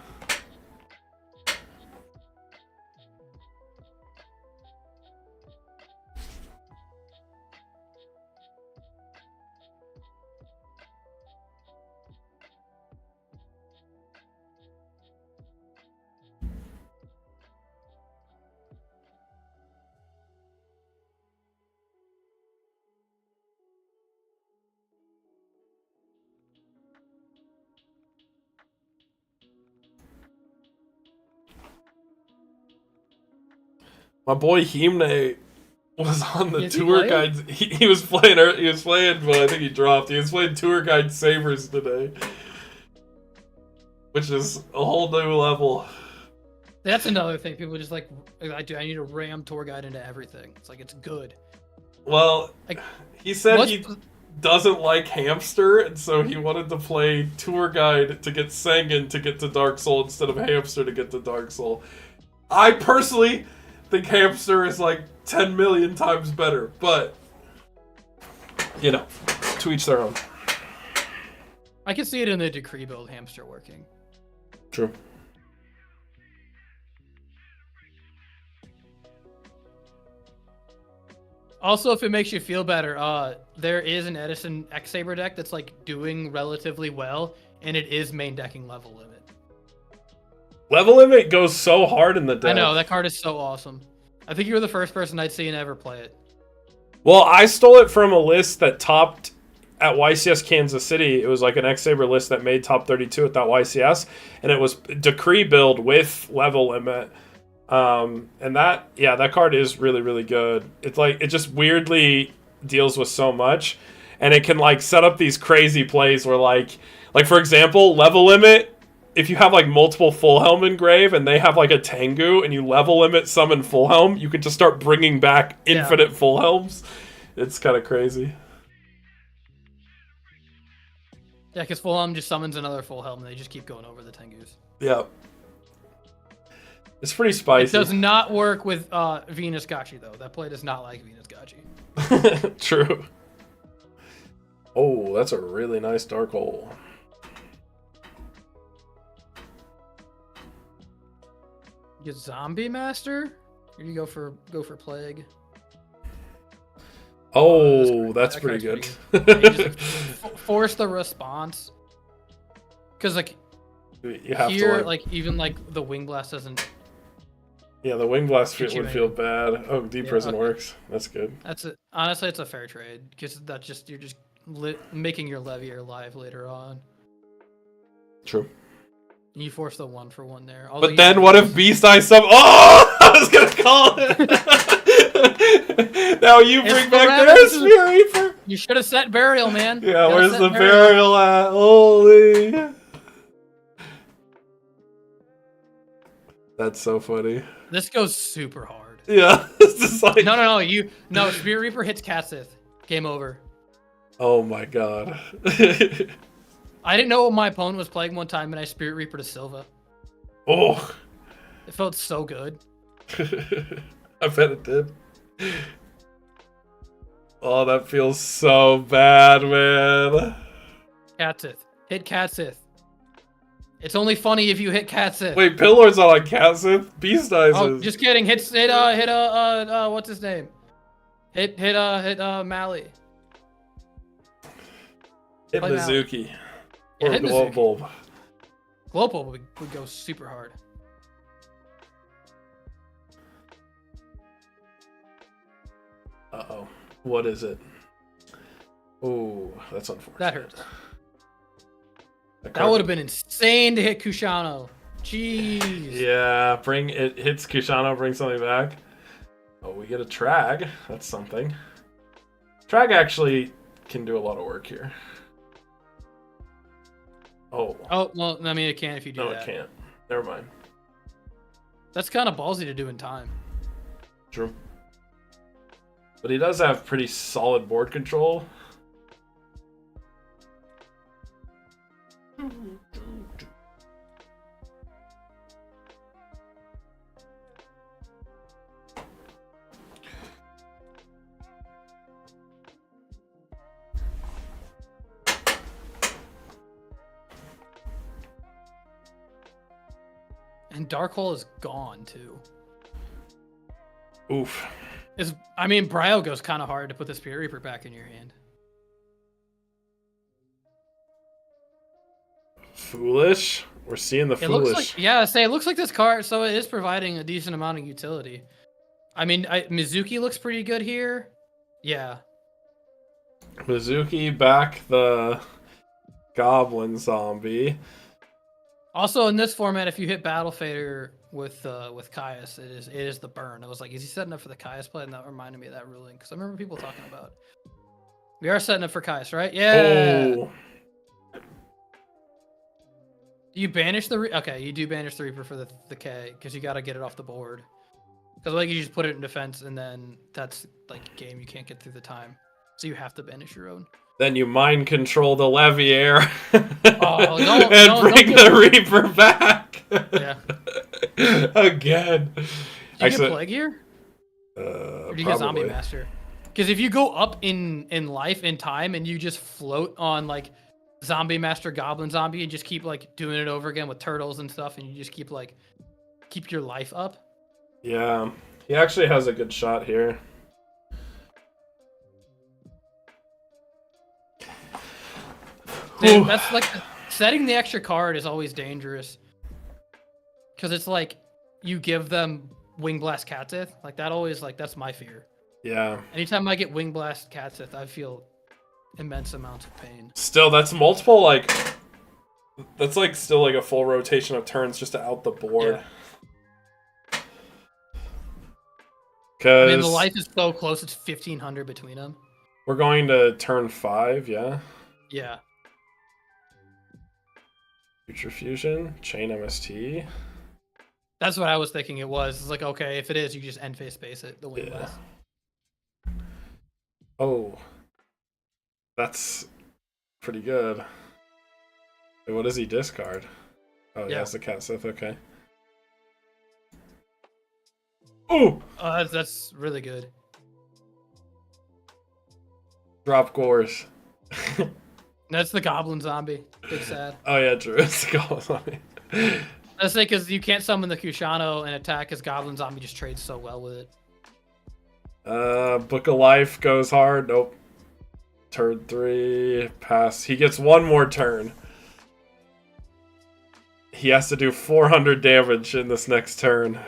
[SPEAKER 1] My boy Himne was on the tour guide. He was playing, but I think he dropped. He was playing tour guide Sabers today, which is a whole new level.
[SPEAKER 2] That's another thing. People just like, I need to ram tour guide into everything. It's like, it's good.
[SPEAKER 1] Well,
[SPEAKER 2] like,
[SPEAKER 1] he said doesn't like Hamster, and so he wanted to play Tour Guide to get Sangan to get to Dark Soul instead of Hamster to get to Dark Soul. I personally think Hamster is like 10 million times better, but, you know, to each their own.
[SPEAKER 2] I can see it in the Decree build, Hamster working.
[SPEAKER 1] True.
[SPEAKER 2] Also, if it makes you feel better, there is an Edison X-Saber deck that's like doing relatively well, and it is main decking Level Limit.
[SPEAKER 1] Level Limit goes so hard in the deck.
[SPEAKER 2] I know, that card is so awesome. I think you were the first person I'd seen ever play it.
[SPEAKER 1] Well, I stole it from a list that topped at YCS Kansas City. It was like an X-Saber list that made top 32 at that YCS, and it was Decree build with Level Limit. And that card is really, really good. It's like, it just weirdly deals with so much, and it can like set up these crazy plays where like for example, Level Limit, if you have like multiple Full Helm in grave and they have like a Tengu and you Level Limit summon Full Helm, you can just start bringing back infinite Full Helms. It's kind of crazy.
[SPEAKER 2] Yeah, because Full Helm just summons another Full Helm and they just keep going over the Tengus.
[SPEAKER 1] Yeah. It's pretty spicy.
[SPEAKER 2] It does not work with Venus Gachi, though. That play does not like Venus Gachi.
[SPEAKER 1] True. Oh, that's a really nice Dark Hole.
[SPEAKER 2] You Zombie Master? Or you go for Plague?
[SPEAKER 1] Oh, that's pretty good.
[SPEAKER 2] Just force the response. Because, like,
[SPEAKER 1] you have
[SPEAKER 2] here,
[SPEAKER 1] to,
[SPEAKER 2] like, even, like, the Wing Blast doesn't...
[SPEAKER 1] Yeah, the Wing Blast would feel bad. Oh, Deep Prison
[SPEAKER 2] okay.
[SPEAKER 1] works. That's good.
[SPEAKER 2] That's it. Honestly, it's a fair trade. Because that's just, you're just making your Levier live later on.
[SPEAKER 1] True.
[SPEAKER 2] And you force the 1-for-1 there.
[SPEAKER 1] But then what if Beast Eye sub... Oh! I was gonna call it! Now you bring back the Spear Reaper!
[SPEAKER 2] You should have set Burial, man.
[SPEAKER 1] Yeah, where's the Burial at? Holy... That's so funny.
[SPEAKER 2] This goes super hard.
[SPEAKER 1] Yeah, it's just like...
[SPEAKER 2] No, Spear Reaper hits Cat Sith. Game over.
[SPEAKER 1] Oh my god.
[SPEAKER 2] I didn't know what my opponent was playing one time, and I Spirit Reaper to Silva.
[SPEAKER 1] Oh.
[SPEAKER 2] It felt so good.
[SPEAKER 1] I bet it did. Oh, that feels so bad, man.
[SPEAKER 2] Cat Sith. Hit Cat Sith. It's only funny if you hit Cat Sith.
[SPEAKER 1] Wait, Pillor's not on Cat Sith? Beast Eyes is.
[SPEAKER 2] Just kidding. Hit what's his name? Hit Mally.
[SPEAKER 1] Hit
[SPEAKER 2] Play
[SPEAKER 1] Mizuki.
[SPEAKER 2] Yeah,
[SPEAKER 1] Or
[SPEAKER 2] hit
[SPEAKER 1] Glow
[SPEAKER 2] Mizuki.
[SPEAKER 1] Bulb.
[SPEAKER 2] Glow Bulb would go super hard.
[SPEAKER 1] Uh-oh. What is it? Oh, that's unfortunate.
[SPEAKER 2] That hurts. That would have been insane to hit Kushano. Jeez.
[SPEAKER 1] Yeah, it hits Kushano, bring something back. Oh, we get a Trag. That's something. Trag actually can do a lot of work here. Oh.
[SPEAKER 2] Oh, well, I mean, it can't if you do that.
[SPEAKER 1] No, it can't. Never mind.
[SPEAKER 2] That's kind of ballsy to do in time.
[SPEAKER 1] True. But he does have pretty solid board control.
[SPEAKER 2] And Dark Hole is gone, too.
[SPEAKER 1] Oof.
[SPEAKER 2] I mean, Brio goes kind of hard to put the Spirit Reaper back in your hand.
[SPEAKER 1] Foolish? We're seeing the
[SPEAKER 2] It
[SPEAKER 1] foolish.
[SPEAKER 2] looks like, yeah, it looks like this card, so it is providing a decent amount of utility. I mean, Mizuki looks pretty good here. Yeah.
[SPEAKER 1] Mizuki back the Goblin Zombie.
[SPEAKER 2] Also, in this format, if you hit Battle Fader with Caius, it is the burn. I was like, is he setting up for the Caius play? And that reminded me of that ruling because I remember people talking about. We are setting up for Caius, right? Yeah.
[SPEAKER 1] Oh.
[SPEAKER 2] Do you banish the okay? You do banish the Reaper for the K because you got to get it off the board. Because like you just put it in defense and then that's like a game you can't get through the time, so you have to banish your own.
[SPEAKER 1] Then you mind control the Leviair
[SPEAKER 2] no,
[SPEAKER 1] and bring the Reaper back.
[SPEAKER 2] Yeah.
[SPEAKER 1] Again.
[SPEAKER 2] Do you get Plague here? Or do you get Zombie Master? Because if you go up in life, in time, and you just float on like Zombie Master, Goblin Zombie, and just keep like doing it over again with turtles and stuff, and you just keep your life up.
[SPEAKER 1] Yeah, he actually has a good shot here.
[SPEAKER 2] Dude, that's like setting the extra card is always dangerous. Because it's like you give them Wing Blast Catsith. Like that always that's my fear.
[SPEAKER 1] Yeah.
[SPEAKER 2] Anytime I get Wing Blast Catsith, I feel immense amounts of pain.
[SPEAKER 1] Still, that's multiple that's like still like a full rotation of turns just to out the board.
[SPEAKER 2] Yeah.
[SPEAKER 1] Cause
[SPEAKER 2] I mean, the life is so close; it's 1,500 between them.
[SPEAKER 1] We're going to turn 5, yeah.
[SPEAKER 2] Yeah.
[SPEAKER 1] Future Fusion, Chain MST.
[SPEAKER 2] That's what I was thinking it was. It's like, okay, if it is, you just end phase space it, the Wing Blast.
[SPEAKER 1] Oh. That's pretty good. Wait, what does he discard? Oh, yeah, it's the Cat Sith, okay. Oh!
[SPEAKER 2] That's really good.
[SPEAKER 1] Drop Gores.
[SPEAKER 2] That's the Goblin Zombie. Big sad.
[SPEAKER 1] Oh, yeah, true. It's the Goblin Zombie.
[SPEAKER 2] Let's say because you can't summon the Kushano and attack because Goblin Zombie just trades so well with it.
[SPEAKER 1] Book of Life goes hard. Nope. Turn 3. Pass. He gets one more turn. He has to do 400 damage in this next turn.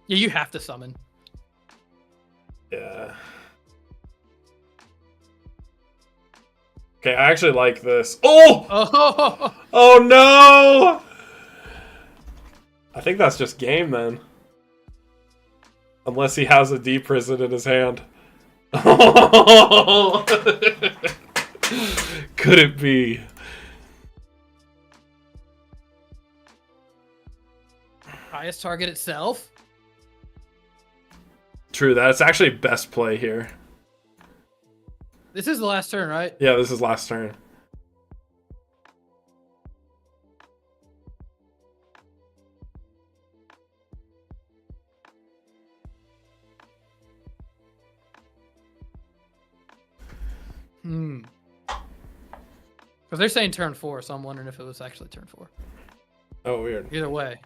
[SPEAKER 2] Yeah, you have to summon.
[SPEAKER 1] Yeah. Okay, I actually like this. Oh! Oh no! I think that's just game then. Unless he has a deep prison in his hand. Could it be?
[SPEAKER 2] Highest target itself?
[SPEAKER 1] True, that's actually best play here.
[SPEAKER 2] This is the last turn, right?
[SPEAKER 1] Yeah, this is last turn.
[SPEAKER 2] Because they're saying turn 4, so I'm wondering if it was actually turn 4.
[SPEAKER 1] Oh, weird.
[SPEAKER 2] Either way.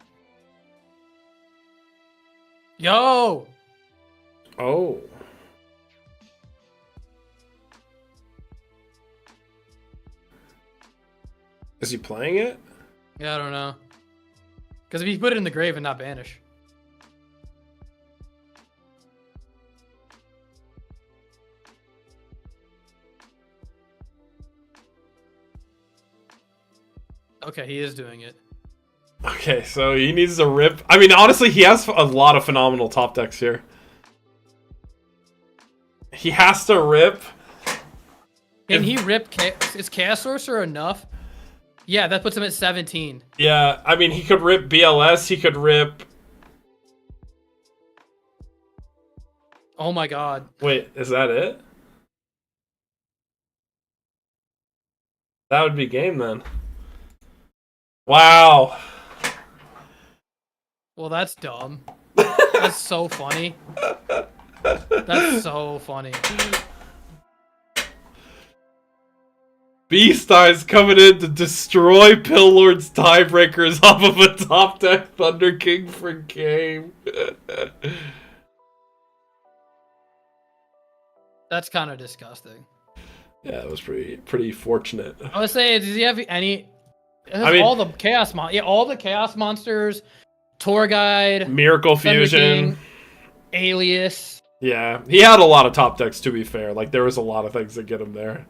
[SPEAKER 2] Yo!
[SPEAKER 1] Oh. Is he playing it?
[SPEAKER 2] Yeah, I don't know. Because if you put it in the grave and not banish. Okay, he is doing it.
[SPEAKER 1] Okay, so he needs to rip. I mean, honestly, he has a lot of phenomenal top decks here. He has to rip.
[SPEAKER 2] Can he rip? Is Chaos Sorcerer enough? Yeah, that puts him at 17.
[SPEAKER 1] Yeah, I mean, he could rip BLS. He could rip.
[SPEAKER 2] Oh my god.
[SPEAKER 1] Wait, is that it? That would be game then. Wow.
[SPEAKER 2] Well, that's dumb. That's so funny. That's so funny.
[SPEAKER 1] Beasteyes coming in to destroy Pillord's tiebreakers off of a top deck Thunder King for game.
[SPEAKER 2] That's kind of disgusting.
[SPEAKER 1] Yeah, it was pretty fortunate.
[SPEAKER 2] I would say, does he have any?
[SPEAKER 1] I mean,
[SPEAKER 2] all the all the chaos monsters, Tour Guide,
[SPEAKER 1] Miracle Fusion,
[SPEAKER 2] Alias.
[SPEAKER 1] Yeah, he had a lot of top decks. To be fair, like there was a lot of things that get him there.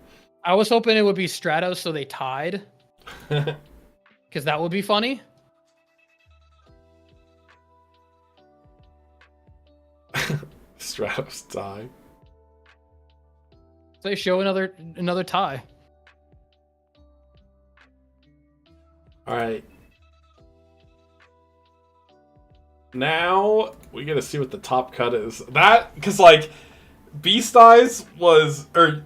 [SPEAKER 2] I was hoping it would be Stratos, so they tied, because that would be funny.
[SPEAKER 1] Stratos tie.
[SPEAKER 2] So they show another tie.
[SPEAKER 1] All right. Now we gotta see what the top cut is. That, because like Beast Eyes was up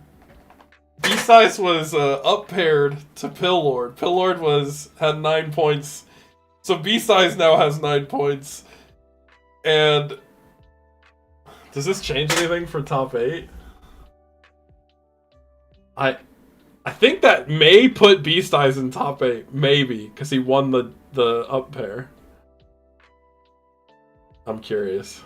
[SPEAKER 1] paired to Pillord. Pillord had 9 points, so Beast Eyes now has 9 points. And does this change anything for top 8? I think that may put Beast Eyes in top 8, maybe, because he won the up pair. I'm curious.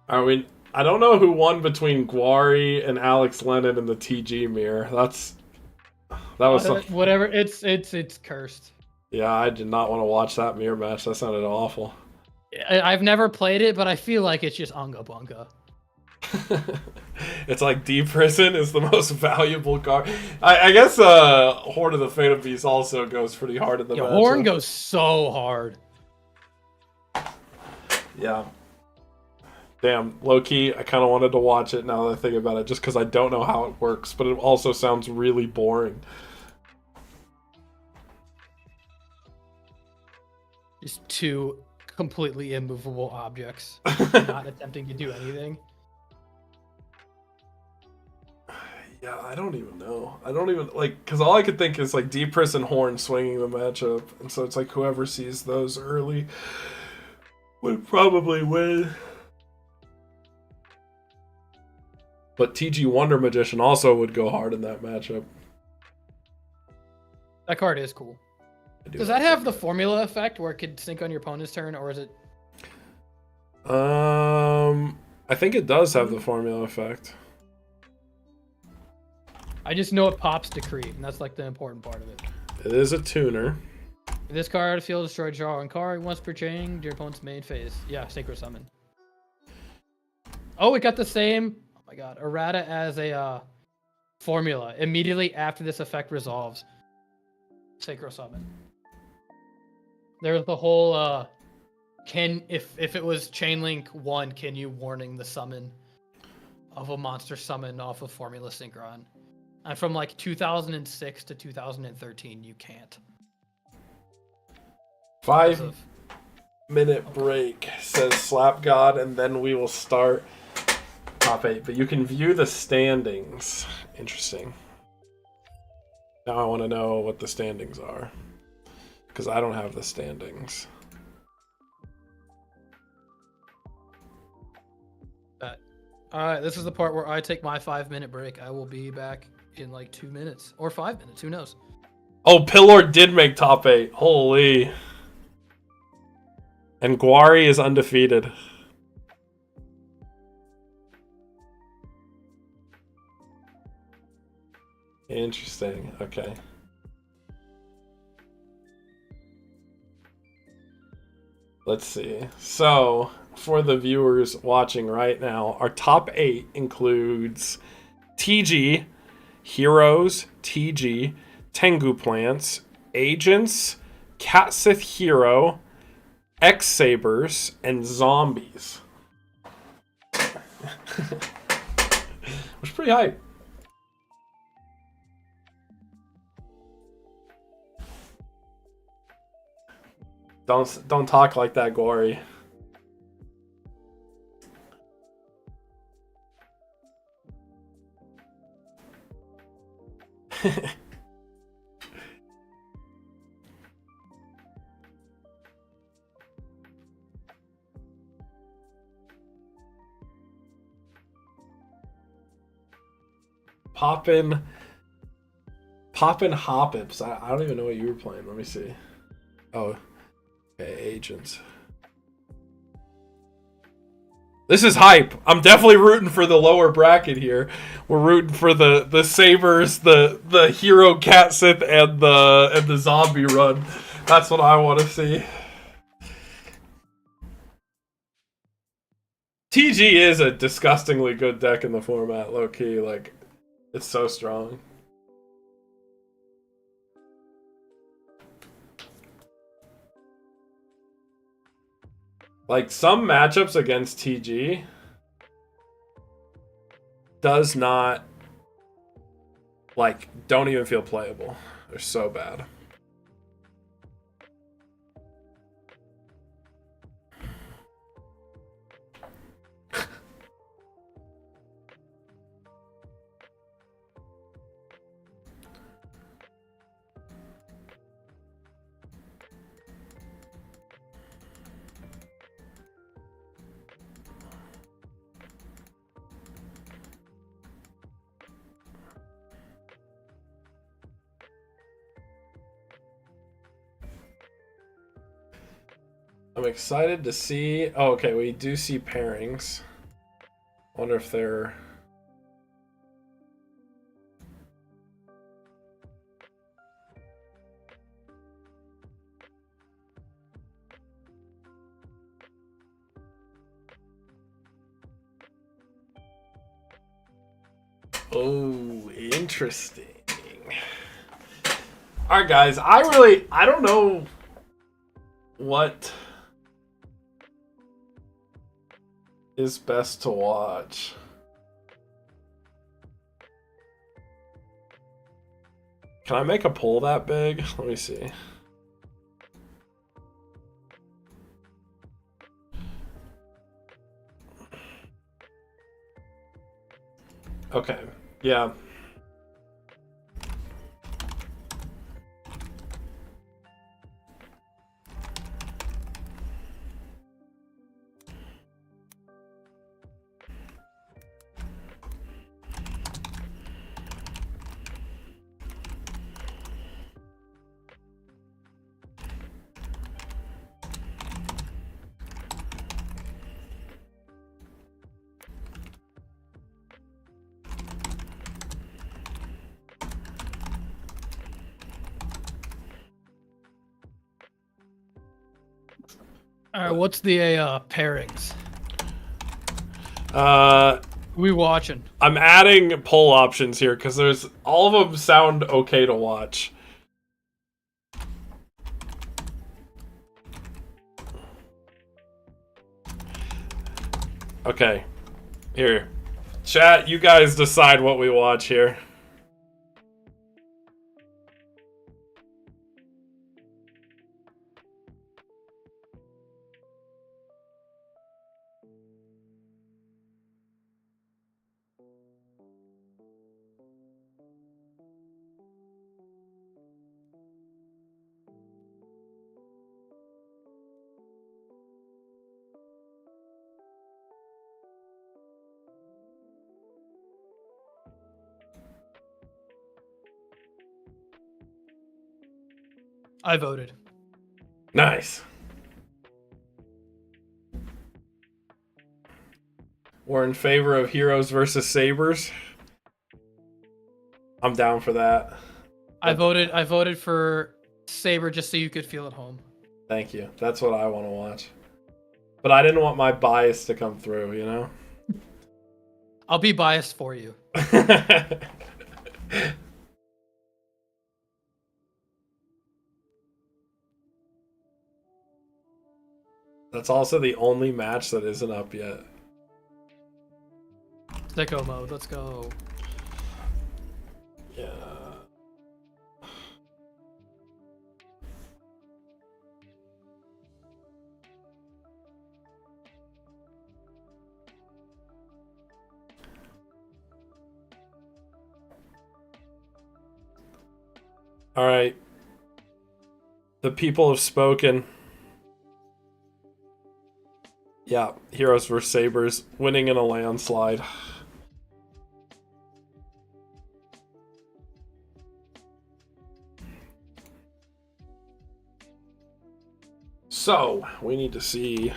[SPEAKER 1] I mean, I don't know who won between Guari and Alex Lennon in the TG mirror. That was
[SPEAKER 2] whatever. It's cursed.
[SPEAKER 1] Yeah, I did not want to watch that mirror match. That sounded awful.
[SPEAKER 2] I've never played it, but I feel like it's just Unga Bunga.
[SPEAKER 1] It's like D Prison is the most valuable card. I guess Horn of the Phantom Beast also goes pretty hard in the match.
[SPEAKER 2] Horn goes so hard.
[SPEAKER 1] Yeah. Damn, low-key, I kind of wanted to watch it now that I think about it, just because I don't know how it works, but it also sounds really boring.
[SPEAKER 2] Just two completely immovable objects, not attempting to do anything.
[SPEAKER 1] Yeah, I don't even know. I don't even, like, because all I could think is, like, D-Pris and Horn swinging the matchup, and so it's like whoever sees those early would probably win. But TG Wonder Magician also would go hard in that matchup.
[SPEAKER 2] That card is cool. Does that have the formula effect where it could sync on your opponent's turn, or is it?
[SPEAKER 1] I think it does have the formula effect.
[SPEAKER 2] I just know it pops Decree, and that's like the important part of it.
[SPEAKER 1] It is a tuner.
[SPEAKER 2] If this card field destroyed, draw one card once per chain to your opponent's main phase. Yeah, Sacred Summon. Oh, it got the same. Oh my god, errata as a formula. Immediately after this effect resolves, Sacred Summon. There's the whole if it was Chainlink 1, can you warning the summon of a monster summon off of Formula Synchron? And from like 2006 to 2013, you can't.
[SPEAKER 1] 5-minute break, says Slap God, and then we will start top 8. But you can view the standings. Interesting. Now I want to know what the standings are, because I don't have the standings.
[SPEAKER 2] Alright, this is the part where I take my 5-minute break. I will be back in like 2 minutes. Or 5 minutes, who knows?
[SPEAKER 1] Oh, Pillor did make top 8. Holy. And Guari is undefeated. Interesting. Okay. Let's see. So, for the viewers watching right now, our top 8 includes TG, Heroes, TG, Tengu Plants, Agents, Cat Sith Hero, X-Sabers, and Zombies. Which is pretty hype. Don't talk like that, Gory. Poppin' Hoppips. I don't even know what you were playing. Let me see. Oh, okay, Agents. This is hype. I'm definitely rooting for the lower bracket here. We're rooting for the Sabers, the Hero Cat Sith, and the Zombie run. That's what I want to see. TG is a disgustingly good deck in the format, low key. Like, it's so strong. Like, some matchups against TG does not like, don't even feel playable. They're so bad. I'm excited to see... Oh, okay, we do see pairings. Wonder if they're... Oh, interesting. Alright, guys, I don't know what is best to watch. Can I make a poll that big? Let me see. Okay, yeah.
[SPEAKER 2] All right, what's the pairings? We watching?
[SPEAKER 1] I'm adding poll options here because there's all of them sound okay to watch. Okay, here, chat. You guys decide what we watch here.
[SPEAKER 2] I voted.
[SPEAKER 1] Nice. We're in favor of Heroes versus Sabers. I'm down for that.
[SPEAKER 2] I voted for Saber just so you could feel at home.
[SPEAKER 1] Thank you. That's what I want to watch. But I didn't want my bias to come through, you know?
[SPEAKER 2] I'll be biased for you.
[SPEAKER 1] That's also the only match that isn't up yet.
[SPEAKER 2] Sicko mode, let's go.
[SPEAKER 1] Yeah. All right. The people have spoken. Yeah, Heroes vs. Sabers, winning in a landslide. So, we need to see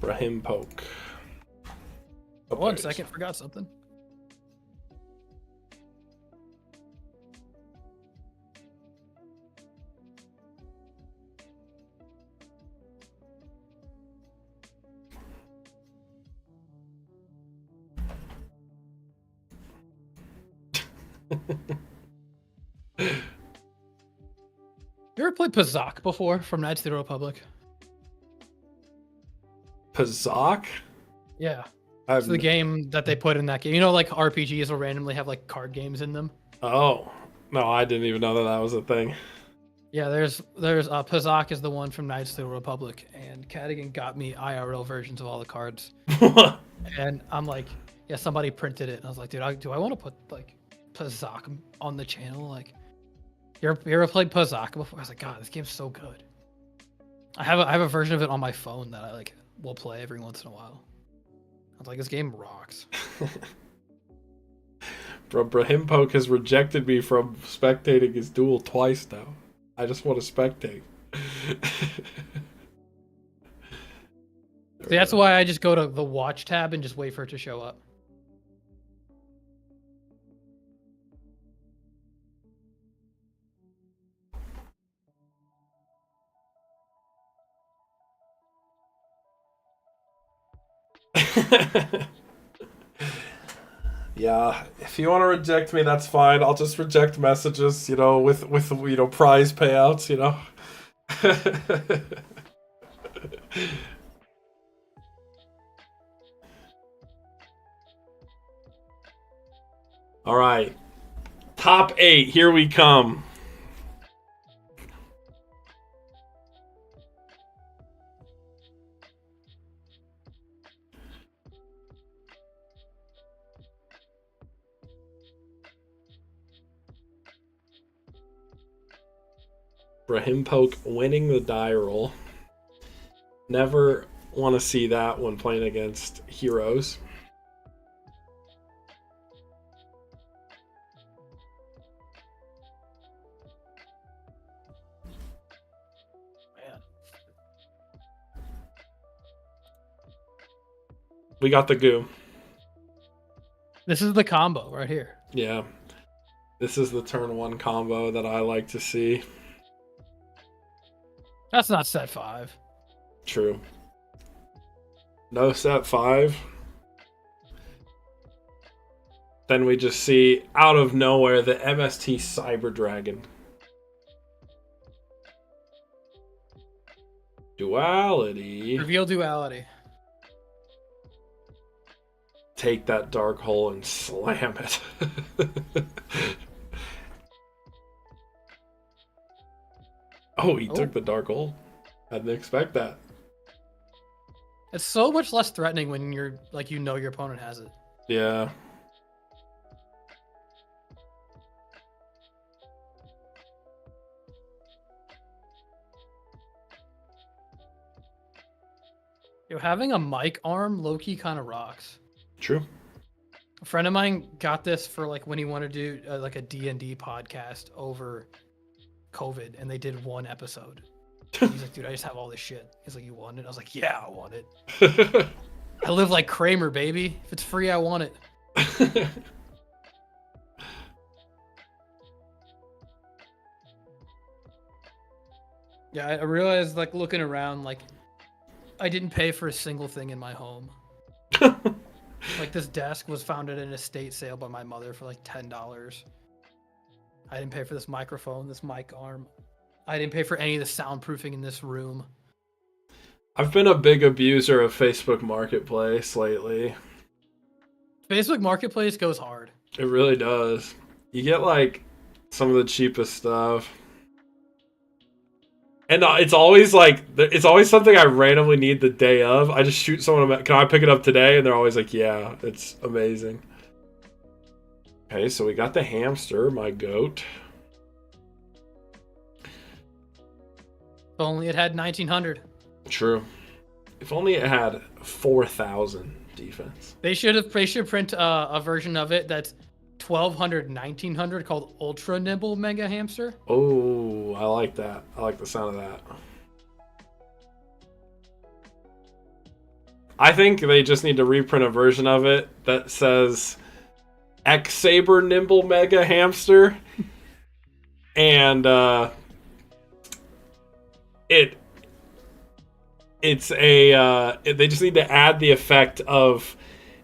[SPEAKER 1] Brahim Poke. Oh,
[SPEAKER 2] 1 second, forgot something. You ever played Pazak before from Knights of the Republic?
[SPEAKER 1] Pazak?
[SPEAKER 2] Yeah. It's the game that they put in that game. You know, like RPGs will randomly have like card games in them.
[SPEAKER 1] Oh, no, I didn't even know that was a thing.
[SPEAKER 2] Yeah, there's Pazak is the one from Knights of the Republic, and Cadigan got me IRL versions of all the cards. And I'm like, yeah, somebody printed it. And I was like, dude, do I want to put like Pazak on the channel? Like, you ever played Pazak before? I was like, God, this game's so good. I have a version of it on my phone that I like will play every once in a while. I was like, this game rocks.
[SPEAKER 1] Bro, Brahimpoke has rejected me from spectating his duel twice now. I just want to spectate.
[SPEAKER 2] See, that's why I just go to the watch tab and just wait for it to show up.
[SPEAKER 1] Yeah, if you want to reject me, that's fine. I'll just reject messages, with prize payouts, All right. Top 8, here we come. Brahimpoke winning the die roll. Never want to see that when playing against heroes.
[SPEAKER 2] Man.
[SPEAKER 1] We got the goo.
[SPEAKER 2] This is the combo right here.
[SPEAKER 1] Yeah. This is the turn 1 combo that I like to see.
[SPEAKER 2] That's not set 5.
[SPEAKER 1] True. No set 5. Then we just see, out of nowhere, the MST Cyber Dragon. Duality.
[SPEAKER 2] Reveal duality.
[SPEAKER 1] Take that dark hole and slam it. Oh, he took the dark hole. I didn't expect that.
[SPEAKER 2] It's so much less threatening when you're like your opponent has it.
[SPEAKER 1] Yeah.
[SPEAKER 2] Having a mic arm low-key kind of rocks.
[SPEAKER 1] True.
[SPEAKER 2] A friend of mine got this for like when he wanted to do like a D&D podcast over COVID, and they did 1 episode. He's like, dude, I just have all this shit. He's like, you want it? I was like, yeah, I want it. I live like Kramer, baby. If it's free, I want it. Yeah, I realized like looking around, like I didn't pay for a single thing in my home. Like this desk was found at an estate sale by my mother for like $10. I didn't pay for this microphone, this mic arm. I didn't pay for any of the soundproofing in this room.
[SPEAKER 1] I've been a big abuser of Facebook Marketplace lately.
[SPEAKER 2] Facebook Marketplace goes hard.
[SPEAKER 1] It really does. You get like some of the cheapest stuff. And it's always something I randomly need the day of. I just shoot someone, can I pick it up today? And they're always like, yeah, it's amazing. Okay, so we got the hamster, my goat.
[SPEAKER 2] If only it had 1900.
[SPEAKER 1] True. If only it had 4,000 defense.
[SPEAKER 2] They should print a version of it that's 1200, 1900 called Ultra Nibble Mega Hamster.
[SPEAKER 1] Oh, I like that. I like the sound of that. I think they just need to reprint a version of it that says X-Saber Nimble Mega Hamster. And they just need to add the effect of,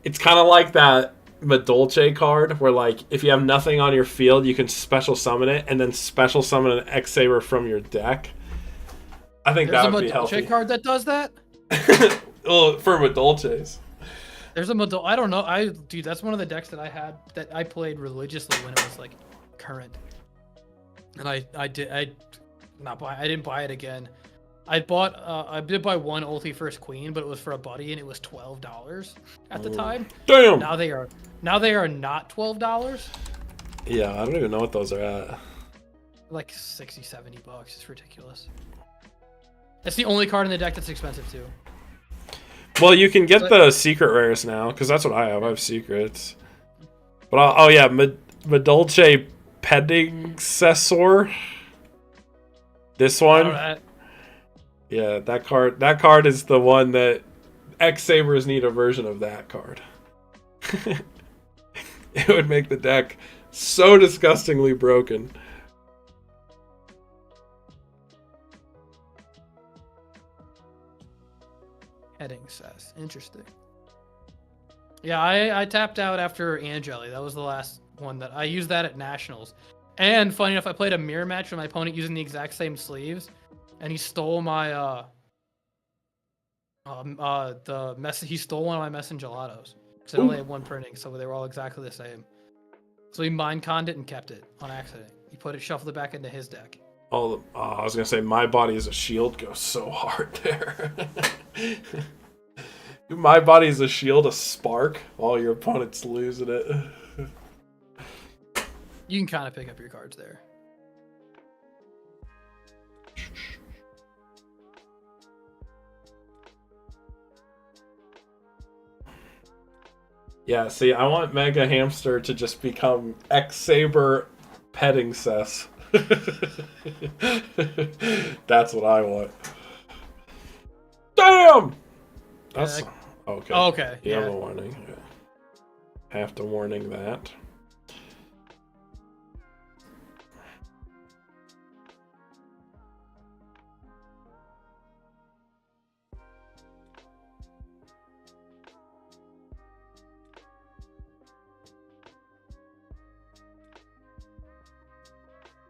[SPEAKER 1] it's kind of like that Madolche card where like if you have nothing on your field you can special summon it and then special summon an X-Saber from your deck. I think that would be healthy.
[SPEAKER 2] There's a Madolche card that does that?
[SPEAKER 1] Well, for Madolches.
[SPEAKER 2] There's a Madol. I don't know. Dude, that's one of the decks that I had that I played religiously when it was like current. And I didn't buy it again. I did buy one ulti first queen, but it was for a buddy and it was $12 at the time.
[SPEAKER 1] Damn.
[SPEAKER 2] Now they are not $12.
[SPEAKER 1] Yeah, I don't even know what those are at.
[SPEAKER 2] Like 60, 70 bucks. It's ridiculous. That's the only card in the deck that's expensive too.
[SPEAKER 1] Well, you can get the secret rares now, because that's what I have. I have secrets. But oh yeah, Medulce Pedicessor. This one. Yeah, that card. That card is the one that X-Sabers need a version of that card. It would make the deck so disgustingly broken.
[SPEAKER 2] Heading says interesting. Yeah, I tapped out after Angeli. That was the last one that I used that at Nationals. And funny enough, I played a mirror match with my opponent using the exact same sleeves, and he stole my he stole one of my Messengelados. Because I only had one printing, so they were all exactly the same. So he mind conned it and kept it on accident. He shuffled it back into his deck.
[SPEAKER 1] Oh, I was gonna say my body is a shield goes so hard there. My body is a shield, a spark, while your opponent's losing it.
[SPEAKER 2] You can kind of pick up your cards there.
[SPEAKER 1] Yeah, see, I want Mega Hamster to just become X-Saber petting cess. That's what I want. Damn! That's okay.
[SPEAKER 2] Oh, okay.
[SPEAKER 1] You
[SPEAKER 2] yeah.
[SPEAKER 1] have a warning. Yeah. Have to warning that.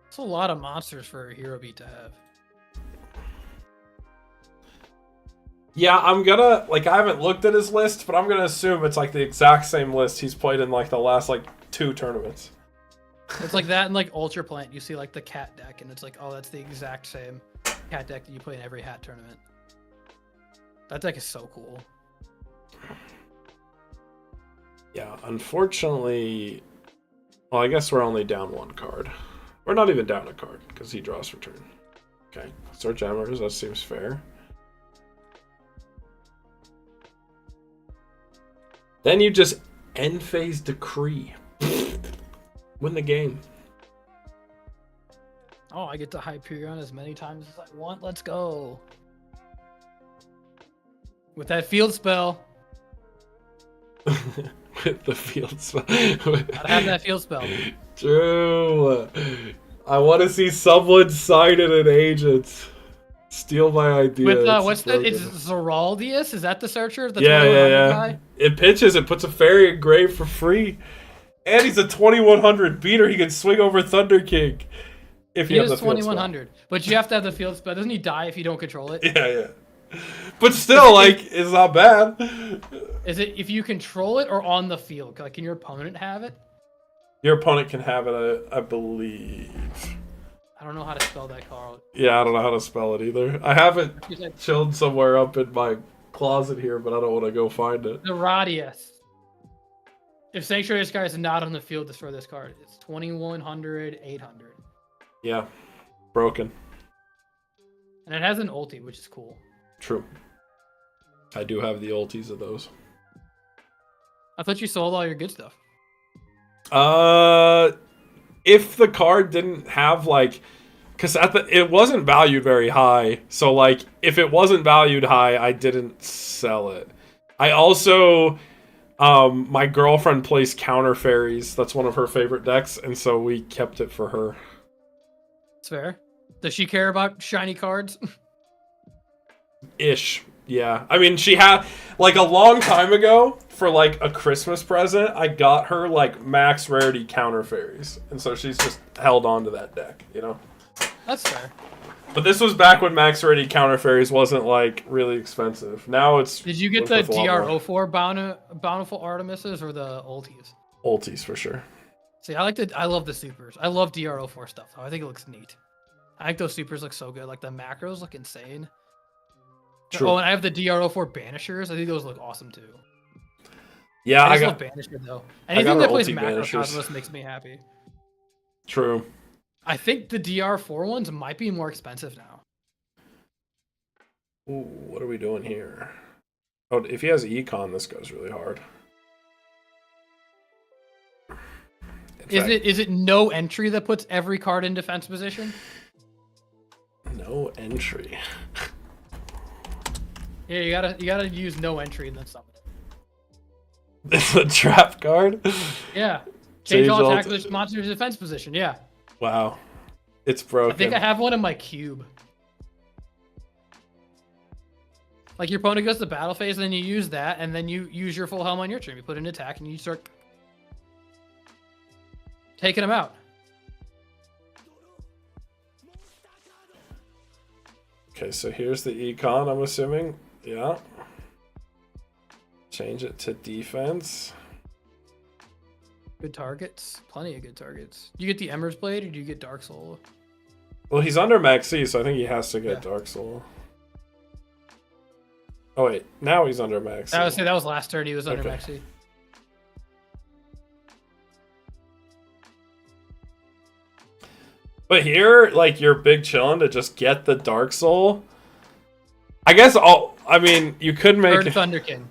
[SPEAKER 2] It's a lot of monsters for a hero beat to have.
[SPEAKER 1] Yeah, I'm gonna, like, I haven't looked at his list, but I'm gonna assume it's like the exact same list he's played in like the last like 2 tournaments.
[SPEAKER 2] It's like that in like Ultra Plant. You see like the cat deck, and it's like, oh, that's the exact same cat deck that you play in every hat tournament. That deck is so cool.
[SPEAKER 1] Yeah, unfortunately, well, I guess we're only down 1 card. We're not even down a card, because he draws for turn. Okay, search Embers, that seems fair. Then you just end phase Decree. Win the game.
[SPEAKER 2] Oh, I get to Hyperion as many times as I want. Let's go. With that field spell.
[SPEAKER 1] With the field spell.
[SPEAKER 2] Gotta have that field spell.
[SPEAKER 1] True. I want to see someone sign in an agent. Steal my idea.
[SPEAKER 2] With what's that? It's Zeraldius? Is that the searcher? The
[SPEAKER 1] yeah.
[SPEAKER 2] guy?
[SPEAKER 1] It pitches. It puts a fairy in grave for free, and he's a 2100 beater. He can swing over Thunder King. If
[SPEAKER 2] he is 2100, but you have to have the field spell. Doesn't he die if you don't control it?
[SPEAKER 1] Yeah. But still, like, it's not bad.
[SPEAKER 2] Is it if you control it or on the field? Like, can your opponent have it?
[SPEAKER 1] Your opponent can have it, I believe.
[SPEAKER 2] I don't know how to spell that card.
[SPEAKER 1] Yeah, I don't know how to spell it either. I have it chilled somewhere up in my closet here, but I don't want to go find it.
[SPEAKER 2] The Radius. If Sanctuary Sky is not on the field, destroy this card. It's 2100, 800.
[SPEAKER 1] Yeah, broken.
[SPEAKER 2] And it has an ulti, which is cool.
[SPEAKER 1] True. I do have the ultis of those.
[SPEAKER 2] I thought you sold all your good stuff.
[SPEAKER 1] If the card didn't have like, because it wasn't valued very high, so like if it wasn't valued high, I didn't sell it. I also, my girlfriend plays Counter Fairies. That's one of her favorite decks, and so we kept it for her.
[SPEAKER 2] It's fair. Does she care about shiny cards?
[SPEAKER 1] Ish. Yeah. I mean, she had, like, a long time ago, for, like, a Christmas present, I got her, like, max rarity Counter Fairies. And so she's just held on to that deck, you know?
[SPEAKER 2] That's fair.
[SPEAKER 1] But this was back when Max Ready Counter Fairies wasn't like really expensive. Now it's.
[SPEAKER 2] Did you get the DR04 Bountiful Artemises or the ulties?
[SPEAKER 1] Ulties for sure.
[SPEAKER 2] See, I love the supers. I love DR04 stuff though. I think it looks neat. I think those supers look so good. Like the macros look insane.
[SPEAKER 1] True.
[SPEAKER 2] Oh, and I have the DR04 Banishers. I think those look awesome too.
[SPEAKER 1] Yeah,
[SPEAKER 2] I love Banisher though. Anything that plays Macrocosmos makes me happy.
[SPEAKER 1] True.
[SPEAKER 2] I think the DR4 ones might be more expensive now.
[SPEAKER 1] Ooh, what are we doing here? Oh, if he has Econ, this goes really hard.
[SPEAKER 2] Is it no entry that puts every card in defense position?
[SPEAKER 1] No entry.
[SPEAKER 2] Yeah, you gotta use no entry and then summon it.
[SPEAKER 1] It's a trap card?
[SPEAKER 2] Yeah. Change all attack this monster's defense position, yeah.
[SPEAKER 1] Wow. It's broken.
[SPEAKER 2] I think I have one in my cube. Like your opponent goes to battle phase, and then you use that, and then you use your full helm on your turn. You put an attack, and you start taking them out.
[SPEAKER 1] Okay, so here's the Econ, I'm assuming. Yeah. Change it to defense.
[SPEAKER 2] Good targets. Plenty of good targets. Do you get the Ember's Blade, or do you get Dark Soul?
[SPEAKER 1] Well, he's under Max C, so I think he has to get Dark Soul. Oh, wait. Now he's under Max C.
[SPEAKER 2] I would say that was last turn. He was under Max C.
[SPEAKER 1] But here, like, you're big chillin' to just get the Dark Soul. I guess I mean, you could make...
[SPEAKER 2] Third Thunderkin.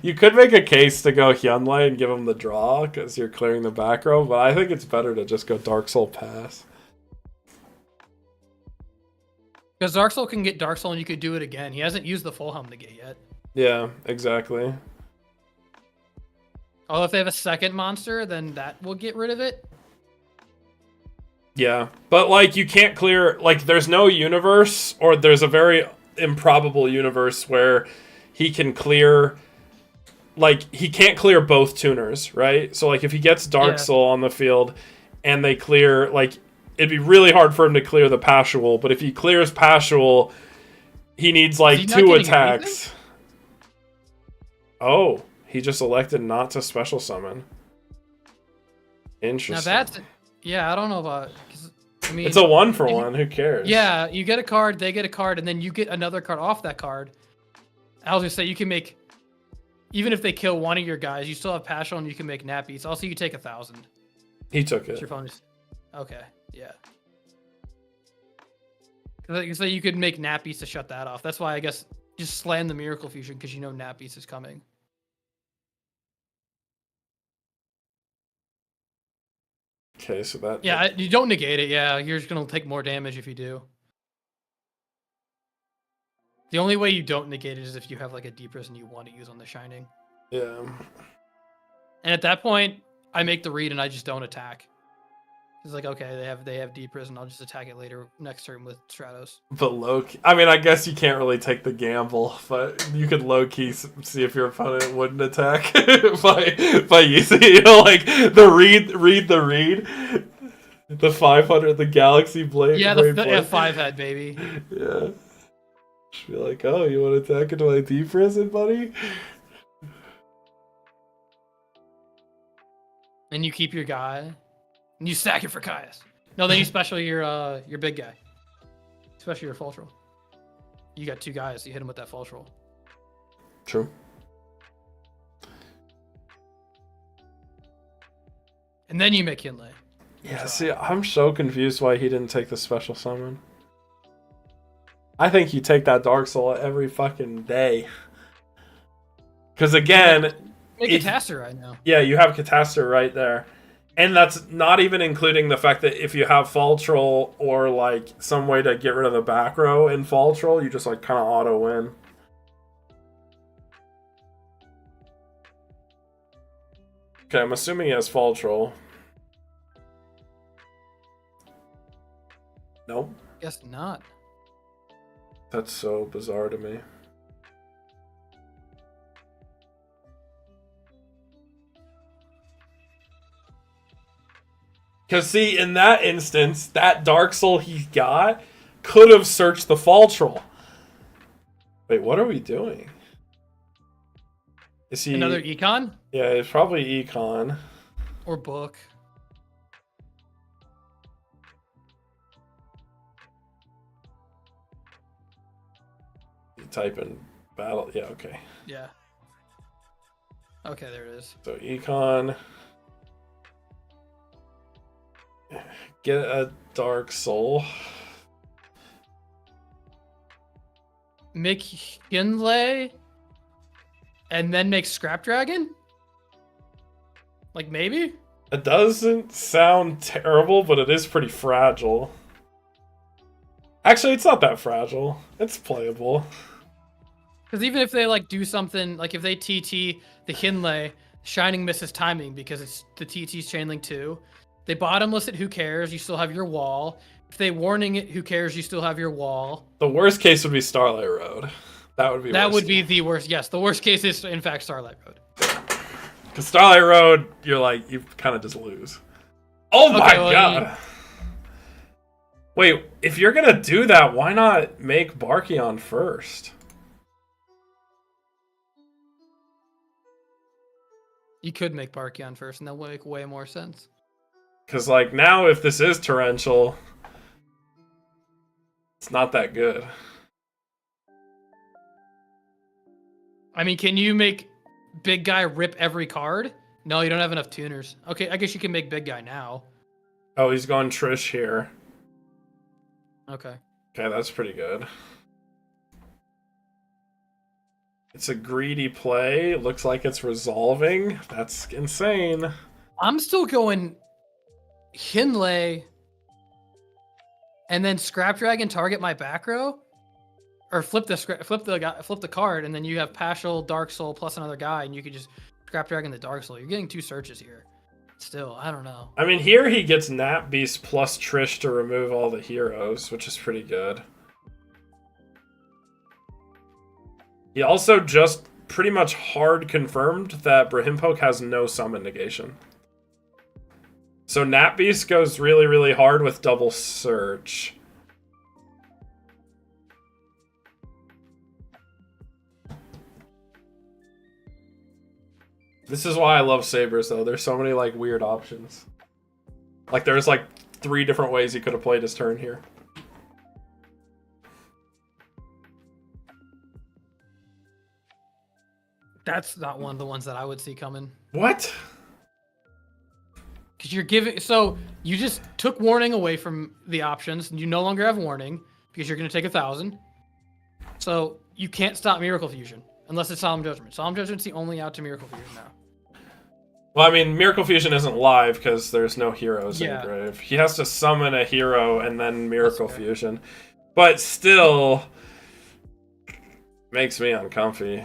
[SPEAKER 1] You could make a case to go Hyunlei and give him the draw, because you're clearing the back row, but I think it's better to just go Dark Soul pass.
[SPEAKER 2] Because Dark Soul can get Dark Soul and you could do it again. He hasn't used the full helm negate yet.
[SPEAKER 1] Yeah, exactly.
[SPEAKER 2] Although if they have a second monster, then that will get rid of it.
[SPEAKER 1] Yeah, but like you can't clear, like there's no universe, or there's a very improbable universe where he can clear, like he can't clear both tuners, right? So like if he gets Dark Soul on the field and they clear, like it'd be really hard for him to clear the Pashual, but if he clears Pashual, he needs like 2 attacks.
[SPEAKER 2] Anything?
[SPEAKER 1] Oh, he just elected not to special summon. Interesting.
[SPEAKER 2] Now that's... Yeah, I don't know about... I mean,
[SPEAKER 1] it's a 1-for-1. Who cares?
[SPEAKER 2] Yeah, you get a card, they get a card, and then you get another card off that card. I was gonna say you can make, even if they kill one of your guys, you still have Passion and you can make nappies. Also, you take 1,000.
[SPEAKER 1] He took it.
[SPEAKER 2] Your opponent's... Okay, yeah. So you could make nappies to shut that off. That's why I guess just slam the Miracle Fusion because you know nappies is coming.
[SPEAKER 1] Okay, so that...
[SPEAKER 2] Yeah, you don't negate it. Yeah, you're just going to take more damage if you do. The only way you don't negate it is if you have like a deep prison you want to use on the Shining.
[SPEAKER 1] Yeah.
[SPEAKER 2] And at that point, I make the read and I just don't attack. It's like, okay, they have deep prison. I'll just attack it later next turn with Stratos.
[SPEAKER 1] But low-key... I mean, I guess you can't really take the gamble, but you could low-key see if your opponent wouldn't attack by using, you know, like, the read the read. The 500, the Galaxy Blade.
[SPEAKER 2] Yeah, the F5 head, baby.
[SPEAKER 1] Yeah. Just be like, oh, you want to attack into my deep prison, buddy?
[SPEAKER 2] And you keep your guy. And you sack it for Caius. No, then you special your big guy. Especially your false roll. You got 2 guys, you hit him with that false roll.
[SPEAKER 1] True.
[SPEAKER 2] And then you make Hyunlei.
[SPEAKER 1] Yeah, see, I'm so confused why he didn't take the special summon. I think you take that Dark Soul every fucking day. Because again...
[SPEAKER 2] Make Catastor right now.
[SPEAKER 1] Yeah, you have Catastor right there. And that's not even including the fact that if you have Fall Troll or like some way to get rid of the back row in Fall Troll, you just like kind of auto win. Okay, I'm assuming he has Fall Troll. Nope.
[SPEAKER 2] Guess not.
[SPEAKER 1] That's so bizarre to me. Because, see, in that instance, that Dark Soul he got could have searched the Fall Troll. Wait, what are we doing? Is he...
[SPEAKER 2] Another Econ?
[SPEAKER 1] Yeah, it's probably Econ.
[SPEAKER 2] Or Book.
[SPEAKER 1] You type in battle... Yeah, okay.
[SPEAKER 2] Yeah. Okay, there it is.
[SPEAKER 1] So, Econ... Get a Dark Soul.
[SPEAKER 2] Make Hyunlei and then make Scrap Dragon? Like, maybe?
[SPEAKER 1] It doesn't sound terrible, but it is pretty fragile. Actually, it's not that fragile. It's playable.
[SPEAKER 2] Because even if they, like, do something, like, if they TT the Hyunlei, Shining misses timing because it's the TT's Chainlink 2. They bottomless it, who cares? You still have your wall. If they warning it, who cares? You still have your wall.
[SPEAKER 1] The worst case would be Starlight Road. That would be
[SPEAKER 2] the worst. Yes, the worst case is, in fact, Starlight Road.
[SPEAKER 1] Because Starlight Road, you're like, you kind of just lose. Oh my god! Wait, if you're gonna do that, why not make Barkion first?
[SPEAKER 2] You could make Barkion first, and that would make way more sense.
[SPEAKER 1] Because, like, now if this is torrential, it's not that good.
[SPEAKER 2] I mean, can you make Big Guy rip every card? No, you don't have enough tuners. Okay, I guess you can make Big Guy now.
[SPEAKER 1] Oh, he's going Trish here.
[SPEAKER 2] Okay.
[SPEAKER 1] Okay, that's pretty good. It's a greedy play. Looks like it's resolving. That's insane.
[SPEAKER 2] I'm still going Hyunlei and then Scrap Dragon target my back row, or flip the card, and then you have Paschal, Dark Soul plus another guy, and you could just Scrap Dragon the Dark Soul. You're getting 2 searches here. Still, I don't know.
[SPEAKER 1] I mean, here he gets Nat Beast plus Trish to remove all the heroes, which is pretty good. He also just pretty much hard confirmed that Brahimpoke has no summon negation. So Nat Beast goes really, really hard with double search. This is why I love Sabers, though. There's so many, like, weird options. Like, there's, like, 3 different ways he could have played his turn here.
[SPEAKER 2] That's not one of the ones that I would see coming.
[SPEAKER 1] What?
[SPEAKER 2] Because you're giving... So, you just took warning away from the options, and you no longer have warning, because you're going to take 1,000. So, you can't stop Miracle Fusion, unless it's Solemn Judgment. Solemn Judgment's the only out to Miracle Fusion now.
[SPEAKER 1] Well, I mean, Miracle Fusion isn't live because there's no heroes in Grave. He has to summon a hero and then Miracle Fusion. But still, makes me uncomfy.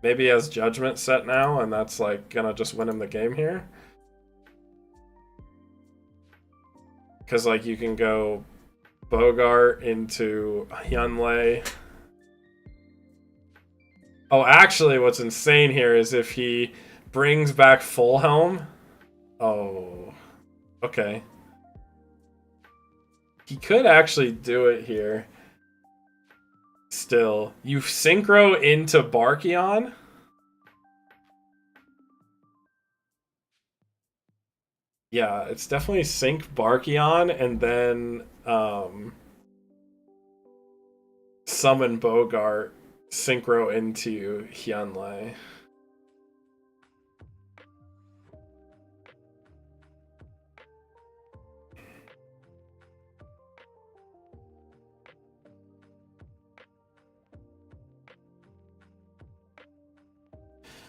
[SPEAKER 1] Maybe he has Judgment set now, and that's, like, gonna just win him the game here. Because, like, you can go Bogart into Hyunlei. Oh, actually, what's insane here is if he brings back Full Helm. Oh, okay. He could actually do it here. Still, you synchro into Barkion. Yeah, it's definitely sync Barkion and then summon Bogart, synchro into Hyunlei.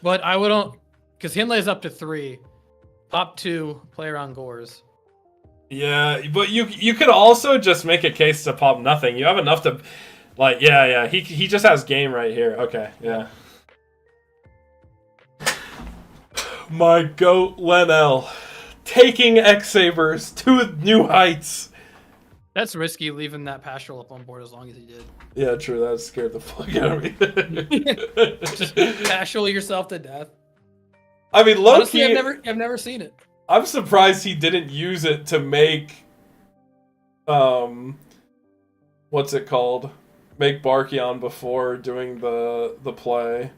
[SPEAKER 2] But I wouldn't, because Hyunlei's up to 3. Top 2, play around Gores.
[SPEAKER 1] Yeah, but you could also just make a case to pop nothing. You have enough to, like, yeah. He just has game right here. Okay, yeah. My goat Lenel, taking X-Sabers to new heights.
[SPEAKER 2] That's risky leaving that Pastoral up on board as long as he did.
[SPEAKER 1] Yeah, true. That scared the fuck out of me.
[SPEAKER 2] Just Pastoral yourself to death.
[SPEAKER 1] I mean, low
[SPEAKER 2] Honestly,
[SPEAKER 1] key,
[SPEAKER 2] I've never seen it.
[SPEAKER 1] I'm surprised he didn't use it to make, what's it called? Make Barkion before doing the play.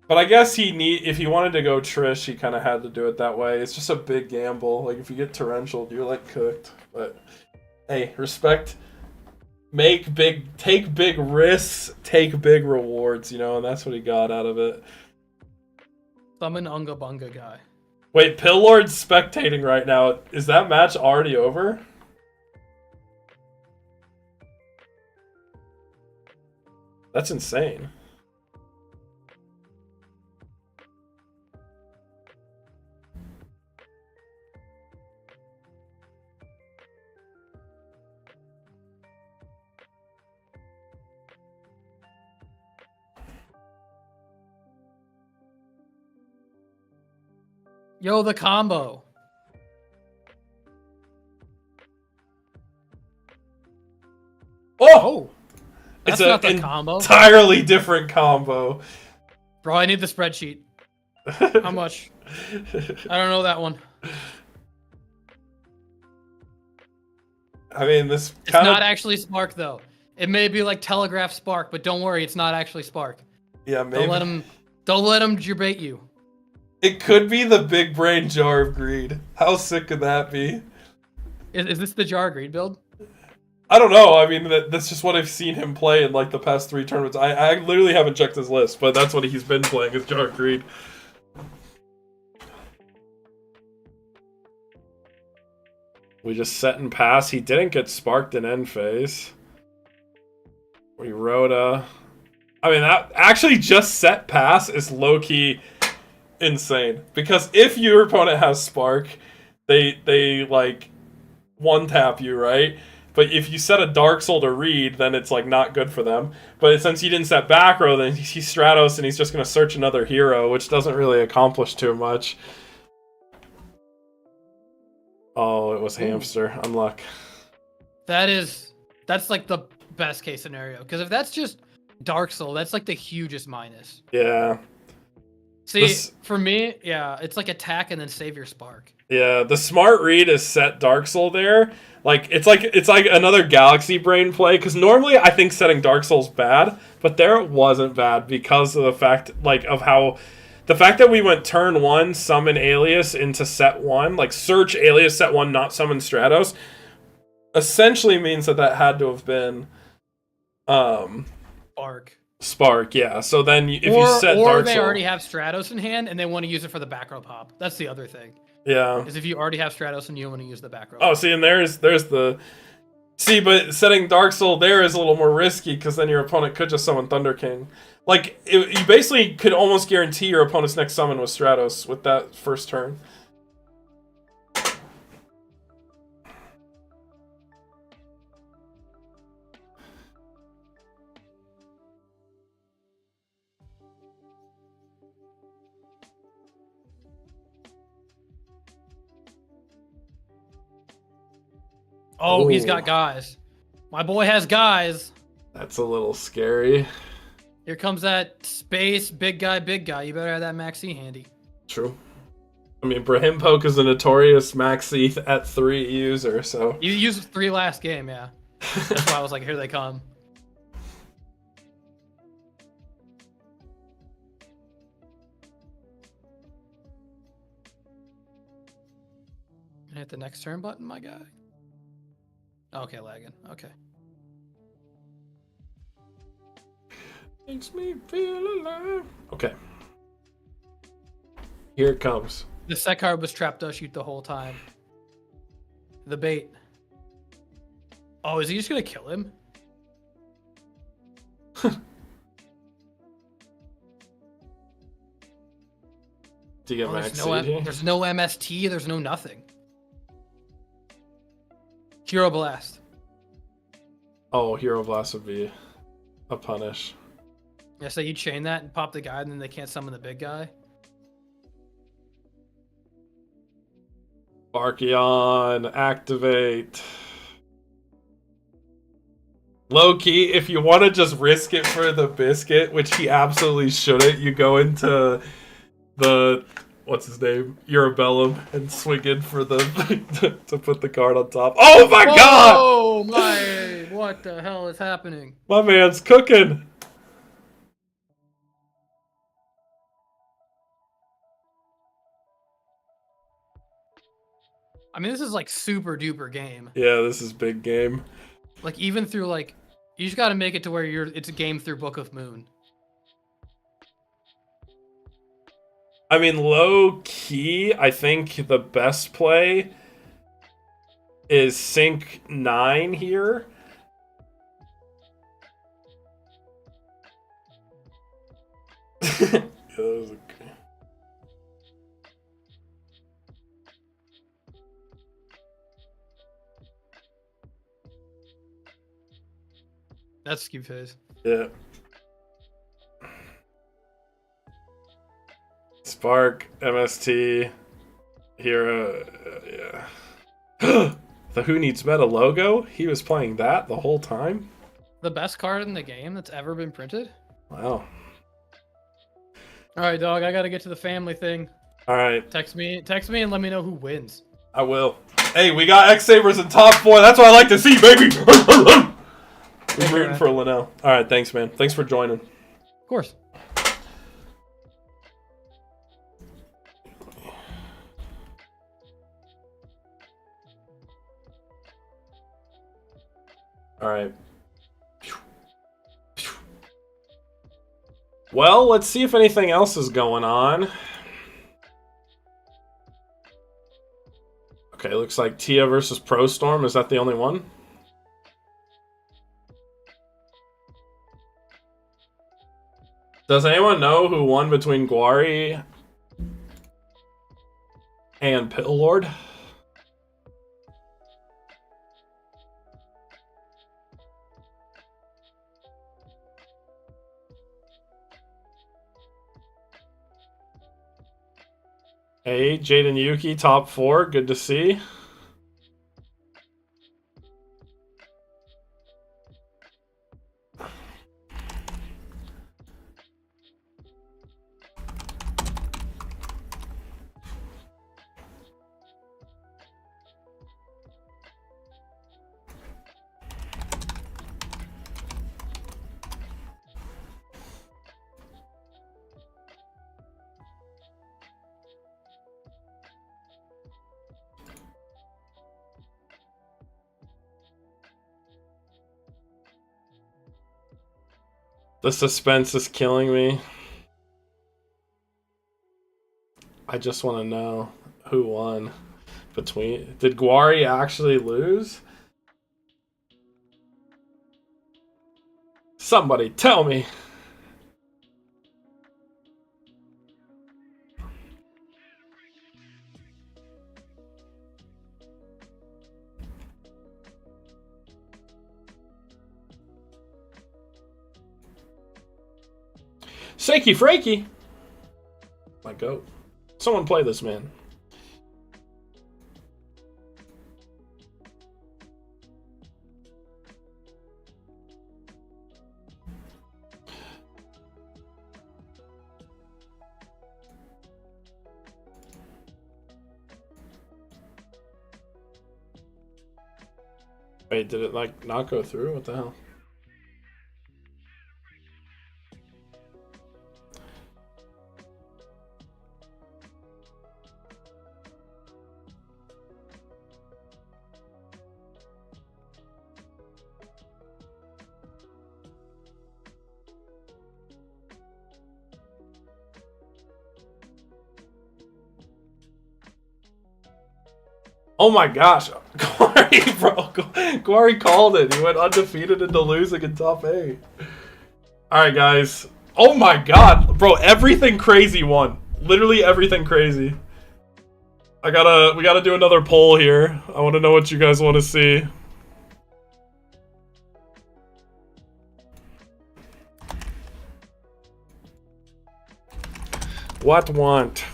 [SPEAKER 1] But I guess if he wanted to go Trish, he kind of had to do it that way. It's just a big gamble. Like, if you get torrential, you're, like, cooked. But, hey, respect. Take big risks, take big rewards, you know, and that's what he got out of it.
[SPEAKER 2] Summon Unga Bunga guy.
[SPEAKER 1] Wait, Pill Lord's spectating right now. Is that match already over? That's insane.
[SPEAKER 2] Yo, the combo.
[SPEAKER 1] Oh!
[SPEAKER 2] That's
[SPEAKER 1] It's
[SPEAKER 2] not the
[SPEAKER 1] an
[SPEAKER 2] combo.
[SPEAKER 1] entirely different combo.
[SPEAKER 2] Bro, I need the spreadsheet. How much? I don't know that one.
[SPEAKER 1] I mean, this
[SPEAKER 2] It's not actually Spark, though. It may be like Telegraph Spark, but don't worry, it's not actually Spark.
[SPEAKER 1] Yeah, maybe.
[SPEAKER 2] Don't let him debate you.
[SPEAKER 1] It could be the big brain jar of greed. How sick could that be?
[SPEAKER 2] Is this the Jar of Greed build?
[SPEAKER 1] I don't know. I mean, that's just what I've seen him play in like the past 3 tournaments. I literally haven't checked his list, but that's what he's been playing, is Jar of Greed. We just set and pass. He didn't get sparked in end phase. We Rhoda. I mean, that actually just set pass is low-key insane. Because if your opponent has Spark, they like one-tap you, right? But if you set a Dark Soul to read, then it's like not good for them. But since you didn't set back row, then he's Stratos and he's just going to search another hero, which doesn't really accomplish too much. Oh, it was Hamster. Unluck.
[SPEAKER 2] That's like the best case scenario. Because if that's just Dark Soul, that's like the hugest minus.
[SPEAKER 1] Yeah.
[SPEAKER 2] See, for me, yeah, it's like attack and then save your Spark.
[SPEAKER 1] Yeah, the smart read is set Dark Soul there. It's like another Galaxy Brain play, because normally I think setting Dark Soul's bad, but there it wasn't bad because of the fact that we went turn 1, summon Alias into set 1, like search Alias set 1, not summon Stratos, essentially means that had to have been Spark, yeah. So then if you set Dark Soul...
[SPEAKER 2] Or they already have Stratos in hand and they want to use it for the back row pop. That's the other thing.
[SPEAKER 1] Yeah.
[SPEAKER 2] Is if you already have Stratos and you want to use the back row.
[SPEAKER 1] Oh, see, and there's the... See, but setting Dark Soul there is a little more risky because then your opponent could just summon Thunder King. Like, you basically could almost guarantee your opponent's next summon was Stratos with that first turn.
[SPEAKER 2] Oh, he's got guys. My boy has guys.
[SPEAKER 1] That's a little scary.
[SPEAKER 2] Here comes that space big guy. You better have that Max C handy.
[SPEAKER 1] True. I mean, Brahim Poke is a notorious Max C at 3 user, so...
[SPEAKER 2] You used 3 last game, yeah. That's why I was like, here they come. Hit the next turn button, my guy. Okay, lagging. Okay.
[SPEAKER 1] Makes me feel alive. Okay. Here it comes.
[SPEAKER 2] The set card was trap dust shoot the whole time. The bait. Oh, is he just gonna kill him?
[SPEAKER 1] Do you get Max CG?
[SPEAKER 2] There's no MST, there's no nothing. Hero Blast.
[SPEAKER 1] Oh, Hero Blast would be a punish.
[SPEAKER 2] Yeah, so you chain that and pop the guy, and then they can't summon the big guy.
[SPEAKER 1] Barkion, activate. Low key, if you want to just risk it for the biscuit, which he absolutely shouldn't, you go into the what's his name, Urabellum, and swing in for the to put the card on top. Oh my god!
[SPEAKER 2] Oh my! What the hell is happening?
[SPEAKER 1] My man's cooking.
[SPEAKER 2] I mean, this is like super duper game.
[SPEAKER 1] Yeah, this is big game.
[SPEAKER 2] Like even through like, you just got to make it to where it's a game through Book of Moon.
[SPEAKER 1] I mean, low key, I think the best play is Sync 9 here. Yeah, that was okay.
[SPEAKER 2] That's Skew Phase.
[SPEAKER 1] Yeah. Spark, MST, Hero, yeah. The Who Needs Meta logo? He was playing that the whole time?
[SPEAKER 2] The best card in the game that's ever been printed?
[SPEAKER 1] Wow.
[SPEAKER 2] Alright, dog, I gotta get to the family thing.
[SPEAKER 1] Alright.
[SPEAKER 2] Text me and let me know who wins.
[SPEAKER 1] I will. Hey, we got X-Sabers in top 4. That's what I like to see, baby! We're rooting for Linnell. Alright, thanks, man. Thanks for joining.
[SPEAKER 2] Of course.
[SPEAKER 1] Alright. Well, let's see if anything else is going on. Okay, looks like Tia versus Pro Storm. Is that the only one? Does anyone know who won between Guari and Pillord? Hey, Jaden Yuki, top 4. Good to see. The suspense is killing me. I just want to know who won between... Did Guari actually lose? Somebody tell me. Shaky Frakey! My goat. Someone play this man. Wait, did it like not go through? What the hell? Oh my gosh, Guari, bro. Guari called it. He went undefeated into losing in top 8. Alright, guys. Oh my god. Bro, everything crazy won. Literally everything crazy. We gotta do another poll here. I want to know what you guys want to see. What want?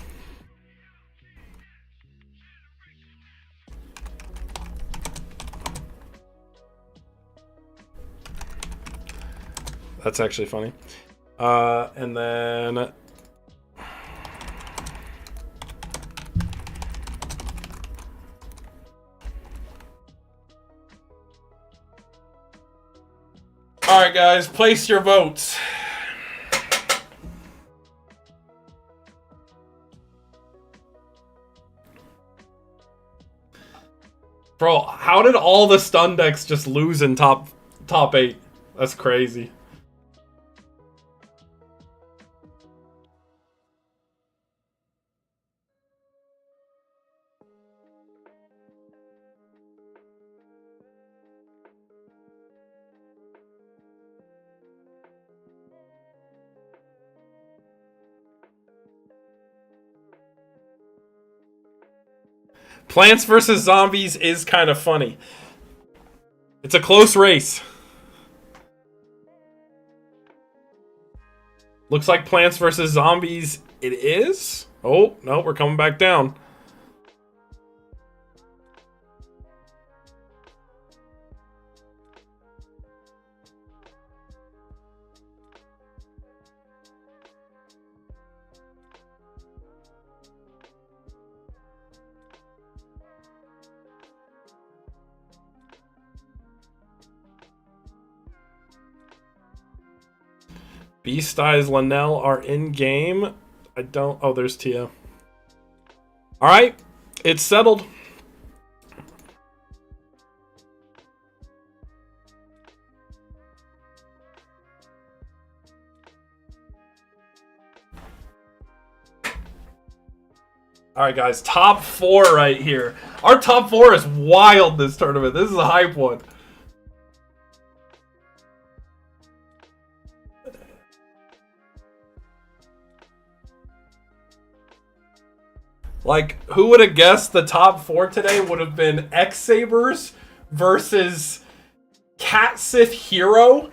[SPEAKER 1] That's actually funny. And then... All right, guys, place your votes. Bro, how did all the stun decks just lose in top 8? That's crazy. Plants vs. Zombies is kind of funny. It's a close race. Looks like Plants vs. Zombies it is. Oh, no, we're coming back down. Beast Eyes Linnell are in game. I don't. Oh, there's Tia. All right, it's settled. All right, guys, top 4 right here. Our top 4 is wild this tournament. This is a hype one. Like, who would have guessed the top 4 today would have been X-Sabers versus Cat Sith Hero,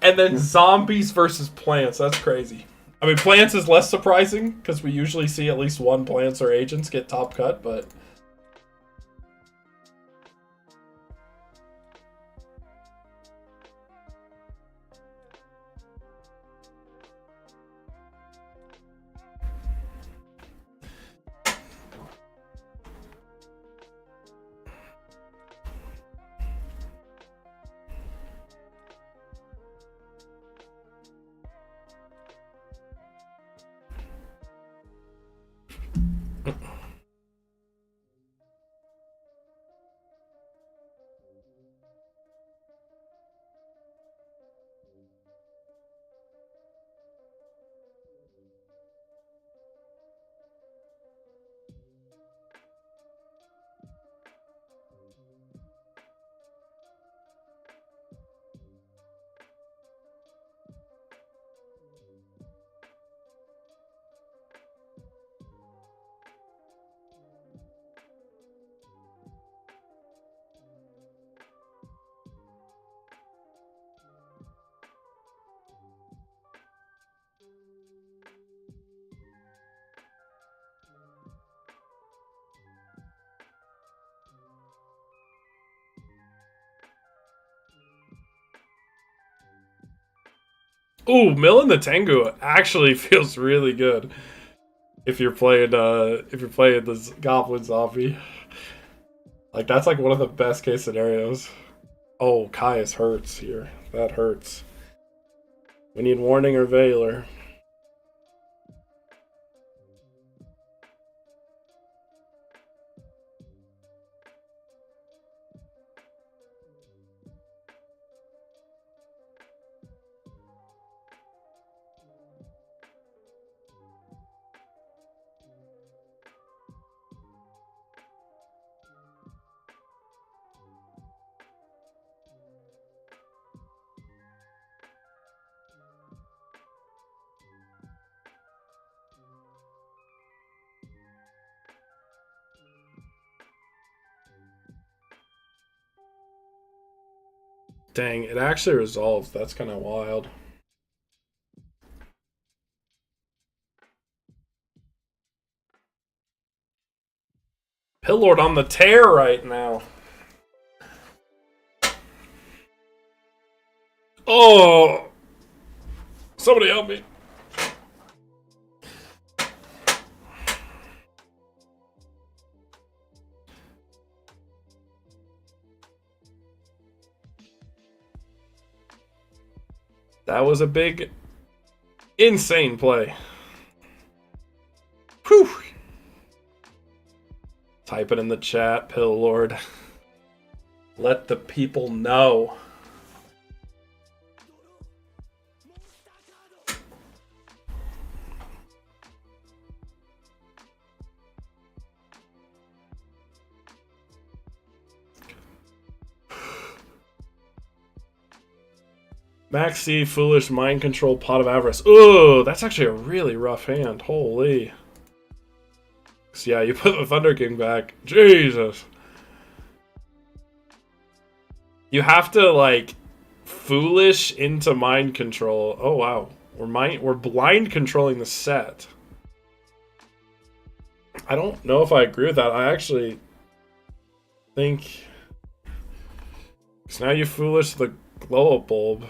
[SPEAKER 1] and then Zombies versus Plants. That's crazy. I mean, Plants is less surprising, because we usually see at least one Plants or Agents get top cut, but... Ooh, milling the Tengu actually feels really good if you're playing this Goblin Zombie. Like, that's like one of the best case scenarios. Oh, Caius hurts here. That hurts. We need Warning or Veiler. Dang, it actually resolves. That's kind of wild. Pillord on the tear right now. Oh! Somebody help me. That was a big, insane play. Whew. Type it in the chat, Pill Lord. Let the people know. Maxi, Foolish, Mind Control, Pot of Avarice. Ooh, that's actually a really rough hand. Holy. So yeah, you put the Thunder King back. Jesus. You have to, like, Foolish into Mind Control. Oh, wow. We're blind controlling the set. I don't know if I agree with that. I actually think... So now you Foolish the Glow-Up Bulb.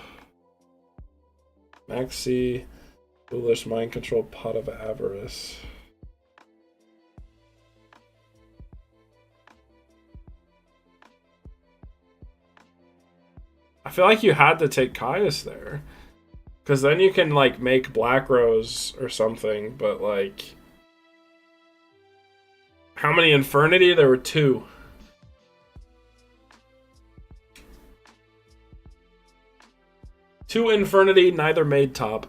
[SPEAKER 1] Maxi, Foolish, Mind Control, Pot of Avarice. I feel like you had to take Caius there. Because then you can, like, make Black Rose or something, but, like... How many Infernity? There were 2. Two Infernity, neither made top.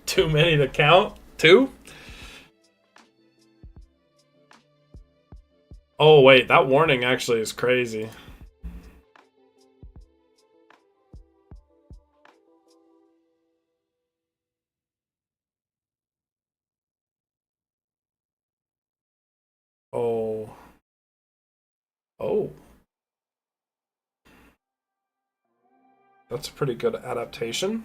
[SPEAKER 1] Too many to count? 2? Oh, wait, that warning actually is crazy. Oh. Oh. That's a pretty good adaptation.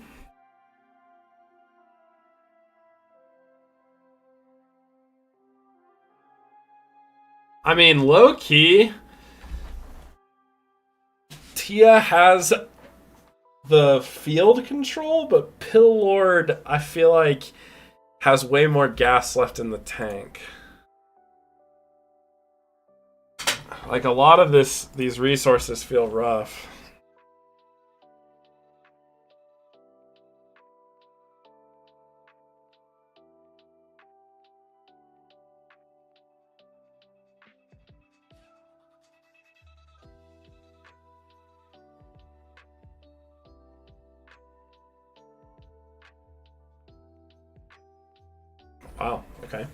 [SPEAKER 1] I mean, low-key, Tia has the field control, but Pill Lord, I feel like, has way more gas left in the tank. Like, a lot of these resources feel rough. Wow, okay.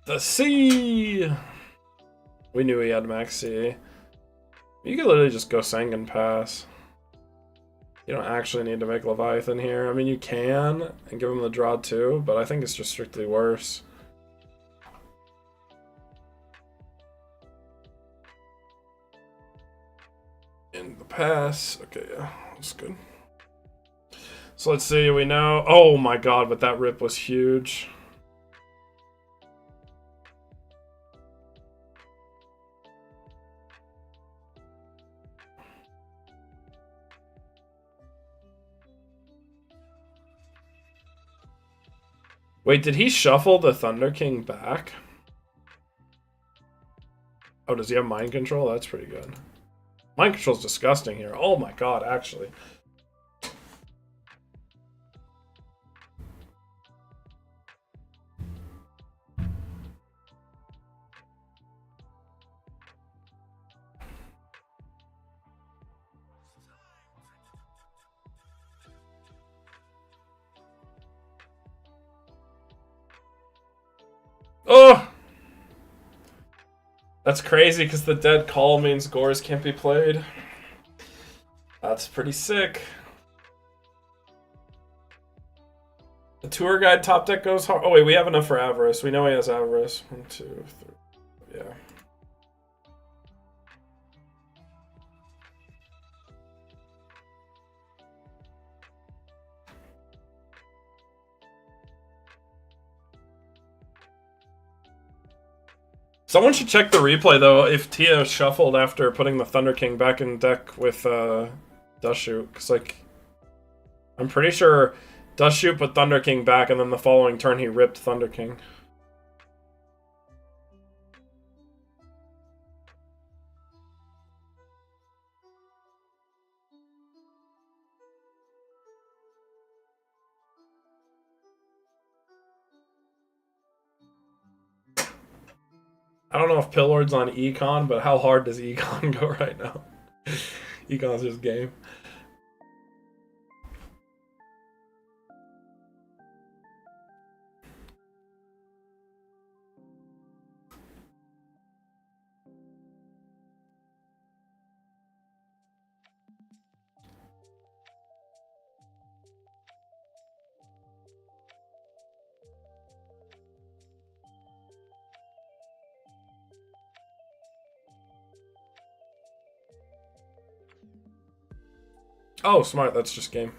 [SPEAKER 1] The sea! We knew he had Max C. You could literally just go Sengen Pass. You don't actually need to make Leviathan here. I mean, you can, and give him the draw too, but I think it's just strictly worse. In the pass. Okay, yeah, that's good. So let's see, we know... Oh my god, but that rip was huge. Wait, did he shuffle the Thunder King back? Oh, does he have Mind Control? That's pretty good. Mind Control's disgusting here. Oh my god, actually. Oh! That's crazy because the dead call means Gores can't be played. That's pretty sick. The tour guide top deck goes hard. Oh wait, we have enough for Avarice. We know he has Avarice. 1, 2, 3. Yeah. Someone should check the replay, though, if Tia shuffled after putting the Thunder King back in deck with Dust Shoot. Because, like, I'm pretty sure Dust Shoot put Thunder King back, and then the following turn he ripped Thunder King. I don't know if Pillord's on Econ, but how hard does Econ go right now? Econ's just game. Oh, smart. That's just game.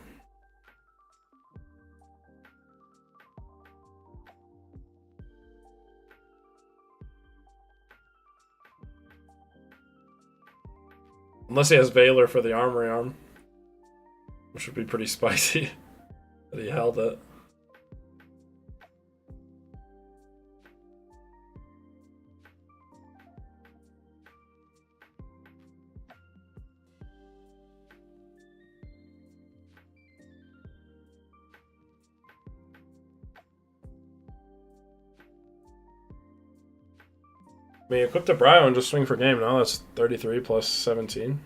[SPEAKER 1] Unless he has Valor for the Armory Arm. Which would be pretty spicy. That he held it. I mean, equip the Brio and just swing for game. Now that's 33 plus 17.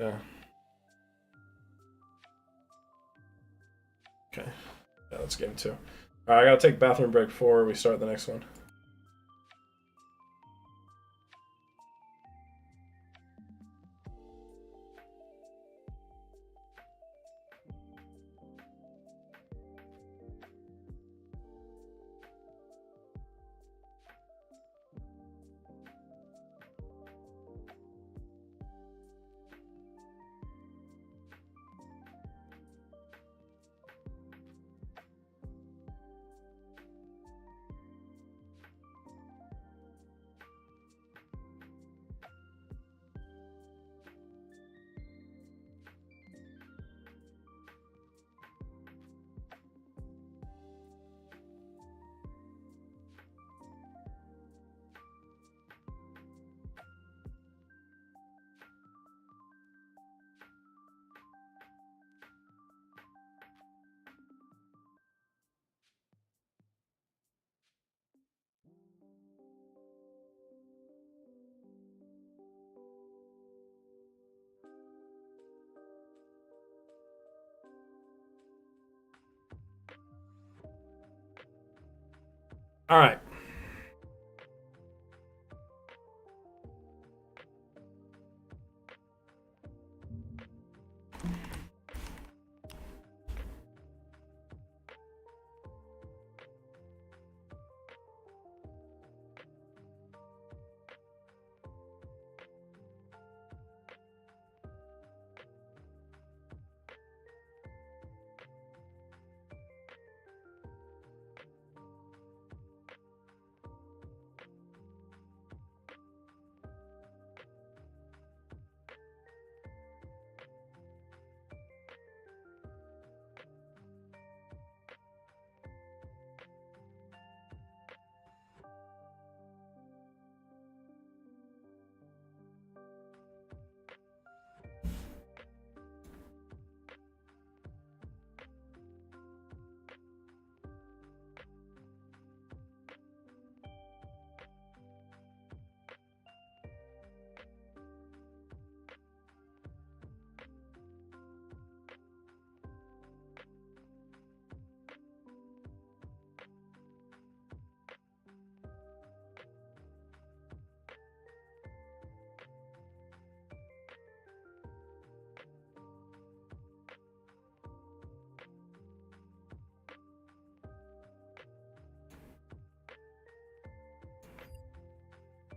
[SPEAKER 1] Yeah. Okay. Yeah, that's game 2. Alright, I gotta take bathroom break before we start the next one. All right.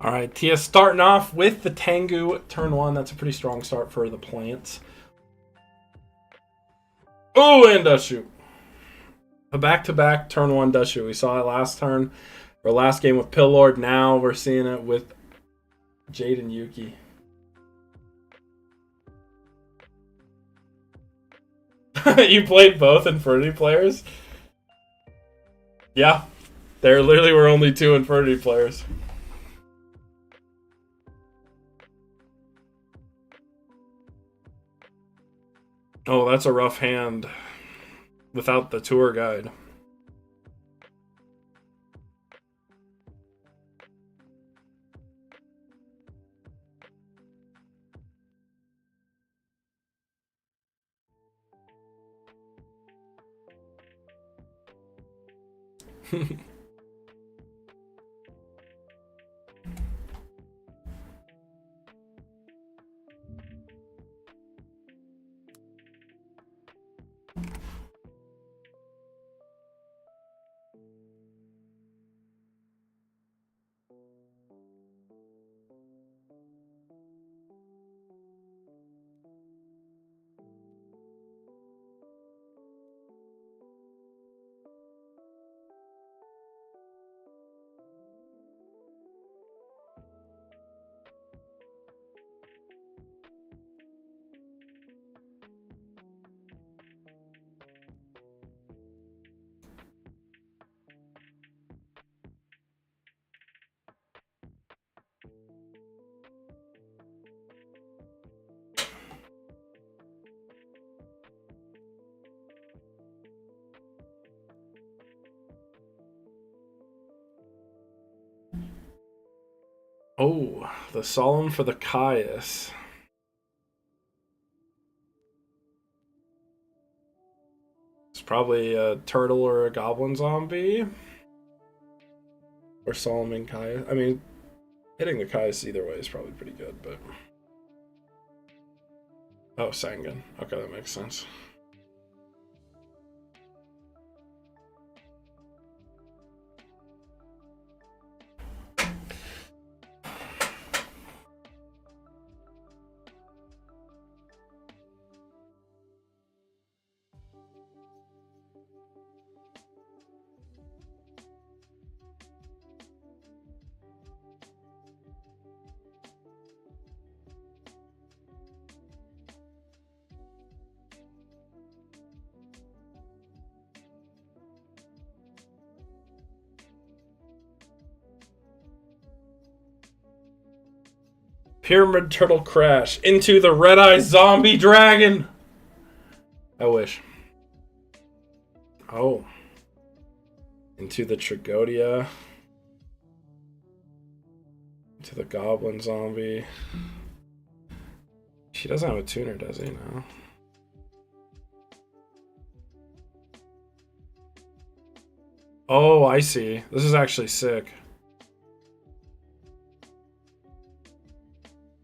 [SPEAKER 1] All right, Tia starting off with the Tengu turn 1. That's a pretty strong start for the plants. Oh, and Dust Shoot. A back-to-back turn 1 Dust Shoot. We saw it last turn. Our last game with Pillord. Now we're seeing it with Jade and Yuki. You played both Infernity players? Yeah. There literally were only 2 Infernity players. Oh, that's a rough hand without the tour guide. Oh, the Solemn for the Caius. It's probably a turtle or a goblin zombie. Or Solomon Caius. I mean, hitting the Caius either way is probably pretty good, but... Oh, Sangan. Okay, that makes sense. Pyramid Turtle Crash into the Red-Eye Zombie Dragon. I wish. Oh. Into the Trigodia. Into the Goblin Zombie. She doesn't have a tuner, does he? No. Oh, I see. This is actually sick.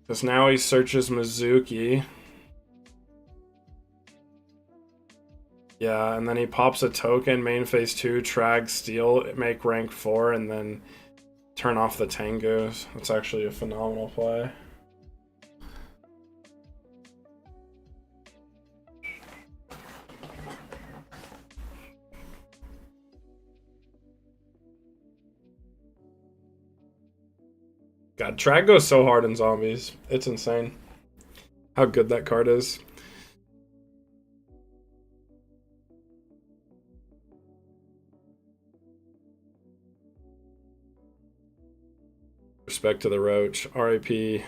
[SPEAKER 1] Because now he searches Mizuki. Yeah, and then he pops a token, main phase 2, Trag, Steel, make rank 4, and then turn off the Tengus. That's actually a phenomenal play. God, Trag goes so hard in zombies. It's insane how good that card is. Respect to the Roach. RIP.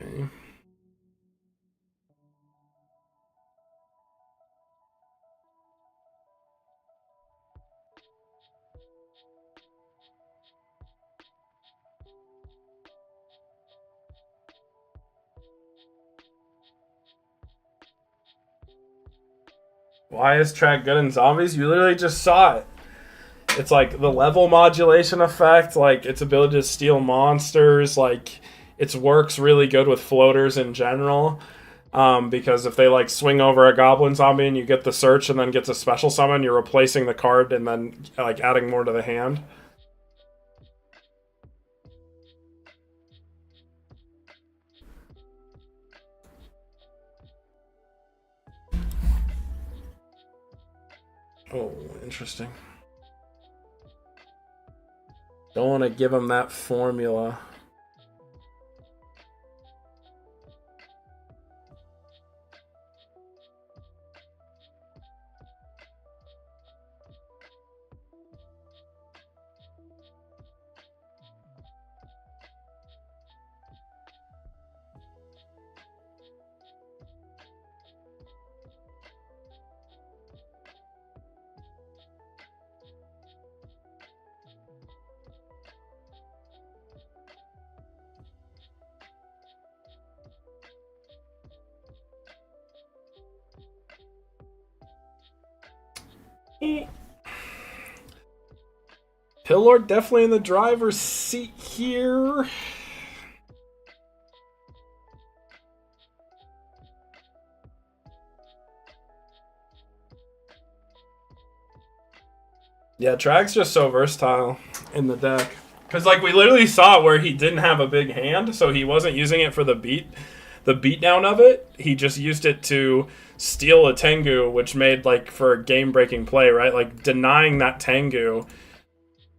[SPEAKER 1] Okay. Why is Trag good in zombies? You literally just saw it. It's like the level modulation effect, like its ability to steal monsters, like its works really good with floaters in general. Because if they like swing over a goblin zombie and you get the search and then get to special summon, you're replacing the card and then like adding more to the hand. Oh, interesting. Don't want to give him that formula. Pillard definitely in the driver's seat here. Yeah, Trag's just so versatile in the deck. Because, like, we literally saw where he didn't have a big hand, so he wasn't using it for the beatdown of it. He just used it to steal a Tengu, which made, like, for a game-breaking play, right? Like, denying that Tengu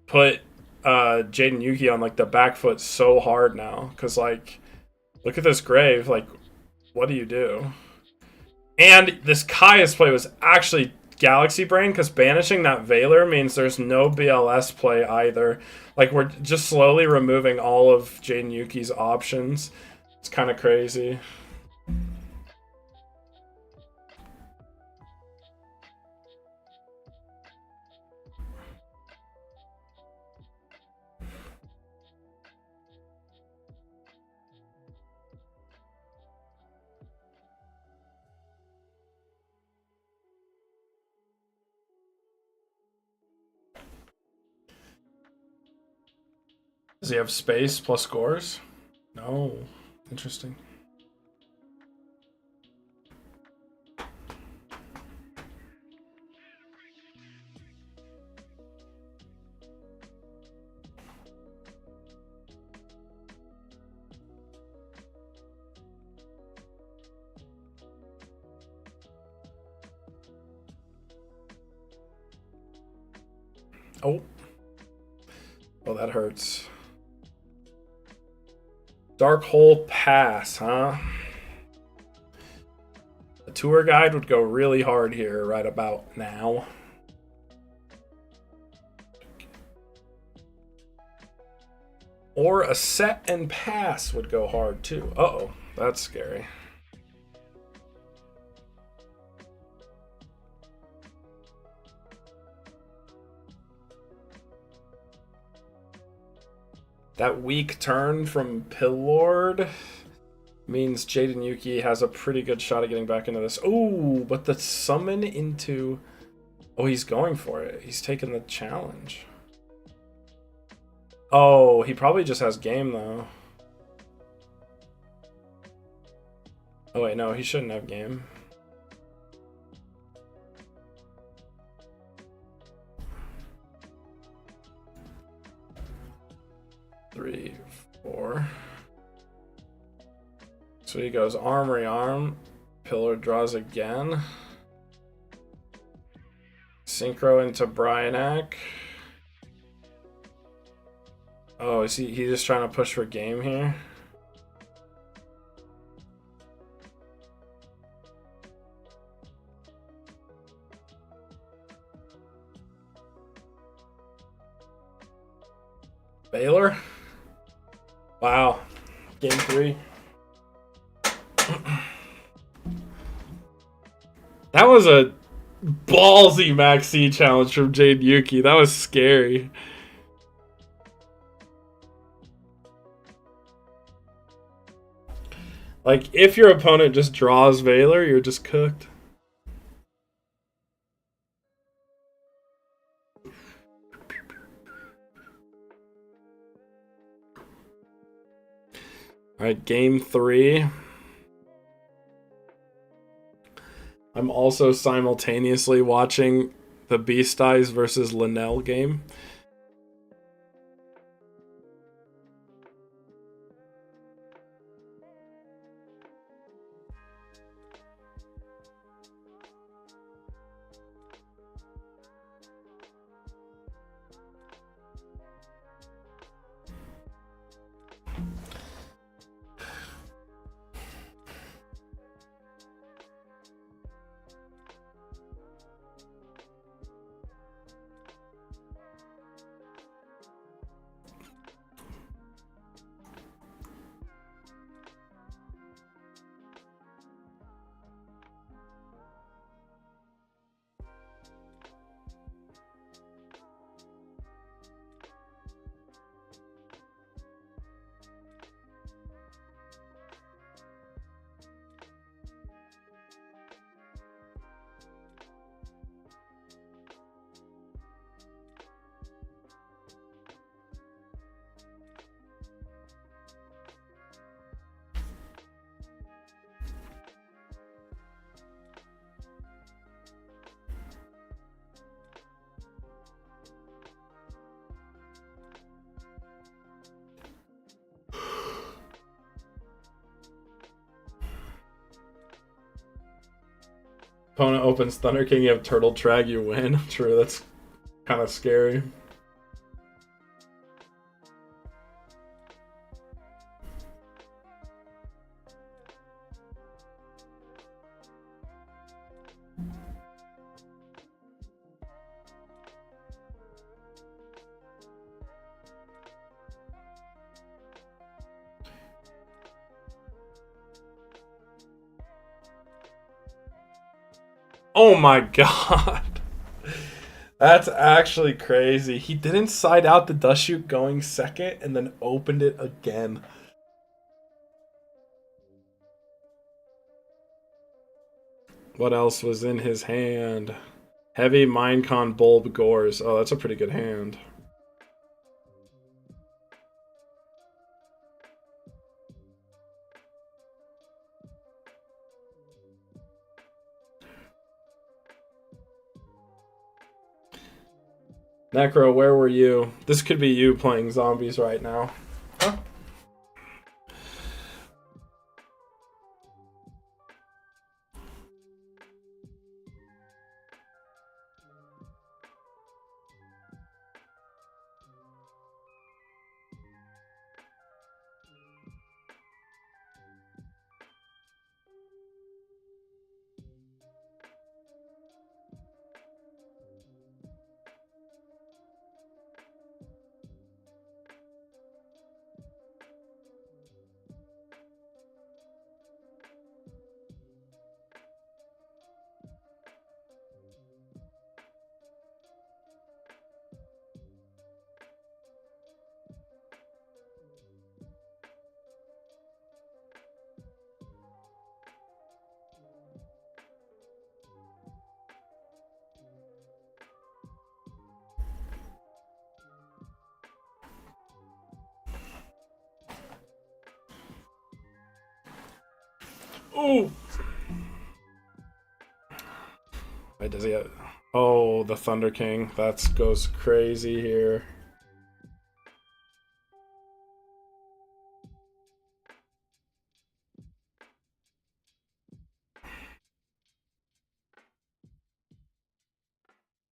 [SPEAKER 1] put Jaden Yuki on, like, the back foot so hard now. Because, like, look at this Grave. Like, what do you do? And this Caius play was actually Galaxy Brain, because banishing that Valor means there's no BLS play either. Like, we're just slowly removing all of Jaden Yuki's options. It's kind of crazy. Does he have space plus scores? No. Interesting. Oh. Oh, that hurts. Dark Hole Pass, huh? A tour guide would go really hard here right about now. Or a set and pass would go hard too. Uh-oh, that's scary. That weak turn from Pillard means Jaden Yuki has a pretty good shot at getting back into this. Oh, but the summon into... Oh, he's going for it. He's taking the challenge. Oh, he probably just has game, though. Oh, wait, no, he shouldn't have game. Three, four. So he goes Armory Arm. Pillar draws again. Synchro into Bryanak. Oh, is he just trying to push for game here? Baylor? Wow. Game 3. That was a ballsy Max C challenge from Jade Yuki. That was scary. Like, if your opponent just draws Valor, you're just cooked. Alright, game 3. I'm also simultaneously watching the Beast Eyes versus Linnell game. Opponent opens Thunder King, you have Turtle Trag, you win. True, that's kind of scary. Oh my god. That's actually crazy. He didn't side out the dust shoot going second and then opened it again. What else was in his hand? Heavy Minecon Bulb Gores. Oh, that's a pretty good hand. Necro, where were you? This could be you playing zombies right now. Huh? Ooh. Wait, does he have... Oh, the Thunder King. That goes crazy here.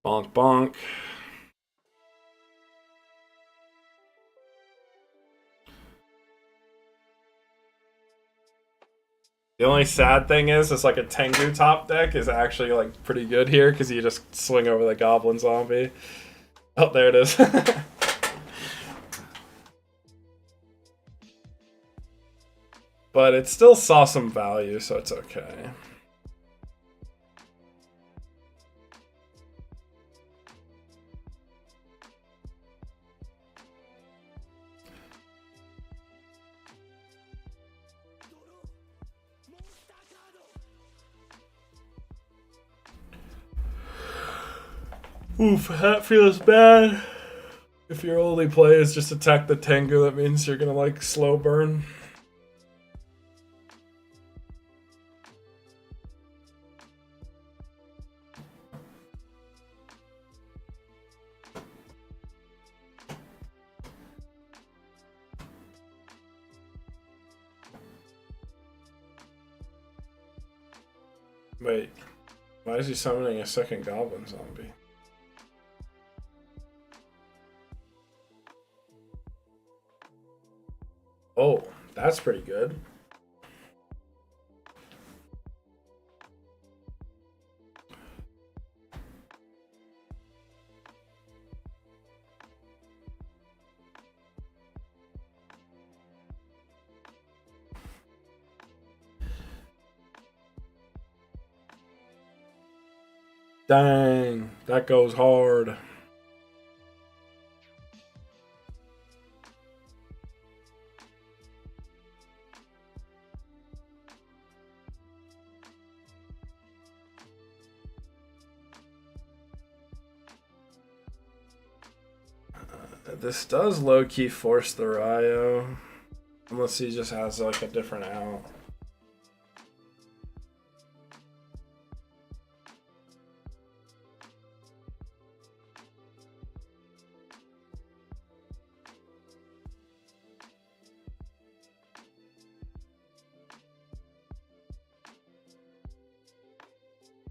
[SPEAKER 1] Bonk, bonk. The only sad thing is, it's like a Tengu top deck is actually like pretty good here because you just swing over the Goblin Zombie. Oh, there it is. But it still saw some value, so it's okay. Oof, that feels bad. If your only play is just attack the Tengu, that means you're gonna like slow burn. Wait, why is he summoning a second Goblin Zombie? Oh, that's pretty good. Dang, that goes hard. This does low-key force the Ryo. Unless he just has like a different out.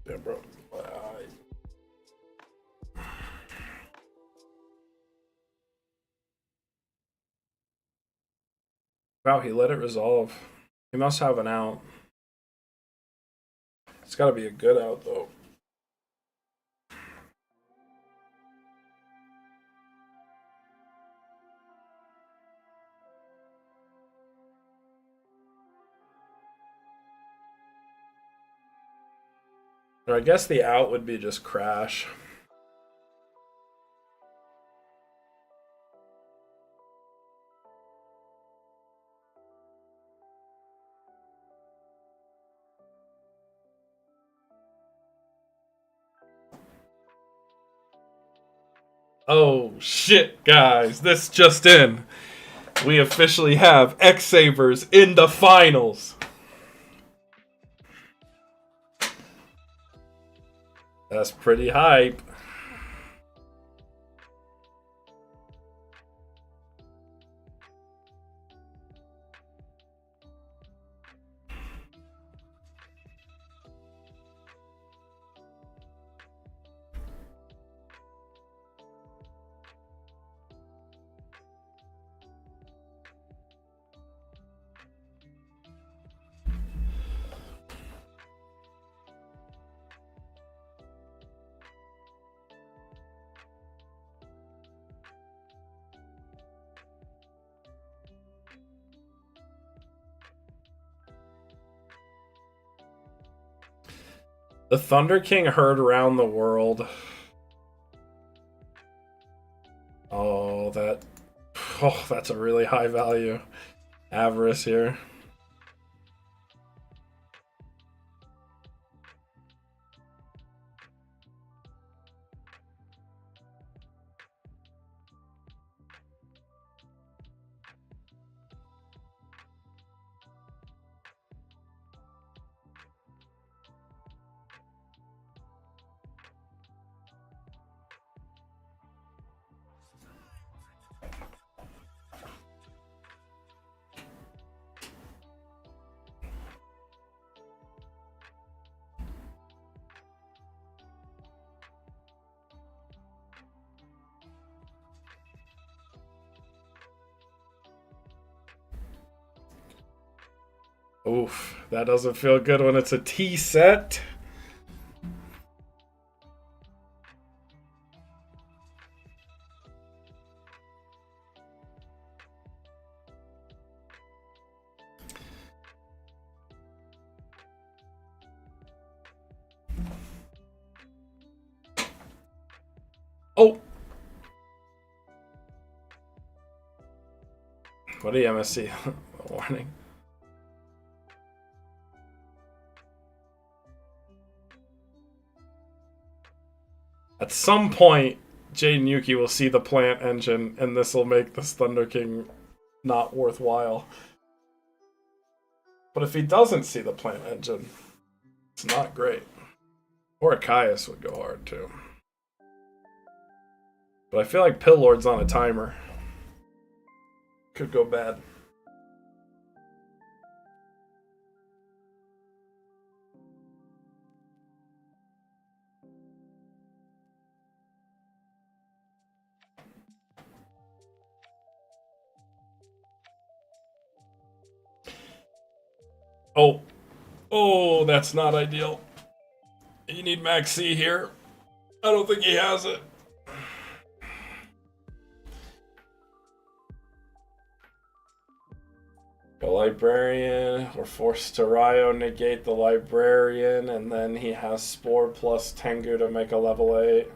[SPEAKER 1] Yeah, bro. Wow, he let it resolve. He must have an out. It's got to be a good out, though. Or I guess the out would be just crash. Oh shit, guys, this just in. We officially have X-Sabers in the finals. That's pretty hype. The Thunder King heard around the world. Oh, that's a really high value Avarice here. Oof, that doesn't feel good when it's a T set. Oh! What do you MSC? Warning. At some point, Jaden Yuki will see the plant engine, and this will make this Thunder King not worthwhile. But if he doesn't see the plant engine, it's not great. Or Caius would go hard, too. But I feel like Pillord's on a timer. Could go bad. Oh. Oh, that's not ideal. You need Max C here. I don't think he has it. The Librarian. We're forced to Ryo negate the Librarian, and then he has Spore plus Tengu to make a level 8.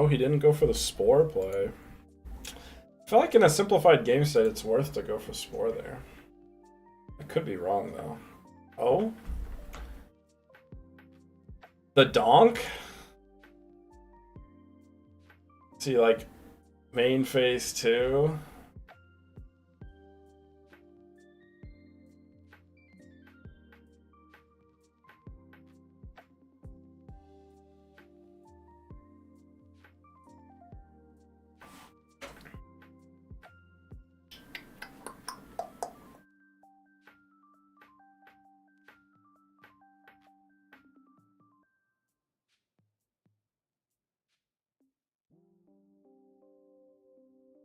[SPEAKER 1] Oh, he didn't go for the Spore play. I feel like in a simplified game state, it's worth to go for Spore there. I could be wrong, though. Oh? The Donk? See, like, main phase 2?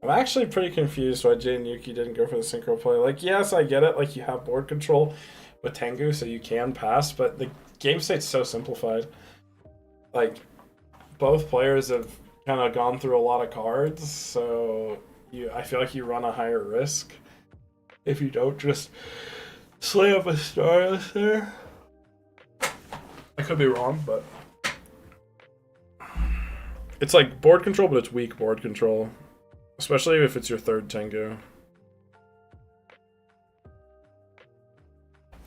[SPEAKER 1] I'm actually pretty confused why Jay and Yuki didn't go for the synchro play. Like, yes, I get it. Like, you have board control with Tengu, so you can pass, but the game state's so simplified. Like, both players have kind of gone through a lot of cards, so I feel like you run a higher risk if you don't just slay up a Stardust there. I could be wrong, but it's like board control, but it's weak board control. Especially if it's your third Tengu.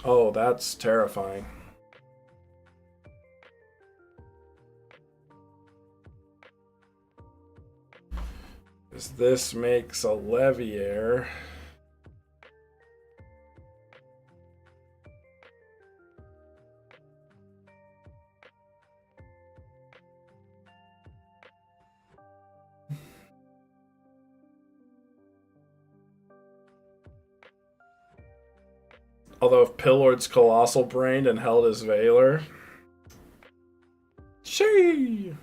[SPEAKER 1] Oh, that's terrifying. This makes a Leviair. Although if Pillord's Colossal Brained and held his Veiler. Shee!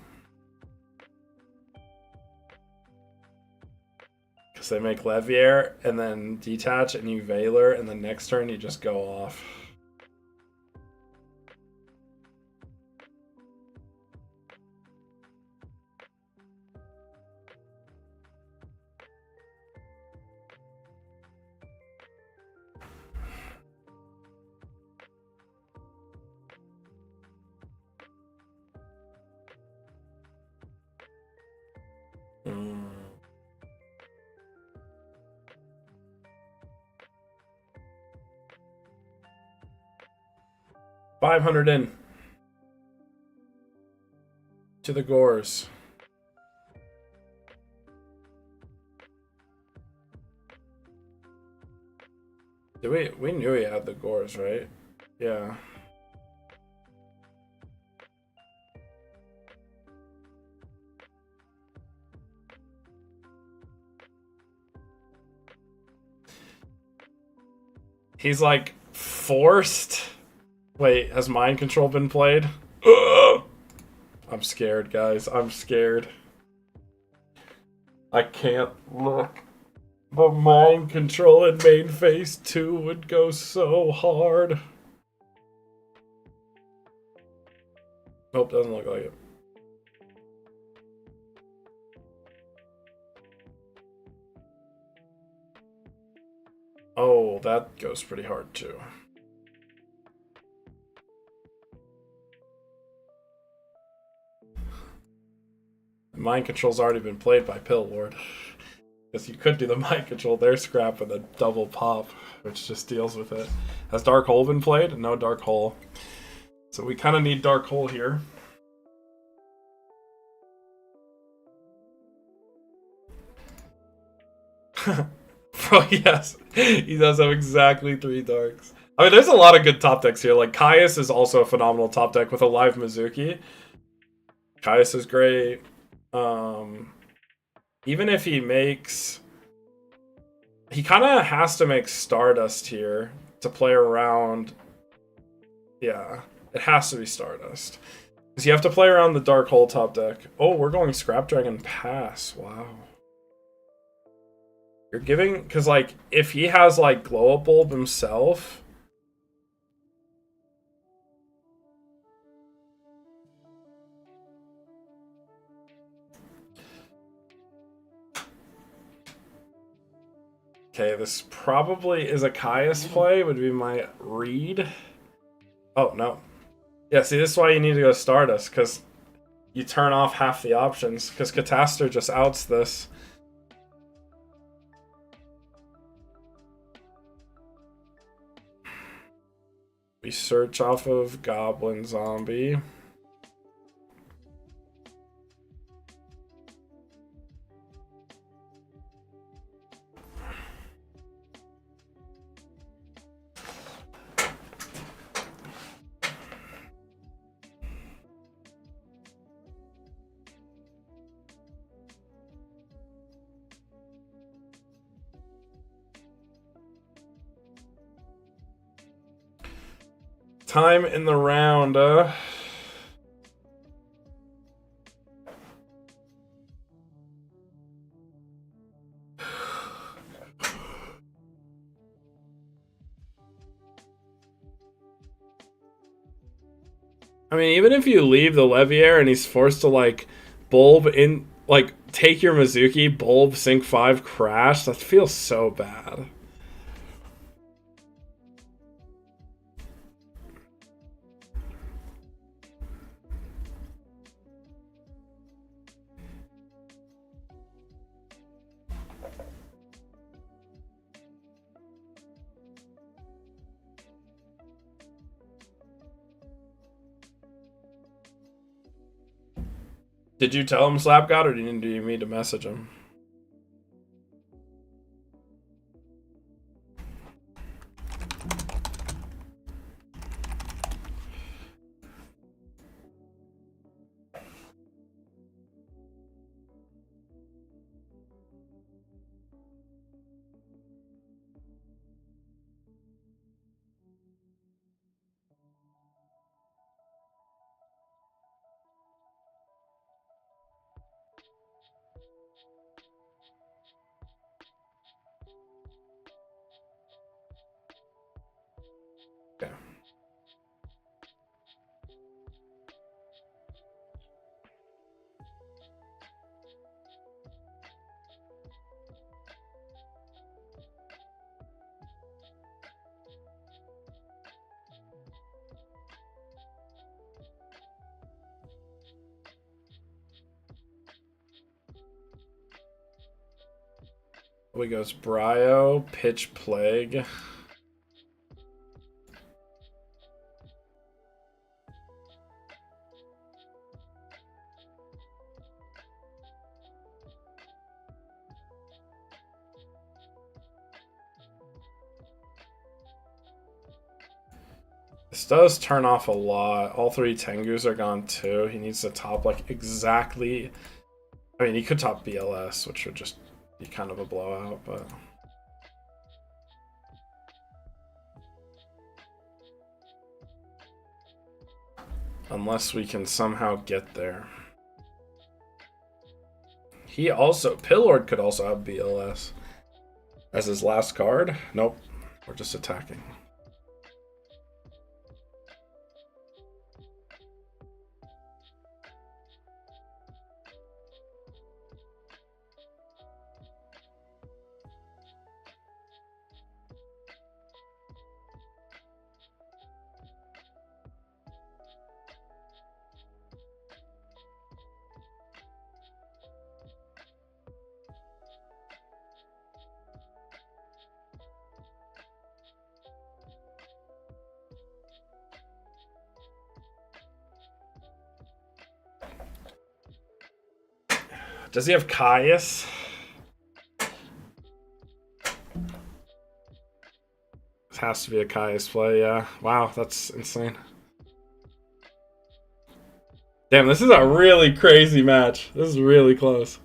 [SPEAKER 1] Because they make Leviair and then detach and you Veiler, and the next turn you just go off. Mm. $500 in to the Gores. We knew he had the Gores, right? Yeah. He's like forced. Wait, has mind control been played? Ugh! I'm scared, guys. I'm scared. I can't look. But mind control in main phase 2 would go so hard. Nope, doesn't look like it. Oh, that goes pretty hard too. Mind control's already been played by Pill Lord. Because you could do the mind control there, scrap with a double pop, which just deals with it. Has Dark Hole been played? No Dark Hole. So we kind of need Dark Hole here. Bro, yes. He does have exactly 3 Darks. I mean, there's a lot of good top decks here. Like, Caius is also a phenomenal top deck with a live Mizuki. Caius is great. Even if he makes... He kind of has to make Stardust here to play around... Yeah, it has to be Stardust. Because you have to play around the Dark Hole top deck. Oh, we're going Scrap Dragon Pass. Wow. You're giving... Because, like, if he has, like, Glow-Up Bulb himself... Okay, this probably is a Caius play, would be my read. Oh, no. Yeah, see, this is why you need to go Stardust, because you turn off half the options, because Catastor just outs this. We search off of Goblin Zombie. Time in the round. I mean, even if you leave the Leviair and he's forced to, like, bulb in, like, take your Mizuki, bulb, sync 5, crash, that feels so bad. Did you tell him Slap God, or do you need me to message him? Okay. We goes Bryo, Pitch Plague. This does turn off a lot. All 3 Tengus are gone too. He needs to top, like, exactly. I mean, he could top BLS, which would just be kind of a blowout, but. Unless we can somehow get there. He also, Pillord could also have BLS as his last card. Nope, we're just attacking. Does he have Caius? This has to be a Caius play, yeah. Wow, that's insane. Damn, this is a really crazy match. This is really close.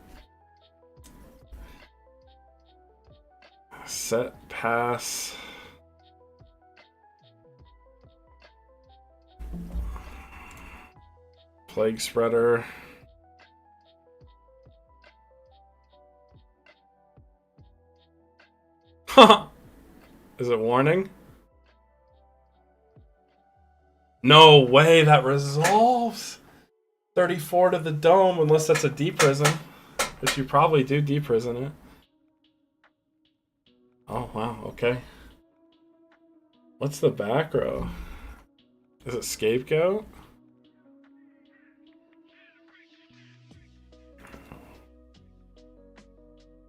[SPEAKER 1] Set, pass. Plague Spreader. Is it warning? No way that resolves. 34 to the dome, unless that's a deprison. Which you probably do deprison it. Oh, wow, okay. What's the back row? Is it Scapegoat?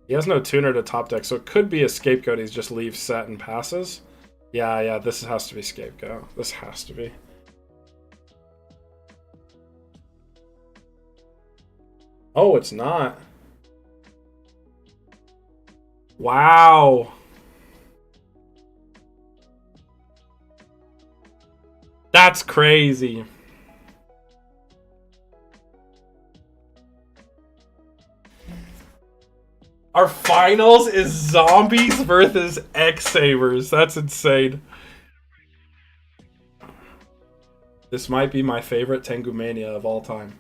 [SPEAKER 1] He has no tuner to top deck, so it could be a scapegoat. He just leaves set and passes. Yeah, this has to be scapegoat. This has to be. Oh, it's not. Wow. That's crazy. Our finals is zombies versus X-Sabers. That's insane. This might be my favorite Tengumania of all time.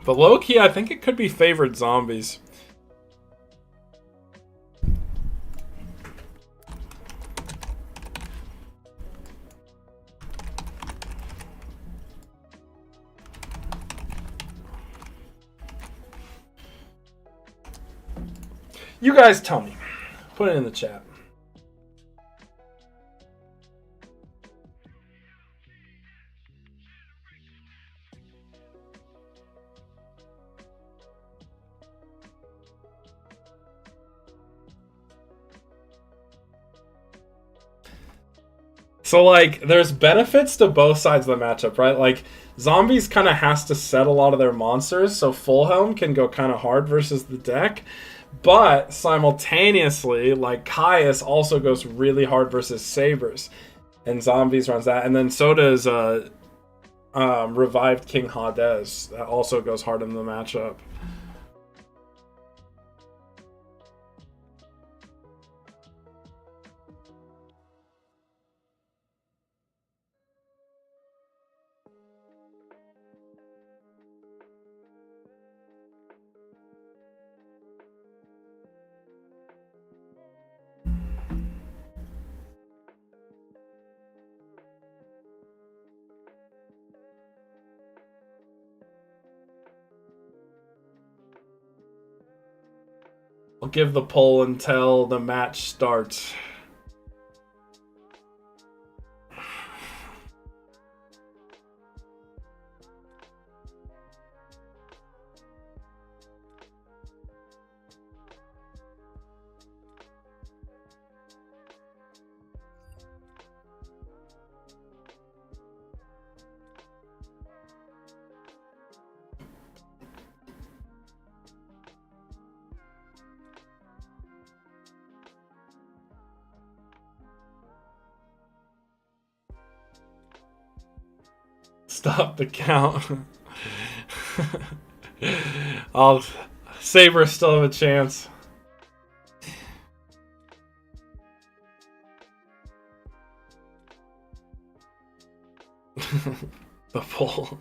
[SPEAKER 1] But low-key, I think it could be favored zombies. You guys tell me. Put it in the chat. So, like, there's benefits to both sides of the matchup, right? Like, zombies kind of has to set a lot of their monsters, so Full Helm can go kind of hard versus the deck. But, simultaneously, like, Caius also goes really hard versus Sabers. And zombies runs that. And then so does Revived King Hades. That also goes hard in the matchup. I'll give the poll until the match starts. Stop the count. Sabers still have a chance. The poll.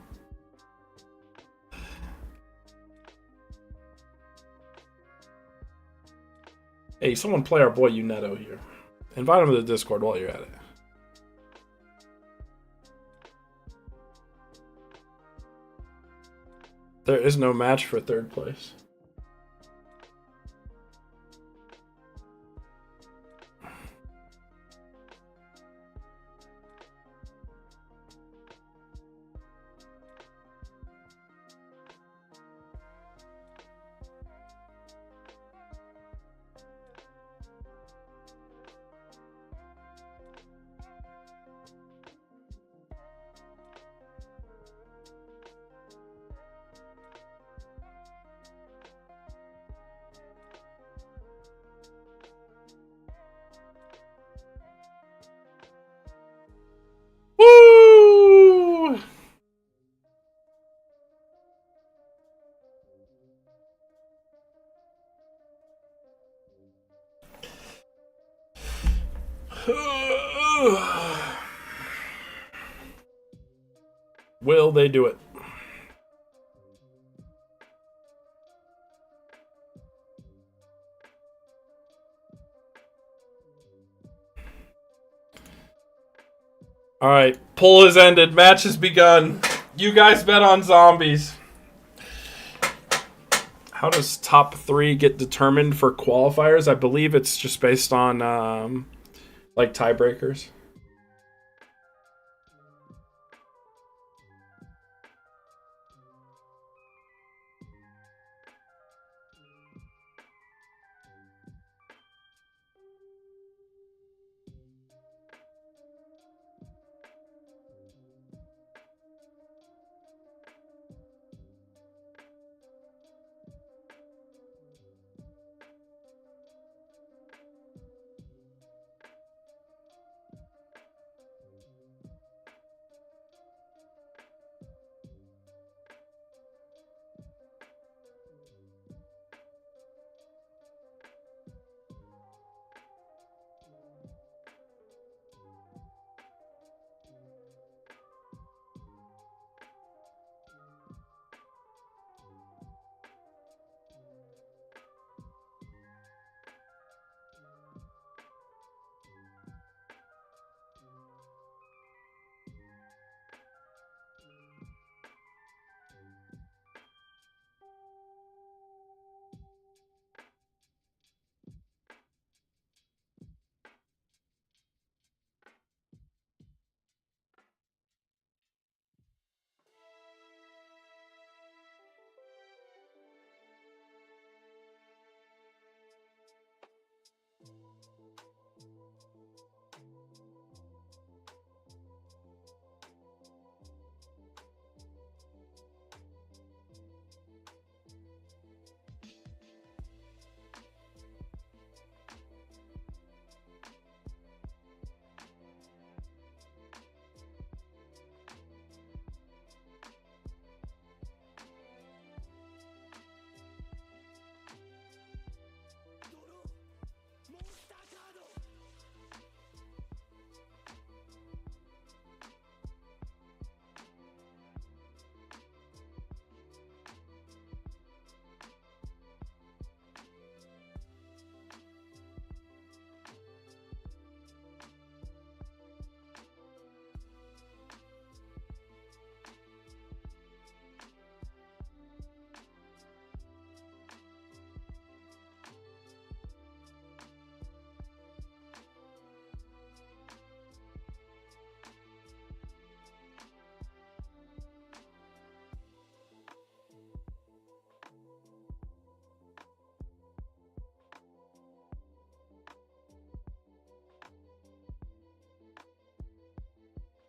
[SPEAKER 1] Hey, someone play our boy Uneto here. Invite him to the Discord while you're at it. There is no match for third place. Woo! Will they do it? All right, poll has ended. Match has begun. You guys bet on zombies. how does top 3 get determined for qualifiers? I believe it's just based on like tiebreakers.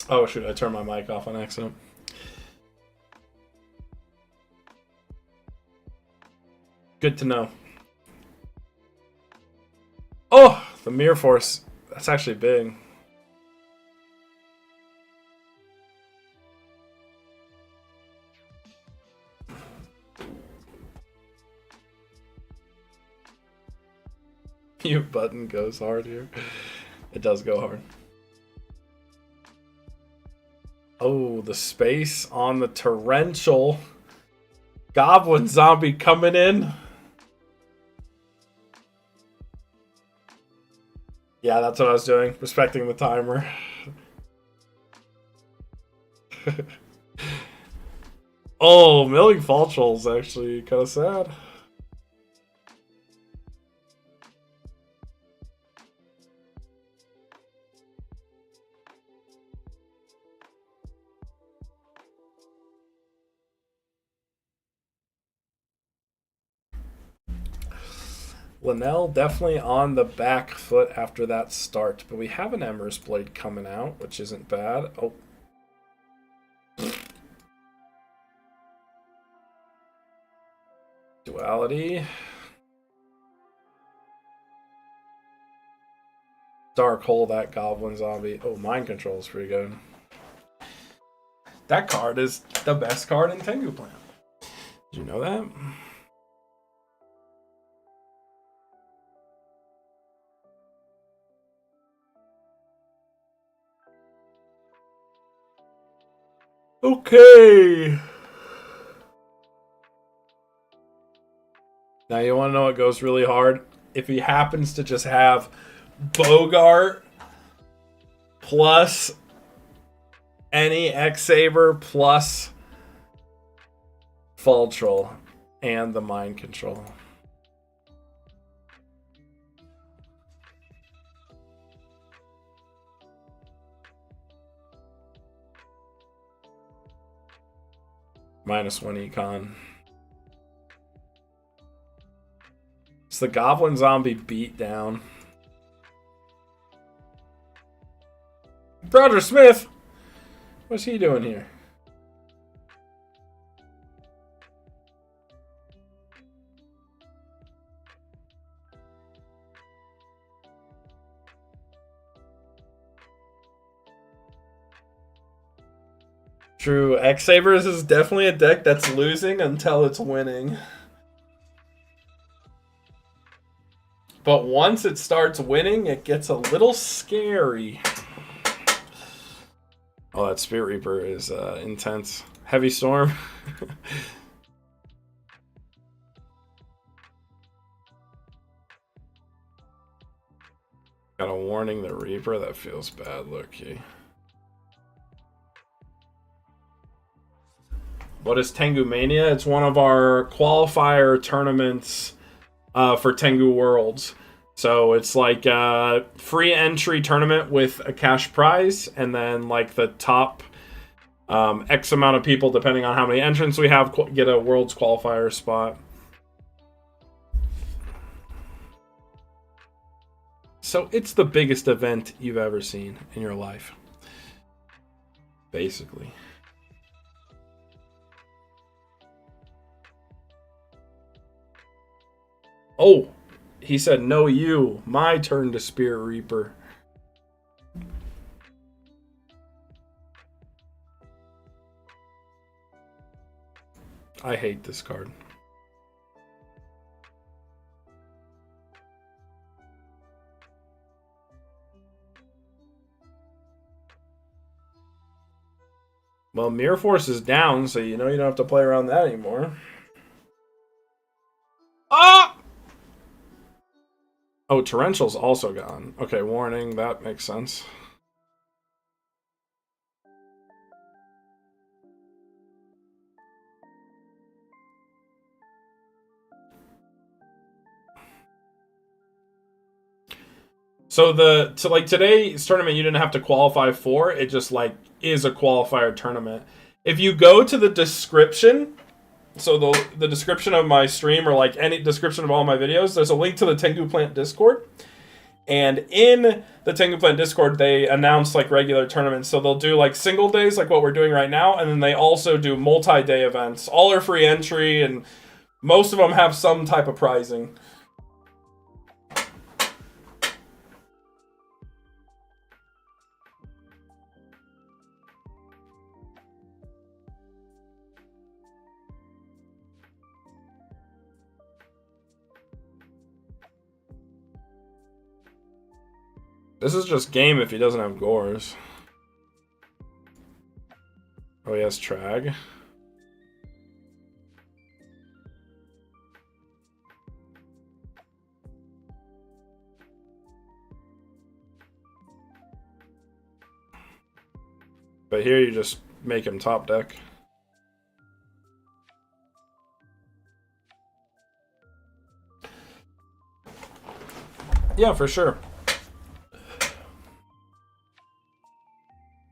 [SPEAKER 1] Oh shoot, I turned my mic off on accident. Good to know. Oh, the Mirror Force. That's actually big. Mute button goes hard here. It does go hard. Oh, the space on the torrential goblin zombie coming in. Yeah, that's what I was doing. Respecting the timer. Oh, milling Faltrol's actually kind of sad. Linnell definitely on the back foot after that start, but we have an Ember's Blade coming out, which isn't bad. Oh. Duality. Dark Hole, that goblin zombie. Oh, Mind Control is pretty good. That card is the best card in Tengu Plan. Did you know that? Okay. Now you want to know what goes really hard? If he happens to just have Bogart plus any X-Saber plus Faltrol. and the mind control. -1 econ. It's the Goblin Zombie beatdown. Roger Smith! What's he doing here? True, X-Sabers is definitely a deck that's losing until it's winning. But once it starts winning, it gets a little scary. Oh, that Spirit Reaper is intense. Heavy Storm. Got a warning the Reaper? That feels bad, low-key. What is Tengumania? It's one of our qualifier tournaments for Tengu Worlds. So it's like a free entry tournament with a cash prize, and then like the top X amount of people, depending on how many entrants we have, get a Worlds qualifier spot. So it's the biggest event you've ever seen in your life, basically. Oh, he said, no, you. My turn to Spirit Reaper. I hate this card. Well, Mirror Force is down, so you know you don't have to play around that anymore. Ah! Oh, Torrential's also gone. Okay, warning, that makes sense. So like today's tournament you didn't have to qualify for, it just like is a qualifier tournament. If you go to the description, so the description of my stream or like any description of all my videos, there's a link to the Tengu Plant Discord. And in the Tengu Plant Discord, they announce like regular tournaments. So they'll do like single days like what we're doing right now, and then they also do multi-day events. All are free entry, and most of them have some type of prizing. This is just game if he doesn't have Gores. Oh, he has Trag. But here you just make him top deck. Yeah, for sure.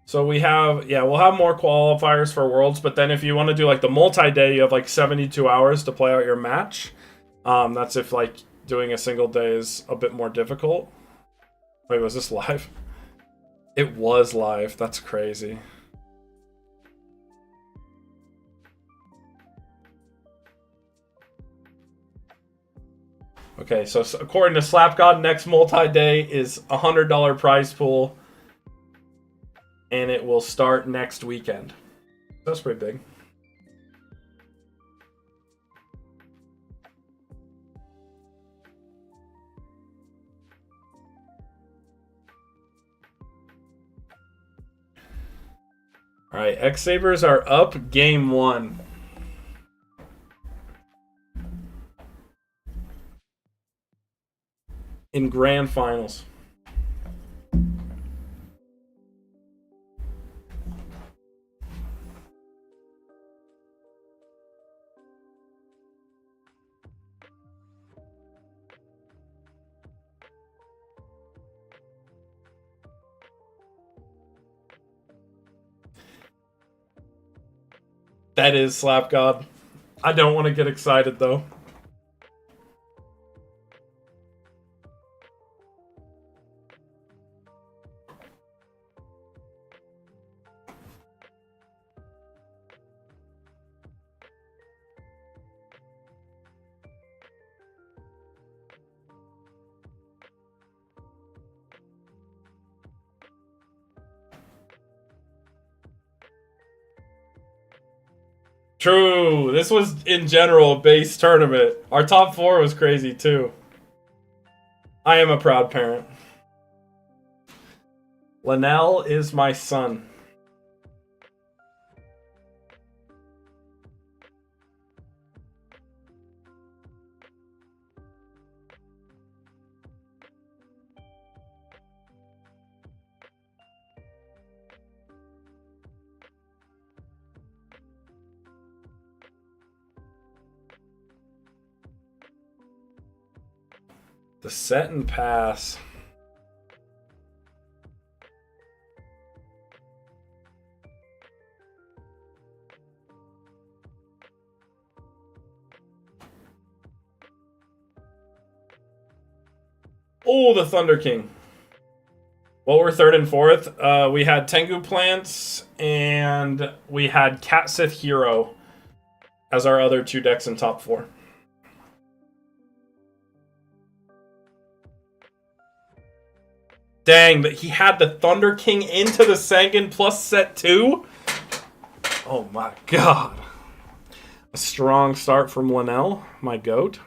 [SPEAKER 1] So we have, yeah, we'll have more qualifiers for Worlds, but then if you want to do like the multi-day, you have like 72 hours to play out your match. That's if like doing a single day is a bit more difficult. Wait, was this live? It was live. That's crazy. Okay, so according to Slap God, next multi-day is $100 prize pool. And it will start next weekend. That's pretty big. All right, X-Sabers are up game 1. In grand finals. That is Slap God. I don't want to get excited though. True. This was, in general, a base tournament. Our top 4 was crazy, too. I am a proud parent. Linnell is my son. The set and pass. Oh, the Thunder King. Well, we're 3rd and 4th. We had Tengu Plants and we had Cat Sith Hero as our other 2 decks in top 4. Dang, but he had the Thunder King into the Sangan plus set 2? Oh my god. A strong start from Linnell, my goat.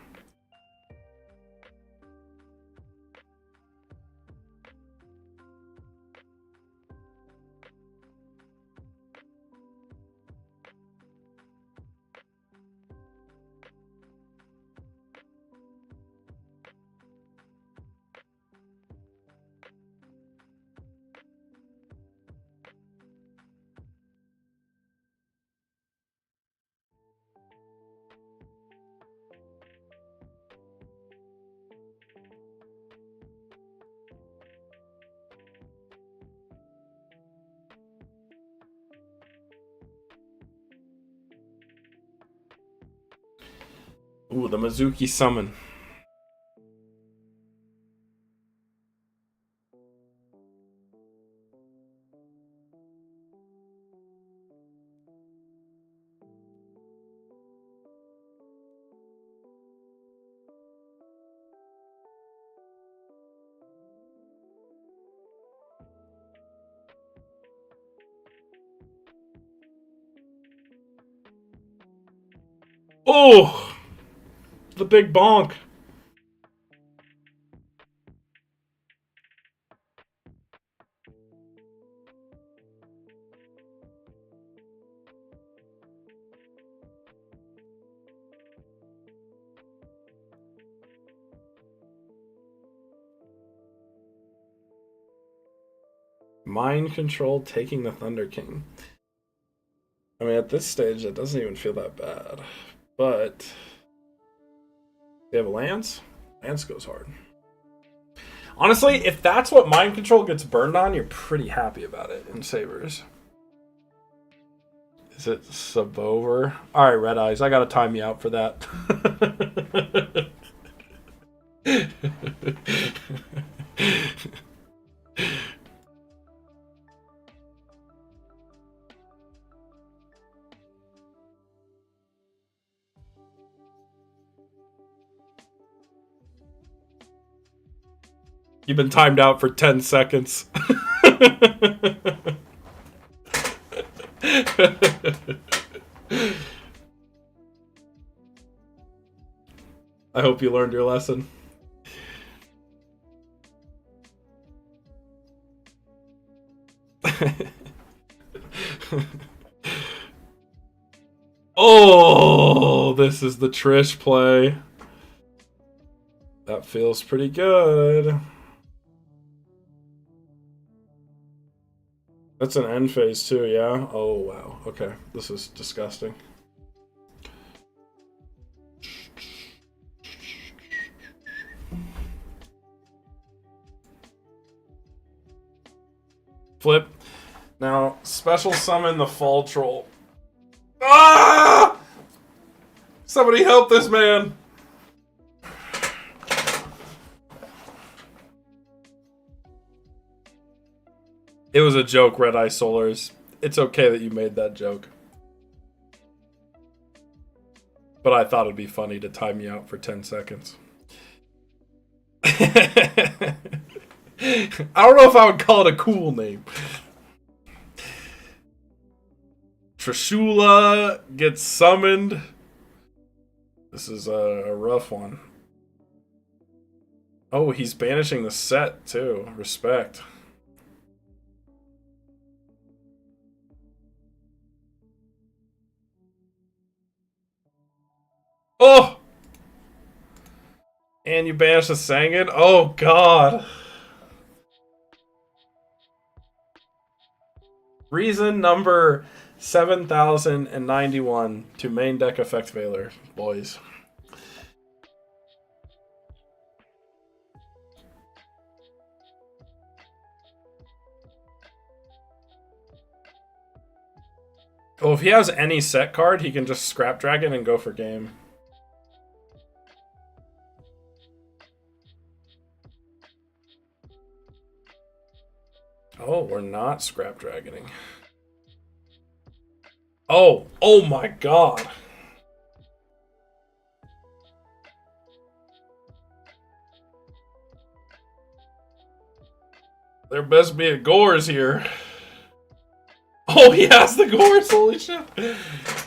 [SPEAKER 1] Ooh, the Mizuki Summon. Oh! The big bonk. Mind control taking the Thunder King. I mean, at this stage, that doesn't even feel that bad. But they have a Lance. Lance goes hard. Honestly, if that's what mind control gets burned on, you're pretty happy about it in Sabers. Is it Sabover? All right, Red Eyes. I gotta time you out for that. You've been timed out for 10 seconds. I hope you learned your lesson. Oh, this is the Trish play. That feels pretty good. That's an end phase too, yeah? Oh, wow. Okay, this is disgusting. Flip. Now, special summon the Fall Troll. Ah! Somebody help this man. It was a joke, Red Eye Solars. It's okay that you made that joke. But I thought it'd be funny to time you out for 10 seconds. I don't know if I would call it a cool name. Trishula gets summoned. This is a rough one. Oh, he's banishing the set, too. Respect. Oh! And you banish the Sangan? Oh, God. Reason number 7091 to main deck effect Veiler, boys. Oh, if he has any set card, he can just scrap Dragon and go for game. Oh, we're not scrap dragoning. Oh my God. There best be a Gores here. Oh, he has the Gores, holy shit.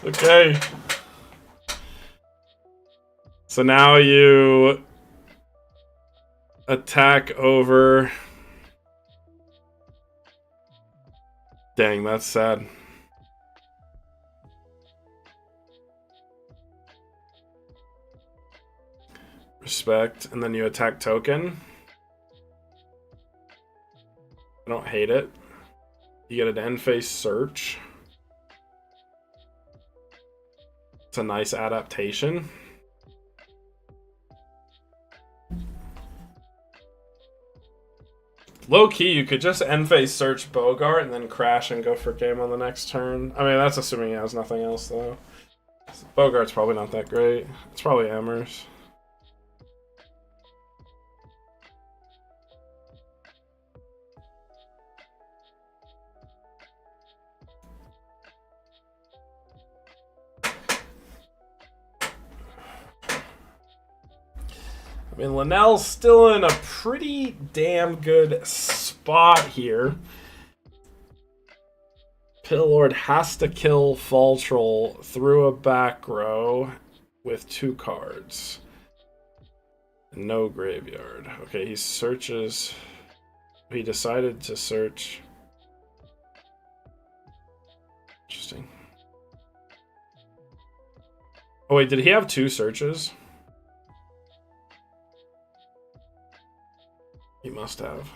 [SPEAKER 1] Okay. So now you attack over. Dang, that's sad. Respect, and then you attack token. I don't hate it. You get an end phase search. It's a nice adaptation. Low key, you could just end phase search Bogart and then crash and go for game on the next turn. I mean, that's assuming he has nothing else, though. Bogart's probably not that great. It's probably Hammers. I mean, Linnell's still in a pretty damn good spot here. Pillord has to kill Fall Troll through a back row with 2 cards. No graveyard. Okay, he searches. He decided to search. Interesting. Oh wait, did he have 2 searches? He must have.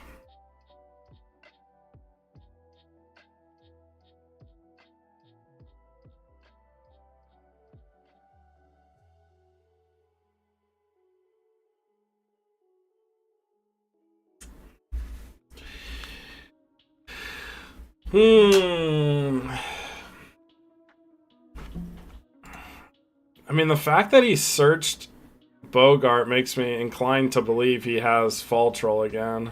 [SPEAKER 1] I mean, the fact that he searched Bogart makes me inclined to believe he has Fall Troll again.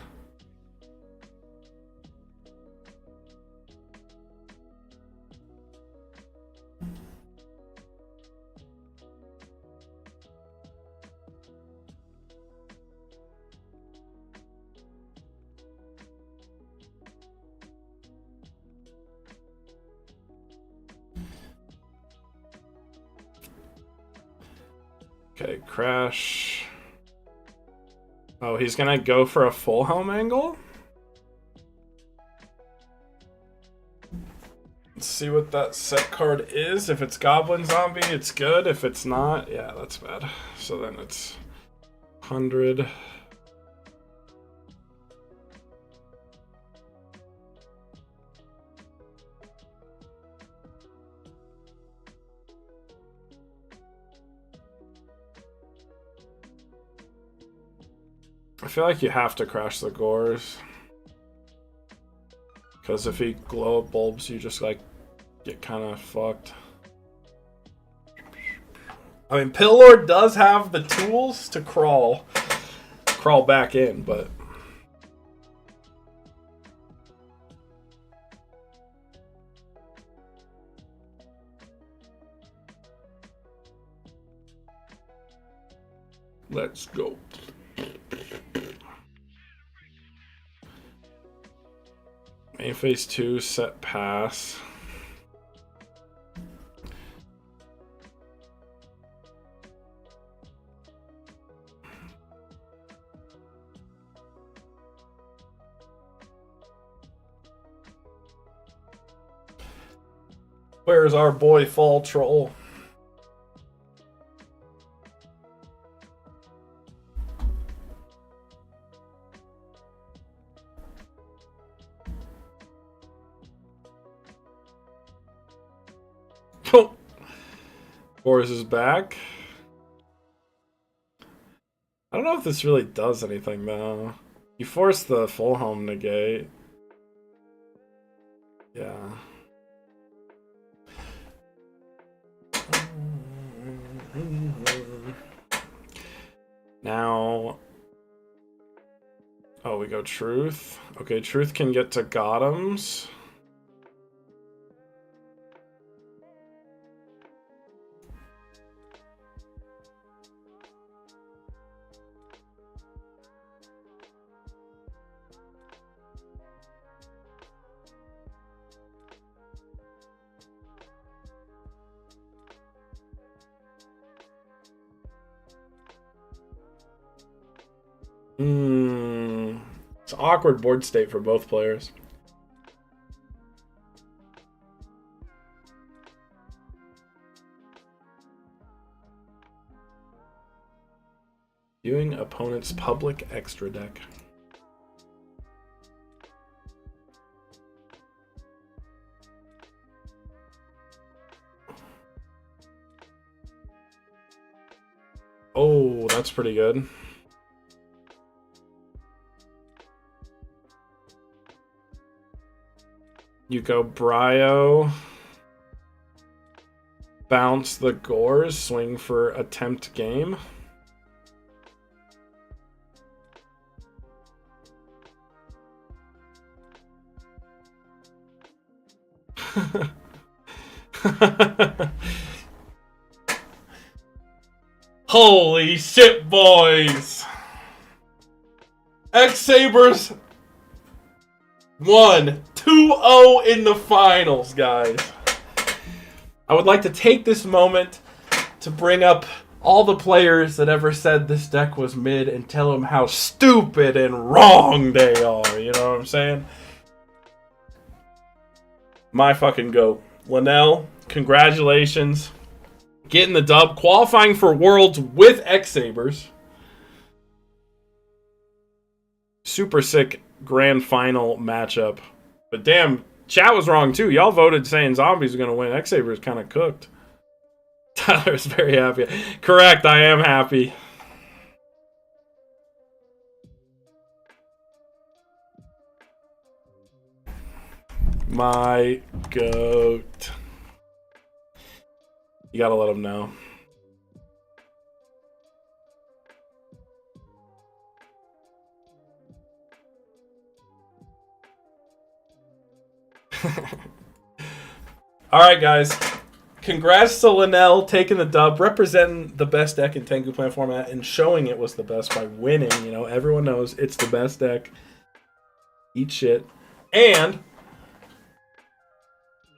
[SPEAKER 1] Okay, crash. Oh, he's gonna go for a full helm angle? Let's see what that set card is. If it's Goblin Zombie, it's good. If it's not, yeah, that's bad. So then it's 100. I feel like you have to crash the Gores. Because if he glow up bulbs, you just like get kind of fucked. I mean, Pillord does have the tools to crawl back in, but let's go. Main phase 2, set pass. Where's our boy Fall Troll? Boris is back. I don't know if this really does anything though. You force the full home negate. Yeah. Now, oh, we go Truth. Okay, Truth can get to Gothams. It's an awkward board state for both players. Viewing opponent's public extra deck. Oh, that's pretty good. You go Bryo, bounce the Gores, swing for attempt game. Holy shit, boys! X-Sabers won 2-0 in the finals, guys. I would like to take this moment to bring up all the players that ever said this deck was mid and tell them how stupid and wrong they are. You know what I'm saying? My fucking goat. Linnell, congratulations. Getting the dub. Qualifying for Worlds with X-Sabers. Super sick grand final matchup. But damn, chat was wrong too. Y'all voted saying Zombies are going to win. X-Saber's kind of cooked. Tyler's very happy. Correct, I am happy. My goat. You gotta let him know. Alright, guys. Congrats to Linnell taking the dub, representing the best deck in Tengu Plan format, and showing it was the best by winning. You know, everyone knows it's the best deck. Eat shit. And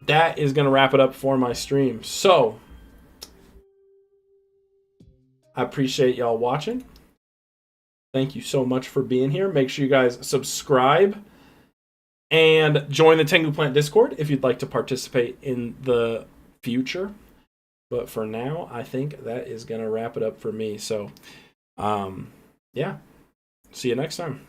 [SPEAKER 1] that is going to wrap it up for my stream. So, I appreciate y'all watching. Thank you so much for being here. Make sure you guys subscribe and join the Tengu Plant Discord if you'd like to participate in the future. But for now, I think that is going to wrap it up for me. So, yeah. See you next time.